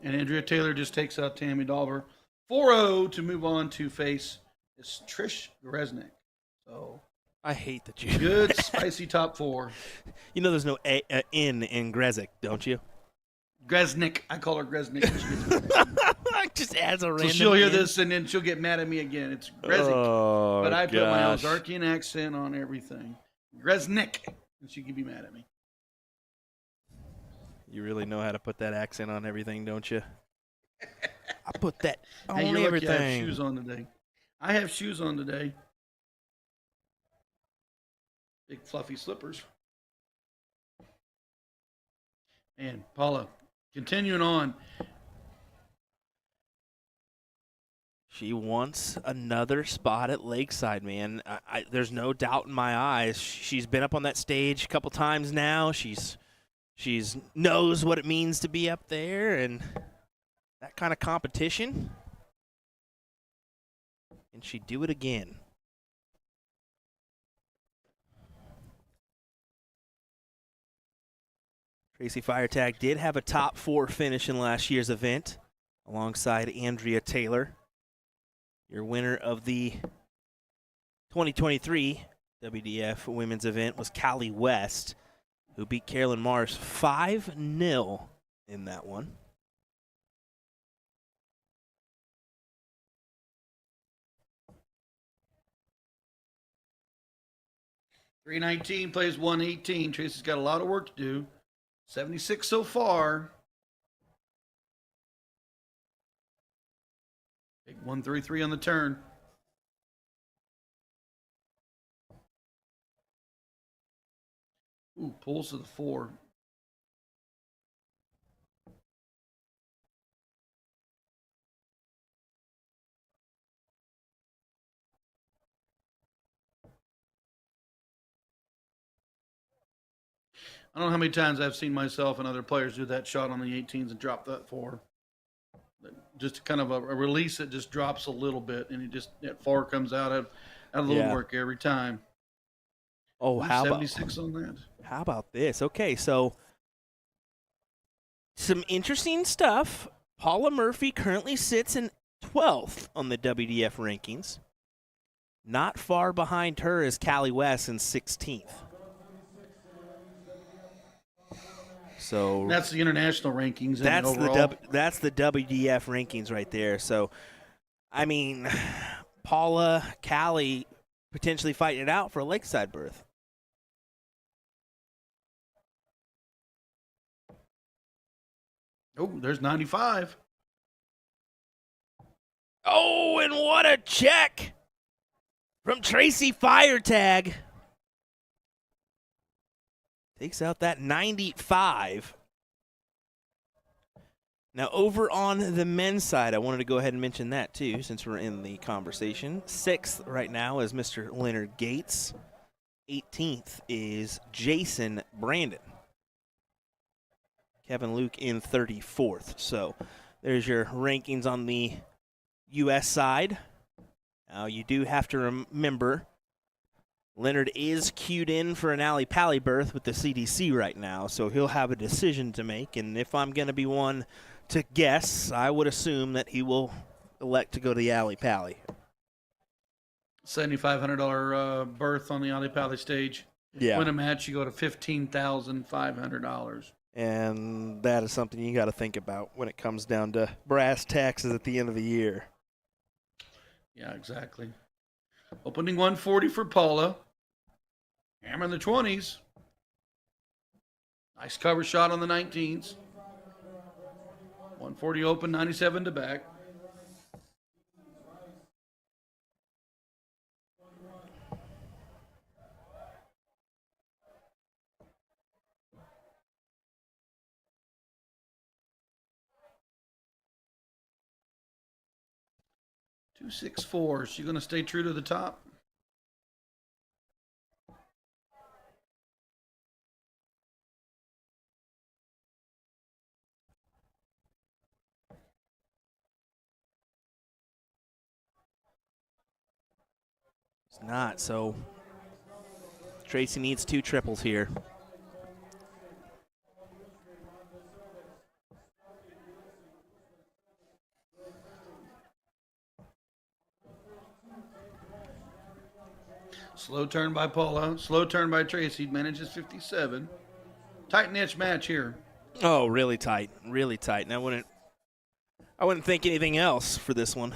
And Andrea Taylor just takes out Tammy Dauber. 4-0 to move on to face is Trish Gresnick. So I hate that you. Good spicy top 4. You know there's no N in Gresnick, don't you? Gresnick. I call her Gresnick. Just adds a random. So she'll hear N. this and then she'll get mad at me again. It's Gresnick. Oh, but I put my gosh. Ozarkian accent on everything. Gresnick. And she could be mad at me. You really know how to put that accent on everything, don't you? I put that on Hey, you're lucky everything. I have shoes on today. I have shoes on today. Big fluffy slippers. And Paula, continuing on. She wants another spot at Lakeside, man. There's no doubt in my eyes. She's been up on that stage a couple times now. She's knows what it means to be up there and that kind of competition. And she'd do it again. Tracy Firetag did have a top 4 finish in last year's event alongside Andrea Taylor. Your winner of the 2023 WDF women's event was Callie West, who beat Carolyn Mars 5-0 in that one. .319 plays 118. Tracy's got a lot of work to do. 76 so far. Big 133 on the turn. Ooh, pulls to the 4. I don't know how many times I've seen myself and other players do that shot on the 18s and drop that 4. Just kind of a release that just drops a little bit, and that 4 comes out of a little work every time. Oh, how 76 on that? How about this? Okay, so some interesting stuff. Paula Murphy currently sits in 12th on the WDF rankings. Not far behind her is Callie West in 16th. So that's the international rankings. That's that's the WDF rankings right there. So, I mean, Paula, Callie potentially fighting it out for a Lakeside berth. Oh, there's 95. Oh, and what a check from Tracy Firetag. Takes out that 95. Now, over on the men's side, I wanted to go ahead and mention that, too, since we're in the conversation. 6th right now is Mr. Leonard Gates. 18th is Jason Brandon. Kevin Luke in 34th. So there's your rankings on the U.S. side. Now, you do have to remember Leonard is queued in for an Alley Pally berth with the CDC right now, so he'll have a decision to make. And if I'm going to be one to guess, I would assume that he will elect to go to the Alley Pally. $7,500 berth on the Alley Pally stage. Yeah. Win a match, you go to $15,500. And that is something you got to think about when it comes down to brass taxes at the end of the year. Yeah, exactly. Opening 140 for Paula. Hammer in the 20s. Nice cover shot on the 19s. 140 open, 97 to back. .264. Is she going to stay true to the top? It's not, so Tracy needs 2 triples here. Slow turn by Paula. Slow turn by Tracy. Manages 57. Tight niche match here. Oh, really tight. Really tight. And I wouldn't think anything else for this one.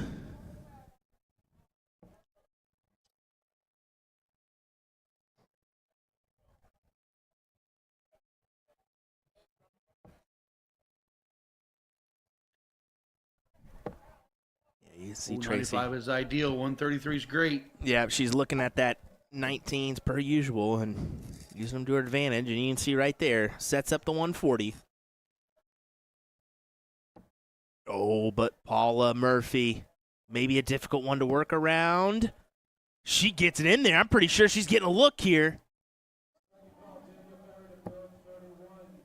Yeah, you see Tracy. 95 is ideal. 133 is great. Yeah, she's looking at that 19s per usual and using them to her advantage. And you can see right there, sets up the 140. Oh, but Paula Murphy Maybe a difficult one to work around. She gets it in there. I'm pretty sure she's getting a look here.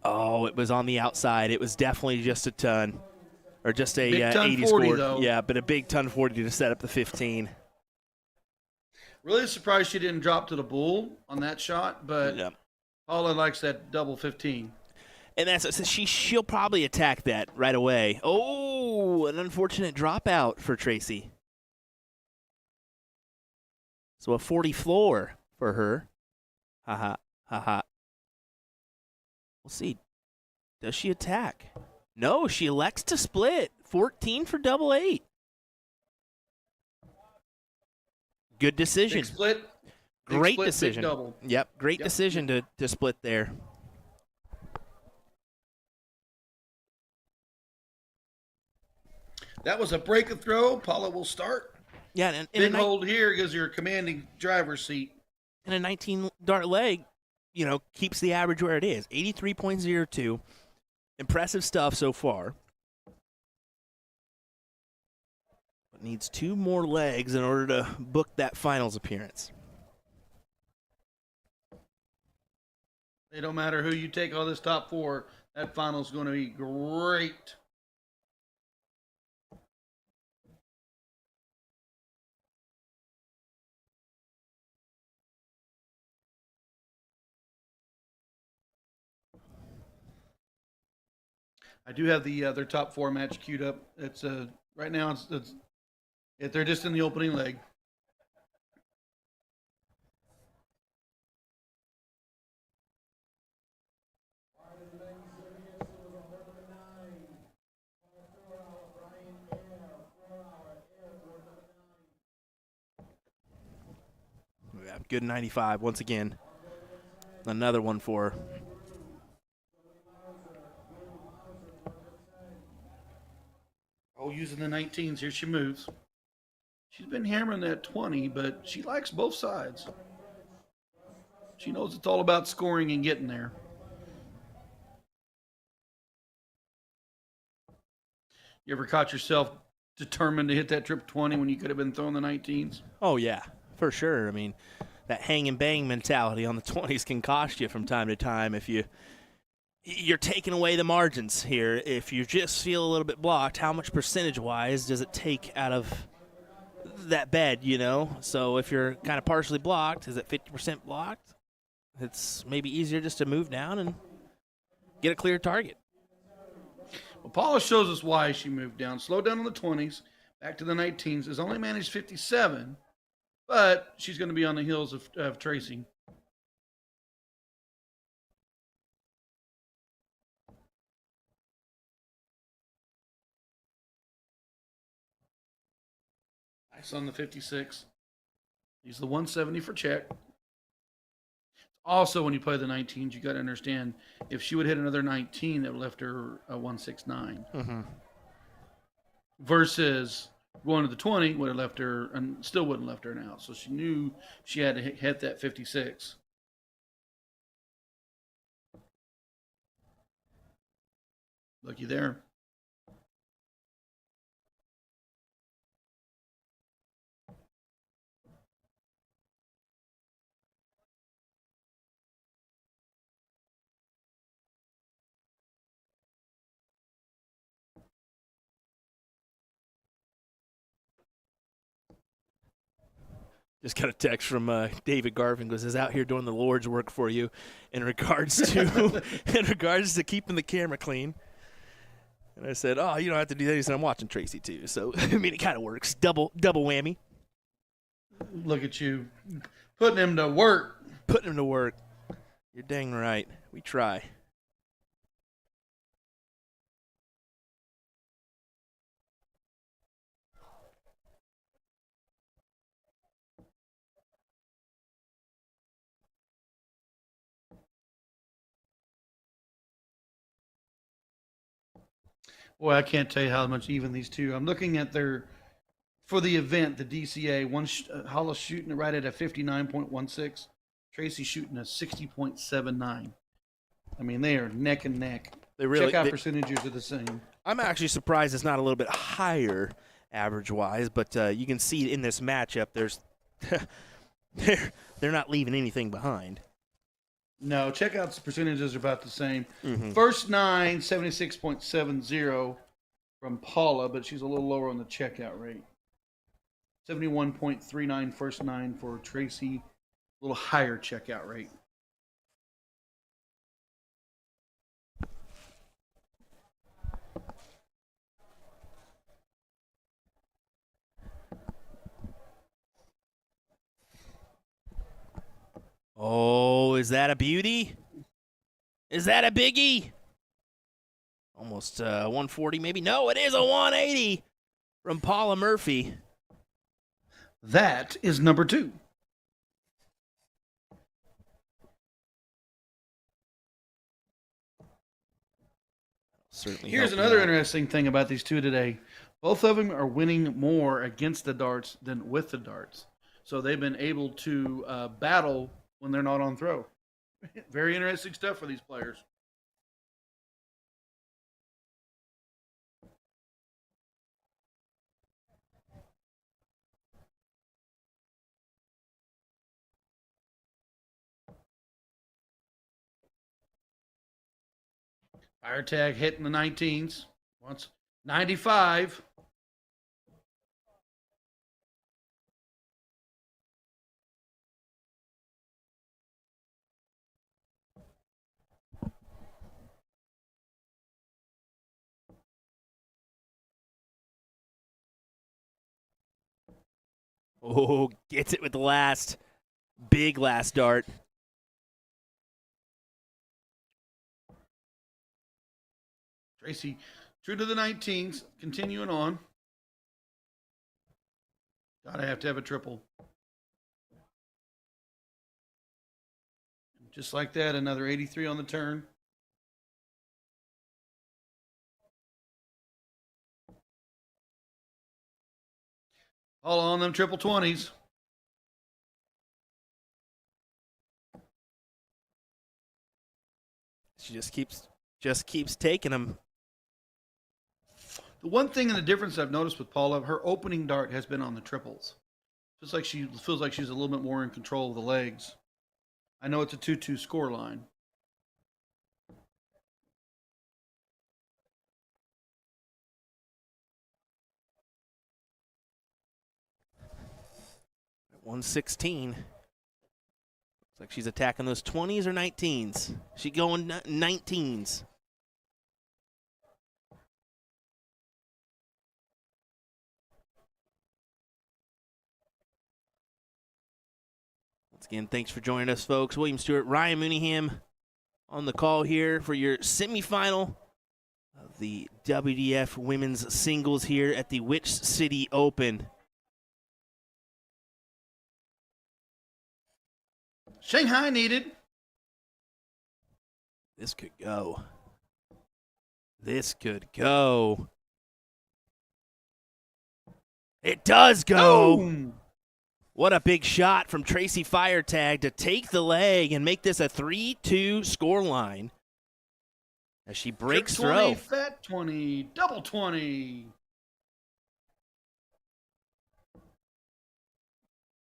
Oh, it was on the outside. It was definitely just a ton. Or just a Big ton 80 40, score. though. Yeah, but a big ton 40 to set up the 15. Really surprised she didn't drop to the bull on that shot, but Yeah. Paula likes that double 15. And that's she'll probably attack that right away. Oh, an unfortunate dropout for Tracy. So a 40 floor for her. Haha, haha. We'll see. Does she attack? No, she elects to split. 14 for double 8. Good decision. Big split. Big Great split, big decision. double. Yep, great Yep. decision to split there. That was a break of throw. Paula will start. Yeah, and Big hold here gives you a commanding driver's seat. and a 19 dart leg, keeps the average where it is. 83.02. Impressive stuff so far. But needs 2 more legs in order to book that finals appearance. It don't matter who you take on this top 4. That final's going to be great. I do have their top 4 match queued up. It's right now they're just in the opening leg. Yeah, good 95 once again. Another one for her. Oh, using the 19s. Here she moves. She's been hammering that 20, but she likes both sides. She knows it's all about scoring and getting there. You ever caught yourself determined to hit that trip 20 when you could have been throwing the 19s? Oh, yeah, for sure. I mean, that hang and bang mentality on the 20s can cost you from time to time if you're taking away the margins here. If you just feel a little bit blocked, how much percentage-wise does it take out of that bed, So if you're kind of partially blocked, is it 50% blocked? It's maybe easier just to move down and get a clear target. Well, Paula shows us why she moved down. Slowed down on the 20s, back to the 19s. Has only managed 57, but she's going to be on the heels of Tracy. Nice on the 56. He's the 170 for check. Also, when you play the 19s, you got to understand if she would hit another 19, that would left her a 169. Mm-hmm. Versus going to the 20 would have left her, and still wouldn't left her an out. So she knew she had to hit that 56. Looky there. Just got a text from David Garvin, goes, is out here doing the Lord's work for you in regards to keeping the camera clean. And I said, oh, you don't have to do that. He said, I'm watching Tracy too. So, I mean, it kind of works. Double whammy. Look at you putting him to work. Putting him to work. You're dang right. We try. Boy, I can't tell you how much even these two. I'm looking at for the event, the DCA. Hollis shooting it right at a 59.16. Tracy shooting a 60.79. I mean, they are neck and neck. They really. Checkout percentages are the same. I'm actually surprised it's not a little bit higher average-wise. But you can see in this matchup, there's they're not leaving anything behind. No, checkouts percentages are about the same. Mm-hmm. First 9, 76.70 from Paula, but she's a little lower on the checkout rate. 71.39 first 9 for Tracy, a little higher checkout rate. Oh, is that a beauty? Is that a biggie? Almost 140 maybe. No, it is a 180 from Paula Murphy. That is number 2. Certainly. Here's help another you out. interesting thing about these two today. Both of them are winning more against the darts than with the darts. So they've been able to battle when they're not on throw. Very interesting stuff for these players. Fire tag hitting the 19s. Once 95. Oh, gets it with the last big last dart. Tracy, true to the 19s, continuing on. Gotta have to have a triple. Just like that, another 83 on the turn. All on them triple 20s. She just keeps taking them. The one thing and the difference I've noticed with Paula, her opening dart has been on the triples. Just like she feels like she's a little bit more in control of the legs. I know it's a 2-2 score line. At 116. Looks like she's attacking those 20s or 19s. She going 19s. Once again, thanks for joining us, folks. William Stewart, Ryan Mooneyham on the call here for your semifinal of the WDF women's singles here at the Witch City Open. Shanghai needed. This could go. This could go. It does go. Boom. What a big shot from Tracy Firetag to take the leg and make this a 3-2 scoreline as she breaks Trick 20, throw. fat 20, double 20.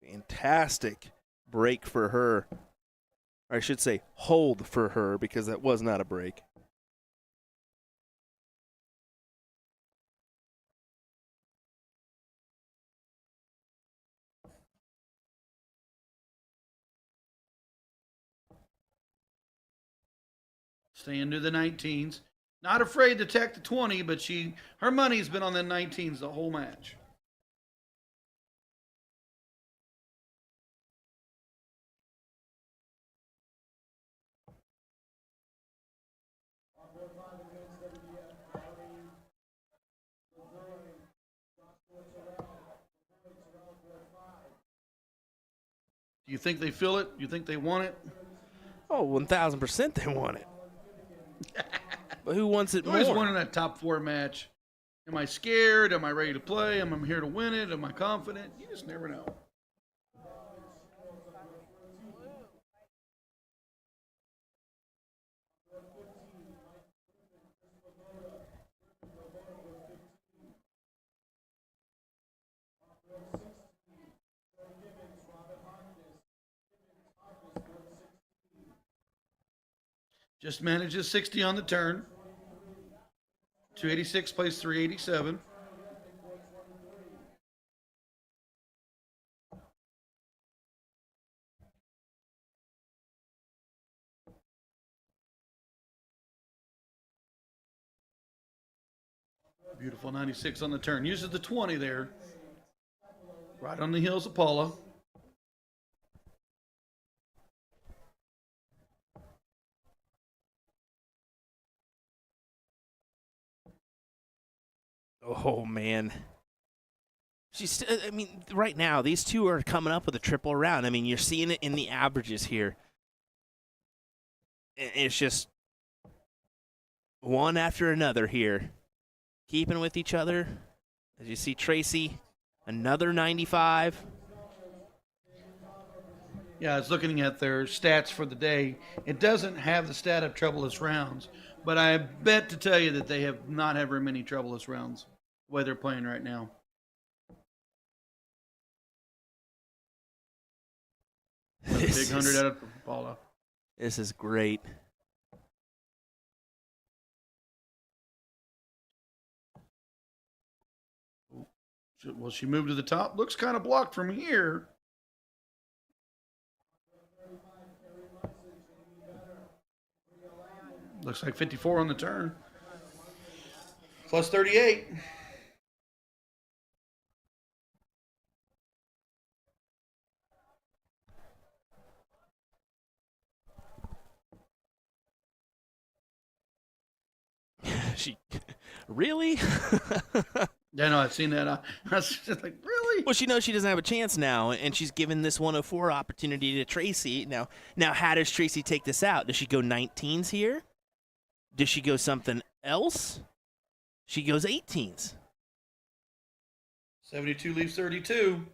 Fantastic break for her. Or I should say hold for her, because that was not a break. Staying to the 19s. Not afraid to attack the 20, but her money's been on the 19s the whole match. Do you think they feel it? Do you think they want it? Oh, 1,000% they want it. But who wants it You always more? won in that top 4 match. Am I scared? Am I ready to play? Am I here to win it? Am I confident? You just never know. Just manages 60 on the turn. 286 plays 387. Beautiful 96 on the turn. Uses the 20 there. Right on the heels of Paula. Oh, man. I mean, right now, these two are coming up with a triple round. I mean, you're seeing it in the averages here. It's just one after another here. Keeping with each other. As you see Tracy, another 95. Yeah, I was looking at their stats for the day. It doesn't have the stat of troubleless rounds, but I bet to tell you that they have not had very many troubleless rounds the way they're playing right now. Big 100 out of Paula. This is great. Well, she moved to the top. Looks kind of blocked from here. Looks like 54 on the turn. Plus 38. She really? Yeah, no, I've seen that. I was just like, really? Well, she knows she doesn't have a chance now, and she's given this 104 opportunity to Tracy. Now, how does Tracy take this out? Does she go 19s here? Does she go something else? She goes 18s. 72 leaves 32.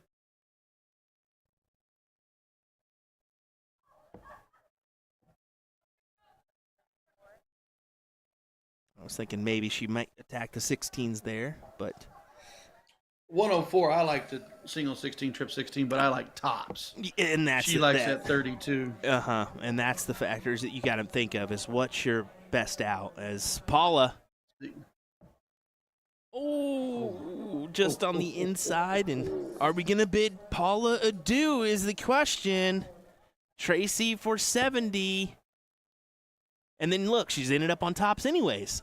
I was thinking maybe she might attack the 16s there, but 104, I like the single 16, trip 16, but I like tops. and that's She likes that 32. And that's the factors that you got to think of is what's your best out. As Paula, just on the inside, and are we gonna bid Paula adieu? Is the question. Tracy for 70, and then look, she's ended up on tops anyways.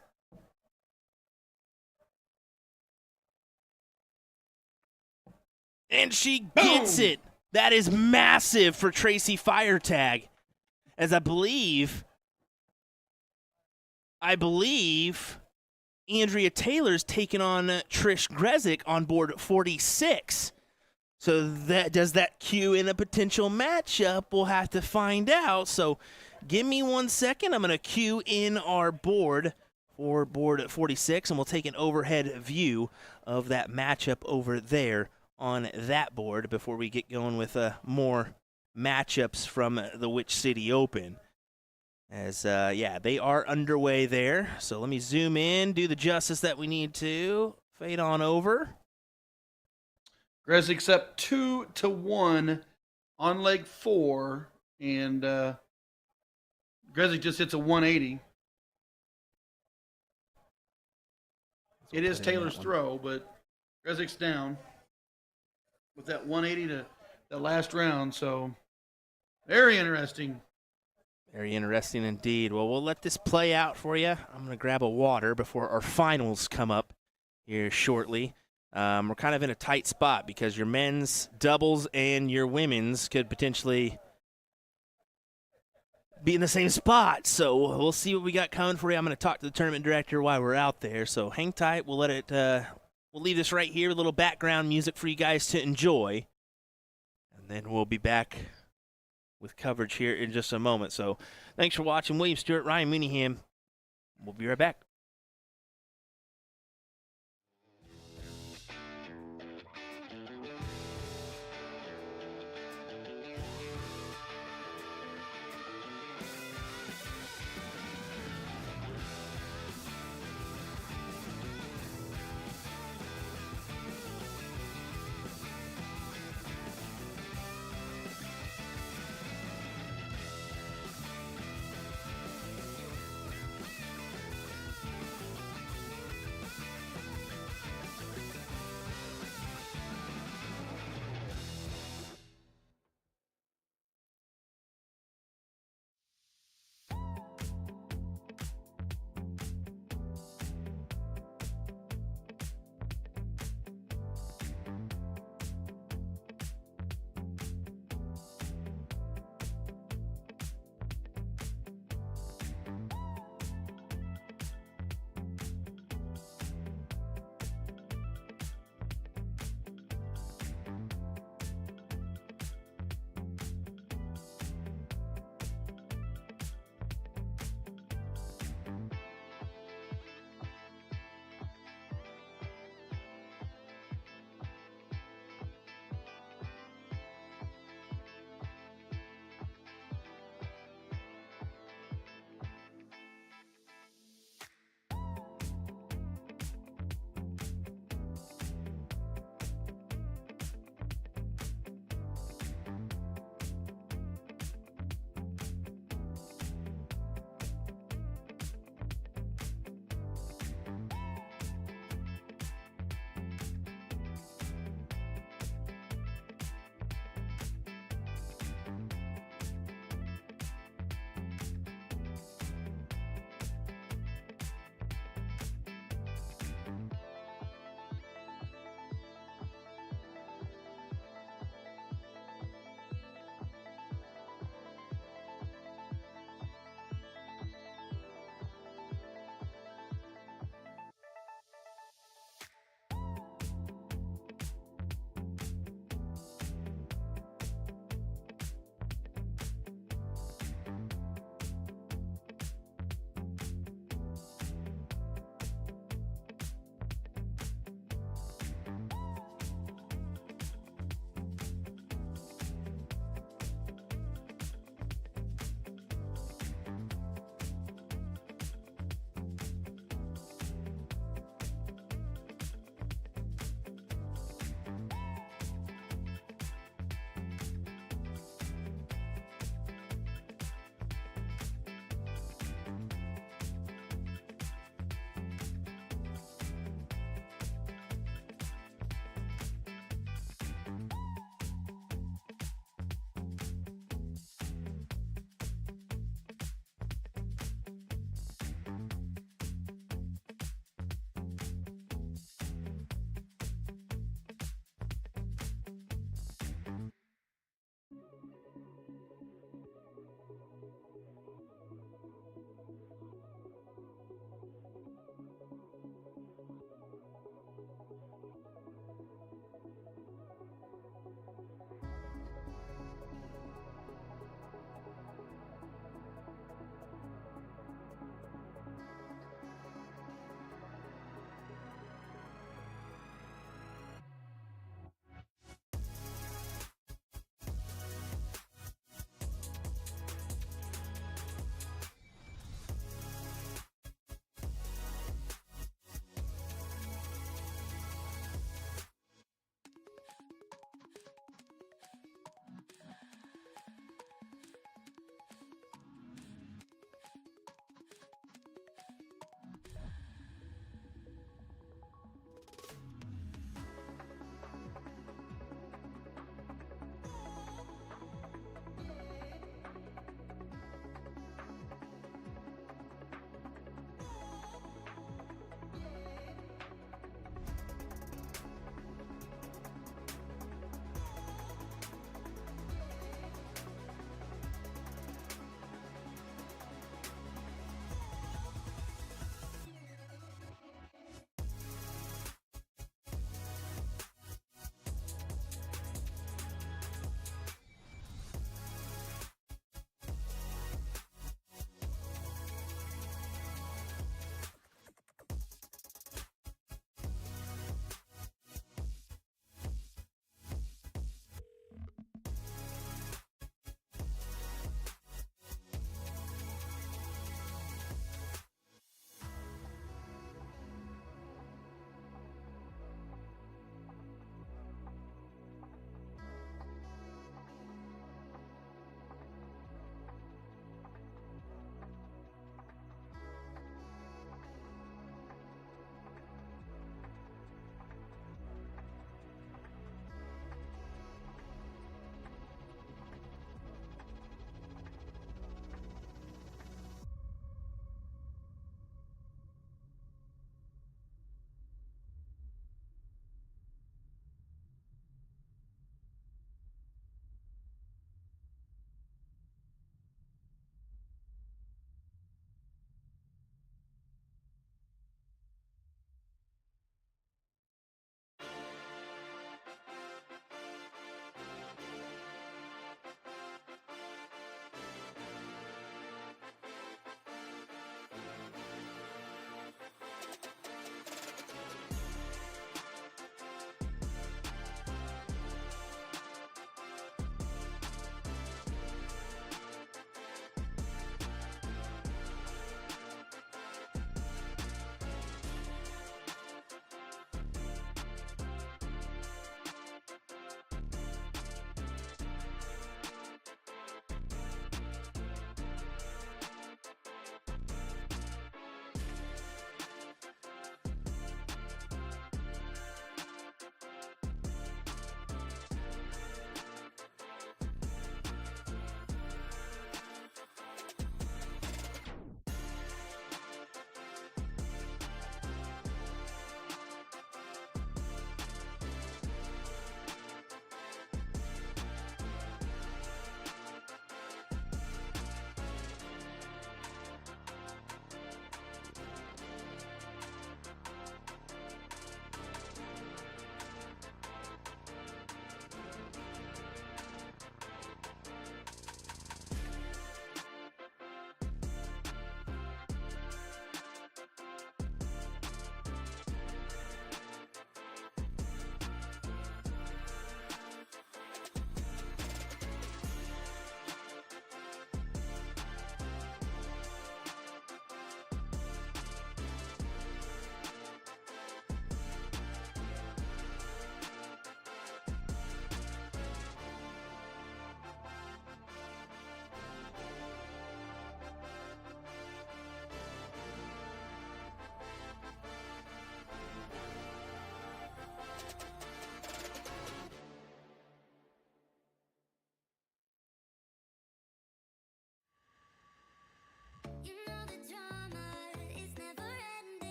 And she gets it. That is massive for Tracy Firetag. As I believe Andrea Taylor's taken on Trish Grezik on board 46. So does that cue in a potential matchup? We'll have to find out. So give me 1 second. I'm going to cue in our board for board 46, and we'll take an overhead view of that matchup over there on that board before we get going with more matchups from the Witch City Open. As, they are underway there. So let me zoom in, do the justice that we need to. Fade on over. Grezzik's up 2-1 on leg 4, and Grezik just hits a 180. It is Taylor's throw, but Grezzik's down with that 180 to the last round. So very interesting. Very interesting indeed. Well, we'll let this play out for you. I'm going to grab a water before our finals come up here shortly. We're kind of in a tight spot because your men's doubles and your women's could potentially be in the same spot. So we'll see what we got coming for you. I'm going to talk to the tournament director while we're out there. So hang tight. We'll let it. We'll leave this right here, a little background music for you guys to enjoy, and then we'll be back with coverage here in just a moment. So thanks for watching. William Stewart, Ryan Mooneyham. We'll be right back.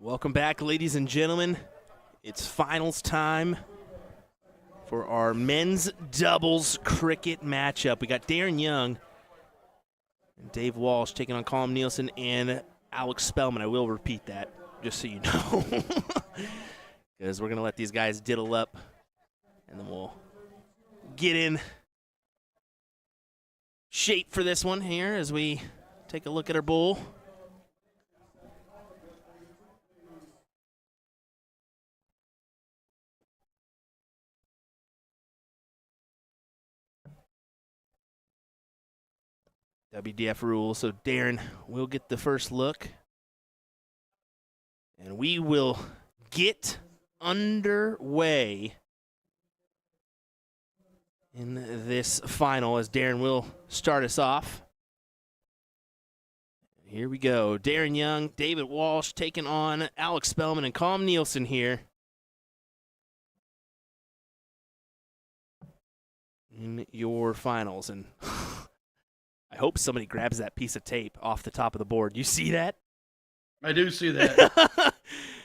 Welcome back, ladies and gentlemen. It's finals time for our men's doubles cricket matchup. We got Darren Young and Dave Walsh taking on Colm Nielsen and Alex Spellman. I will repeat that, just so you know, because we're going to let these guys diddle up, and then we'll get in shape for this one here as we take a look at our bowl. WDF rules. So Darren will get the first look. And we will get underway in this final as Darren will start us off. Here we go. Darren Young, David Walsh taking on Alex Spellman and Colm Nielsen here. In your finals. And I hope somebody grabs that piece of tape off the top of the board. You see that? I do see that.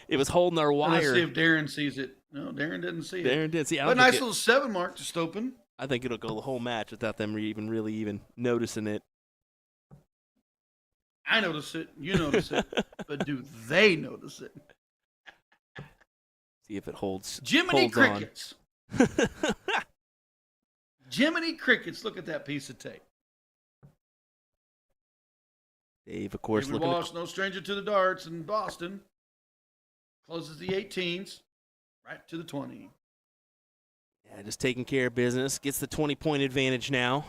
It was holding our wire. Let's see if Darren sees it. No, Darren didn't see it. Darren did see it. But nice little 7 mark just open. I think it'll go the whole match without them even noticing it. I notice it. You notice it. But do they notice it? See if it holds. Jiminy holds Crickets. On. Jiminy Crickets. Look at that piece of tape. Dave, of course, David looking Walsh, no stranger to the darts in Boston. Closes the 18s, right to the 20. Yeah, just taking care of business. Gets the 20-point advantage now.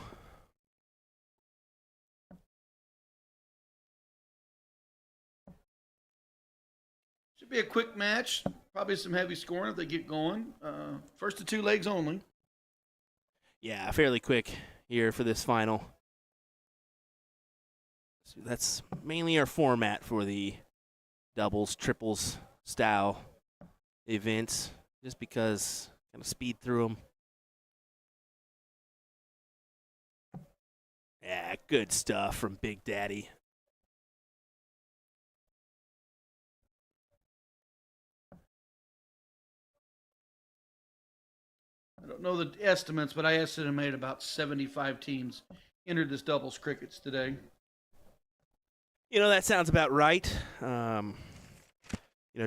Should be a quick match. Probably some heavy scoring if they get going. First to 2 legs only. Yeah, fairly quick here for this final. So that's mainly our format for the doubles, triples style events, just because kind of speed through them. Yeah, good stuff from Big Daddy. I don't know the estimates, but I estimate about 75 teams entered this doubles crickets today. You know, that sounds about right.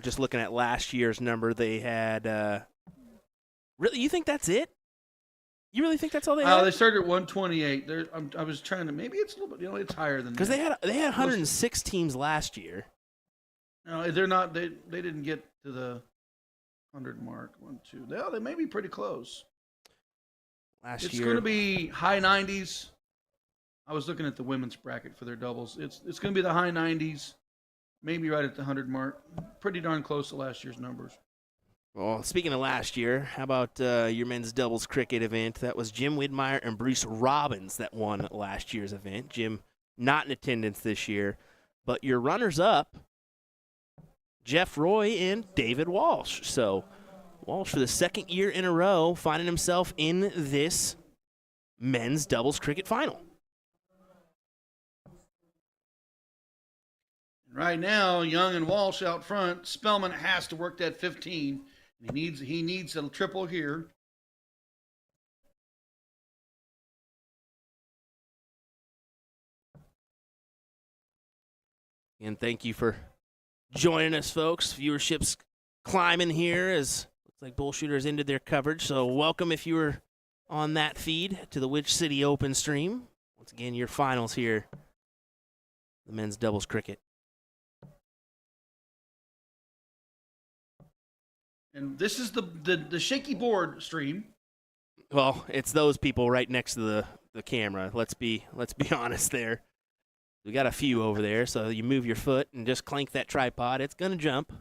Just looking at last year's number, they had. Really, you think that's it? You really think that's all they had? They started at 128. I was trying to. Maybe it's a little bit. It's higher than that. Because they had 106 teams last year. No, they're not. They didn't get to the 100 mark. 1, 2. They may be pretty close. It's going to be high 90s. I was looking at the women's bracket for their doubles. It's going to be the high 90s, maybe right at the 100 mark. Pretty darn close to last year's numbers. Well, speaking of last year, how about your men's doubles cricket event? That was Jim Widmeyer and Bruce Robbins that won last year's event. Jim not in attendance this year, but your runners-up, Jeff Roy and David Walsh. So Walsh, for the second year in a row, finding himself in this men's doubles cricket final. Right now, Young and Walsh out front. Spellman has to work that 15. He needs a triple here. And thank you for joining us, folks. Viewership's climbing here as looks like Bull Shooters ended their coverage. So welcome if you were on that feed to the Witch City Open stream. Once again, your finals here, the men's doubles cricket. And this is the shaky board stream. Well, it's those people right next to the camera. Let's be honest there. We got a few over there, so you move your foot and just clank that tripod. It's gonna jump.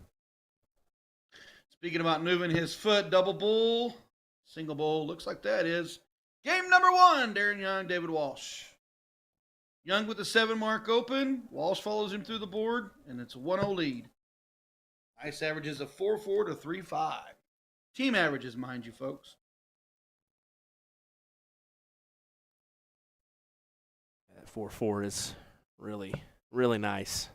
Speaking about moving his foot, double bull, single bull. Looks like that is game number 1. Darren Young, David Walsh. Young with the 7 mark open. Walsh follows him through the board, and it's a 1-0 lead. Ice averages of 4.4 to 3.5. Team averages, mind you, folks. That 4-4 is really, really nice.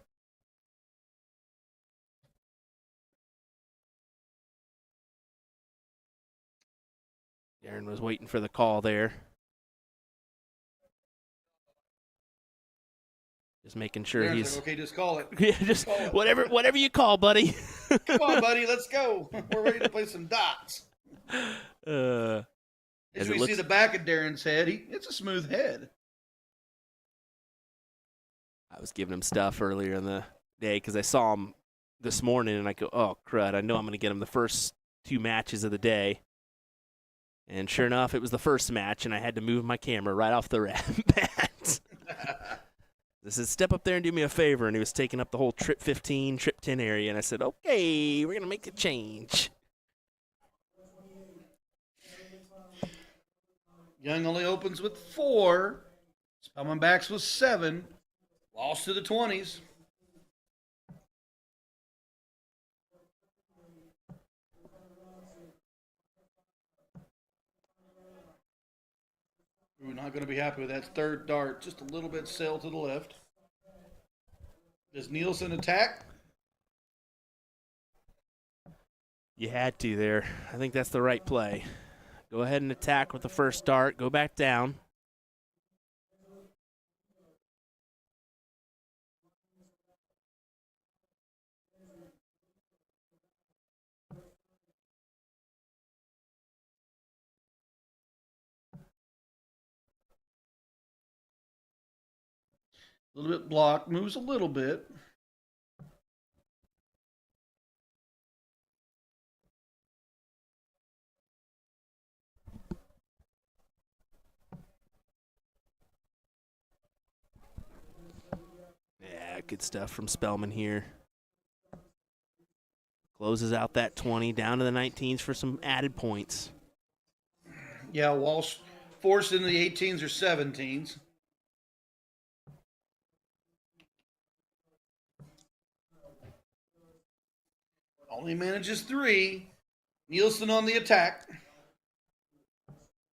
Darren was waiting for the call there. Just making sure Darren's he's like, okay, just call it. yeah, just Call it. whatever you call, buddy. Come on, buddy, let's go. We're ready to play some dots. As As it we looks- see the back of Darren's head, it's a smooth head. I was giving him stuff earlier in the day because I saw him this morning, and I go, oh, crud, I know I'm going to get him the first 2 matches of the day. And sure enough, it was the first match, and I had to move my camera right off the bat. I said, step up there and do me a favor. And he was taking up the whole trip 15, trip 10 area. And I said, okay, we're going to make a change. Young only opens with 4. Spellman backs with 7. Lost to the 20s. We're not going to be happy with that third dart. Just a little bit sail to the left. Does Nielsen attack? You had to there. I think that's the right play. Go ahead and attack with the first dart. Go back down. A little bit blocked. Moves a little bit. Yeah, good stuff from Spellman here. Closes out that 20, down to the 19s for some added points. Yeah, Walsh forced into the 18s or 17s. Only manages 3. Nielsen on the attack.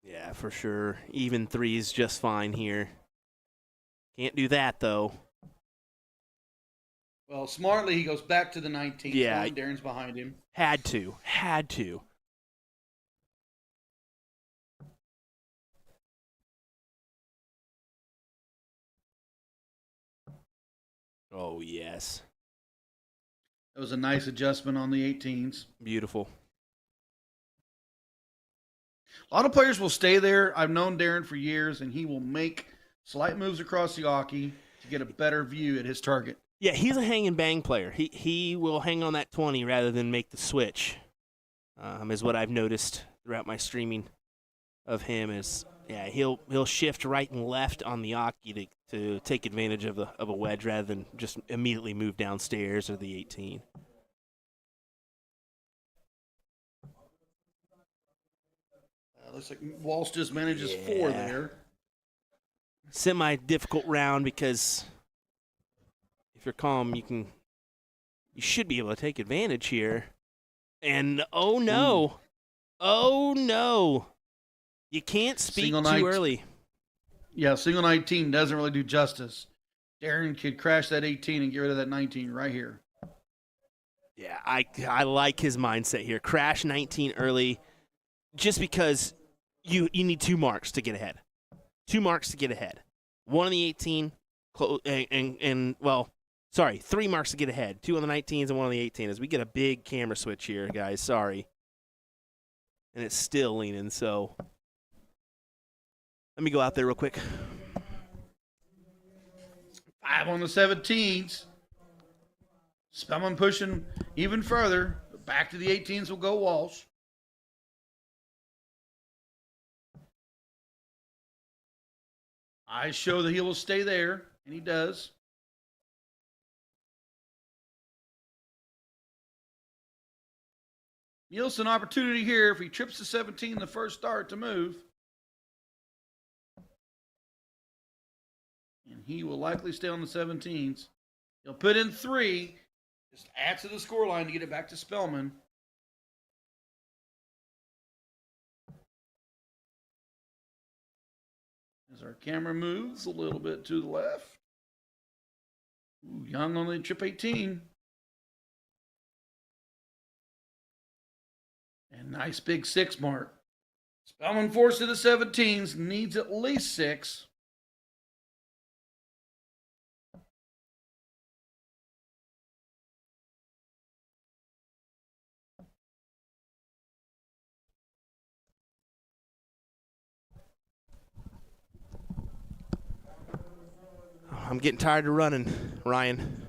Yeah, for sure. Even 3's just fine here. Can't do that, though. Well, smartly, he goes back to the 19th. Yeah. Line. Darren's behind him. Had to. Oh, yes. That was a nice adjustment on the 18s. Beautiful. A lot of players will stay there. I've known Darren for years, and he will make slight moves across the hockey to get a better view at his target. Yeah, he's a hang and bang player. He will hang on that 20 rather than make the switch, is what I've noticed throughout my streaming of him. Is yeah, he'll shift right and left on the hockey to take advantage of a wedge rather than just immediately move downstairs or the 18. Looks like Walsh just manages 4 Yeah. there. Semi-difficult round because if you're calm, you should be able to take advantage here. And oh no, you can't speak Single too night. early. Yeah, single 19 doesn't really do justice. Darren could crash that 18 and get rid of that 19 right here. Yeah, I like his mindset here. Crash 19 early, just because you need 2 marks to get ahead. 2 marks to get ahead. 1 on the 18, sorry, 3 marks to get ahead. 2 on the 19s and 1 on the 18 as we get a big camera switch here, guys. Sorry. And it's still leaning, so let me go out there real quick. 5 on the 17s. Spellman pushing even further. Back to the 18s will go Walsh. Eyes show that he will stay there, and he does. Nielsen opportunity here if he trips the 17 the first start to move. And he will likely stay on the 17s. He'll put in 3. Just add to the scoreline to get it back to Spellman. As our camera moves a little bit to the left. Ooh, Young on the trip 18. And nice big 6 mark. Spellman forced to the 17s, needs at least 6. I'm getting tired of running, Ryan.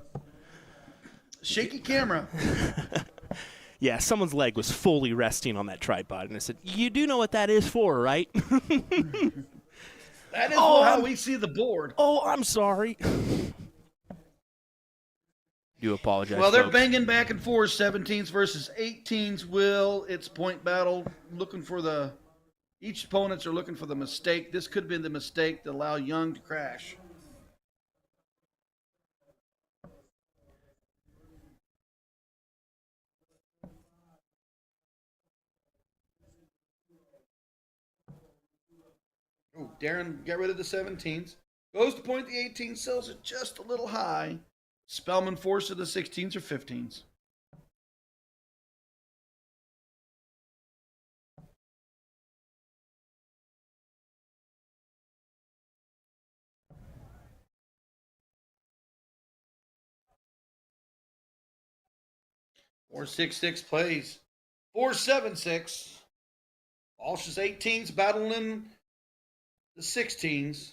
Shaky camera. Yeah, someone's leg was fully resting on that tripod, and I said, "You do know what that is for, right?" That is how we see the board. Oh, I'm sorry. Do apologize. Well, they're folks. banging back and forth, 17s versus 18s. Will it's point battle, looking for the. Each opponents are looking for the mistake. This could have been the mistake to allow Young to crash. Oh, Darren got rid of the 17s. Goes to point the 18, sells it just a little high. Spellman forced to the 16s or 15s. Four 6-6 plays. 4-7-6. Walsh's 18s battling the 16s.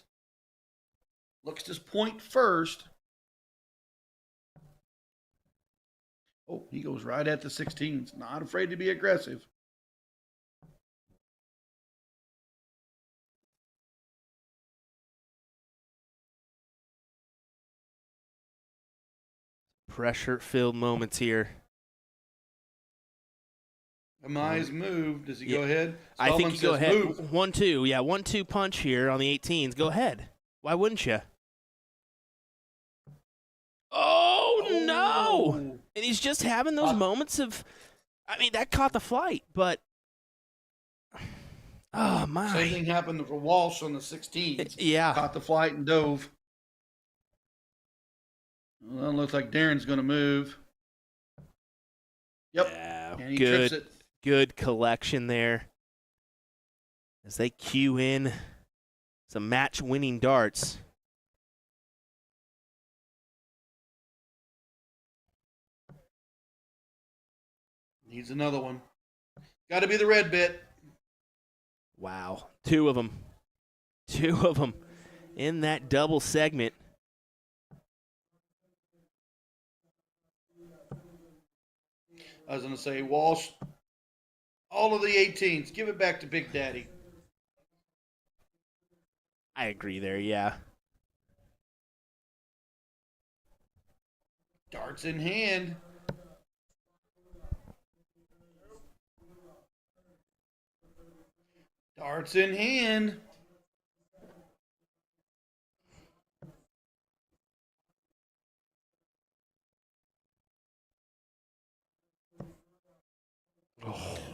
Looks to point first. Oh, he goes right at the 16s. Not afraid to be aggressive. Pressure-filled moments here. Amai's moved. Does he go ahead? I think Spellman you go says ahead. move. 1-2. Yeah, 1-2 punch here on the 18s. Go ahead. Why wouldn't you? Oh, no! And he's just having those moments of, I mean, that caught the flight, but, oh, my. Same thing happened for Walsh on the 16s. Yeah. Caught the flight and dove. Well, it looks like Darren's going to move. Yep. Yeah, And he trips good, it. good collection there. As they cue in some match-winning darts. Needs another one. Got to be the red bit. Wow. 2 of them. 2 of them in that double segment. I was going to say, Walsh, all of the 18s, give it back to Big Daddy. I agree there, yeah. Darts in hand. Darts in hand.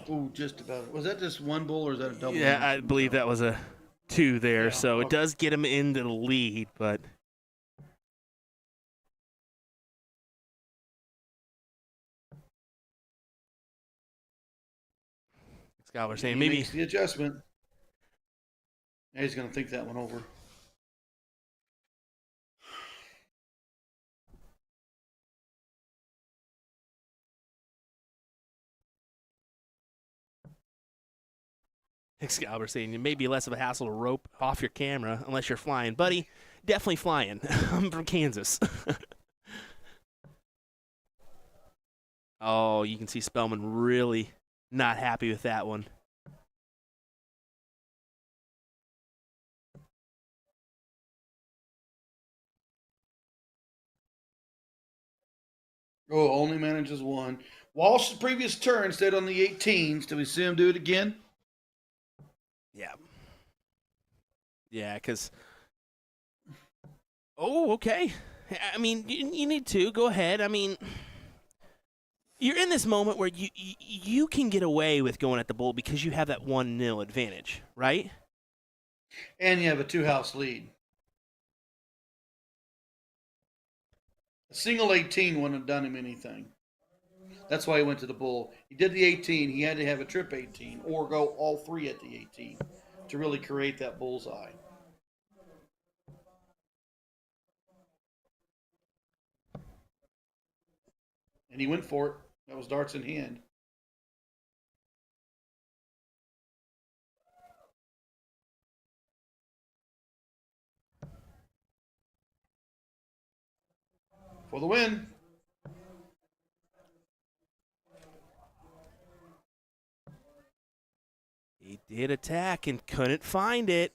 Oh, just about. Was that just one bull or is that a double? Yeah, I believe that was a 2 there, Yeah, so it okay. does get him into the lead, but Scott was saying He maybe makes the adjustment. Now he's going to think that one over. Excalibur saying it may be less of a hassle to rope off your camera unless you're flying. Buddy, definitely flying. I'm from Kansas. Oh, you can see Spellman really not happy with that one. Oh, only manages one. Walsh's previous turn stayed on the 18s. Do we see him do it again? Yeah. Yeah, because... Oh, okay. I mean, you need to. Go ahead. I mean, you're in this moment where you can get away with going at the bull because you have that 1-0 advantage, right? And you have a 2-house lead. A single 18 wouldn't have done him anything. That's why he went to the bull. He did the 18. He had to have a trip 18 or go all three at the 18 to really create that bullseye. And he went for it. That was darts in hand. For the win. He did attack and couldn't find it.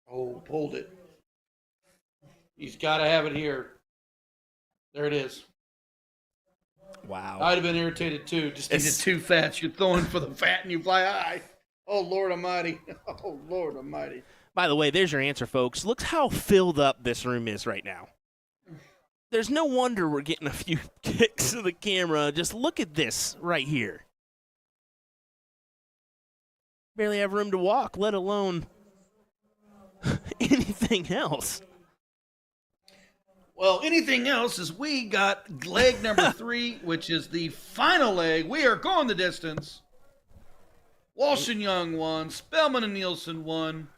Oh, pulled it. He's got to have it here. There it is. Wow. I'd have been irritated too. Just needed two fats. You're throwing for the fat and you fly high. Oh, Lord Almighty. Oh, Lord Almighty. By the way, there's your answer, folks. Look how filled up this room is right now. There's no wonder we're getting a few kicks of the camera. Just look at this right here. Barely have room to walk, let alone anything else. Well, anything else is we got leg number 3, which is the final leg. We are going the distance. Walsh and Young won. Spellman and Nielsen won.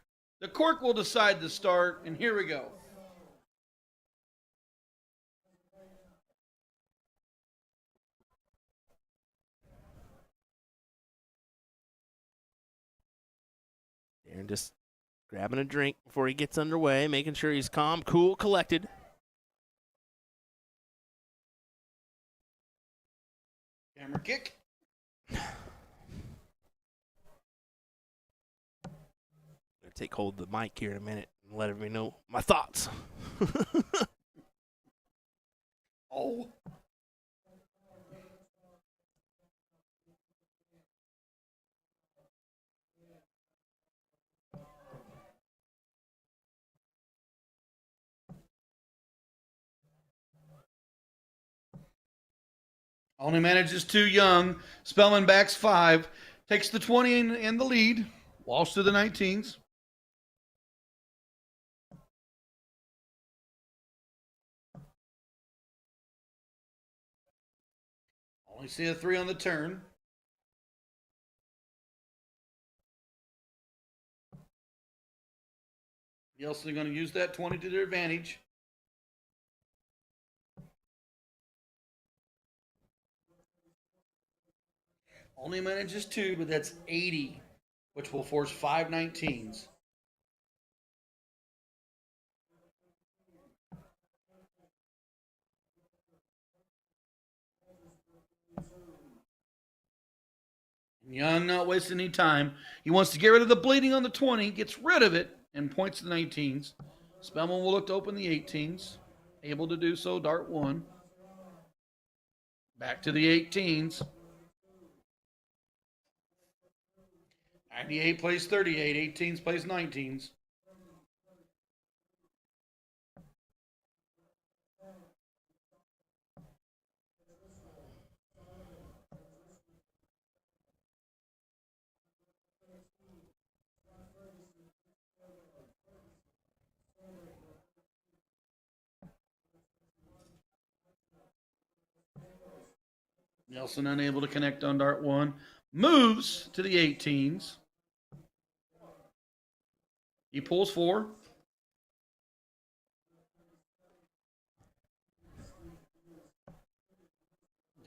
The court will decide the start, and here we go. Darren just grabbing a drink before he gets underway, making sure he's calm, cool, collected. Camera kick. Gonna take hold of the mic here in a minute and let everybody know my thoughts. Oh. Only manages 2 Young. Spellman backs 5. Takes the 20 in the lead. Walsh to the 19s. Only see a 3 on the turn. Nielsen going to use that 20 to their advantage. Only manages 2, but that's 80, which will force 5 19s. Young not wasting any time. He wants to get rid of the bleeding on the 20, gets rid of it, and points to the 19s. Spellman will look to open the 18s. Able to do so, dart 1. Back to the 18s. 98 plays 38, 18s plays 19s. Nielsen unable to connect on dart 1. Moves to the 18s. He pulls 4.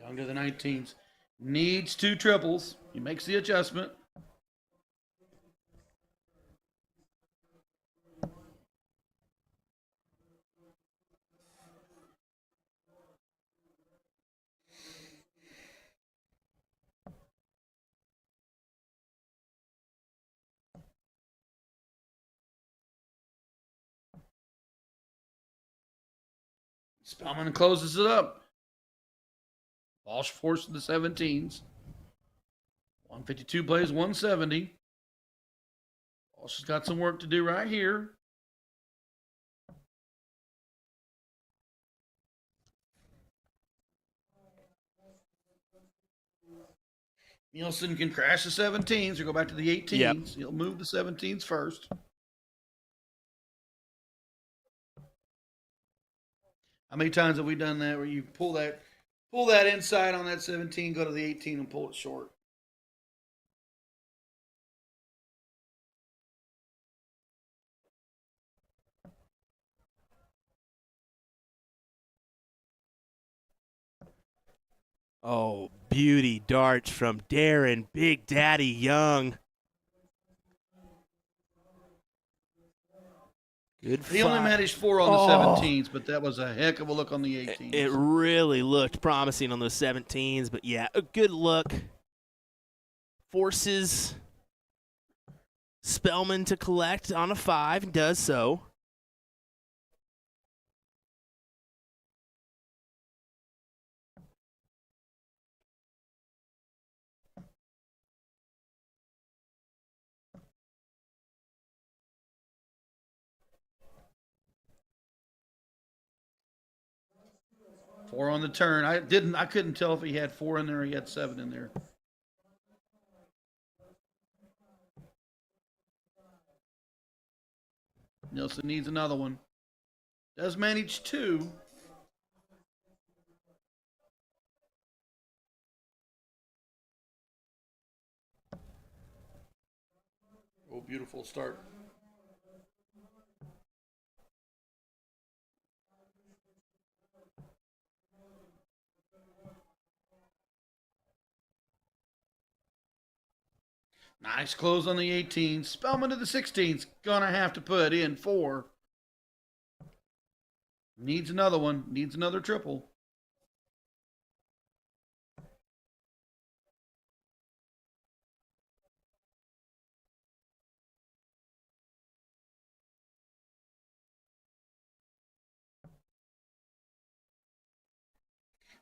Down to the 19s. Needs 2 triples. He makes the adjustment. Spellman closes it up. Walsh forced to the 17s. 152 plays 170. Walsh has got some work to do right here. Nielsen can crash the 17s or go back to the 18s. Yep. He'll move the 17s first. How many times have we done that where you pull that inside on that 17, go to the 18 and pull it short? Oh, beauty darts from Darren Big Daddy Young. Good He only fight. managed 4 on the Oh. 17s, but that was a heck of a look on the 18s. It really looked promising on those 17s, but yeah, a good look. Forces Spellman to collect on a 5, does so. Four on the turn. I couldn't tell if he had 4 in there or he had 7 in there. Nielsen needs another one. Does manage 2. Oh, beautiful start. Nice close on the 18. Spellman to the 16's. Gonna have to put in 4. Needs another one. Needs another triple.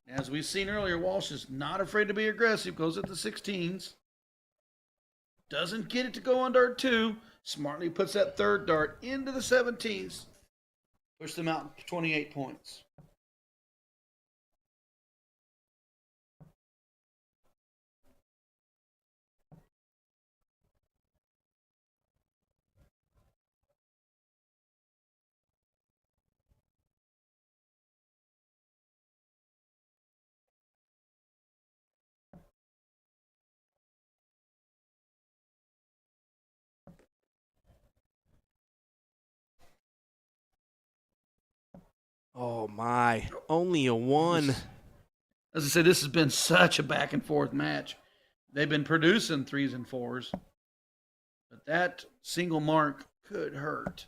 As we've seen earlier, Walsh is not afraid to be aggressive. Goes at the 16s. Doesn't get it to go on dart 2. Smartly puts that third dart into the 17s. Push them out to 28 points. Oh my, only a 1. As I said, this has been such a back and forth match. They've been producing 3s and 4s, but that single mark could hurt.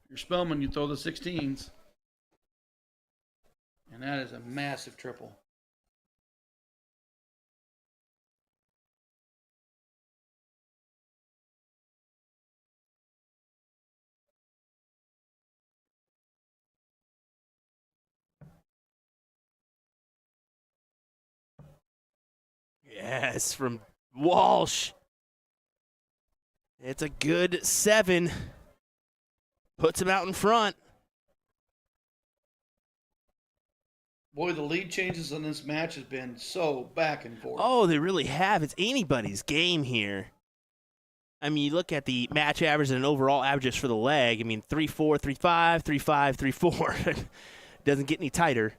You're Spellman, you throw the 16s, and that is a massive triple. Yes, from Walsh. It's a good 7. Puts him out in front. Boy, the lead changes in this match has been so back and forth. Oh, they really have. It's anybody's game here. I mean, you look at the match average and overall averages for the leg. I mean, 3-4, 3-5, 3-5, 3-4. Doesn't get any tighter.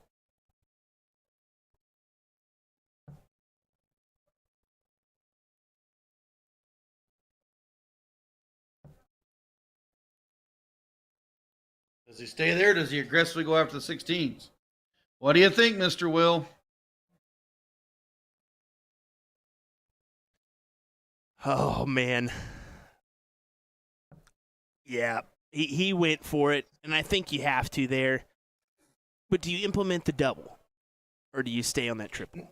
Does he stay there? Does he aggressively go after the 16s? What do you think, Mr. Will? Oh, man. Yeah, he went for it, and I think you have to there. But do you implement the double, or do you stay on that triple?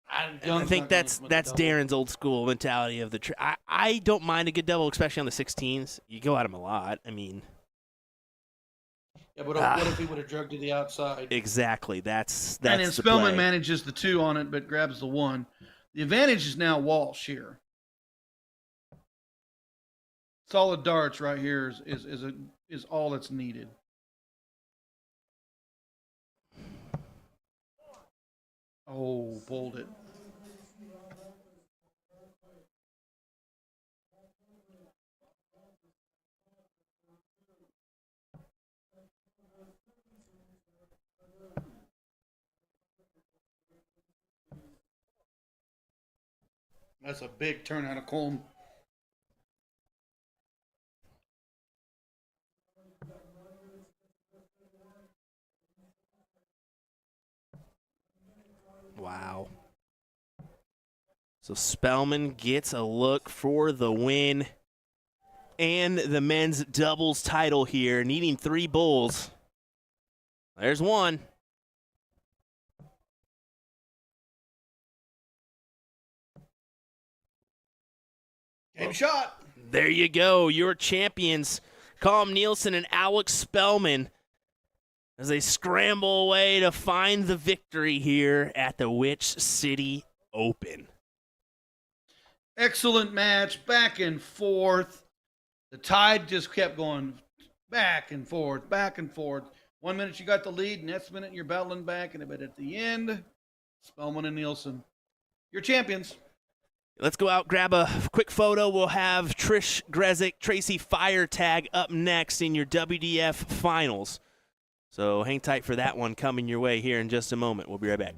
I think that's Darren's old school mentality of the I don't mind a good double, especially on the 16s. You go at him a lot. I mean, yeah, but what if he would have drugged to the outside? Exactly. That's and then the Spellman play. manages the 2 on it, but grabs the 1. The advantage is now Walsh here. Solid darts right here is all that's needed. Oh, pulled it. That's a big turnout of Colm. Wow. So Spellman gets a look for the win and the men's doubles title here, needing 3 bulls. There's one. Game shot. There you go. Your champions, Colm Nielsen and Alex Spellman, as they scramble away to find the victory here at the Witch City Open. Excellent match, back and forth. The tide just kept going back and forth, back and forth. 1 minute you got the lead, next minute you're battling back, and but at the end, Spellman and Nielsen, your champions. Let's go out, grab a quick photo. We'll have Trish Grezik, Tracy Firetag up next in your WDF finals. So hang tight for that one coming your way here in just a moment. We'll be right back.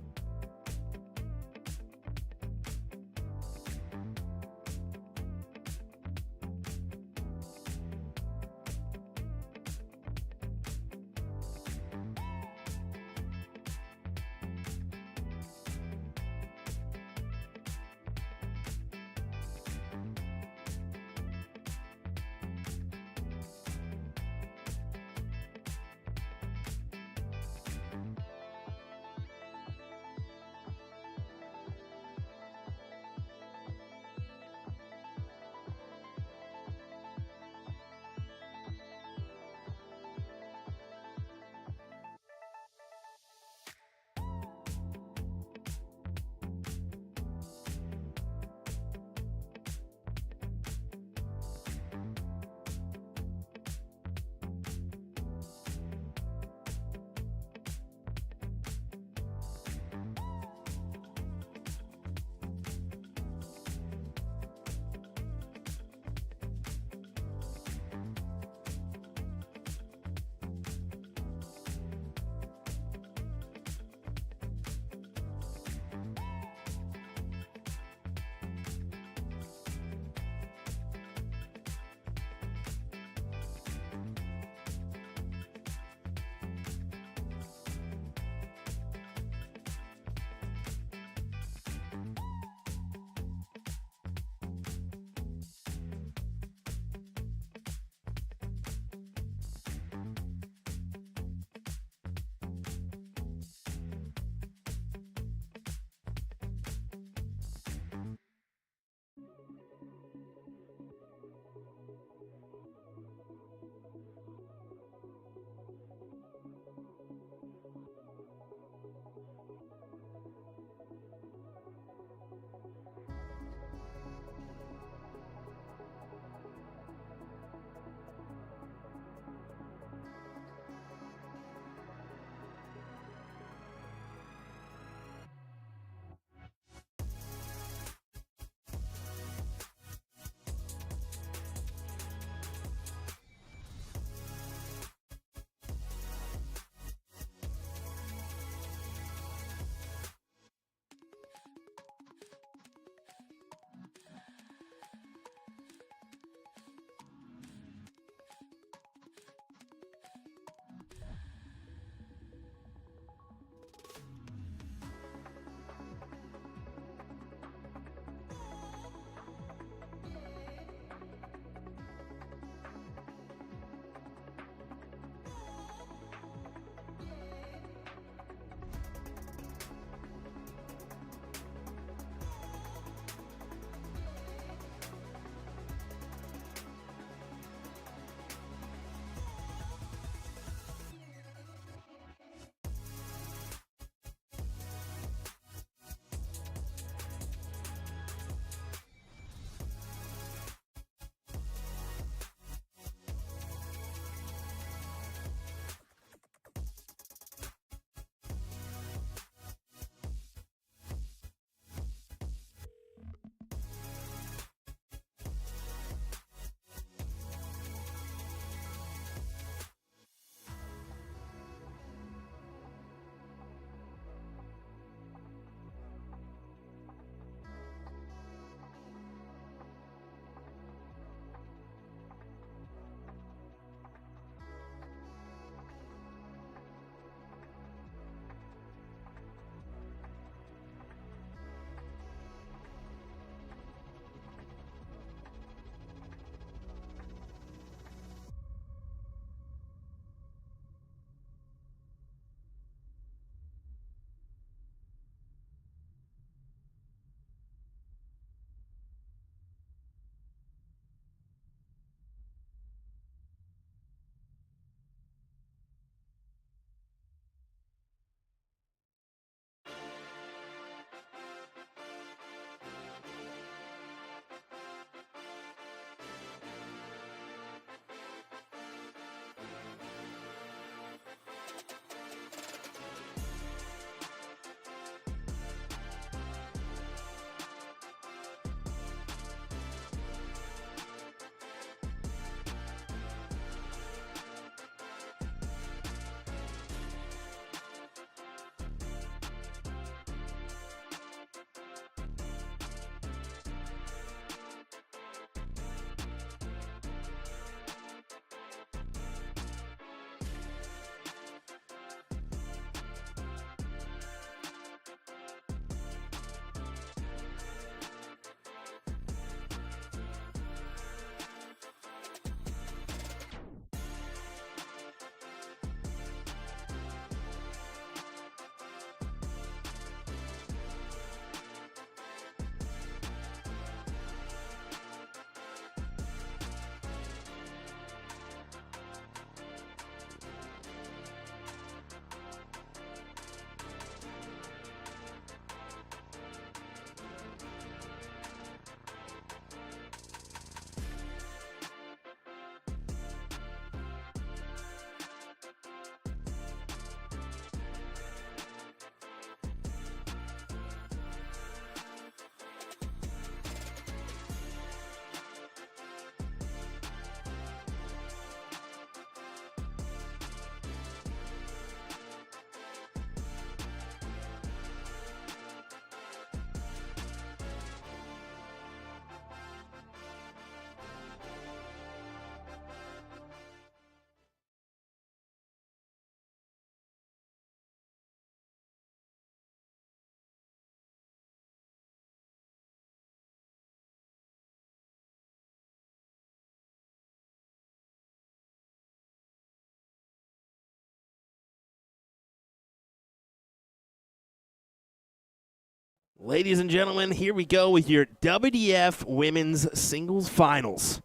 Ladies and gentlemen, here we go with your WDF Women's Singles Finals.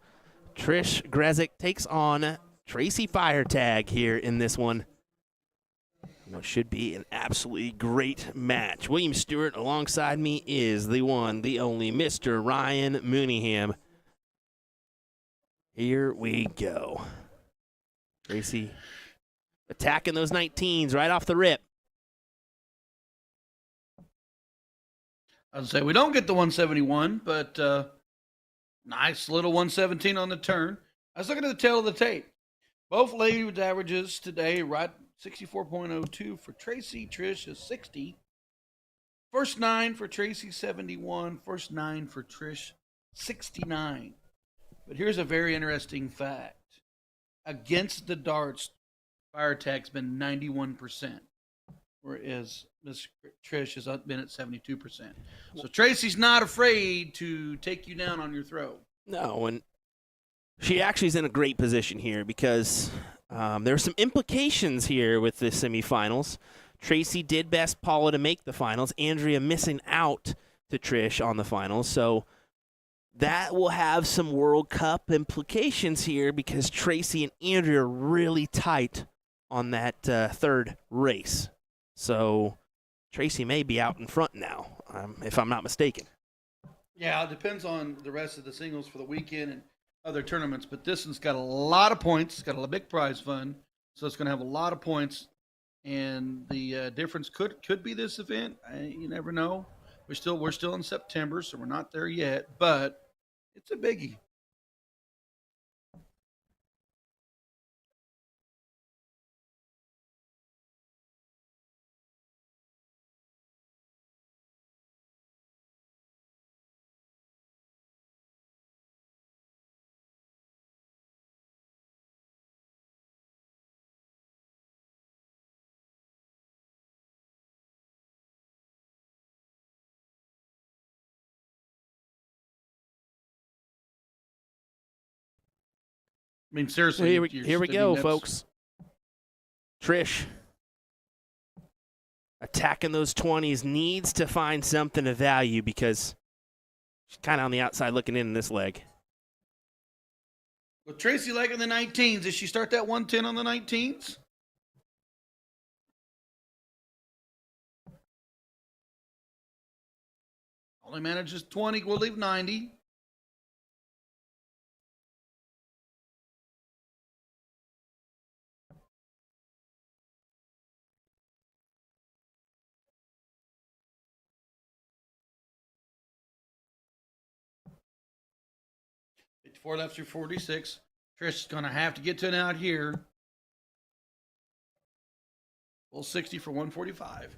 Trish Grezik takes on Tracy Firetag here in this one. What should be an absolutely great match. William Stewart alongside me is the one, the only Mr. Ryan Mooneyham. Here we go. Tracy attacking those 19s right off the rip. I'd say we don't get the 171, but nice little 117 on the turn. I was looking at the tail of the tape. Both ladies' averages today, right 64.02 for Tracy. Trish is 60. First 9 for Tracy, 71. First 9 for Trish, 69. But here's a very interesting fact. Against the darts, Firetag's been 91%, whereas Miss Trish has been at 72%. So Tracy's not afraid to take you down on your throw. No, and she actually is in a great position here because there are some implications here with the semifinals. Tracy did best Paula to make the finals. Andrea missing out to Trish on the finals. So that will have some World Cup implications here because Tracy and Andrea are really tight on that third race. So Tracy may be out in front now, if I'm not mistaken. Yeah, it depends on the rest of the singles for the weekend and other tournaments, but this one's got a lot of points. It's got a big prize fund, so it's going to have a lot of points. And the difference could be this event. You never know. We're still in September, so we're not there yet, but it's a biggie. I mean, seriously. Here we go, folks. Trish, attacking those 20s, needs to find something of value because she's kind of on the outside looking in this leg. With Tracy liking the 19s, does she start that 110 on the 19s? Only manages 20, we'll leave 90. Four left through 46. Trish is going to have to get to an out here. Full 60 for 145.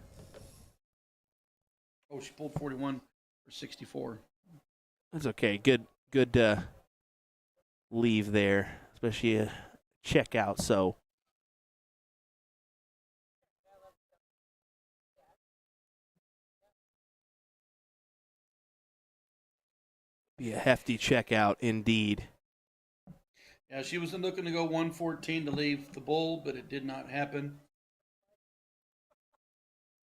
Oh, she pulled 41 for 64. That's okay. Good leave there, especially a check out. So be a hefty checkout indeed. Yeah, she was looking to go 114 to leave the bull, but it did not happen.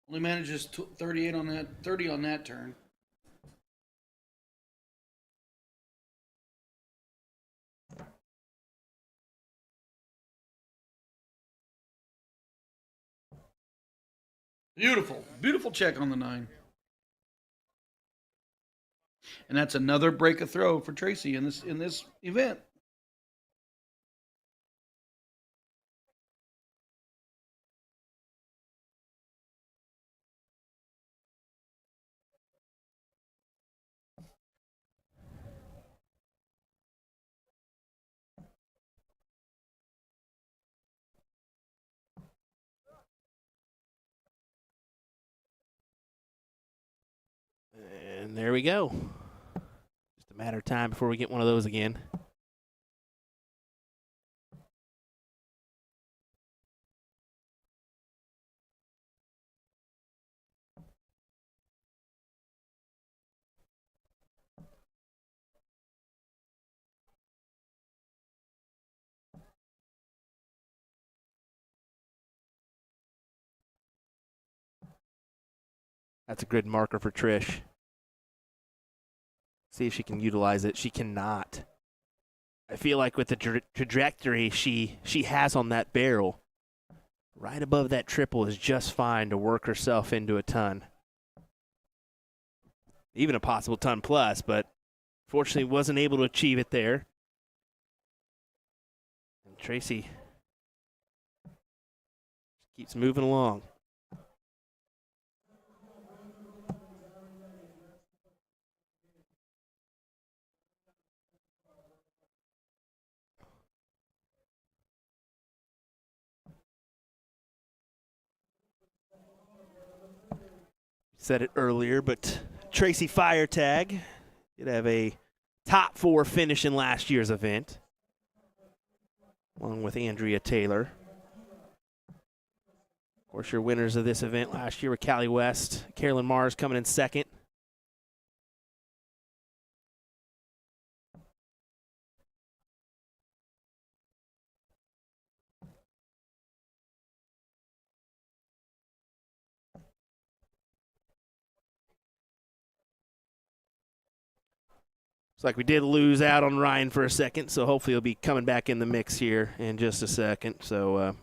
Only manages 38 on that, 30 on that turn. Beautiful, beautiful check on the 9. And that's another break a throw for Tracy in this event. And there we go. Just a matter of time before we get one of those again. That's a good marker for Trish. See if she can utilize it. She cannot. I feel like with the trajectory she has on that barrel, right above that triple is just fine to work herself into a ton. Even a possible ton plus, but fortunately wasn't able to achieve it there. And Tracy keeps moving along. Said it earlier, but Tracy Firetag did have a top 4 finish in last year's event, along with Andrea Taylor. Of course, your winners of this event last year were Callie West, Carolyn Mars coming in second. Looks like we did lose out on Ryan for a second, so hopefully he'll be coming back in the mix here in just a second. So,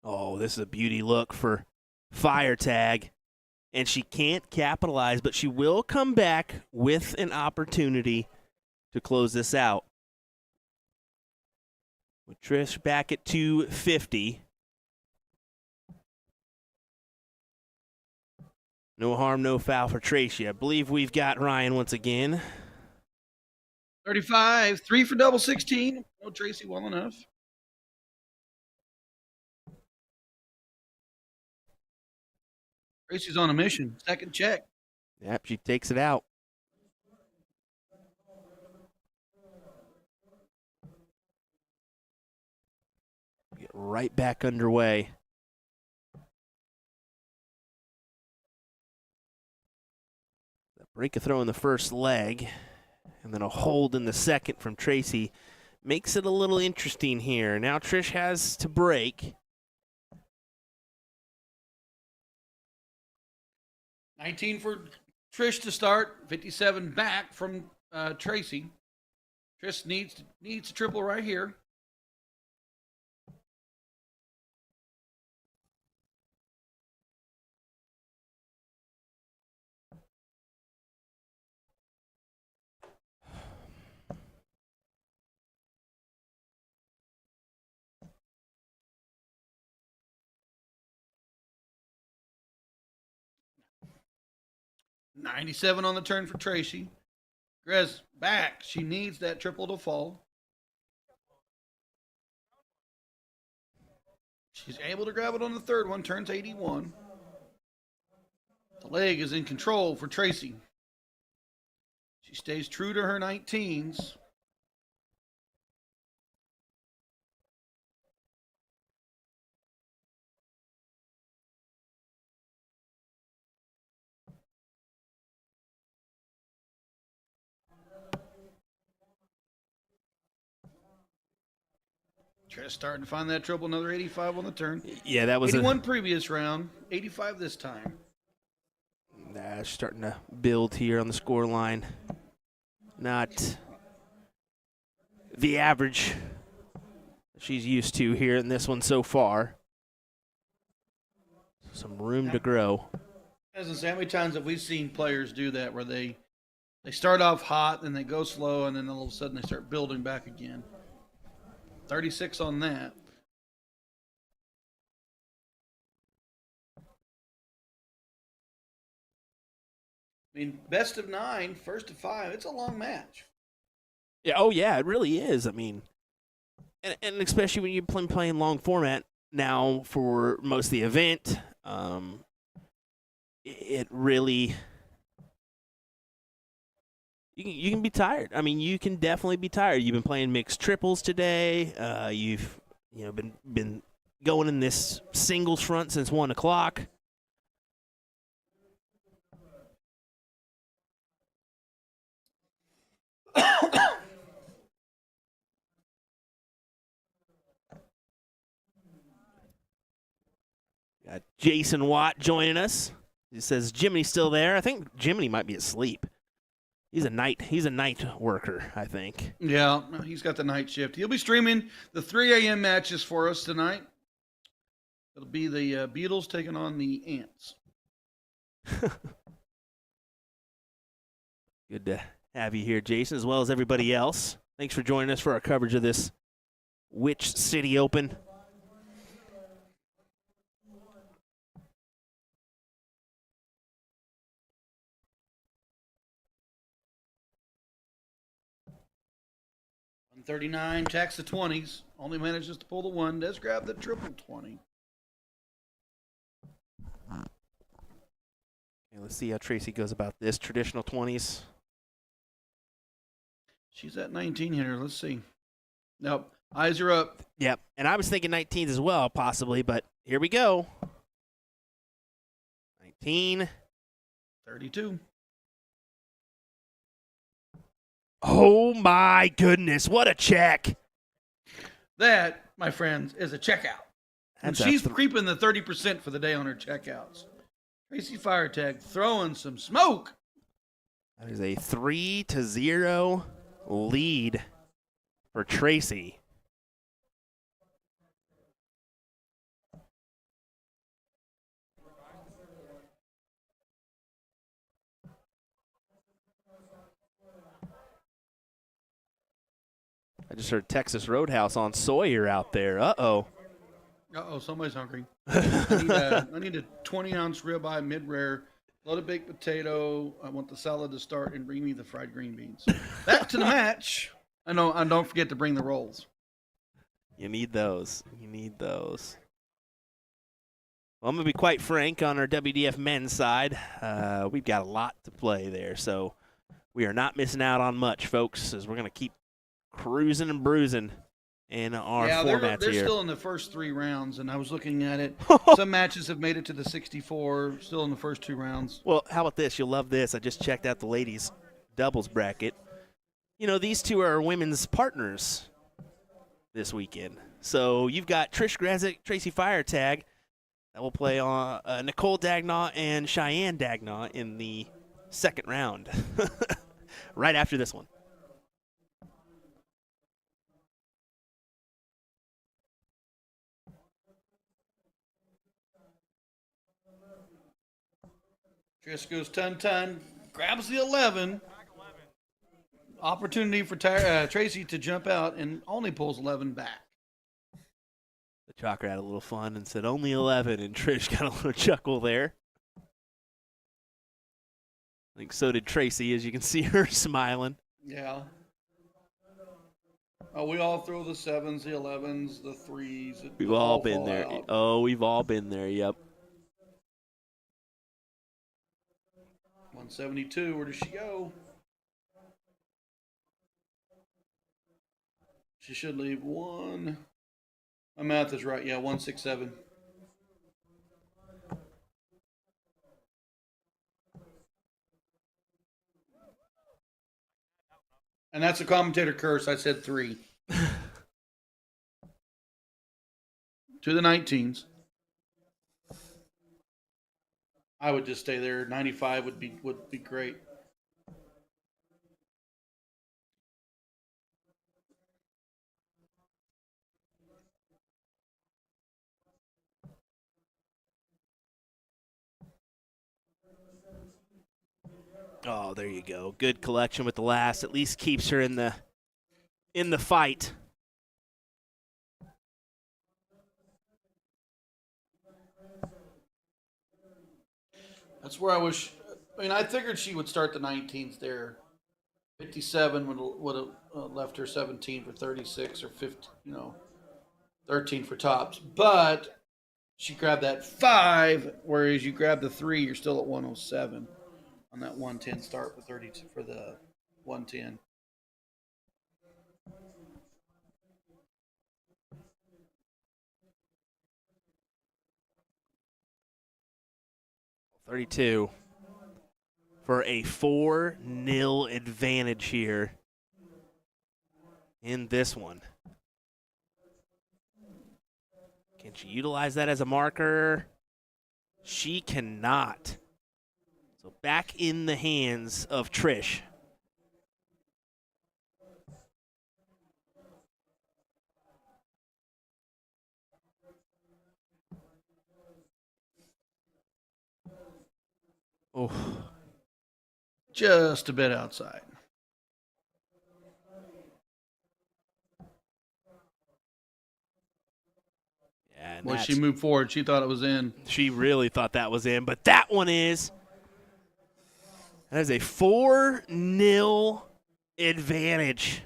oh, this is a beauty look for Firetag. And she can't capitalize, but she will come back with an opportunity to close this out. With Trish back at 250. No harm, no foul for Tracy. I believe we've got Ryan once again. 35, 3 for double 16. No Tracy well enough. Tracy's on a mission. Second check. Yep, she takes it out. Get right back underway. The break a throw in the first leg, and then a hold in the second from Tracy makes it a little interesting here. Now Trish has to break. 19 for Trish to start. 57 back from Tracy. Trish needs a triple right here. $97 on the turn for Tracy. Grez back. She needs that triple to fall. She's able to grab it on the third one. Turns 81. The leg is in control for Tracy. She stays true to her 19s. Trish starting to find that triple. Another 85 on the turn. Yeah, that was 81 previous round. 85 this time. Starting to build here on the score line. Not the average she's used to here in this one so far. Some room to grow. As I say, how many times have we seen players do that where they start off hot, then they go slow, and then all of a sudden they start building back again? 36 on that. I mean, best of 9, first to 5. It's a long match. Yeah, oh yeah, it really is. I mean, and especially when you're playing long format now for most of the event, it really you can be tired. I mean, you can definitely be tired. You've been playing mixed triples today. You've been going in this singles front since 1 o'clock. Got Jason Watt joining us. He says Jiminy's still there. I think Jiminy might be asleep. He's a night worker, I think. Yeah, he's got the night shift. He'll be streaming the 3 a.m. matches for us tonight. It'll be the Beatles taking on the Ants. Good to have you here, Jason, as well as everybody else. Thanks for joining us for our coverage of this Witch City Open. $139, tax the 20s. Only manages to pull the 1. Does grab the triple 20. Okay, let's see how Tracy goes about this. Traditional 20s. She's at 19 here. Let's see. Nope. Eyes are up. Yep, and I was thinking 19s as well, possibly, but here we go. 19. 32. Oh, my goodness. What a check. That, my friends, is a checkout. And That's she's creeping the 30% for the day on her checkouts. Tracy Firetag throwing some smoke. That is a 3-0 lead for Tracy. I just heard Texas Roadhouse on Sawyer out there. Uh-oh. Uh-oh, somebody's hungry. I need a 20-ounce ribeye mid-rare, loaded baked potato. I want the salad to start and bring me the fried green beans. Back to the match. I know, and don't forget to bring the rolls. You need those. You need those. Well, I'm going to be quite frank on our WDF men's side. We've got a lot to play there, so we are not missing out on much, folks, as we're going to keep cruising and bruising in our formats they're here. still in the first 3 rounds, and I was looking at it. Some matches have made it to the 64, still in the first 2 rounds. Well, how about this? You'll love this. I just checked out the ladies' doubles bracket. You know, these two are women's partners this weekend. So you've got Trish Grazik, Tracy Firetag. That will play on Nicole Dagnall and Cheyenne Dagnall in the second round, right after this one. Trish goes ton, grabs the 11. Opportunity for Tracy to jump out and only pulls 11 back. The Chalker had a little fun and said only 11, and Trish got a little chuckle there. I think so did Tracy, as you can see her smiling. Yeah. Oh, we all throw the 7s, the 11s, the 3s. We've all been there. Out. Oh, we've all been there, yep. 172, where does she go? She should leave 1. My math is right, yeah, 167. And that's a commentator curse. I said 3. To the 19s. I would just stay there. 95 would be great. Oh, there you go. Good collection with the last. At least keeps her in the fight. That's where I wish. I mean, I figured she would start the 19s there. 57 would have left her 17 for 36 or 50, 13 for tops. But she grabbed that 5, whereas you grab the 3, you're still at 107 on that 110 start for 32 for the 110. $32 for a 4-0 advantage here in this one. Can she utilize that as a marker? She cannot. So back in the hands of Trish. Oh, Just a bit outside. yeah. And When she that's- moved forward, she thought it was in. She really thought that was in, but that one is. That is a 4-0 advantage.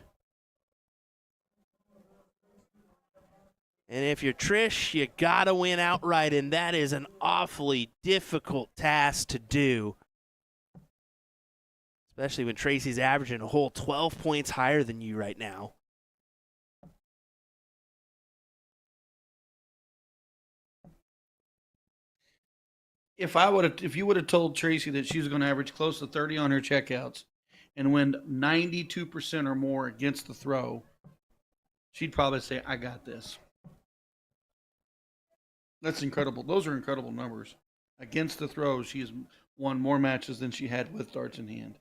And if you're Trish, you got to win outright, and that is an awfully difficult task to do. Especially when Tracy's averaging a whole 12 points higher than you right now. If you would have told Tracy that she was going to average close to 30 on her checkouts and win 92% or more against the throw, she'd probably say, "I got this." That's incredible. Those are incredible numbers. Against the throw, she has won more matches than she had with darts in hand.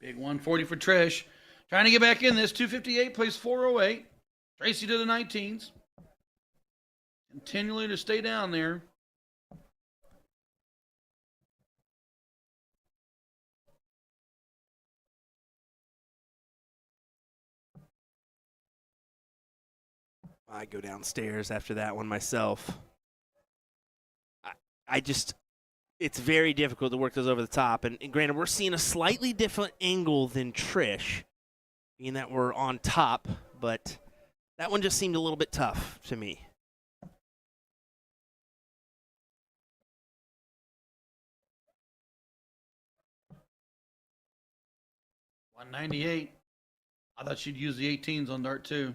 Big 140 for Trish. Trying to get back in this. 258 plays 408. Tracy to the 19s. Continually to stay down there. I go downstairs after that one myself. I just, it's very difficult to work those over the top. And granted, we're seeing a slightly different angle than Trish, being that we're on top, but that one just seemed a little bit tough to me. $198. I thought she'd use the 18s on dart too.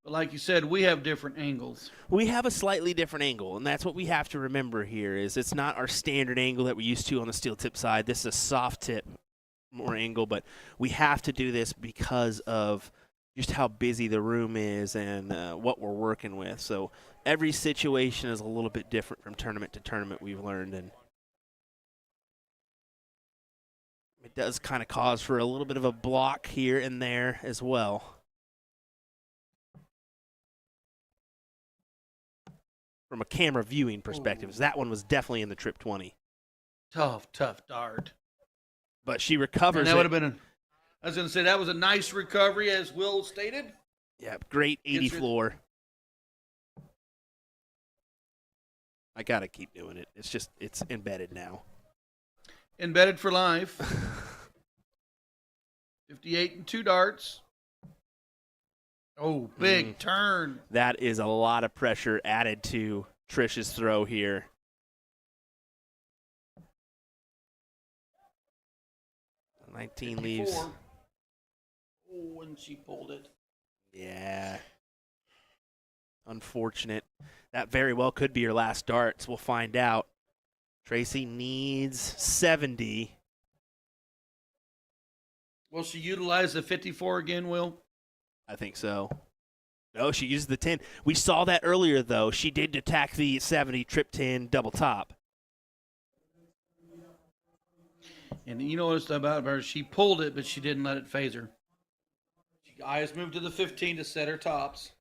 But like you said, we have different angles. We have a slightly different angle, and that's what we have to remember here is it's not our standard angle that we're used to on the steel tip side. This is a soft tip more angle, but we have to do this because of just how busy the room is and what we're working with. So every situation is a little bit different from tournament to tournament, we've learned, and it does kind of cause for a little bit of a block here and there as well. From a camera viewing perspective, that one was definitely in the trip 20. Tough dart. But she recovers. And that it. would have been I was going to say that was a nice recovery, as Will stated. Yeah, great 80 Gets rid- floor. I got to keep doing it. It's embedded now. Embedded for life. 58 and 2 darts. Oh, big turn. That is a lot of pressure added to Trish's throw here. The 19 leaves. 54. Oh, and she pulled it. Yeah. Unfortunate. That very well could be her last darts. We'll find out. Tracy needs 70. Will she utilize the 54 again, Will? I think so. No, she used the 10. We saw that earlier, though. She did attack the 70 trip 10 double top. And you noticed about her, she pulled it, but she didn't let it phase her. She eyes moved to the 15 to set her tops.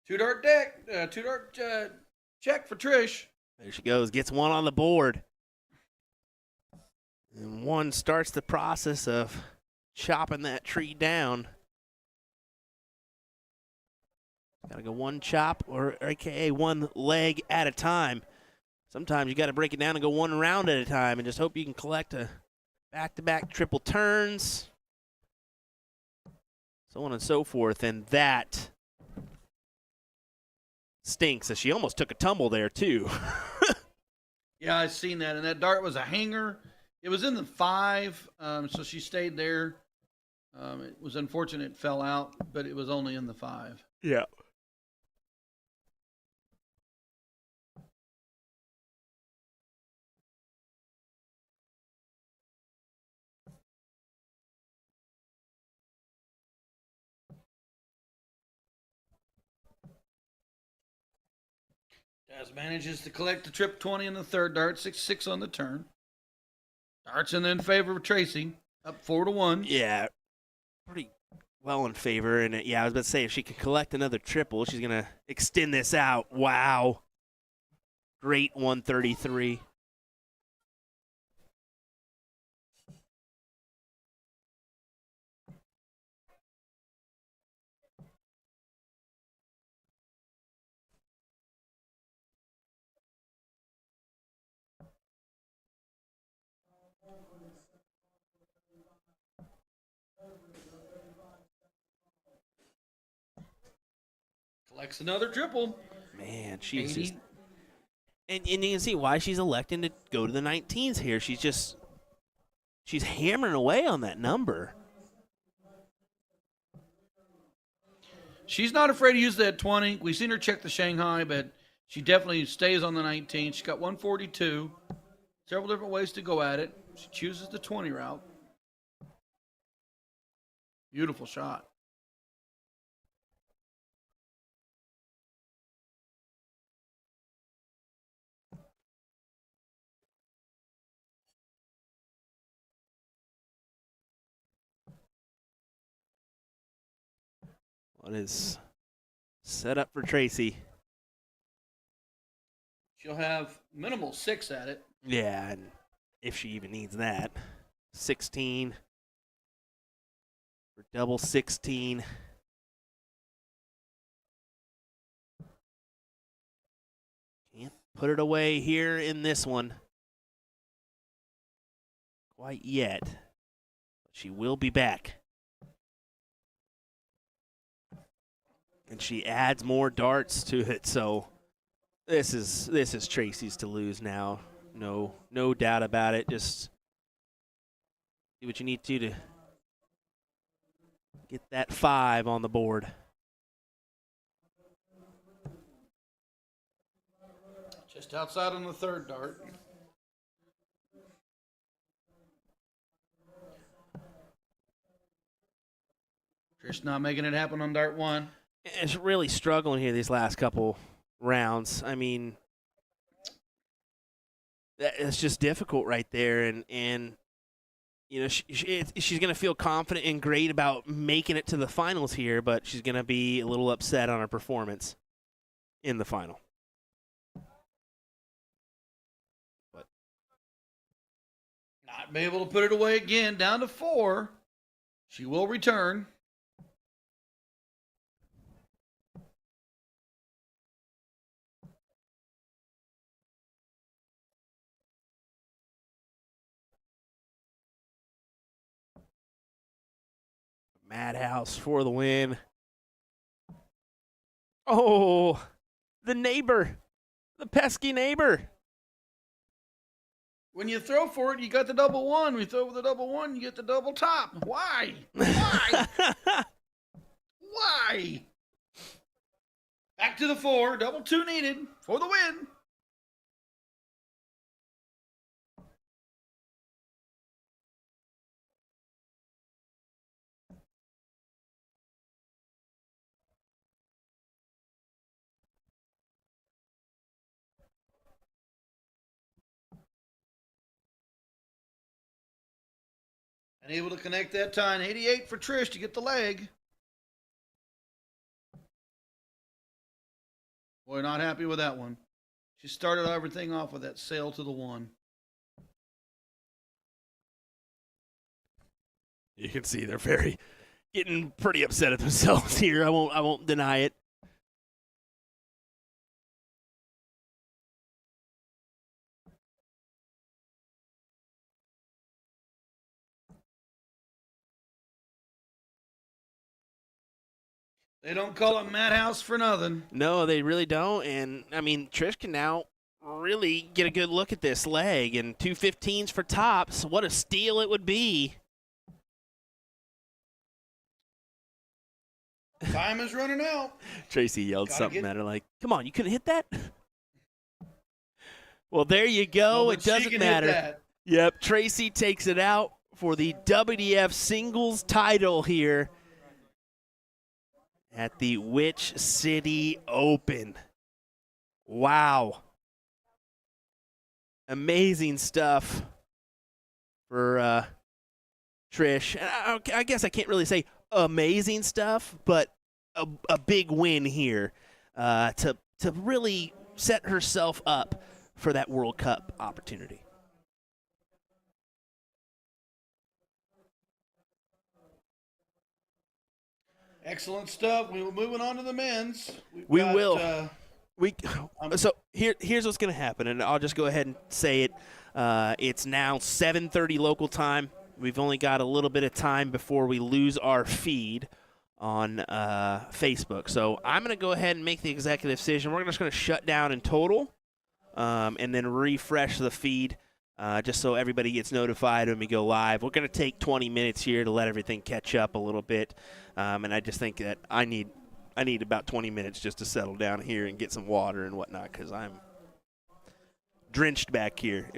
Two dart check for Trish. There she goes. Gets one on the board. And one starts the process of chopping that tree down. Got to go one chop, or AKA one leg at a time. Sometimes you got to break it down and go one round at a time and just hope you can collect a back-to-back triple turns, so on and so forth, and that stinks as she almost took a tumble there too. Yeah, I seen that, and that dart was a hanger. It was in the 5, so she stayed there. It was unfortunate it fell out, but it was only in the 5. Yeah. Daz manages to collect the trip 20 in the third dart, 6-6 on the turn. Darts in favor of Tracy, up 4-1. Yeah, pretty well in favor. And yeah, I was about to say, if she can collect another triple, she's going to extend this out. Wow. Great 133. Collects another triple. Man, she's 80. just. And you can see why she's electing to go to the 19s here. She's hammering away on that number. She's not afraid to use that 20. We've seen her check the Shanghai, but she definitely stays on the 19. She's got 142. Several different ways to go at it. She chooses the 20 route. Beautiful shot. What is set up for Tracy? She'll have minimal 6 at it. Yeah, and if she even needs that. 16 for double 16. Can't put it away here in this one quite yet. But she will be back. And she adds more darts to it, so this is Tracy's to lose now. No doubt about it. Just do what you need to get that 5 on the board. Just outside on the third dart. Trish not making it happen on dart 1. It's really struggling here these last couple rounds. I mean, it's just difficult right there, and you know she's going to feel confident and great about making it to the finals here, but she's going to be a little upset on her performance in the final. But Not be able to put it away again, down to 4. She will return. Madhouse for the win. Oh, the neighbor, the pesky neighbor. When you throw for it, you got the double 1. When you throw with the double 1, you get the double top. Why? Why? Why? Back to the 4. Double 2 needed for the win. And able to connect that time. 88 for Trish to get the leg. Boy, not happy with that one. She started everything off with that sail to the 1. You can see they're getting pretty upset at themselves here. I won't deny it. They don't call it Madhouse for nothing. No, they really don't. And, I mean, Trish can now really get a good look at this leg. And 215s for tops. What a steal it would be. Time is running out. Tracy yelled Gotta something get- at her like, come on, you couldn't hit that? Well, there you go. Well, It but she doesn't can hit matter. that. Yep, Tracy takes it out for the WDF singles title here at the Witch City Open. Wow. Amazing stuff for Trish. And I guess I can't really say amazing stuff, but a big win here to really set herself up for that World Cup opportunity. Excellent stuff. We were moving on to the men's. We will. So here's what's going to happen, and I'll just go ahead and say it. It's now 7:30 local time. We've only got a little bit of time before we lose our feed on Facebook. So I'm going to go ahead and make the executive decision. We're just going to shut down in total and then refresh the feed just so everybody gets notified when we go live. We're going to take 20 minutes here to let everything catch up a little bit, and I just think that I need about 20 minutes just to settle down here and get some water and whatnot because I'm drenched back here.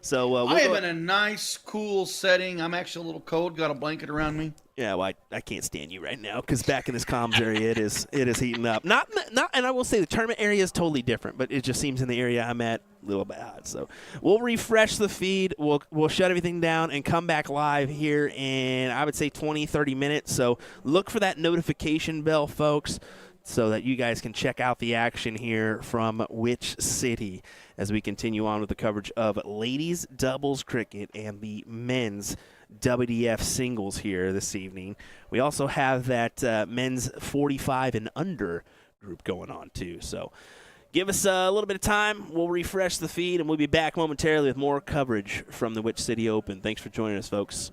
So we'll I am go. in a nice, cool setting. I'm actually a little cold. Got a blanket around me. Yeah, well, I can't stand you right now because back in this comms area, it is heating up. Not, and I will say the tournament area is totally different, but it just seems in the area I'm at a little bit hot. So we'll refresh the feed. We'll shut everything down and come back live here in, I would say, 20, 30 minutes. So look for that notification bell, folks, so that you guys can check out the action here from Witch City as we continue on with the coverage of ladies doubles cricket and the men's WDF singles here this evening. We also have that men's 45 and under group going on too. So give us a little bit of time. We'll refresh the feed, and we'll be back momentarily with more coverage from the Witch City Open. Thanks for joining us, folks.